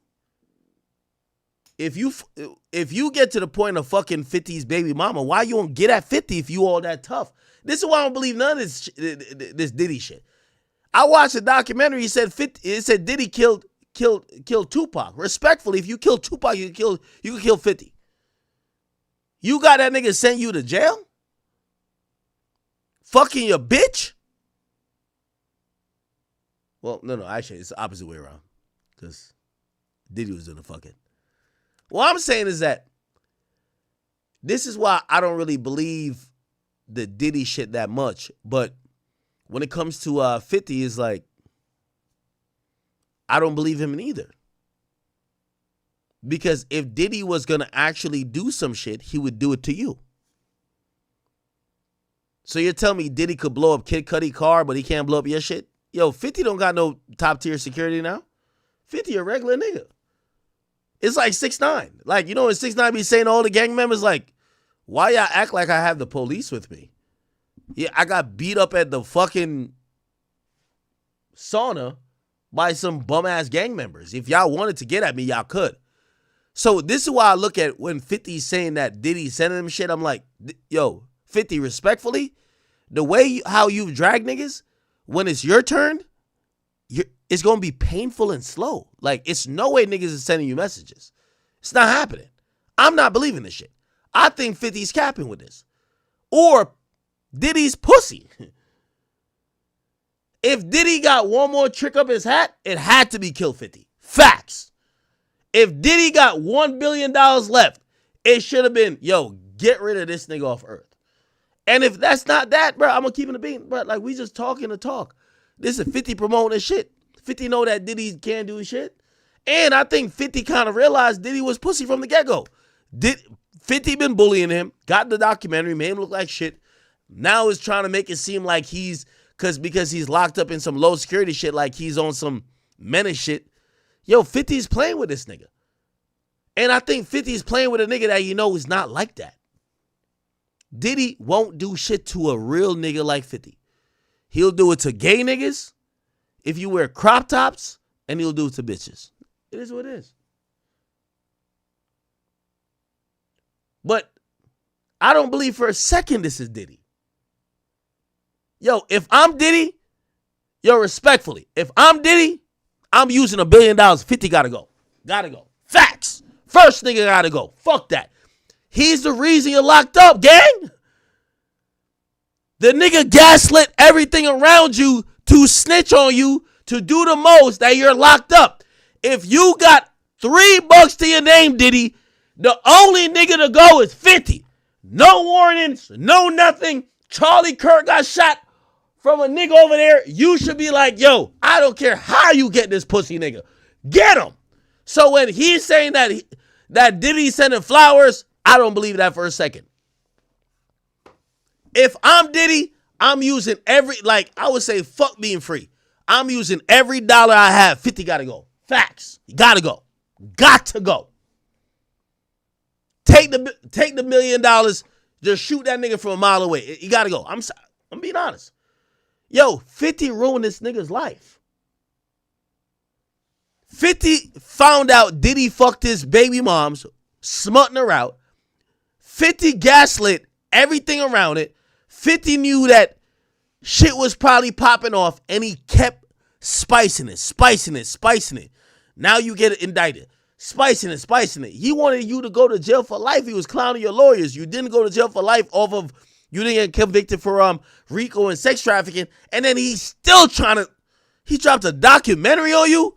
If you get to the point of fucking 50's baby mama, why you don't get at 50 if you all that tough? This is why I don't believe none of this Diddy shit. I watched a documentary. It said Diddy killed Tupac. Respectfully, if you kill Tupac, you could kill 50. You got that nigga send you to jail? Fucking your bitch? Well, no, actually, it's the opposite way around. Because Diddy was doing the fucking. What I'm saying is that this is why I don't really believe the Diddy shit that much. But when it comes to 50, it's like, I don't believe him in either. Because if Diddy was going to actually do some shit, he would do it to you. So you're telling me Diddy could blow up Kid Cudi car, but he can't blow up your shit? Yo, 50 don't got no top tier security now. 50 a regular nigga. It's like 6ix9ine. Like, you know when 6ix9ine be saying to all the gang members, like, why y'all act like I have the police with me? Yeah, I got beat up at the fucking sauna by some bum-ass gang members. If y'all wanted to get at me, y'all could. So this is why I look at when 50's saying that Diddy sending him shit, I'm like, yo, 50, respectfully, the way how you've dragged niggas, when it's your turn, it's going to be painful and slow. Like, it's no way niggas is sending you messages. It's not happening. I'm not believing this shit. I think 50's capping with this. Or Diddy's pussy. If Diddy got one more trick up his hat, it had to be kill 50. Facts. If Diddy got $1 billion left, it should have been, yo, get rid of this nigga off earth. And if that's not that, bro, I'm going to keep it a beat. Bro, like, we just talking the talk. This is 50 promoting this shit. 50 know that Diddy can't do shit. And I think 50 kind of realized Diddy was pussy from the get-go. 50 been bullying him, got the documentary, made him look like shit. Now is trying to make it seem like because he's locked up in some low security shit, like he's on some menace shit. Yo, 50's playing with this nigga. And I think 50 is playing with a nigga that you know is not like that. Diddy won't do shit to a real nigga like 50. He'll do it to gay niggas if you wear crop tops, and he'll do it to bitches. It is what it is. But I don't believe for a second this is Diddy. Yo, if I'm Diddy, respectfully, if I'm Diddy, I'm using $1 billion. 50 gotta go. Gotta go. Facts. First nigga gotta go. Fuck that. He's the reason you're locked up, gang. The nigga gaslit everything around you to snitch on you, to do the most, that you're locked up. If you got $3 to your name, Diddy, the only nigga to go is 50. No warnings, no nothing. Charlie Kirk got shot from a nigga over there. You should be like, yo, I don't care how you get this pussy nigga. Get him. So when he's saying that Diddy's sending flowers, I don't believe that for a second. If I'm Diddy, I'm using I would say fuck being free. I'm using every dollar I have. 50 gotta go. Facts. You gotta go. Got to go. Take the $1 million. Just shoot that nigga from a mile away. You gotta go. I'm being honest. Yo, 50 ruined this nigga's life. 50 found out Diddy fucked his baby moms, smutting her out. 50 gaslit everything around it. 50 knew that shit was probably popping off, and he kept spicing it. Now you get indicted. Spicing it. He wanted you to go to jail for life. He was clowning your lawyers. You didn't go to jail for life off of, you didn't get convicted for RICO and sex trafficking. And then he's still he dropped a documentary on you.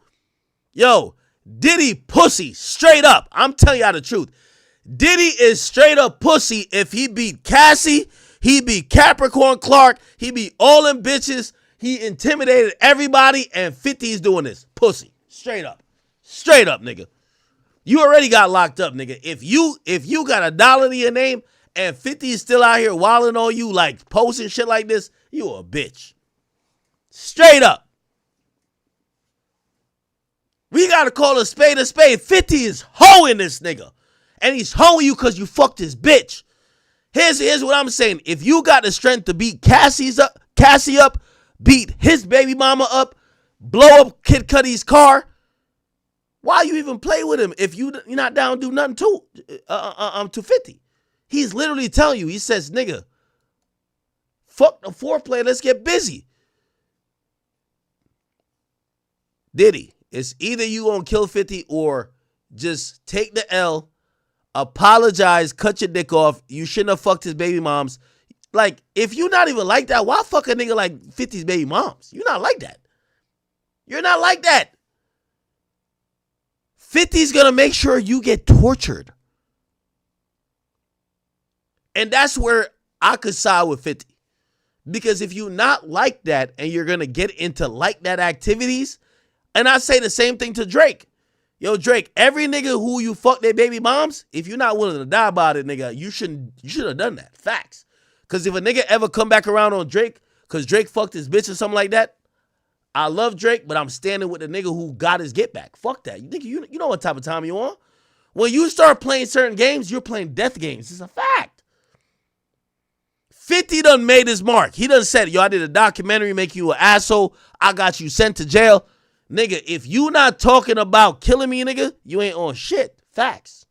Yo, Diddy pussy, straight up. I'm telling y'all the truth. Diddy is straight up pussy. If he beat Cassie, he beat Capricorn Clark, he beat all them bitches. He intimidated everybody, and 50 is doing this. Pussy. Straight up, nigga. You already got locked up, nigga. If you got $1 to your name and 50 is still out here wilding on you, like posting shit like this, you a bitch. Straight up. We got to call a spade a spade. 50 is hoeing this nigga. And he's hoeing you because you fucked his bitch. Here's what I'm saying. If you got the strength to beat Cassie up, beat his baby mama up, blow up Kid Cudi's car, why you even play with him if you're not down to do nothing to 50? He's literally telling you, he says, nigga, fuck the foreplay, let's get busy. Diddy, it's either you gonna kill 50 or just take the L, apologize, cut your dick off. You shouldn't have fucked his baby moms. Like, if you're not even like that, why fuck a nigga like 50's baby moms? You're not like that. You're not like that. 50's gonna make sure you get tortured. And that's where I could side with 50. Because if you're not like that and you're gonna get into like that activities, and I say the same thing to Drake. Yo, Drake, every nigga who you fuck their baby moms, if you're not willing to die about it, nigga, you should have done that. Facts. Because if a nigga ever come back around on Drake, because Drake fucked his bitch or something like that, I love Drake, but I'm standing with the nigga who got his get back. Fuck that. You know what type of time you on. When you start playing certain games, you're playing death games. It's a fact. 50 done made his mark. He done said, yo, I did a documentary, make you an asshole. I got you sent to jail. Nigga, if you not talking about killing me, nigga, you ain't on shit. Facts.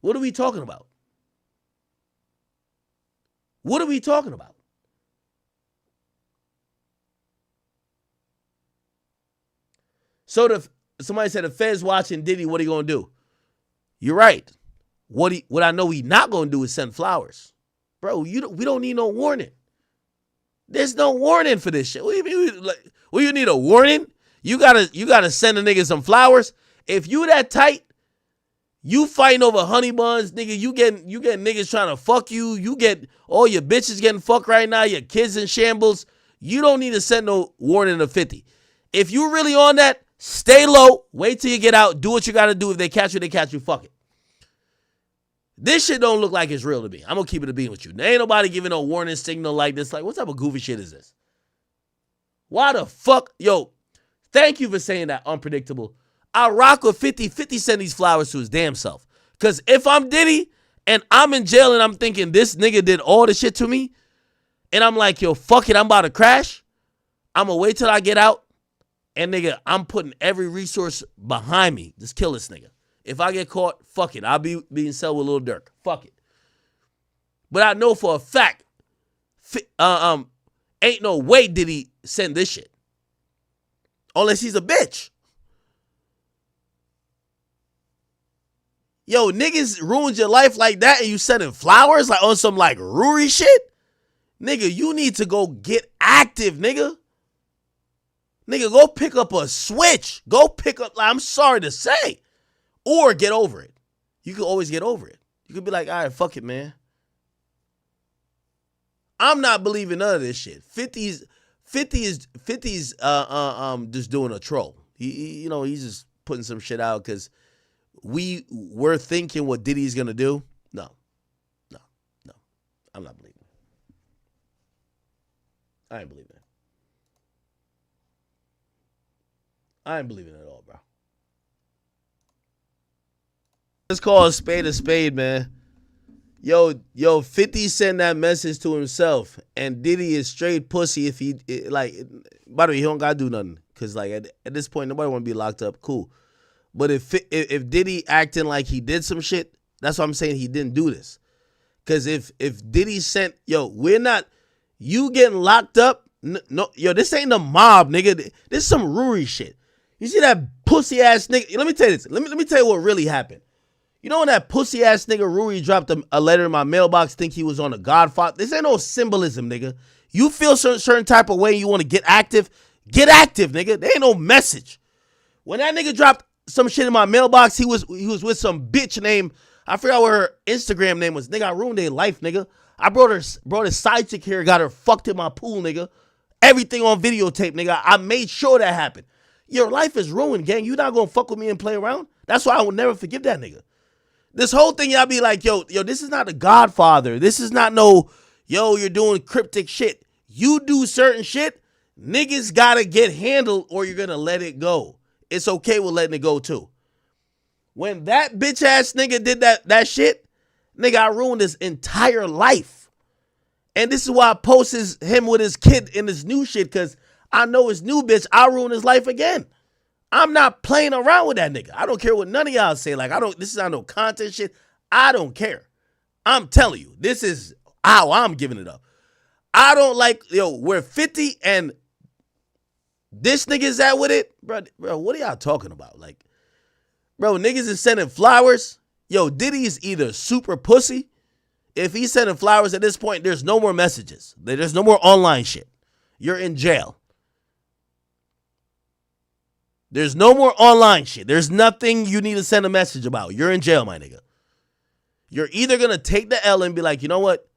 What are we talking about? What are we talking about? So somebody said the Fed's watching Diddy, what are you going to do? You're right. What I know he not going to do is send flowers. Bro, we don't need no warning. There's no warning for this shit. What do you mean? You need a warning? You gotta send a nigga some flowers. If you that tight, you fighting over honey buns, nigga. You getting niggas trying to fuck you. You get all your bitches getting fucked right now. Your kids in shambles. You don't need to send no warning to 50. If you really on that, stay low. Wait till you get out. Do what you gotta do. If they catch you, they catch you. Fuck it. This shit don't look like it's real to me. I'm gonna keep it a bean with you. There ain't nobody giving no warning signal like this. Like, what type of goofy shit is this? Why the fuck? Yo, thank you for saying that, unpredictable. I rock with 50. 50 sent these flowers to his damn self. Because if I'm Diddy and I'm in jail and I'm thinking this nigga did all the shit to me, and I'm like, yo, fuck it, I'm about to crash, I'm going to wait till I get out, and nigga, I'm putting every resource behind me. Just kill this nigga. If I get caught, fuck it. I'll be being cell with Lil Durk. Fuck it. But I know for a fact, ain't no way did he send this shit. Unless he's a bitch. Yo, niggas ruined your life like that and you sending flowers like on some like Rory shit? Nigga, you need to go get active, nigga. Nigga, go pick up a switch. Go pick up, I'm sorry to say. Or get over it. You can always get over it. You could be like, all right, fuck it, man. I'm not believing none of this shit. 50's just doing a troll. He's just putting some shit out because we're thinking what Diddy's gonna do. No. I'm not believing it. I ain't believing it. I ain't believing it at all, bro. Let's call a spade, man. Yo, 50 sent that message to himself, and Diddy is straight pussy if he, like, by the way, he don't gotta do nothing, because, like, at this point, nobody want to be locked up, cool. But if Diddy acting like he did some shit, that's why I'm saying he didn't do this. Because if Diddy sent, we're not, you getting locked up, no, this ain't the mob, nigga. This is some Rory shit. You see that pussy-ass nigga, let me tell you this, let me tell you what really happened. You know when that pussy-ass nigga Rui dropped a letter in my mailbox, think he was on a Godfather? This ain't no symbolism, nigga. You feel certain type of way and you want to get active, nigga. There ain't no message. When that nigga dropped some shit in my mailbox, he was with some bitch named, I forgot what her Instagram name was. Nigga, I ruined their life, nigga. I brought his side chick here, got her fucked in my pool, nigga. Everything on videotape, nigga. I made sure that happened. Your life is ruined, gang. You not gonna fuck with me and play around? That's why I will never forgive that nigga. This whole thing, y'all be like, yo, this is not a Godfather. This is not no, you're doing cryptic shit. You do certain shit, niggas gotta get handled or you're gonna let it go. It's okay with letting it go too. When that bitch ass nigga did that shit, nigga, I ruined his entire life. And this is why I post him with his kid in this new shit, because I know his new bitch, I ruined his life again. I'm not playing around with that nigga. I don't care what none of y'all say. Like, this is not no content shit. I don't care. I'm telling you, this is how I'm giving it up. I don't like, we're 50 and this nigga's at with it. Bro, what are y'all talking about? Like, bro, niggas is sending flowers. Diddy is either super pussy. If he's sending flowers at this point, there's no more messages. There's no more online shit. You're in jail. There's no more online shit. There's nothing you need to send a message about. You're in jail, my nigga. You're either going to take the L and be like, you know what?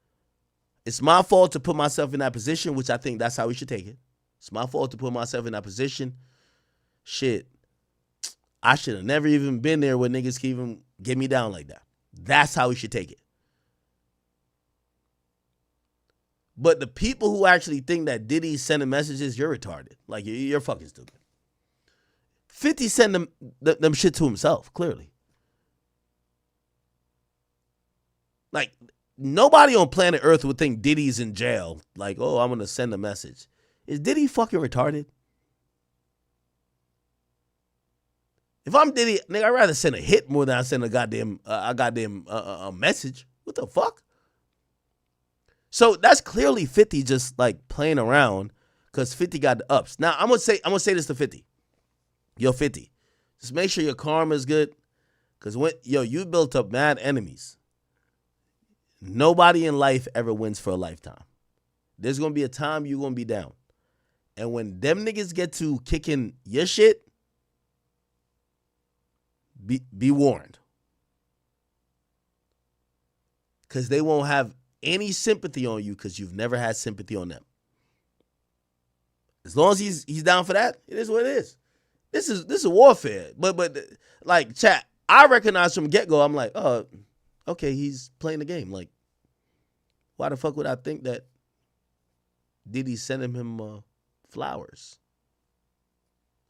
It's my fault to put myself in that position, which I think that's how we should take it. It's my fault to put myself in that position. Shit. I should have never even been there when niggas can even get me down like that. That's how we should take it. But the people who actually think that Diddy's sending messages, you're retarded. Like, you're fucking stupid. 50 sent them shit to himself, clearly. Like, nobody on planet Earth would think Diddy's in jail. Like, oh, I'm going to send a message. Is Diddy fucking retarded? If I'm Diddy, nigga, I'd rather send a hit more than I send a goddamn message. What the fuck? So that's clearly 50 just like playing around because 50 got the ups. Now, I'm gonna say this to 50. Yo, 50, just make sure your karma is good. Because you built up mad enemies. Nobody in life ever wins for a lifetime. There's going to be a time you're going to be down. And when them niggas get to kicking your shit, be warned. Because they won't have any sympathy on you because you've never had sympathy on them. As long as he's down for that, it is what it is. This is warfare. But like, chat, I recognize from get-go, I'm like, oh, okay, he's playing the game. Like, why the fuck would I think that Diddy sending him flowers?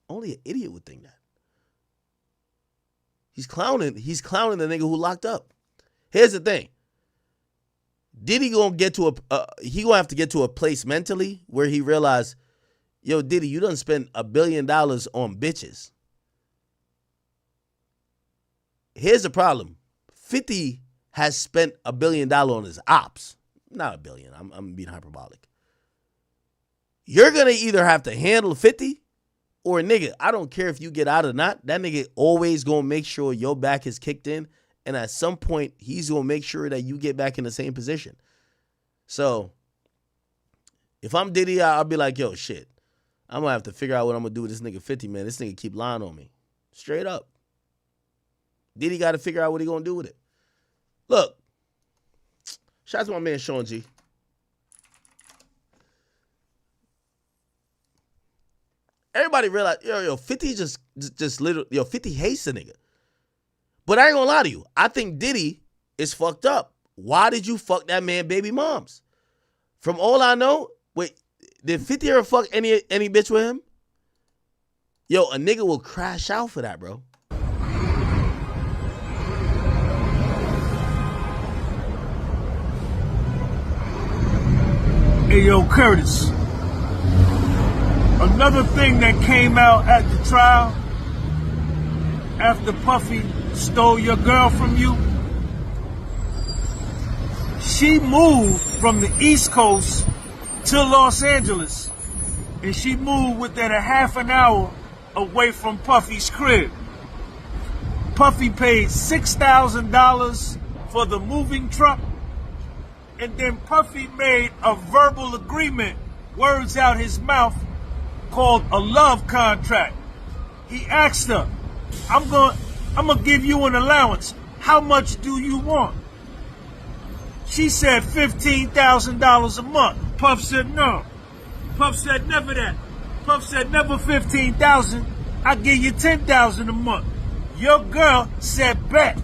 Only an idiot would think that. He's clowning the nigga who locked up. Here's the thing. Diddy gonna get to he gonna have to get to a place mentally where he realized, yo, Diddy, you done spent $1 billion on bitches. Here's the problem. 50 has spent $1 billion on his ops. Not $1 billion. I'm being hyperbolic. You're gonna either have to handle 50 or nigga, I don't care if you get out or not. That nigga always gonna make sure your back is kicked in. And at some point, he's going to make sure that you get back in the same position. So, if I'm Diddy, I'll be like, yo, shit. I'm going to have to figure out what I'm going to do with this nigga 50, man. This nigga keep lying on me. Straight up. Diddy got to figure out what he going to do with it. Look. Shout out to my man, Sean G. Everybody realize, yo, 50 just literally, 50 hates the nigga. But I ain't gonna lie to you. I think Diddy is fucked up. Why did you fuck that man baby moms? From all I know, wait, did 50 ever fuck any bitch with him? Yo, a nigga will crash out for that, bro. Hey, yo, Curtis. Another thing that came out at the trial after Puffy stole your girl from you, she moved from the East Coast to Los Angeles, and she moved within a half an hour away from Puffy's crib. Puffy paid $6,000 for the moving truck, and then Puffy made a verbal agreement, words out his mouth, called a love contract. He asked her, I'm gonna give you an allowance. How much do you want? She said $15,000 a month. Puff said no. Puff said never that. Puff said never 15,000. I give you 10,000 a month. Your girl said bet.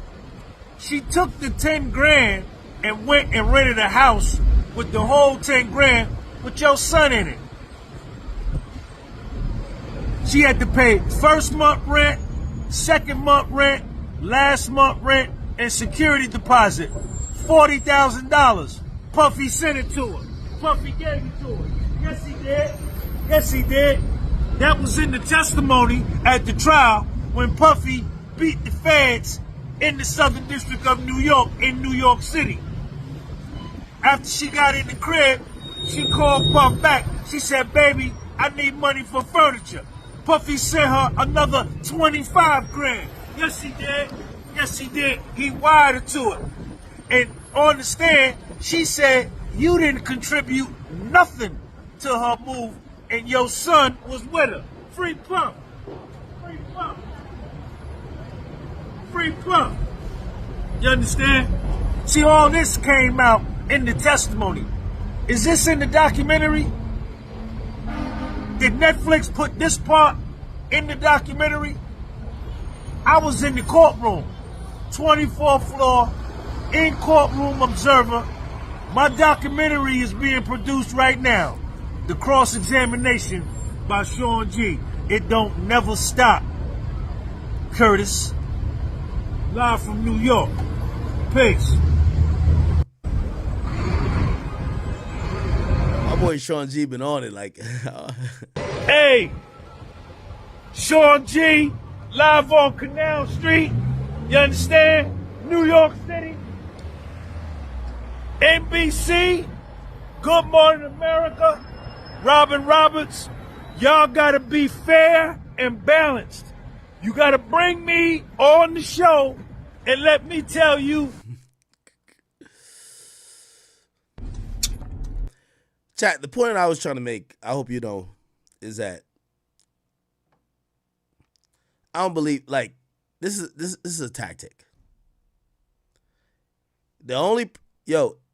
She took the 10 grand and went and rented a house with the whole 10 grand with your son in it. She had to pay first month rent, second month rent, last month rent, and security deposit. $40,000. Puffy sent it to her. Puffy gave it to her. Yes, he did. Yes, he did. That was in the testimony at the trial when Puffy beat the feds in the Southern District of New York in New York City. After she got in the crib, she called Puff back. She said, baby, I need money for furniture. Puffy sent her another 25 grand. Yes, he did. Yes, he did. He wired it to her. And on the stand, she said, you didn't contribute nothing to her move, and your son was with her. Free Puff. Free Puff. Free Puff. You understand? See, all this came out in the testimony. Is this in the documentary? Did Netflix put this part in the documentary? I was in the courtroom, 24th floor, in courtroom observer. My documentary is being produced right now. The cross-examination by Sean G. It don't never stop. Curtis, live from New York. Peace. My boy Sean G been on it like. Hey, Sean G, live on Canal Street. You understand? New York City. NBC, Good Morning America, Robin Roberts. Y'all gotta be fair and balanced. You gotta bring me on the show and let me tell you. Chat, the point I was trying to make, I hope you know, is that I don't believe, like, this is a tactic. The only,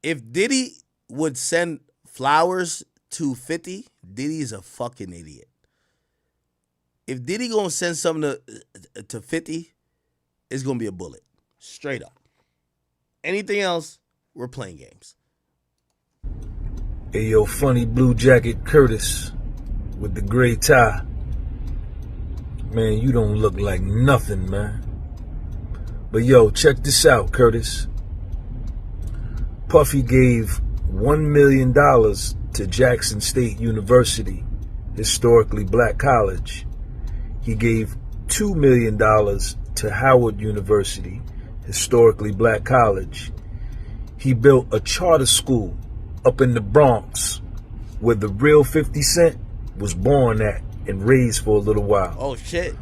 if Diddy would send flowers to 50, Diddy is a fucking idiot. If Diddy gonna send something to 50, it's gonna be a bullet. Straight up. Anything else, we're playing games. Hey, yo, funny blue jacket Curtis with the gray tie. Man, you don't look like nothing, man. But yo, check this out, Curtis. Puffy gave $1 million to Jackson State University, historically black college. He gave $2 million to Howard University, historically black college. He built a charter school up in the Bronx where the real 50 Cent was born at and raised for a little while. Oh, shit.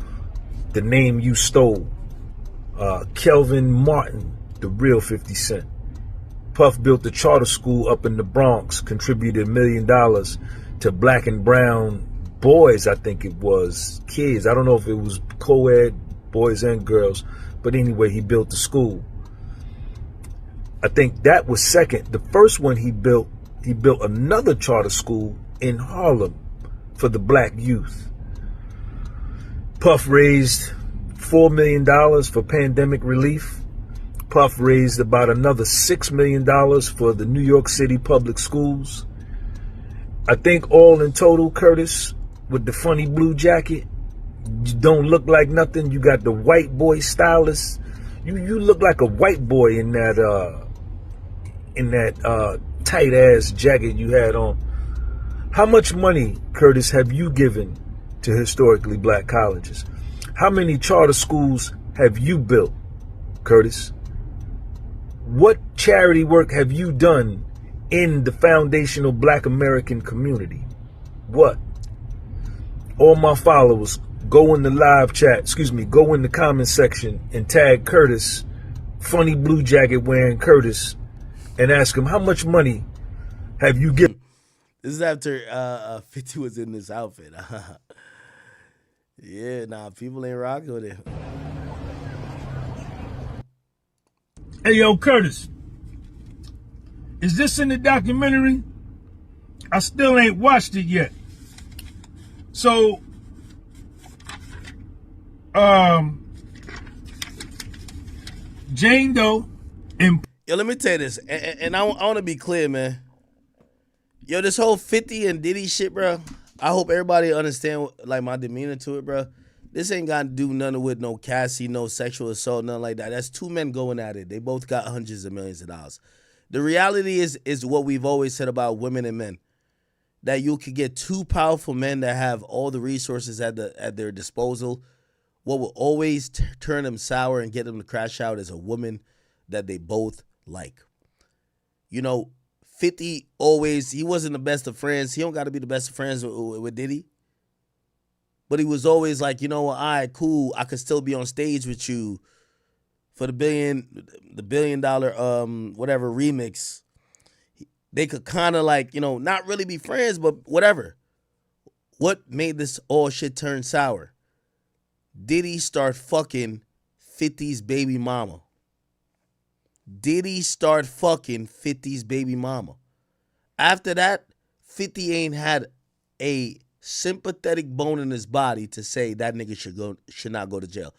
The name you stole. Kelvin Martin, the real 50 Cent. Puff built the charter school up in the Bronx, contributed $1 million to black and brown boys, I think it was, kids. I don't know if it was co-ed, boys and girls, but anyway, he built the school. I think that was second. The first one he built another charter school in Harlem for the black youth. Puff raised $4 million for pandemic relief. Puff raised about another $6 million for the New York City public schools. I think all in total, Curtis, with the funny blue jacket, you don't look like nothing. You got the white boy stylist. You look like a white boy in that tight ass jacket you had on. How much money, Curtis, have you given to historically black colleges? How many charter schools have you built, Curtis? What charity work have you done in the foundational black American community? What? All my followers, go in the live chat, go in the comment section and tag Curtis, funny blue jacket wearing Curtis, and ask him how much money have you given? This is after 50 was in this outfit. Yeah, nah, people ain't rocking with it. Hey, yo, Curtis, is this in the documentary? I still ain't watched it yet. So, Jane Doe and... Yo, let me tell you this, and I want to be clear, man. Yo, this whole 50 and Diddy shit, bro, I hope everybody understand, like, my demeanor to it, bro. This ain't got to do nothing with no Cassie, no sexual assault, nothing like that. That's two men going at it. They both got hundreds of millions of dollars. The reality is what we've always said about women and men, that you could get two powerful men that have all the resources at their disposal. What will always turn them sour and get them to crash out is a woman that they both like. You know, 50 always, he wasn't the best of friends. He don't got to be the best of friends with Diddy. But he was always like, you know what, all right, cool. I could still be on stage with you for the $1 billion whatever remix. They could kind of like, you know, not really be friends, but whatever. What made this all shit turn sour? Diddy start fucking 50's baby mama. Diddy start fucking 50's baby mama. After that, 50 ain't had a sympathetic bone in his body to say that nigga should not go to jail.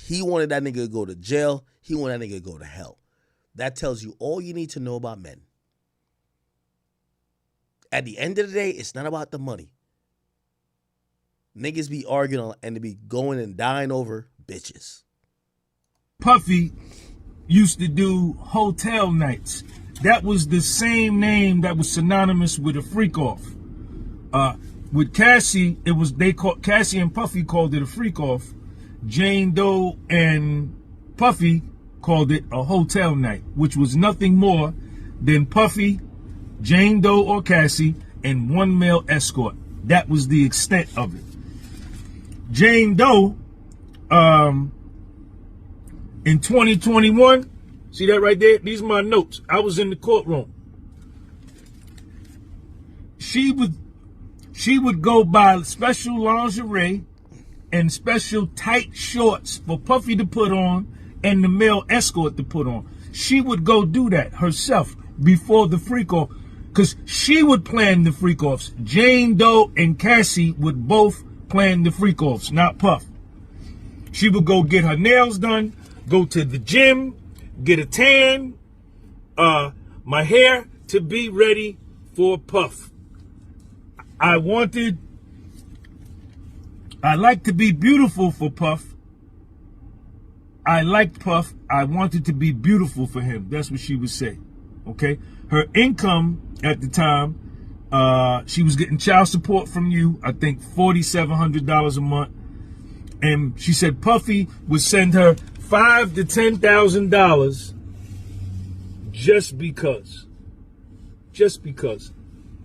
He wanted that nigga to go to jail. He wanted that nigga to go to hell. That tells you all you need to know about men. At the end of the day, it's not about the money. Niggas be arguing and they be going and dying over bitches. Puffy used to do hotel nights. That was the same name that was synonymous with a freak off. With Cassie, Cassie and Puffy called it a freak off. Jane Doe and Puffy called it a hotel night, which was nothing more than Puffy, Jane Doe or Cassie, and one male escort. That was the extent of it. Jane Doe, in 2021, see that right there? These are my notes. I was in the courtroom. She would go buy special lingerie and special tight shorts for Puffy to put on and the male escort to put on. She would go do that herself before the freak-off, because she would plan the freak-offs. Jane Doe and Cassie would both plan the freak-offs, not Puff. She would go get her nails done, go to the gym, get a tan, my hair to be ready for Puff. I like to be beautiful for Puff. I liked Puff. I wanted to be beautiful for him. That's what she would say. Okay? Her income at the time, she was getting child support from you, I think $4,700 a month. And she said Puffy would send her $5,000 to $10,000 just because. Just because.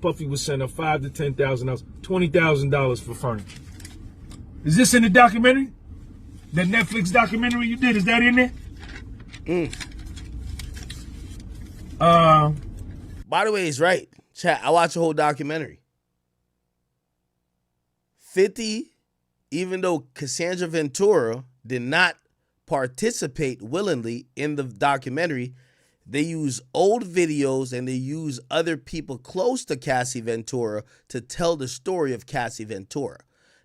Puffy would send her $5,000 to $10,000, $20,000 for furniture. Is this in the documentary? That Netflix documentary you did, is that in there? By the way, he's right. Chat, I watched the whole documentary. 50, even though Cassandra Ventura did not participate willingly in the documentary, they use old videos and they use other people close to Cassie Ventura to tell the story of Cassie Ventura.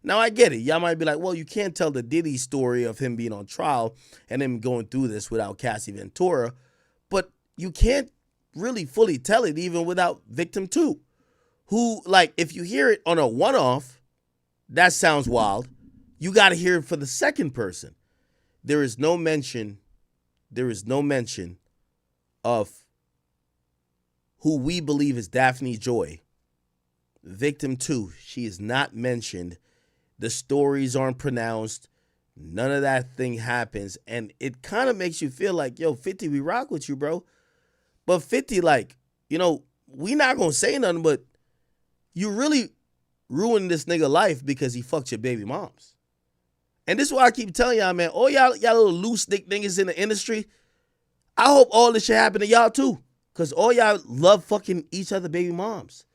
Now, I get it. Y'all might be like, well, you can't tell the Diddy story of him being on trial and him going through this without Cassie Ventura, but you can't really fully tell it even without Victim 2, who, like, if you hear it on a one-off, that sounds wild. You got to hear it for the second person. There is no mention of who we believe is Daphne Joy. Victim 2, she is not mentioned. The stories aren't pronounced. None of that thing happens. And it kind of makes you feel like, yo, 50, we rock with you, bro. But 50, like, you know, we not going to say nothing, but you really ruined this nigga life because he fucked your baby moms. And this is why I keep telling y'all, man, all y'all little loose dick niggas in the industry, I hope all this shit happen to y'all too. Because all y'all love fucking each other baby moms.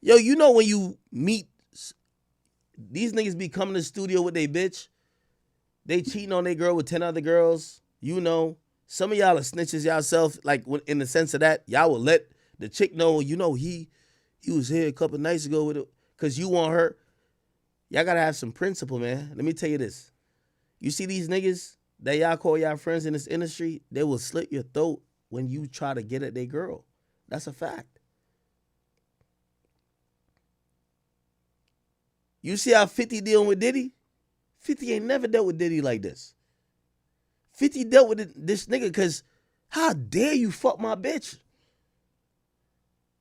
Yo, you know when you meet, these niggas be coming to the studio with they bitch. They cheating on their girl with 10 other girls. You know, some of y'all are snitches yourself. Like in the sense of that, y'all will let the chick know, you know, he was here a couple nights ago with it because you want her. Y'all got to have some principle, man. Let me tell you this. You see these niggas that y'all call y'all friends in this industry, they will slit your throat when you try to get at their girl. That's a fact. You see how 50 dealing with Diddy? 50 ain't never dealt with Diddy like this. 50 dealt with this nigga because how dare you fuck my bitch?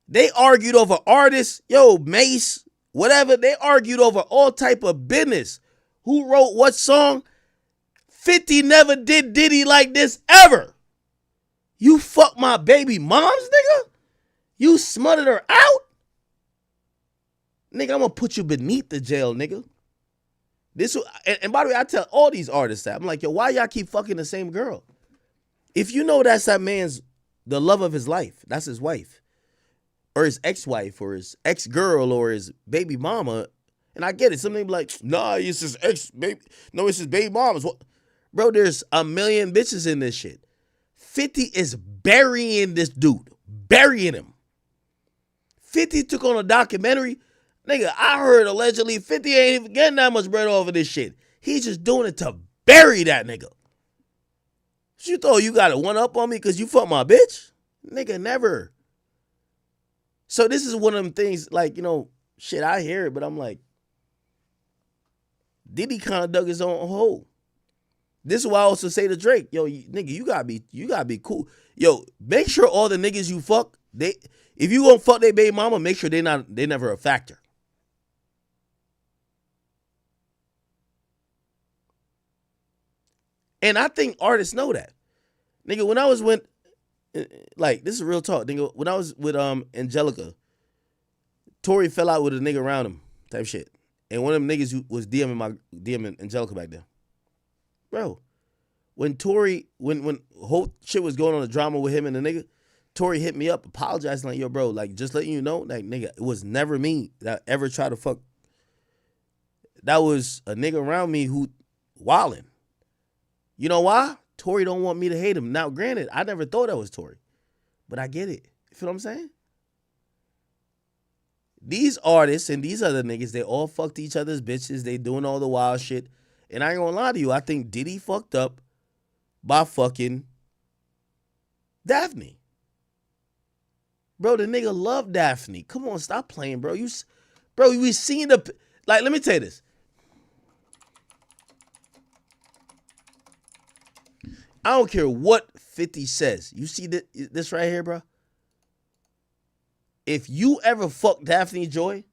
They argued over artists, yo, Mace, whatever. They argued over all type of business. Who wrote what song? 50 never did Diddy like this ever. You fuck my baby moms, nigga? You smutted her out? Nigga, I'm gonna put you beneath the jail, nigga. And by the way, I tell all these artists that. I'm like, yo, why y'all keep fucking the same girl? If you know that's that man's, the love of his life, that's his wife, or his ex-wife, or his ex-girl, or his baby mama, and I get it. Somebody be like, nah, it's his ex-baby. No, it's his baby mama's. What? Bro, there's a million bitches in this shit. 50 is burying this dude. Burying him. 50 took on a documentary. Nigga, I heard allegedly 50 ain't even getting that much bread off of this shit. He's just doing it to bury that nigga. You thought you got a one up on me because you fucked my bitch? Nigga, never. So this is one of them things, like, you know, shit, I hear it, but I'm like, Diddy kind of dug his own hole. This is why I also say to Drake, yo, nigga, you gotta be cool. Yo, make sure all the niggas you fuck, if you gonna fuck their baby mama, make sure they never a factor. And I think artists know that. Nigga, when I was with, like, this is real talk. Nigga, when I was with Angelica, Tory fell out with a nigga around him, type shit. And one of them niggas was DMing Angelica back then. Bro, when Tory, when whole shit was going on, the drama with him and the nigga, Tory hit me up apologizing like, yo, bro, like, just letting you know, like, nigga, it was never me that ever tried to fuck. That was a nigga around me who wildin'. You know why? Tory don't want me to hate him. Now, granted, I never thought that was Tory, but I get it. You feel what I'm saying? These artists and these other niggas, they all fucked each other's bitches. They doing all the wild shit. And I ain't gonna lie to you, I think Diddy fucked up by fucking Daphne. Bro, the nigga loved Daphne. Come on, stop playing, bro. We seen the, like, let me tell you this. I don't care what 50 says. You see this right here, bro? If you ever fucked Daphne Joy,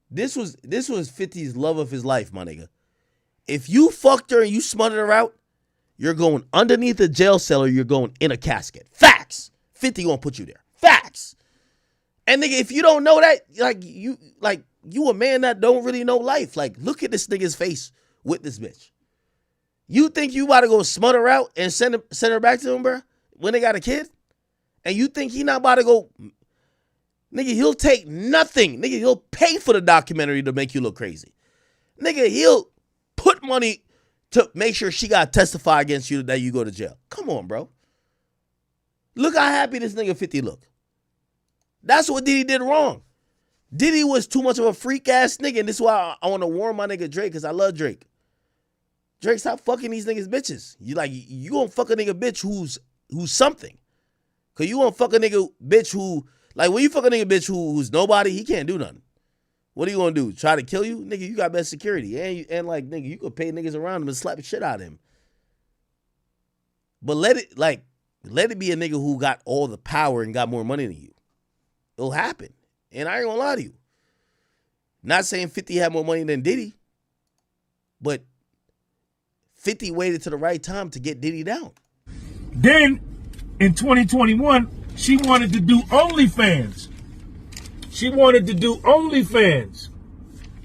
this was 50's love of his life, my nigga. If you fucked her and you smothered her out, you're going underneath a jail cell or you're going in a casket. Facts. 50 gonna put you there. Facts. And nigga, if you don't know that, you a man that don't really know life. Like, look at this nigga's face with this bitch. You think you about to go smother her out and send her back to him, bro, when they got a kid? And you think he not about to go... Nigga, he'll take nothing. Nigga, he'll pay for the documentary to make you look crazy. Nigga, he'll put money to make sure she got to testify against you that you go to jail. Come on, bro. Look how happy this nigga 50 look. That's what Diddy did wrong. Diddy was too much of a freak-ass nigga, and this is why I want to warn my nigga Drake, because I love Drake. Drake, stop fucking these niggas bitches. You gonna fuck a nigga bitch who's something. Because you gonna fuck a nigga bitch who... Like, when you fuck a nigga bitch who's nobody, he can't do nothing. What are you gonna do? Try to kill you? Nigga, you got best security. And nigga, you could pay niggas around him and slap the shit out of him. But let it be a nigga who got all the power and got more money than you. It'll happen. And I ain't gonna lie to you. Not saying 50 had more money than Diddy, but 50 waited to the right time to get Diddy down. Then, in 2021, she wanted to do OnlyFans.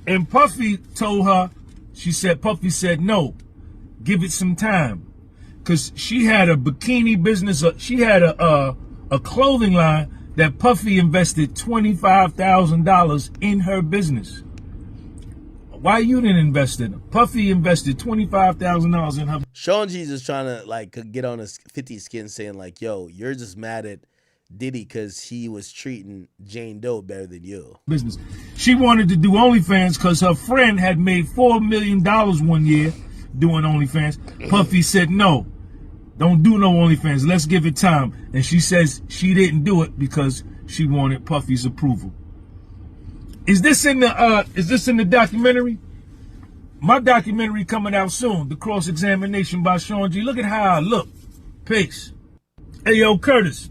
And Puffy told her, Puffy said, no, give it some time. Because she had a bikini business, she had a clothing line that Puffy invested $25,000 in her business. Why you didn't invest in her? Puffy invested $25,000 in her. Sean G's is trying to get on his 50 skin saying like, yo, you're just mad at Diddy because he was treating Jane Doe better than you. Business. She wanted to do OnlyFans because her friend had made $4 million one year doing OnlyFans. Puffy said, no, don't do no OnlyFans. Let's give it time. And she says she didn't do it because she wanted Puffy's approval. Is this in the documentary? My documentary coming out soon. The cross-examination by Sean G. Look at how I look. Peace. Hey, yo, Curtis.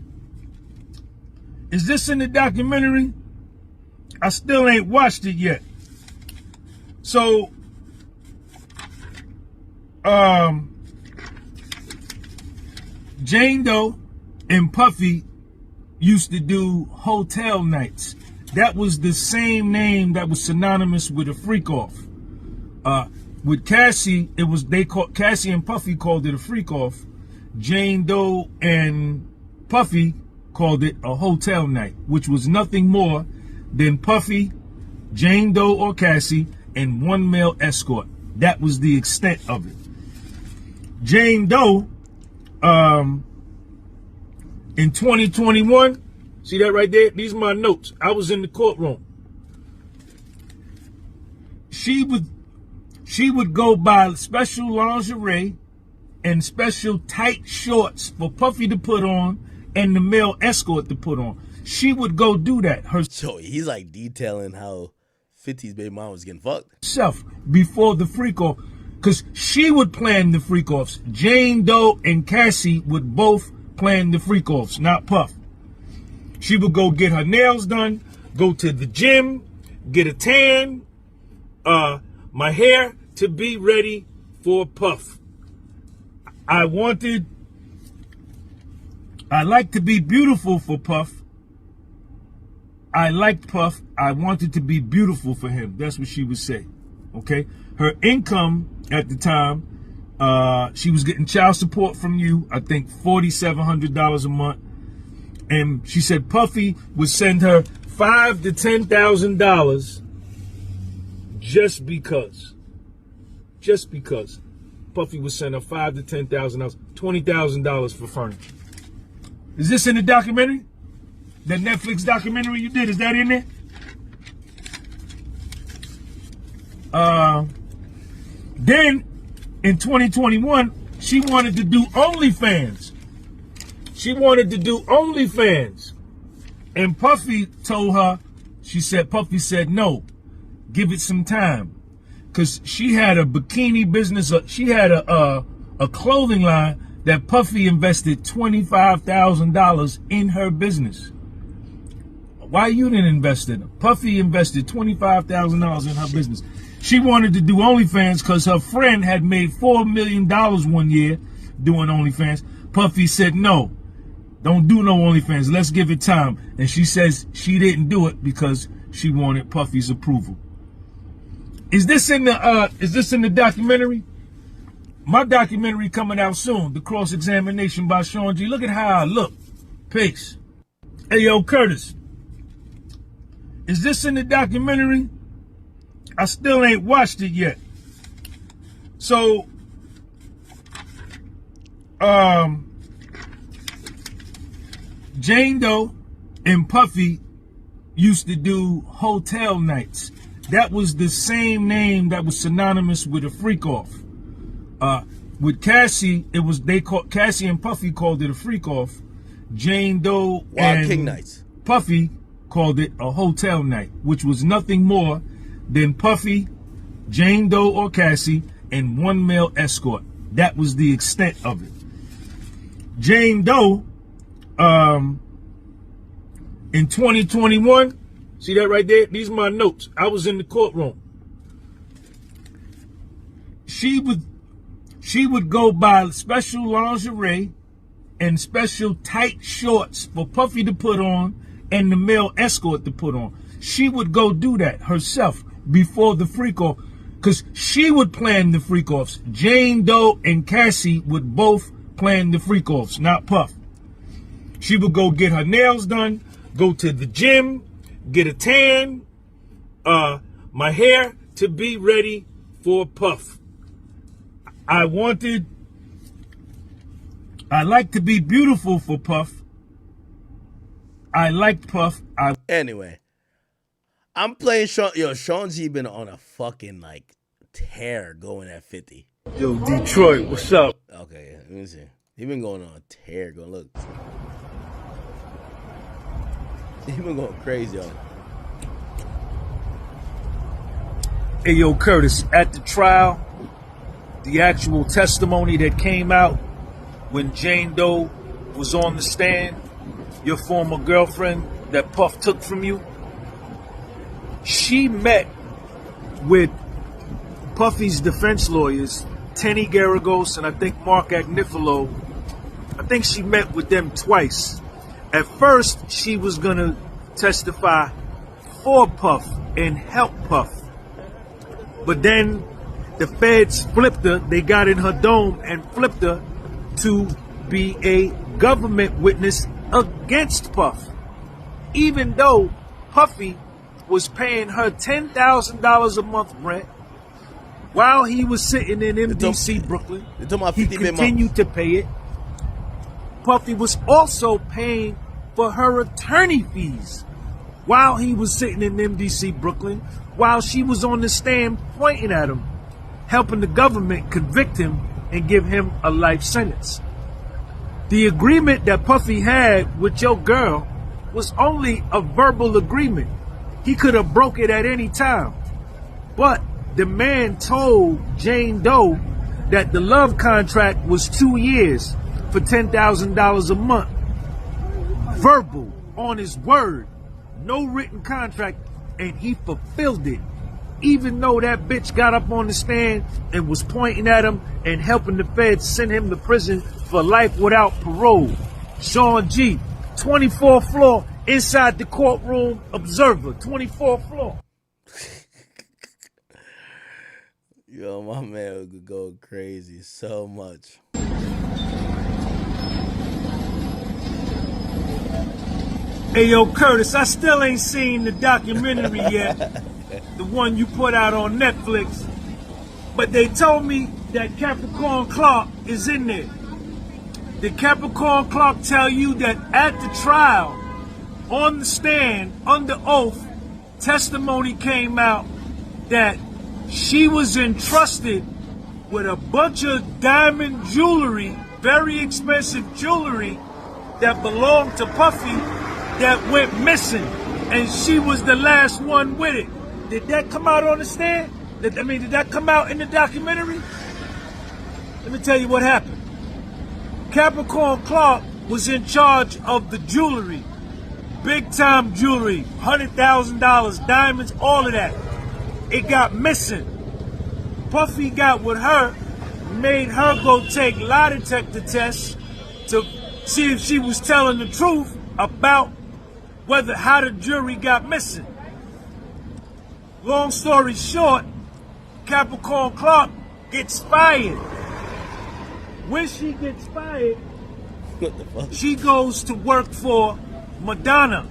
Is this in the documentary? I still ain't watched it yet. So, Jane Doe and Puffy used to do hotel nights. That was the same name that was synonymous with a freak off. With Cassie, Cassie and Puffy called it a freak off. Jane Doe and Puffy called it a hotel night, which was nothing more than Puffy, Jane Doe or Cassie, and one male escort. That was the extent of it. Jane Doe, in 2021, see that right there? These are my notes. I was in the courtroom. She would go buy special lingerie and special tight shorts for Puffy to put on and the male escort to put on. She would go do that herself. So he's like detailing how 50's baby mom was getting fucked. Before the freak off. Because she would plan the freak offs. Jane Doe and Cassie would both plan the freak offs, not Puff. She would go get her nails done, go to the gym, get a tan, my hair to be ready for Puff. I like to be beautiful for Puff. I liked Puff. I wanted to be beautiful for him. That's what she would say. Okay? Her income at the time, she was getting child support from you, I think $4,700 a month. And she said Puffy would send her $5,000 to $10,000 just because. Just because. Puffy would send her $5,000 to $10,000, $20,000 for furniture. Is this in the documentary? The Netflix documentary you did, is that in there? Then, in 2021, she wanted to do OnlyFans. And Puffy told her, Puffy said, no, give it some time. Because she had a bikini business, she had a clothing line that Puffy invested $25,000 in her business. Why you didn't invest in her? Puffy invested $25,000 in her business. She wanted to do OnlyFans because her friend had made $4 million one year doing OnlyFans. Puffy said, no, don't do no OnlyFans. Let's give it time. And she says she didn't do it because she wanted Puffy's approval. Is this in the documentary? My documentary coming out soon. The cross-examination by Sean G. Look at how I look. Peace. Hey, yo, Curtis. Is this in the documentary? I still ain't watched it yet. So, Jane Doe and Puffy used to do hotel nights. That was the same name that was synonymous with a freak off. With Cassie, Cassie and Puffy called it a freak off. Jane Doe and King Nights. Puffy called it a hotel night, which was nothing more than Puffy, Jane Doe or Cassie, and one male escort. That was the extent of it. Jane Doe, in 2021, see that right there? These are my notes. I was in the courtroom. She would go buy special lingerie and special tight shorts for Puffy to put on and the male escort to put on. She would go do that herself before the freak off, because she would plan the freak offs. Jane Doe and Cassie would both plan the freak offs, not Puff. She would go get her nails done, go to the gym, get a tan, my hair to be ready for Puff. I like to be beautiful for Puff. I like Puff. Anyway, I'm playing Sean. Yo, Sean G been on a fucking like tear going at 50. Yo, Detroit, what's up? Okay, let me see. He been going on a tear. Go look. He been going crazy on it. Hey, yo, Curtis, at the trial, the actual testimony that came out when Jane Doe was on the stand, your former girlfriend that Puff took from you, she met with Puffy's defense lawyers, Tenny Garagos and I think Mark Agnifilo. I think she met with them twice. At first, she was going to testify for Puff and help Puff. But then the feds flipped her. They got in her dome and flipped her to be a government witness against Puff. Even though Puffy was paying her $10,000 a month rent while he was sitting in MDC Brooklyn. He continued to pay it. Puffy was also paying for her attorney fees while he was sitting in MDC Brooklyn, while she was on the stand pointing at him, helping the government convict him and give him a life sentence. The agreement that Puffy had with your girl was only a verbal agreement. He could have broke it at any time. But the man told Jane Doe that the love contract was 2 years for $10,000 a month. Verbal, on his word, no written contract, and he fulfilled it. Even though that bitch got up on the stand and was pointing at him and helping the feds send him to prison for life without parole. Sean G, 24th floor, inside the courtroom observer, 24th floor. Yo, my man would go crazy so much. Hey, yo, Curtis, I still ain't seen the documentary yet, the one you put out on Netflix, but they told me that Capricorn Clark is in there. Did Capricorn Clark tell you that at the trial, on the stand, under oath, testimony came out that she was entrusted with a bunch of diamond jewelry, very expensive jewelry, that belonged to Puffy, that went missing, and she was the last one with it? Did that come out on the stand? Did that come out in the documentary? Let me tell you what happened. Capricorn Clark was in charge of the jewelry. Big time jewelry, $100,000, diamonds, all of that. It got missing. Puffy got with her, made her go take lie detector tests to see if she was telling the truth about how the jewelry got missing. Long story short, Capricorn Clark gets fired. When she gets fired, she goes to work for Madonna.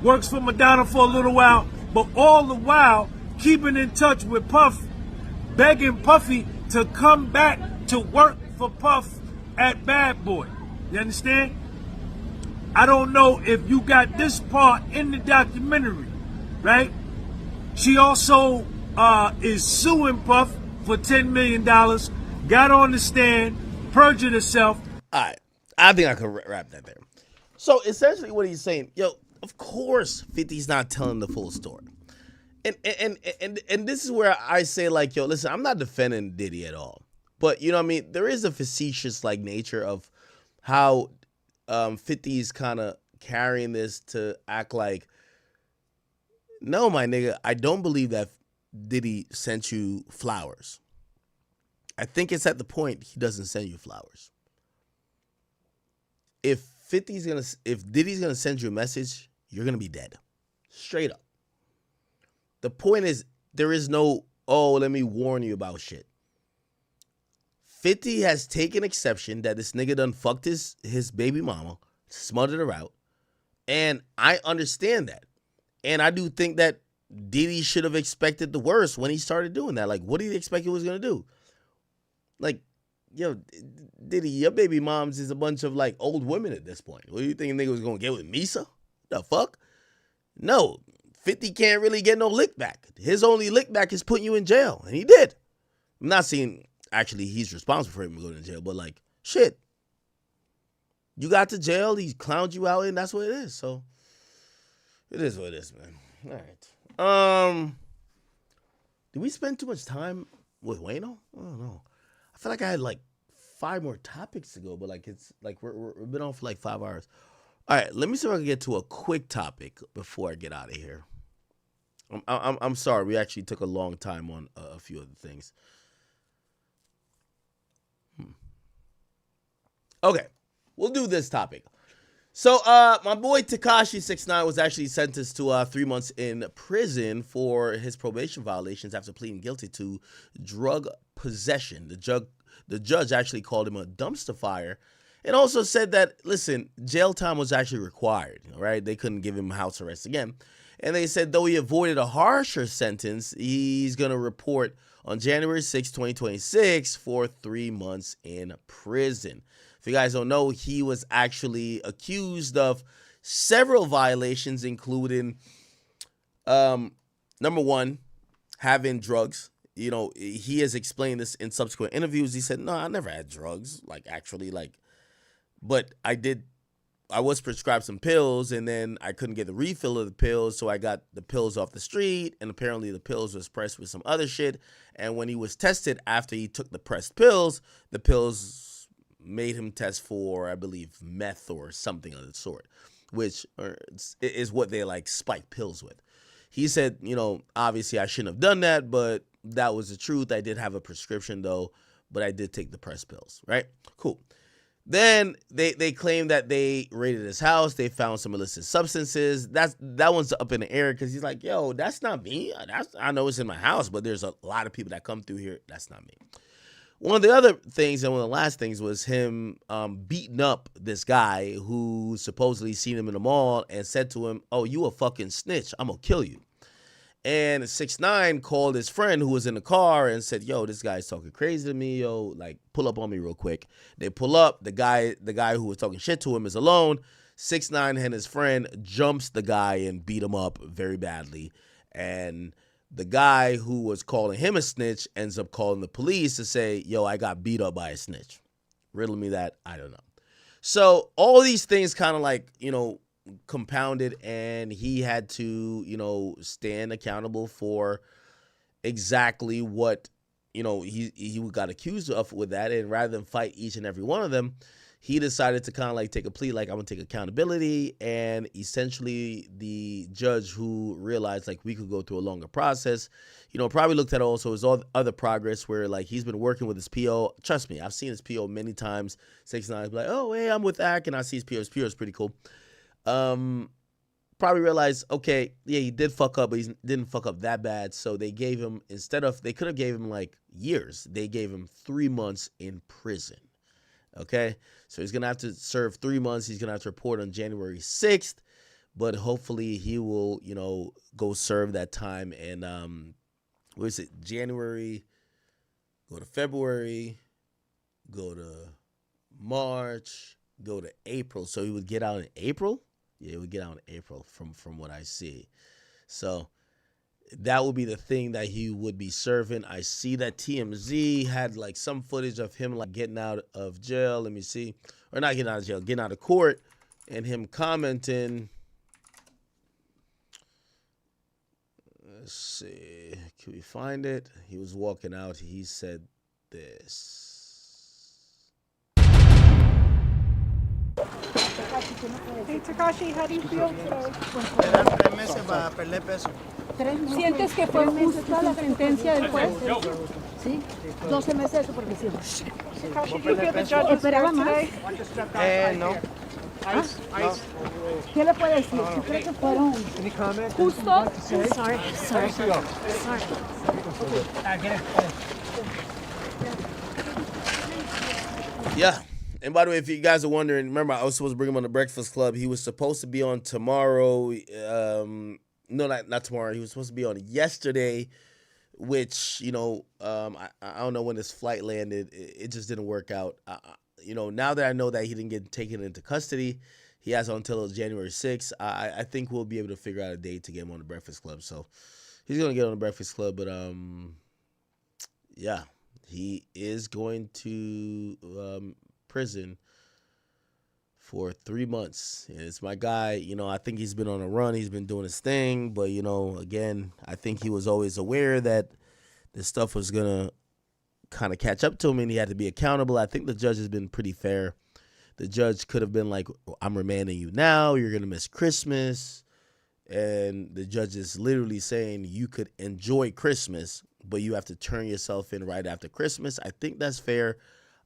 Works for Madonna for a little while, but all the while keeping in touch with Puff, begging Puffy to come back to work for Puff at Bad Boy. You understand? I don't know if you got this part in the documentary, right? She also is suing Puff for $10 million, got on the stand, perjured herself. All right, I think I could wrap that there. So essentially what he's saying, yo, of course 50's not telling the full story. And this is where I say, like, yo, listen, I'm not defending Diddy at all. But, you know what I mean? There is a facetious, like, nature of how 50's kind of carrying this to act like, no, my nigga, I don't believe that Diddy sent you flowers. I think it's at the point he doesn't send you flowers. If Diddy's gonna send you a message, you're gonna be dead. Straight up. The point is, there is no, oh, let me warn you about shit. 50 has taken exception that this nigga done fucked his baby mama, smothered her out, and I understand that. And I do think that Diddy should have expected the worst when he started doing that. Like, what did he expect he was gonna do? Like, yo, Diddy, your baby moms is a bunch of, like, old women at this point. What do you think nigga was gonna get with Misa? The fuck? No, 50 can't really get no lick back. His only lick back is putting you in jail, and he did. I'm not saying actually he's responsible for him going to jail, but, like, shit. You got to jail, he clowned you out, and that's what it is. So it is what it is, man. All right. Did we spend too much time with Wayno? I don't know. I feel like I had like 5 more topics to go, but like it's like we've been on for like 5 hours. All right, let me see if I can get to a quick topic before I get out of here. I'm sorry, we actually took a long time on a few other things. Okay, we'll do this topic. So, my boy Tekashi 6ix9ine was actually sentenced to 3 months in prison for his probation violations after pleading guilty to drug possession. The judge actually called him a dumpster fire and also said that, listen, jail time was actually required, right? They couldn't give him house arrest again. And they said though he avoided a harsher sentence, he's going to report on January 6, 2026 for 3 months in prison. If you guys don't know, he was actually accused of several violations, including, number one, having drugs. You know, he has explained this in subsequent interviews. He said, no, I never had drugs, but I was prescribed some pills, and then I couldn't get the refill of the pills, so I got the pills off the street, and apparently the pills was pressed with some other shit, and when he was tested after he took the pressed pills, the pills made him test for, I believe, meth or something of the sort, which is what they like spike pills with. He said, you know, obviously I shouldn't have done that, but that was the truth. I did have a prescription though, but I did take the pressed pills, right? Cool. Then they claim that they raided his house. They found some illicit substances. That one's up in the air because he's like, yo, that's not me. I know it's in my house, but there's a lot of people that come through here. That's not me. One of the other things, and one of the last things, was him beating up this guy who supposedly seen him in the mall and said to him, oh, you a fucking snitch. I'm going to kill you. And 6ix9ine called his friend who was in the car and said, yo, this guy's talking crazy to me, yo, like, pull up on me real quick. They pull up. The guy who was talking shit to him is alone. 6ix9ine and his friend jumps the guy and beat him up very badly. And the guy who was calling him a snitch ends up calling the police to say, yo, I got beat up by a snitch. Riddle me that. I don't know. So all these things kind of like, you know, compounded, and he had to, you know, stand accountable for exactly what, he got accused of with that, and rather than fight each and every one of them, he decided to kind of like take a plea, like I'm gonna take accountability. And essentially the judge, who realized like we could go through a longer process, probably looked at also his other progress where like he's been working with his PO. Trust me, I've seen his PO many times. 6ix9ine be like, oh, hey, I'm with AK, and I see his PO. His PO is pretty cool. Probably realized, okay, yeah, he did fuck up, but he didn't fuck up that bad. So they gave him, they could have gave him like years. They gave him 3 months in prison. Okay, so he's gonna have to serve 3 months. He's gonna have to report on January 6th, but hopefully he will, go serve that time. And what is it? January, go to February, go to March, go to April. So he would get out in April. Yeah, he would get out in April from what I see. So that would be the thing that he would be serving. I see that TMZ had like some footage of him like getting out of jail. Let me see. Or not getting out of jail, getting out of court, and him commenting. Let's see. Can we find it? He was walking out. He said this. Hey, Takashi, how do you feel today? ¿Sientes que fue justa la sentencia del juez? Sí, 12 meses de supervisión. Takashi, do you feel the judge was fair today? No. ¿Qué le puede decir? Yo creo que fueron Justo? Sorry. Yeah. And by the way, if you guys are wondering, remember I was supposed to bring him on the Breakfast Club. He was supposed to be on tomorrow. No, not tomorrow. He was supposed to be on yesterday, which, I don't know when his flight landed. It just didn't work out. Now that I know that he didn't get taken into custody, he has until January 6th. I think we'll be able to figure out a date to get him on the Breakfast Club. So he's going to get on the Breakfast Club. But, yeah, he is going to prison for 3 months. And it's my guy. I think he's been on a run. He's been doing his thing. But, again, I think he was always aware that this stuff was going to kind of catch up to him and he had to be accountable. I think the judge has been pretty fair. The judge could have been like, I'm remanding you now. You're going to miss Christmas. And the judge is literally saying you could enjoy Christmas, but you have to turn yourself in right after Christmas. I think that's fair.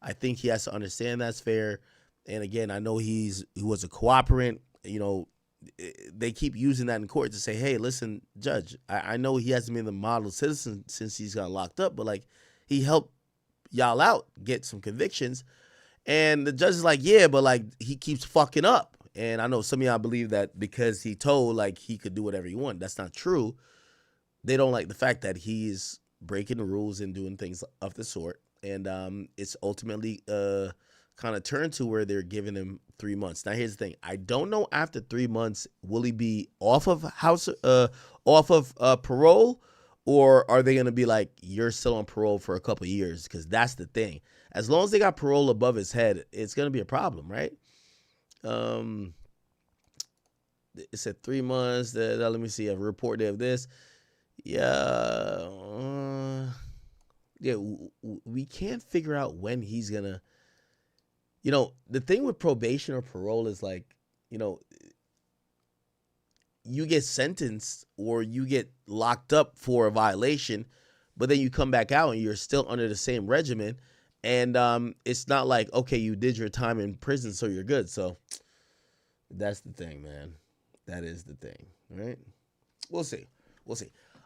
I think he has to understand that's fair. And again, I know he was a cooperant. They keep using that in court to say, hey, listen, judge, I know he hasn't been the model citizen since he's got locked up, but like he helped y'all out get some convictions. And the judge is like, yeah, but like he keeps fucking up. And I know some of y'all believe that because he told like he could do whatever he wanted. That's not true. They don't like the fact that he's breaking the rules and doing things of the sort. And it's ultimately kind of turned to where they're giving him 3 months. Now, here's the thing. I don't know after 3 months, will he be off of parole, or are they going to be like, you're still on parole for a couple of years? Because that's the thing. As long as they got parole above his head, it's going to be a problem, right? It said 3 months. Let me see a report there of this. Yeah. We can't figure out when he's going to, the thing with probation or parole is like, you get sentenced or you get locked up for a violation, but then you come back out and you're still under the same regimen. And it's not like, okay, you did your time in prison, so you're good. So that's the thing, man. That is the thing, right? We'll see.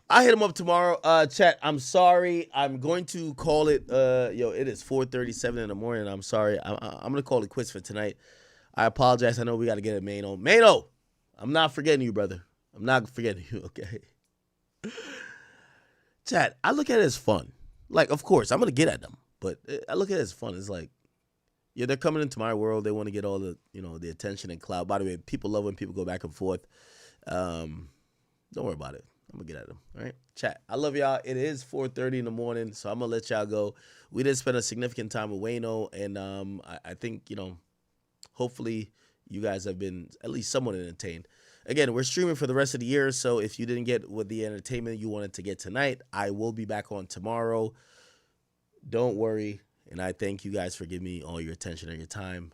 I hit him up tomorrow. Chat, I'm sorry. I'm going to call it. It is 4:37 in the morning. I'm sorry. I'm going to call it quits for tonight. I apologize. I know we got to get a Mano. Mano, I'm not forgetting you, brother. I'm not forgetting you, okay? Chat, I look at it as fun. Like, of course, I'm going to get at them. But I look at it as fun. It's like, yeah, they're coming into my world. They want to get all the, the attention and clout. By the way, people love when people go back and forth. Don't worry about it. I'm going to get at them, all right? Chat, I love y'all. It is 4:30 in the morning, so I'm going to let y'all go. We did spend a significant time with Wayno, and I think, hopefully you guys have been at least somewhat entertained. Again, we're streaming for the rest of the year, so if you didn't get with the entertainment you wanted to get tonight, I will be back on tomorrow Don't worry. And I thank you guys for giving me all your attention and your time.